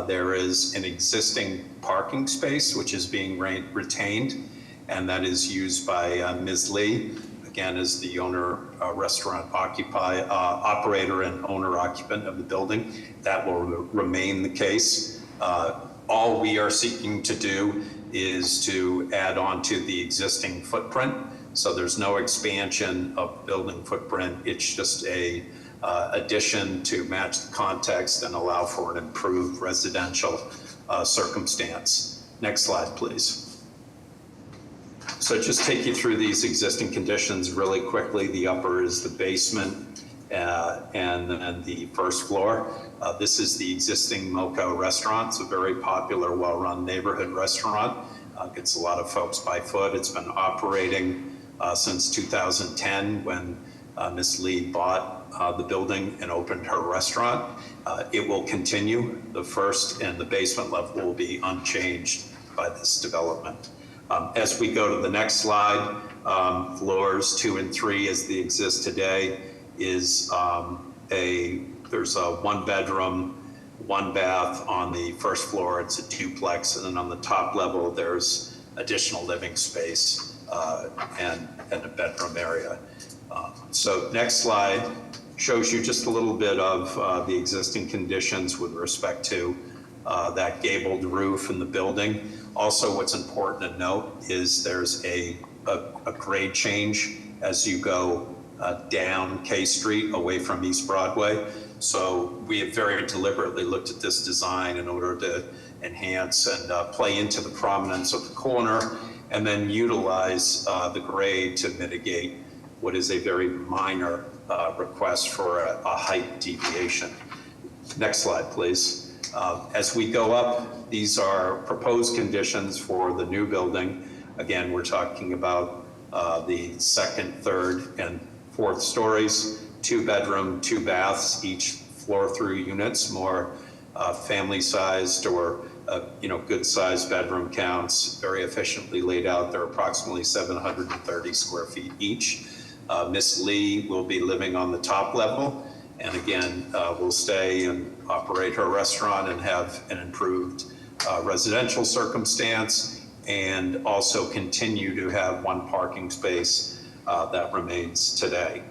Speaker 10: there is an existing parking space which is being retained, and that is used by Ms. Lee, again, as the owner, restaurant operator and owner occupant of the building. That will remain the case. All we are seeking to do is to add on to the existing footprint. So there's no expansion of building footprint. It's just a addition to match the context and allow for an improved residential circumstance. Next slide, please. So just take you through these existing conditions really quickly. The upper is the basement and then the first floor. This is the existing Moko restaurant. It's a very popular, well-run neighborhood restaurant. Gets a lot of folks by foot. It's been operating since 2010 when Ms. Lee bought the building and opened her restaurant. It will continue. The first and the basement level will be unchanged by this development. As we go to the next slide, floors 2 and 3 as they exist today, is there's a 1-bedroom, 1-bath on the first floor. It's a duplex, and then on the top level, there's additional living space and a bedroom area. So next slide shows you just a little bit of the existing conditions with respect to that gabled roof in the building. Also, what's important to note is there's a grade change as you go down K Street away from East Broadway. So we have very deliberately looked at this design in order to enhance and play into the prominence of the corner, and then utilize the grade to mitigate what is a very minor request for a height deviation. Next slide, please. As we go up, these are proposed conditions for the new building. Again, we're talking about the second, third, and fourth stories, 2-bedroom, 2 baths, each floor through units, more family-sized or good-sized bedroom counts, very efficiently laid out. They're approximately 730 square feet each. Miss Lee will be living on the top level, and again, will stay and operate her restaurant and have an improved residential circumstance, and also continue to have 1 parking space that remains today.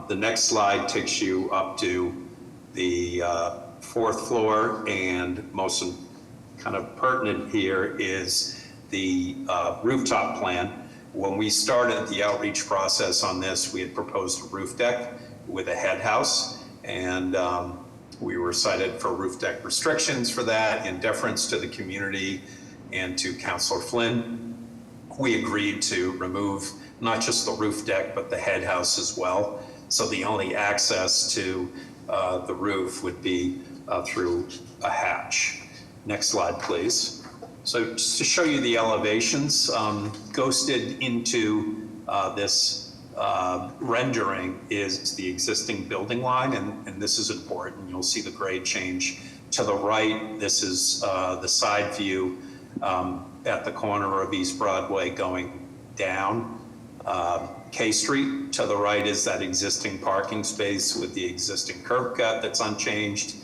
Speaker 10: The next slide takes you up to the 4th floor, and most kind of pertinent here is the rooftop plan. When we started the outreach process on this, we had proposed a roof deck with a head house, and we were cited for roof deck restrictions for that in deference to the community and to Councilor Flynn. We agreed to remove not just the roof deck, but the head house as well. So the only access to the roof would be through a hatch. Next slide, please. So just to show you the elevations, ghosted into this rendering is the existing building line, and this is important. You'll see the grade change. To the right, this is the side view at the corner of East Broadway going down K Street. To the right is that existing parking space with the existing curb cut that's unchanged.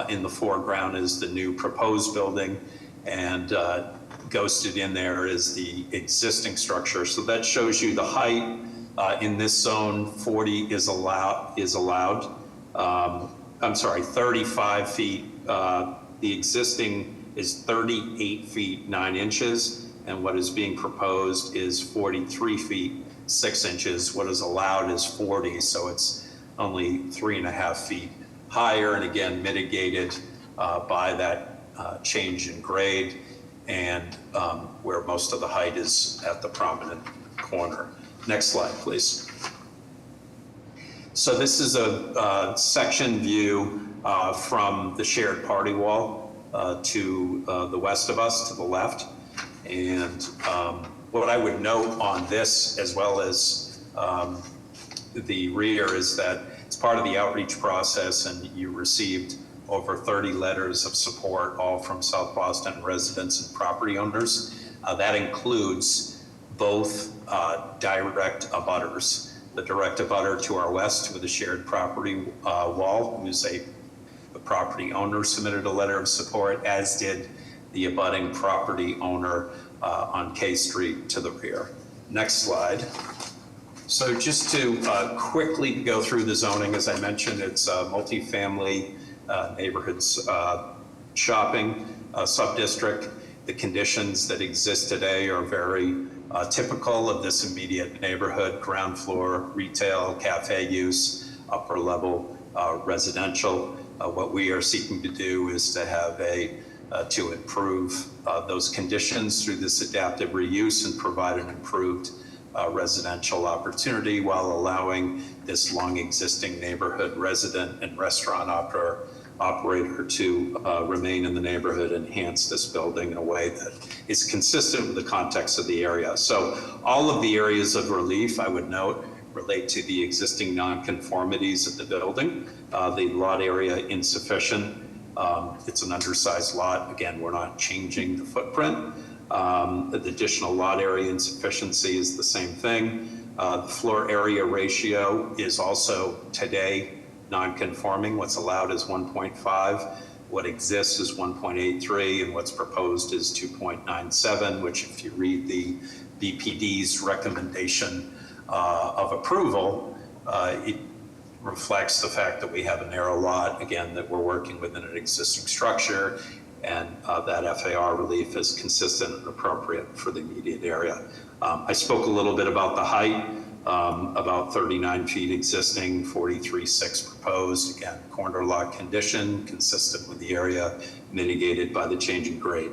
Speaker 10: In the foreground is the new proposed building, and ghosted in there is the existing structure. So that shows you the height in this zone. 40 is allowed. I'm sorry, 35 feet. The existing is 38 feet 9 inches, and what is being proposed is 43 feet 6 inches. What is allowed is 40, so it's only 3.5 feet higher, and again mitigated by that change in grade, and where most of the height is at the prominent corner. Next slide, please. So this is a section view from the shared party wall to the west of us, to the left. And what I would note on this, as well as the rear, is that it's part of the outreach process, and you received over 30 letters of support, all from South Boston residents and property owners. That includes both direct abutters. The direct abutter to our west with a shared property wall, who's the property owner, submitted a letter of support, as did the abutting property owner on K Street to the rear. Next slide. So just to quickly go through the zoning, as I mentioned, it's multifamily neighborhoods shopping sub-district. The conditions that exist today are very typical of this immediate neighborhood: ground floor retail, cafe use, upper level residential. What we are seeking to do is to have to improve those conditions through this adaptive reuse and provide an improved residential opportunity, while allowing this long existing neighborhood resident and restaurant operator to remain in the neighborhood, enhance this building in a way that is consistent with the context of the area. So all of the areas of relief, I would note, relate to the existing nonconformities of the building. The lot area insufficient. It's an undersized lot. Again, we're not changing the footprint. The additional lot area insufficiency is the same thing. The floor area ratio is also today non-conforming. What's allowed is 1.5. What exists is 1.83, and what's proposed is 2.97, which if you read the BPD's recommendation of approval, it reflects the fact that we have a narrow lot, again, that we're working within an existing structure, and that FAR relief is consistent and appropriate for the immediate area. I spoke a little bit about the height, about 39 feet existing, 43.6 proposed. Again, corner lot condition, consistent with the area, mitigated by the changing grade.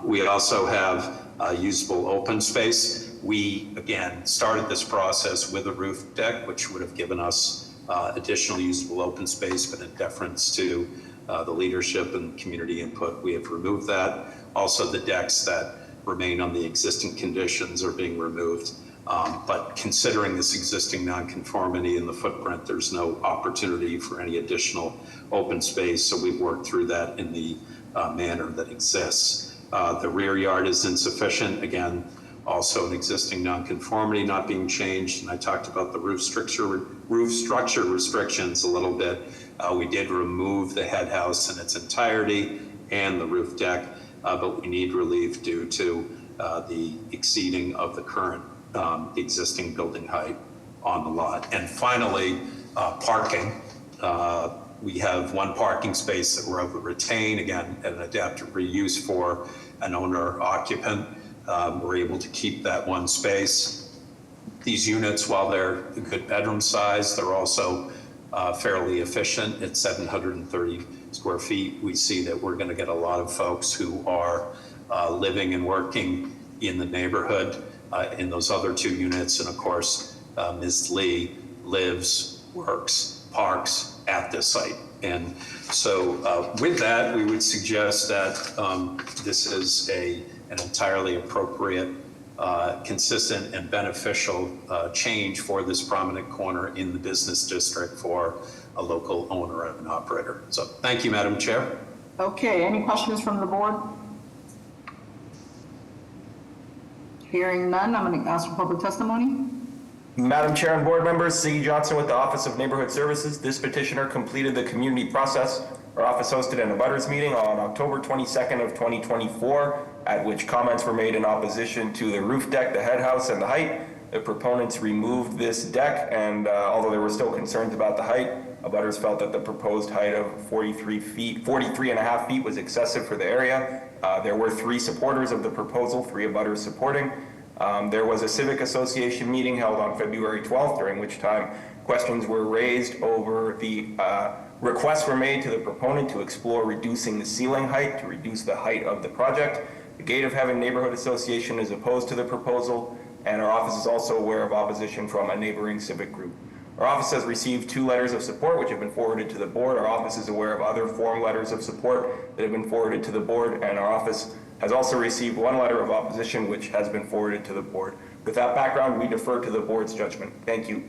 Speaker 10: We also have usable open space. We, again, started this process with a roof deck, which would have given us additional usable open space, but in deference to the leadership and community input, we have removed that. Also, the decks that remain on the existing conditions are being removed. But considering this existing nonconformity in the footprint, there's no opportunity for any additional open space. So we've worked through that in the manner that exists. The rear yard is insufficient. Again, also an existing nonconformity not being changed. And I talked about the roof structure restrictions a little bit. We did remove the head house in its entirety and the roof deck, but we need relief due to the exceeding of the current existing building height on the lot. And finally, parking. We have one parking space that we're able to retain, again, an adaptive reuse for an owner occupant. We're able to keep that one space. These units, while they're a good bedroom size, they're also fairly efficient at 730 square feet. We see that we're going to get a lot of folks who are living and working in the neighborhood in those other two units. And of course, Ms. Lee lives, works, parks at this site. And so with that, we would suggest that this is an entirely appropriate, consistent and beneficial change for this prominent corner in the business district for a local owner and operator. So thank you, Madam Chair.
Speaker 1: Okay, any questions from the board? Hearing none, I'm going to ask for public testimony.
Speaker 14: Madam Chair and board members, Siggy Johnson with the Office of Neighborhood Services. This petitioner completed the community process. Our office hosted an abutters meeting on October 22nd of 2024, at which comments were made in opposition to the roof deck, the head house, and the height. The proponents removed this deck, and although there were still concerns about the height, abutters felt that the proposed height of 43.5 feet was excessive for the area. There were 3 supporters of the proposal, 3 abutters supporting. There was a civic association meeting held on February 12th, during which time questions were raised over the requests were made to the proponent to explore reducing the ceiling height to reduce the height of the project. The Gate of Heaven Neighborhood Association is opposed to the proposal, and our office is also aware of opposition from a neighboring civic group. Our office has received 2 letters of support which have been forwarded to the board. Our office is aware of other form letters of support that have been forwarded to the board, and our office has also received 1 letter of opposition which has been forwarded to the board. With that background, we defer to the board's judgment. Thank you.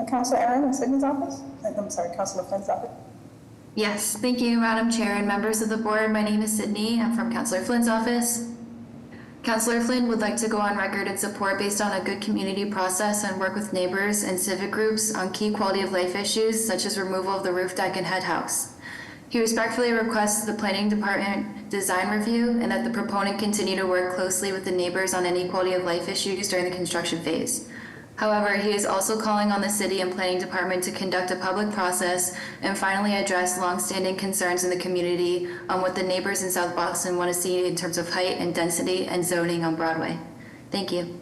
Speaker 18: Councilor Aaron in Sydney's office? I'm sorry, Councilor Flynn's office.
Speaker 20: Yes, thank you, Madam Chair and members of the board. My name is Sydney. I'm from Councilor Flynn's office. Councilor Flynn would like to go on record in support based on a good community process and work with neighbors and civic groups on key quality of life issues such as removal of the roof deck and head house. He respectfully requests the Planning Department design review and that the proponent continue to work closely with the neighbors on any quality of life issues during the construction phase. However, he is also calling on the City and Planning Department to conduct a public process and finally address longstanding concerns in the community on what the neighbors in South Boston want to see in terms of height and density and zoning on Broadway. Thank you.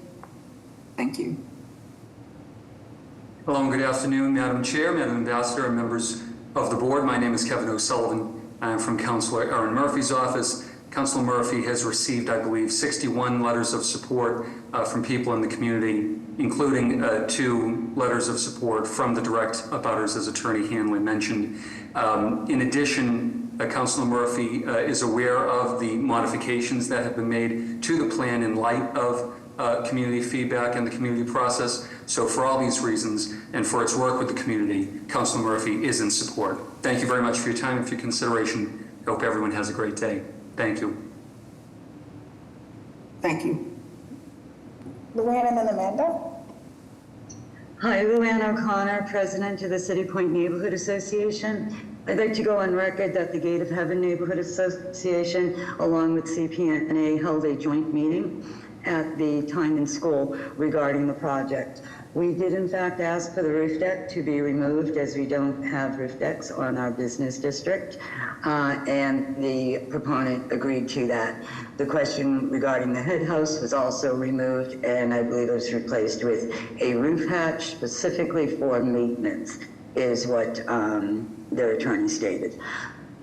Speaker 1: Thank you.
Speaker 23: Hello and good afternoon, Madam Chair, Madam Ambassador, and members of the board. My name is Kevin O'Sullivan. I am from Councilor Aaron Murphy's office. Councilor Murphy has received, I believe, 61 letters of support from people in the community, including 2 letters of support from the direct abutters, as Attorney Hanley mentioned. In addition, Councilor Murphy is aware of the modifications that have been made to the plan in light of community feedback and the community process. So for all these reasons and for its work with the community, Councilor Murphy is in support. Thank you very much for your time and for your consideration. I hope everyone has a great day. Thank you.
Speaker 1: Thank you.
Speaker 18: Luann and then Amanda?
Speaker 8: Hi, Luann O'Connor, President of the City Point Neighborhood Association. I'd like to go on record that the Gate of Heaven Neighborhood Association, along with CPNA, held a joint meeting at the Tynan School regarding the project. We did in fact ask for the roof deck to be removed, as we don't have roof decks on our business district, and the proponent agreed to that. The question regarding the head house was also removed, and I believe it was replaced with a roof hatch specifically for maintenance, is what their attorney stated.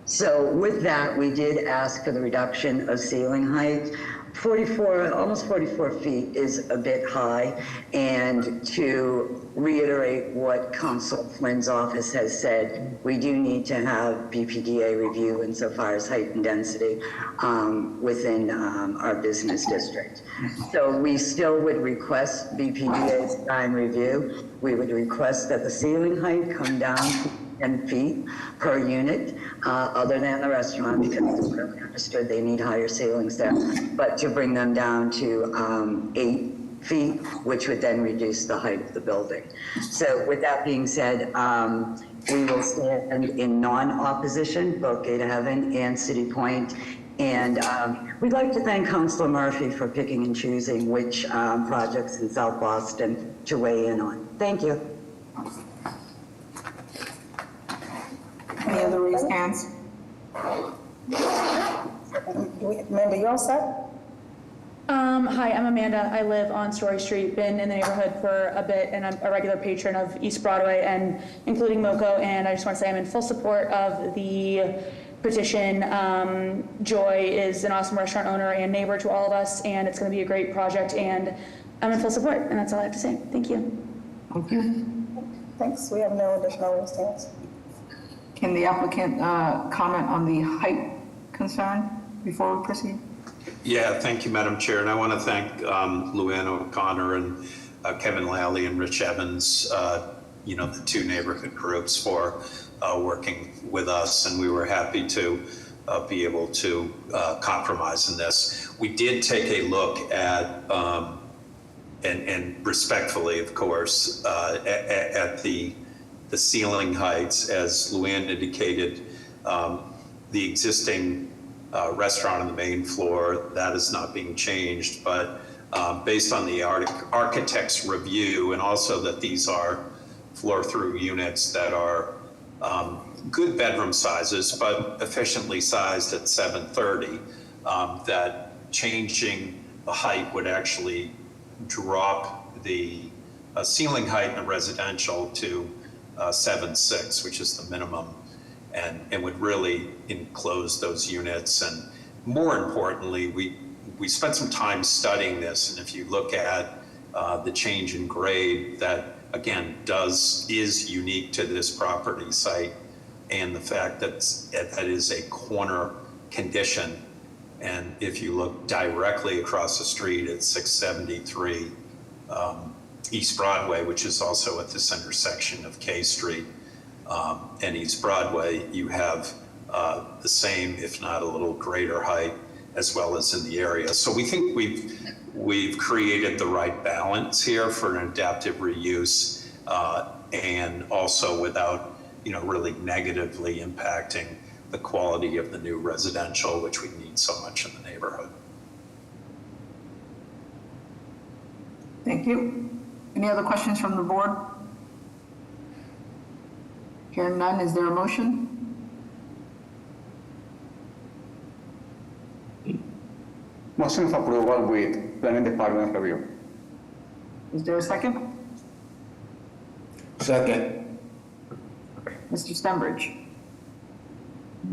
Speaker 8: So with that, we did ask for the reduction of ceiling height. 44, almost 44 feet is a bit high, and to reiterate what Council Flynn's office has said, we do need to have BPDA review insofar as height and density within our business district. So we still would request BPDA's design review. We would request that the ceiling height come down to 10 feet per unit, other than the restaurant, because it's clearly understood they need higher ceilings there, but to bring them down to 8 feet, which would then reduce the height of the building. So with that being said, we will stand in non-opposition, both Gate of Heaven and City Point. And we'd like to thank Councilor Murphy for picking and choosing which projects in South Boston to weigh in on. Thank you.
Speaker 1: Any other raised hands?
Speaker 18: Amanda, you all set?
Speaker 13: Hi, I'm Amanda. I live on Story Street, been in the neighborhood for a bit, and I'm a regular patron of East Broadway, and including MoCo, and I just want to say I'm in full support of the petition. Joy is an awesome restaurant owner and neighbor to all of us, and it's going to be a great project, and I'm in full support, and that's all I have to say. Thank you.
Speaker 1: Thank you.
Speaker 18: Thanks. We have no additional raised hands.
Speaker 1: Can the applicant comment on the height concern before we proceed?
Speaker 10: Yeah, thank you, Madam Chair. And I want to thank Luann O'Connor and Kevin Lally and Rich Evans, the two neighborhood groups for working with us. And we were happy to be able to compromise in this. We did take a look at, and respectfully, of course, at the ceiling heights, as Luann indicated, the existing restaurant on the main floor, that is not being changed, but based on the architect's review, and also that these are floor-through units that are good bedroom sizes, but efficiently sized at 730, that changing the height would actually drop the ceiling height in a residential to 7.6, which is the minimum, and would really enclose those units. And more importantly, we spent some time studying this, and if you look at the change in grade, that again is unique to this property site, and the fact that that is a corner condition. And if you look directly across the street at 673 East Broadway, which is also at this intersection of K Street and East Broadway, you have the same, if not a little greater height, as well as in the area. So we think we've created the right balance here for an adaptive reuse, and also without really negatively impacting the quality of the new residential, which we need so much in the neighborhood.
Speaker 1: Thank you. Any other questions from the board? Hearing none, is there a motion?
Speaker 3: Motion of approval with planning department review.
Speaker 1: Is there a second?
Speaker 17: Second.
Speaker 1: Mr. Stenbridge?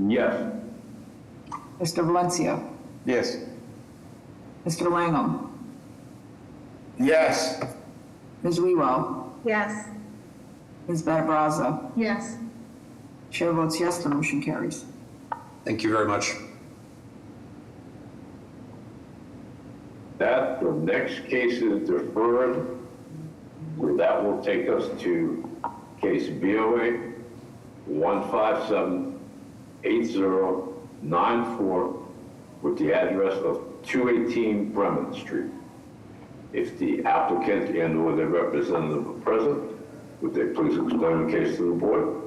Speaker 2: Yes.
Speaker 1: Mr. Valencia?
Speaker 3: Yes.
Speaker 1: Mr. Langham?
Speaker 17: Yes.
Speaker 1: Ms. Wewell?
Speaker 13: Yes.
Speaker 1: Ms. Barbraza?
Speaker 13: Yes.
Speaker 1: Chair votes yes, the motion carries.
Speaker 10: Thank you very much.
Speaker 2: That, the next case is deferred. That will take us to case BOA 1578094 with the address of 218 Bremen Street. If the applicant and/or their representative are present, would they please explain the case to the board?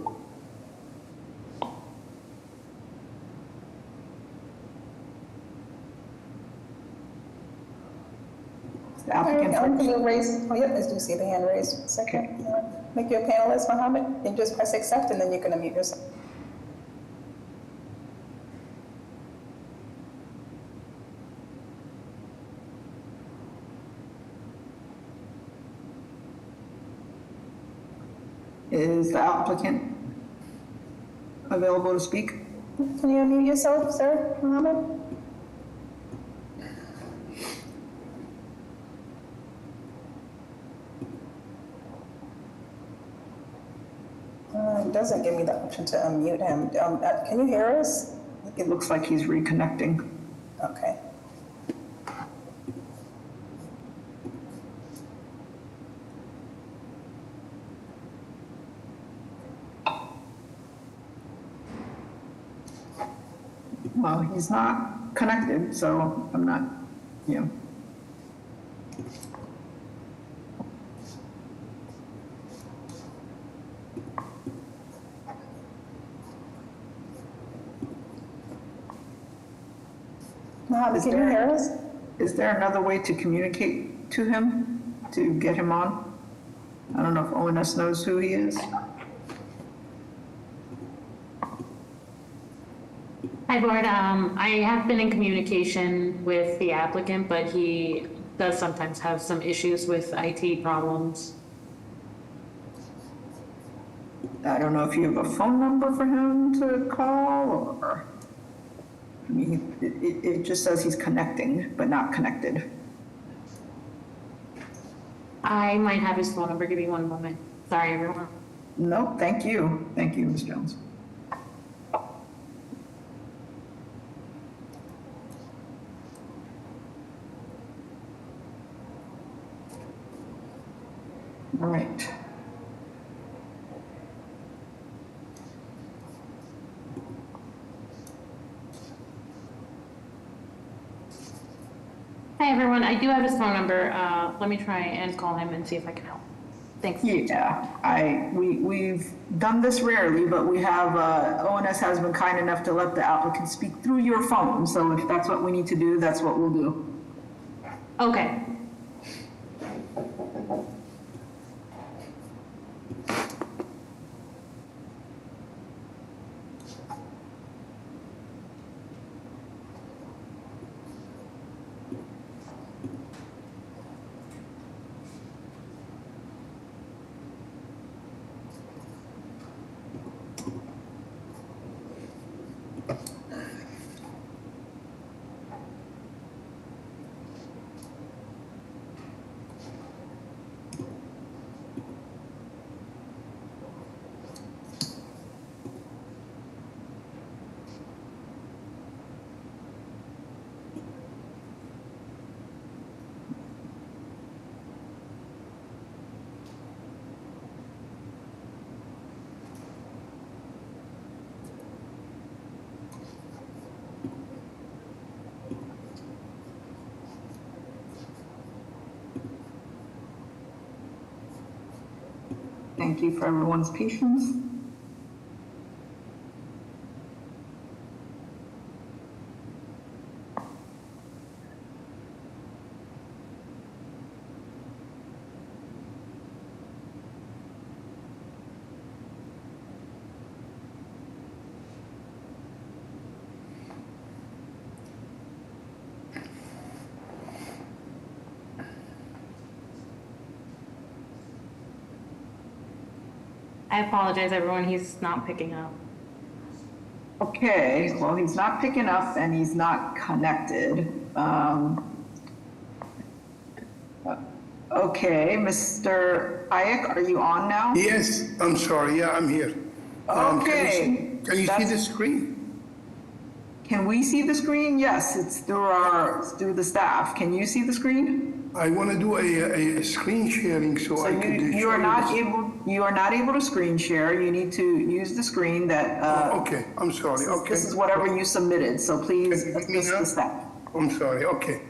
Speaker 1: The applicant
Speaker 18: I'm going to raise, oh, yep, I do see the hand raised. Second, make you a panelist, Mohammed, and just press accept, and then you're going to mute yourself.
Speaker 1: Is the applicant available to speak?
Speaker 18: Can you unmute yourself, sir, Mohammed? It doesn't give me the option to unmute him. Can you hear us?
Speaker 1: It looks like he's reconnecting.
Speaker 18: Okay.
Speaker 1: Well, he's not connected, so I'm not, you know.
Speaker 18: Mohammed, can you hear us?
Speaker 1: Is there another way to communicate to him, to get him on? I don't know if ONS knows who he is.
Speaker 15: Hi, Board. I have been in communication with the applicant, but he does sometimes have some issues with IT problems.
Speaker 1: I don't know if you have a phone number for him to call, or, I mean, it just says he's connecting, but not connected.
Speaker 15: I might have his phone number. Give me one moment. Sorry, everyone.
Speaker 1: No, thank you. Thank you, Ms. Jones. All right.
Speaker 15: Hi, everyone. I do have his phone number. Let me try and call him and see if I can help. Thanks.
Speaker 1: Yeah, we've done this rarely, but we have, ONS has been kind enough to let the applicant speak through your phone. So if that's what we need to do, that's what we'll do.
Speaker 15: Okay.
Speaker 1: Thank you for everyone's patience.
Speaker 15: I apologize, everyone. He's not picking up.
Speaker 1: Okay, well, he's not picking up and he's not connected. Okay, Mr. Hayek, are you on now?
Speaker 21: Yes, I'm sorry. Yeah, I'm here.
Speaker 1: Okay.
Speaker 21: Can you see the screen?
Speaker 1: Can we see the screen? Yes, it's through the staff. Can you see the screen?
Speaker 21: I want to do a screen sharing so I can.
Speaker 1: You are not able to screen share. You need to use the screen that.
Speaker 21: Okay, I'm sorry. Okay.
Speaker 1: This is whatever you submitted, so please assist the staff.
Speaker 21: I'm sorry. Okay.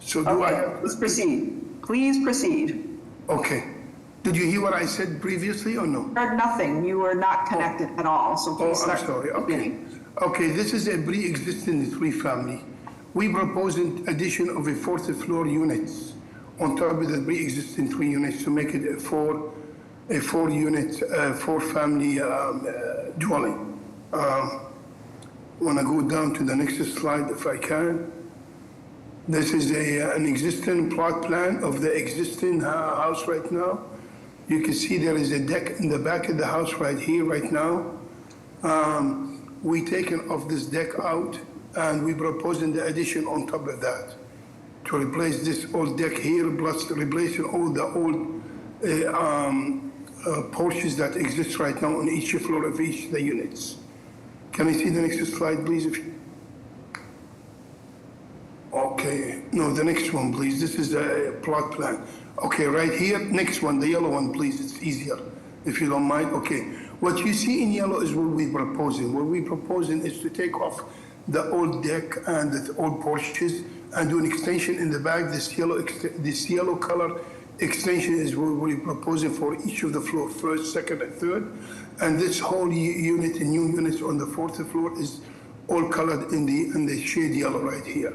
Speaker 21: So do I?
Speaker 1: Okay, please proceed. Please proceed.
Speaker 21: Okay. Did you hear what I said previously or no?
Speaker 1: Heard nothing. You were not connected at all, so
Speaker 21: Oh,
Speaker 1: please
Speaker 21: I'm
Speaker 1: start.
Speaker 21: sorry.
Speaker 1: from the
Speaker 21: Okay.
Speaker 1: beginning.
Speaker 21: Okay, this is a pre-existing three-family. We propose an addition of a fourth floor units on top of the pre-existing three units to make it a four-unit, four-family dwelling. Want to go down to the next slide if I can. This is an existing plot plan of the existing house right now. You can see there is a deck in the back of the house right here, right now. We taken off this deck out and we proposing the addition on top of that to replace this old deck here, plus replacing all the old porches that exist right now on each floor of each of the units. Can I see the next slide, please? Okay, no, the next one, please. This is a plot plan. Okay, right here, next one, the yellow one, please. It's easier, if you don't mind. Okay, what you see in yellow is what we're proposing. What we're proposing is to take off the old deck and the old porches and do an extension in the back. This yellow color extension is what we're proposing for each of the floor, first, second, and third. And this whole unit, the new units on the fourth floor, is all colored in the shade yellow right here.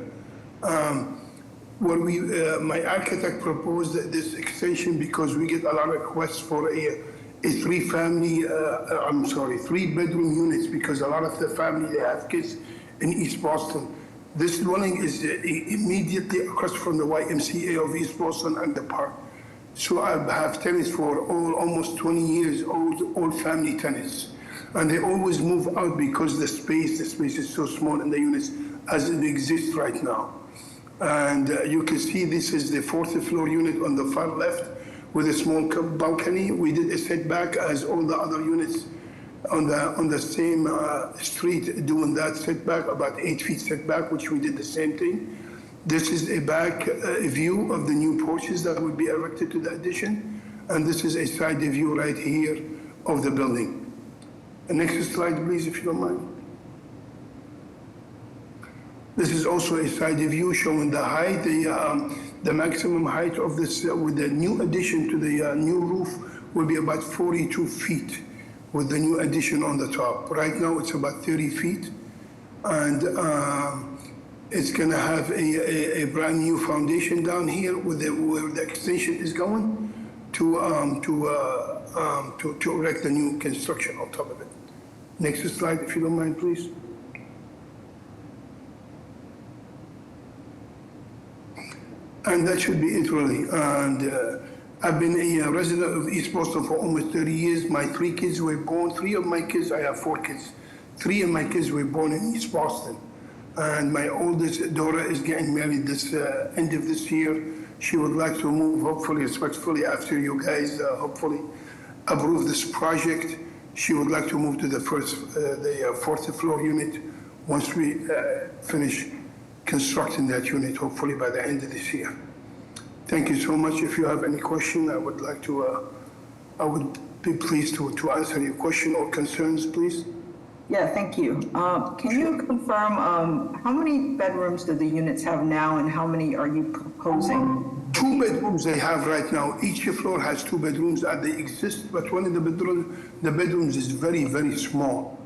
Speaker 21: My architect proposed this extension because we get a lot of requests for a three-bedroom units, because a lot of the family, they have kids in East Boston. This dwelling is immediately across from the YMCA of East Boston and the park. So I have tenants for almost 20 years, old family tenants. And they always move out because the space is so small in the units as it exists right now. And you can see this is the fourth floor unit on the far left with a small balcony. We did a setback as all the other units on the same street doing that setback, about 8 feet setback, which we did the same thing. This is a back view of the new porches that will be erected to the addition. And this is a side view right here of the building. The next slide, please, if you don't mind. This is also a side view showing the height, the maximum height of this with the new addition to the new roof will be about 42 feet with the new addition on the top. Right now it's about 30 feet, and it's gonna have a brand new foundation down here where the extension is going to erect the new construction on top of it. Next slide, if you don't mind, please. And that should be it, really. And I've been a resident of East Boston for almost 30 years. My three kids were born, three of my kids, I have 4 kids. 3 of my kids were born in East Boston. And my oldest daughter is getting married this end of this year. She would like to move, hopefully, respectfully, after you guys hopefully approve this project. She would like to move to the fourth floor unit once we finish constructing that unit, hopefully by the end of this year. Thank you so much. If you have any question, I would be pleased to answer your question or concerns, please.
Speaker 1: Yeah, thank you. Can you confirm how many bedrooms do the units have now and how many are you proposing?
Speaker 21: 2 bedrooms they have right now. Each floor has 2 bedrooms as they exist, but one of the bedrooms is very, very small.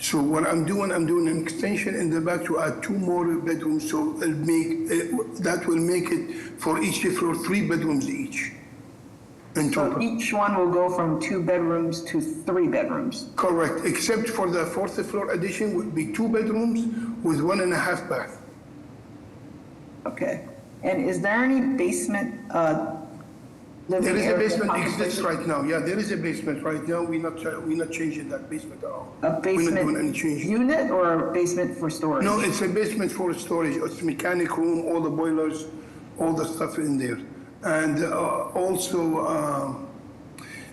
Speaker 21: So what I'm doing an extension in the back to add 2 more bedrooms, so that will make it for each floor 3 bedrooms each.
Speaker 1: So each one will go from 2 bedrooms to 3 bedrooms?
Speaker 21: Correct, except for the fourth floor addition would be 2 bedrooms with 1.5 bath.
Speaker 1: Okay, and is there any basement
Speaker 21: There is a basement exists right now. Yeah, there is a basement right now. We're not changing that basement at all.
Speaker 1: A basement
Speaker 21: we're not doing any change.
Speaker 1: Unit or a basement for storage?
Speaker 21: No, it's a basement for storage. It's mechanic room, all the boilers, all the stuff in there. And also,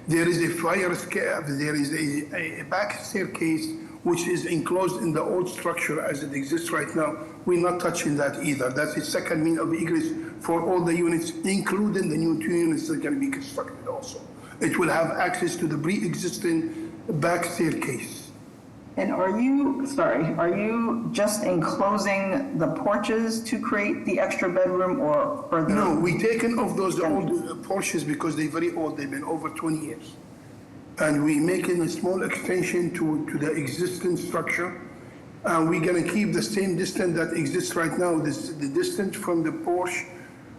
Speaker 21: there is a fire escape. There is a back staircase which is enclosed in the old structure as it exists right now. We're not touching that either. That's the second means of egress for all the units, including the new 2 units that are going to be constructed also. It will have access to the pre-existing back staircase.
Speaker 1: And are you just enclosing the porches to create the extra bedroom or further?
Speaker 21: No, we taken off those old porches because they're very old, they've been over 20 years. And we making a small extension to the existing structure. We're gonna keep the same distance that exists right now, the distance from the porch,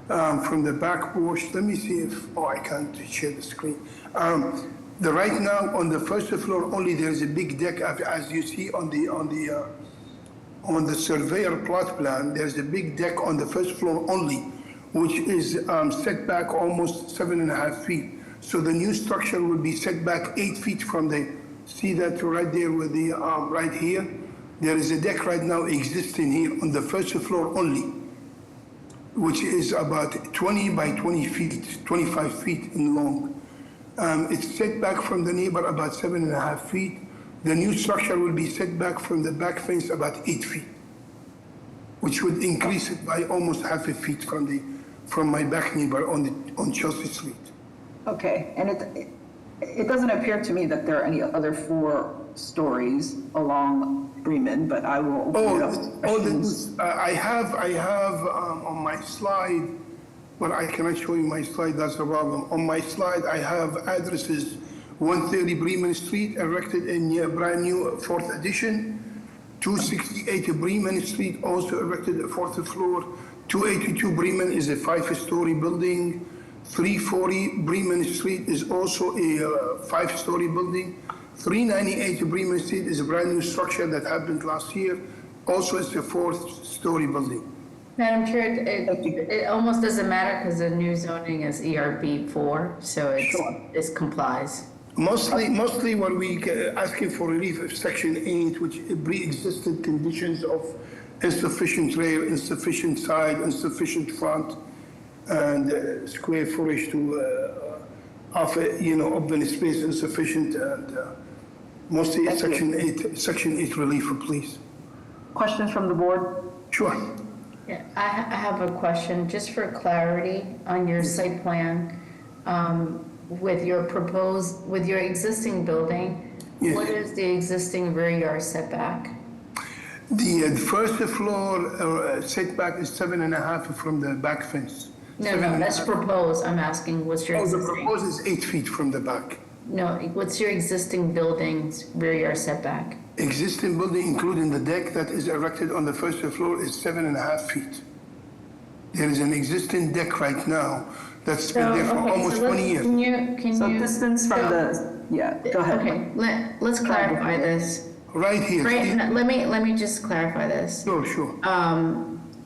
Speaker 21: from the back porch. Let me see if, I can't share the screen. Right now, on the first floor only, there is a big deck, as you see on the surveyor plot plan, there's a big deck on the first floor only, which is set back almost 7.5 feet. So the new structure will be set back 8 feet from see that right there with the, right here? There is a deck right now existing here on the first floor only, which is about 20 by 20 feet, 25 feet in long. It's set back from the neighbor about 7.5 feet. The new structure will be set back from the back fence about 8 feet, which would increase it by almost half a feet from my back neighbor on Chelsea Street.
Speaker 1: Okay, and it doesn't appear to me that there are any other 4 stories along Bremen, but I will open it up to questions.
Speaker 21: I have on my slide, but I cannot show you my slide, that's the problem. On my slide, I have addresses 130 Bremen Street, erected in brand new 4th edition. 268 Bremen Street, also erected at 4th floor. 282 Bremen is a 5-story building. 340 Bremen Street is also a 5-story building. 398 Bremen Street is a brand new structure that happened last year. Also, it's a 4th-story building.
Speaker 6: Madam Chair, it almost doesn't matter because the new zoning is ERB 4, so it complies.
Speaker 21: Mostly what we asking for relief of Section 8, which pre-existed conditions of insufficient rear, insufficient side, insufficient front, and square footage to offer, open space insufficient, and mostly Section 8 relief, please.
Speaker 1: Questions from the board?
Speaker 21: Sure.
Speaker 6: Yeah, I have a question, just for clarity on your site plan, with your existing building, what is the existing rear yard setback?
Speaker 21: The first floor setback is 7.5 from the back fence.
Speaker 6: No, that's proposed. I'm asking, what's your existing?
Speaker 21: The proposed is 8 feet from the back.
Speaker 6: No, what's your existing building's rear yard setback?
Speaker 21: Existing building, including the deck that is erected on the first floor, is 7.5 feet. There is an existing deck right now that's been there for almost 20 years.
Speaker 1: So distance from go ahead.
Speaker 6: Okay, let's clarify this.
Speaker 21: Right here.
Speaker 6: Let me just clarify this.
Speaker 21: Sure.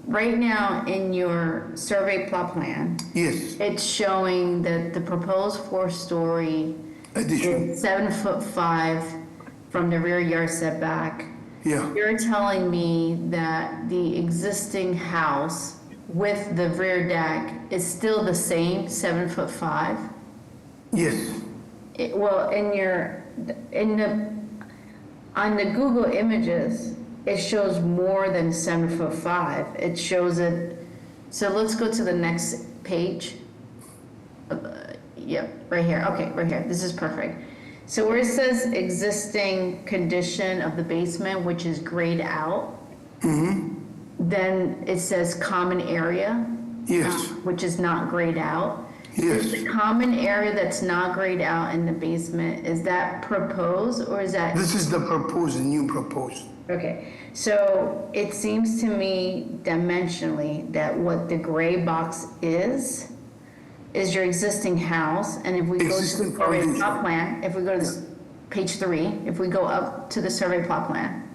Speaker 6: Right now, in your survey plot plan,
Speaker 21: yes,
Speaker 6: it's showing that the proposed 4-story
Speaker 21: addition
Speaker 6: is 7'5" from the rear yard setback.
Speaker 21: Yeah.
Speaker 6: You're telling me that the existing house with the rear deck is still the same 7'5"?
Speaker 21: Yes.
Speaker 6: On the Google images, it shows more than 7'5". It shows it. So let's go to the next page. Yep, right here. Okay, right here. This is perfect. So where it says existing condition of the basement, which is grayed out, then it says common area,
Speaker 21: yes,
Speaker 6: which is not grayed out.
Speaker 21: Yes.
Speaker 6: Is the common area that's not grayed out in the basement, is that proposed or is that?
Speaker 21: This is the new proposed.
Speaker 6: Okay, so it seems to me dimensionally that what the gray box is your existing house, and if we go to the survey plot plan, if we go to page 3, if we go up to the survey plot plan,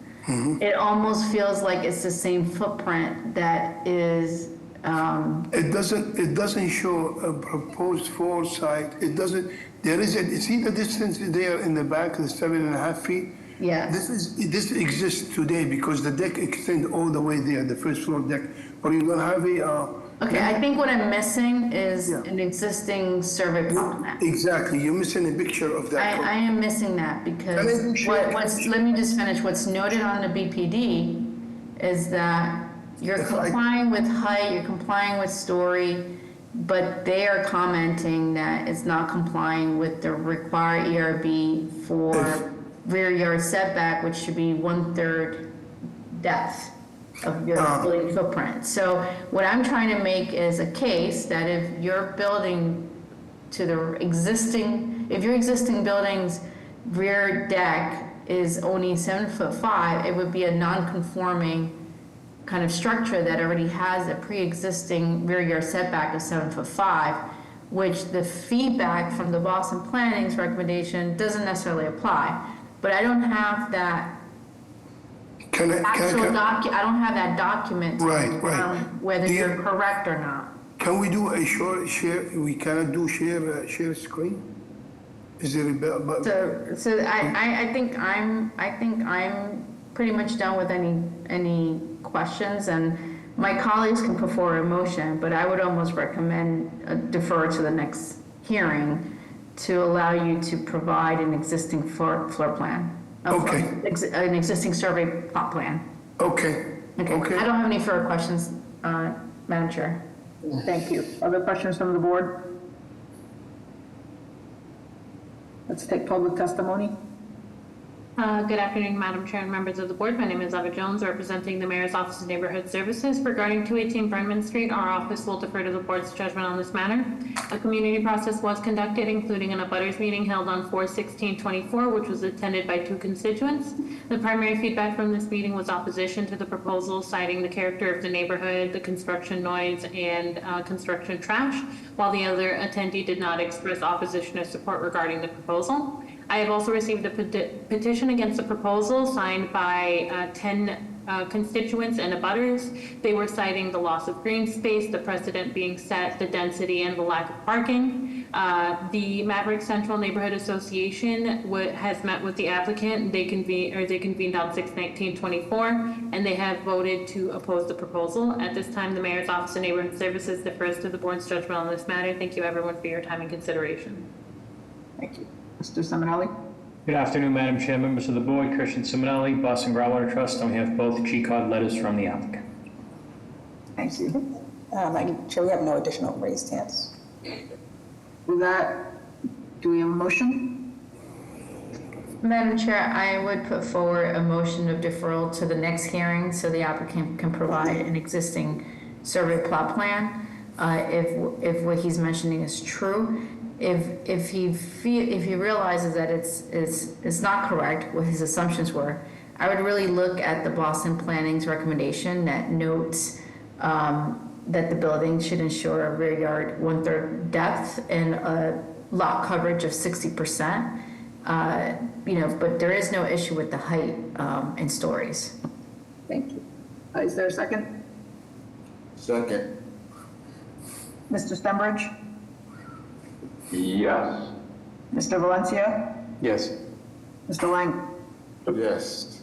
Speaker 6: it almost feels like it's the same footprint that is.
Speaker 21: It doesn't show a proposed foresight. It doesn't. There is see the distance there in the back, the 7.5 feet.
Speaker 6: Yeah.
Speaker 21: This exists today because the deck extends all the way there, the first floor deck. But you don't have a.
Speaker 6: Okay, I think what I'm missing is an existing survey plot plan.
Speaker 21: Exactly, you're missing a picture of that.
Speaker 6: I am missing that because let me just finish. What's noted on the BPD is that you're complying with height, you're complying with story, but they are commenting that it's not complying with the required ERB for rear yard setback, which should be 1/3 depth of your building footprint. So what I'm trying to make is a case that if you're building to the existing, if your existing building's rear deck is only 7'5", it would be a non-conforming kind of structure that already has a pre-existing rear yard setback of 7'5", which the feedback from the Boston Planning's recommendation doesn't necessarily apply. But I don't have that I don't have that document to confirm whether you're correct or not.
Speaker 21: Can we do a share, we cannot do share screen? Is there a...
Speaker 6: So I think I'm pretty much done with any questions, and my colleagues can put forward a motion, but I would almost recommend defer to the next hearing to allow you to provide an existing floor plan.
Speaker 21: Okay.
Speaker 6: An existing survey plot plan.
Speaker 21: Okay.
Speaker 6: Okay. I don't have any further questions, Madam Chair.
Speaker 1: Thank you. Other questions from the board? Let's take public testimony.
Speaker 15: Good afternoon, Madam Chair and members of the board. My name is Eva Jones, representing the Mayor's Office of Neighborhood Services. Regarding 218 Brenman Street, our office will defer to the board's judgment on this matter. A community process was conducted, including an abutters meeting held on 4/16/24, which was attended by 2 constituents. The primary feedback from this meeting was opposition to the proposal, citing the character of the neighborhood, the construction noise, and construction trash, while the other attendee did not express opposition or support regarding the proposal. I have also received a petition against the proposal signed by 10 constituents and abutters. They were citing the loss of green space, the precedent being set, the density, and the lack of parking. The Maverick Central Neighborhood Association has met with the applicant. They convened on 6/19/24, and they have voted to oppose the proposal. At this time, the Mayor's Office of Neighborhood Services defers to the board's judgment on this matter. Thank you, everyone, for your time and consideration.
Speaker 1: Thank you. Mr. Simonelli?
Speaker 4: Good afternoon, Madam Chair, members of the board. Christian Simonelli, Boston Groundwater Trust, on behalf of both G-Card letters from the applicant.
Speaker 1: Thank you.
Speaker 18: Madam Chair, we have no additional raised hands.
Speaker 1: With that, do we have a motion?
Speaker 6: Madam Chair, I would put forward a motion of deferral to the next hearing so the applicant can provide an existing survey plot plan. If what he's mentioning is true, if he realizes that it's not correct, what his assumptions were, I would really look at the Boston Planning's recommendation that notes that the building should ensure a rear yard 1/3 depth and a lot coverage of 60%. But there is no issue with the height in stories.
Speaker 1: Thank you. Is there a second?
Speaker 17: Second.
Speaker 1: Mr. Stenbridge?
Speaker 2: Yes.
Speaker 1: Mr. Valencia?
Speaker 3: Yes.
Speaker 1: Mr. Lang?
Speaker 17: Yes.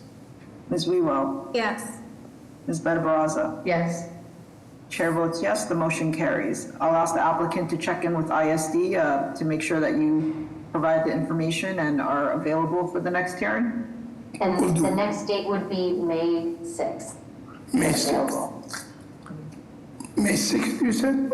Speaker 1: Ms. Wewell?
Speaker 5: Yes.
Speaker 1: Ms. Better-Baraza?
Speaker 6: Yes.
Speaker 1: Chair votes yes, the motion carries. I'll ask the applicant to check in with ISD to make sure that you provide the information and are available for the next hearing.
Speaker 7: And the next date would be May 6th.
Speaker 21: May 6th. May 6th, you said?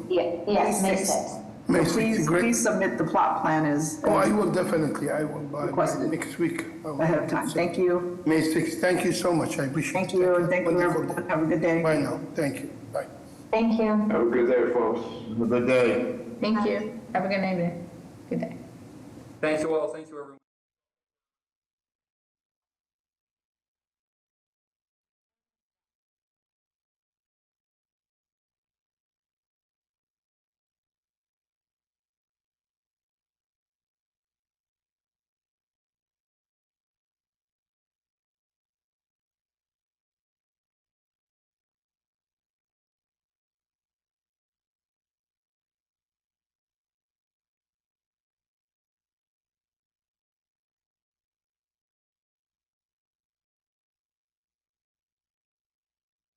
Speaker 7: Yes, May 6th.
Speaker 21: May 6th, great.
Speaker 1: Please submit the plot plan as.
Speaker 21: Oh, I will definitely, I will by next week.
Speaker 1: Ahead of time. Thank you.
Speaker 21: May 6th, thank you so much, I appreciate it.
Speaker 1: Thank you, and thank you, everyone. Have a good day.
Speaker 21: Bye now, thank you, bye.
Speaker 7: Thank you.
Speaker 2: Have a good day, folks.
Speaker 17: Have a good day.
Speaker 6: Thank you. Have a good day. Good day.
Speaker 9: Thank you all. Thank you, everyone.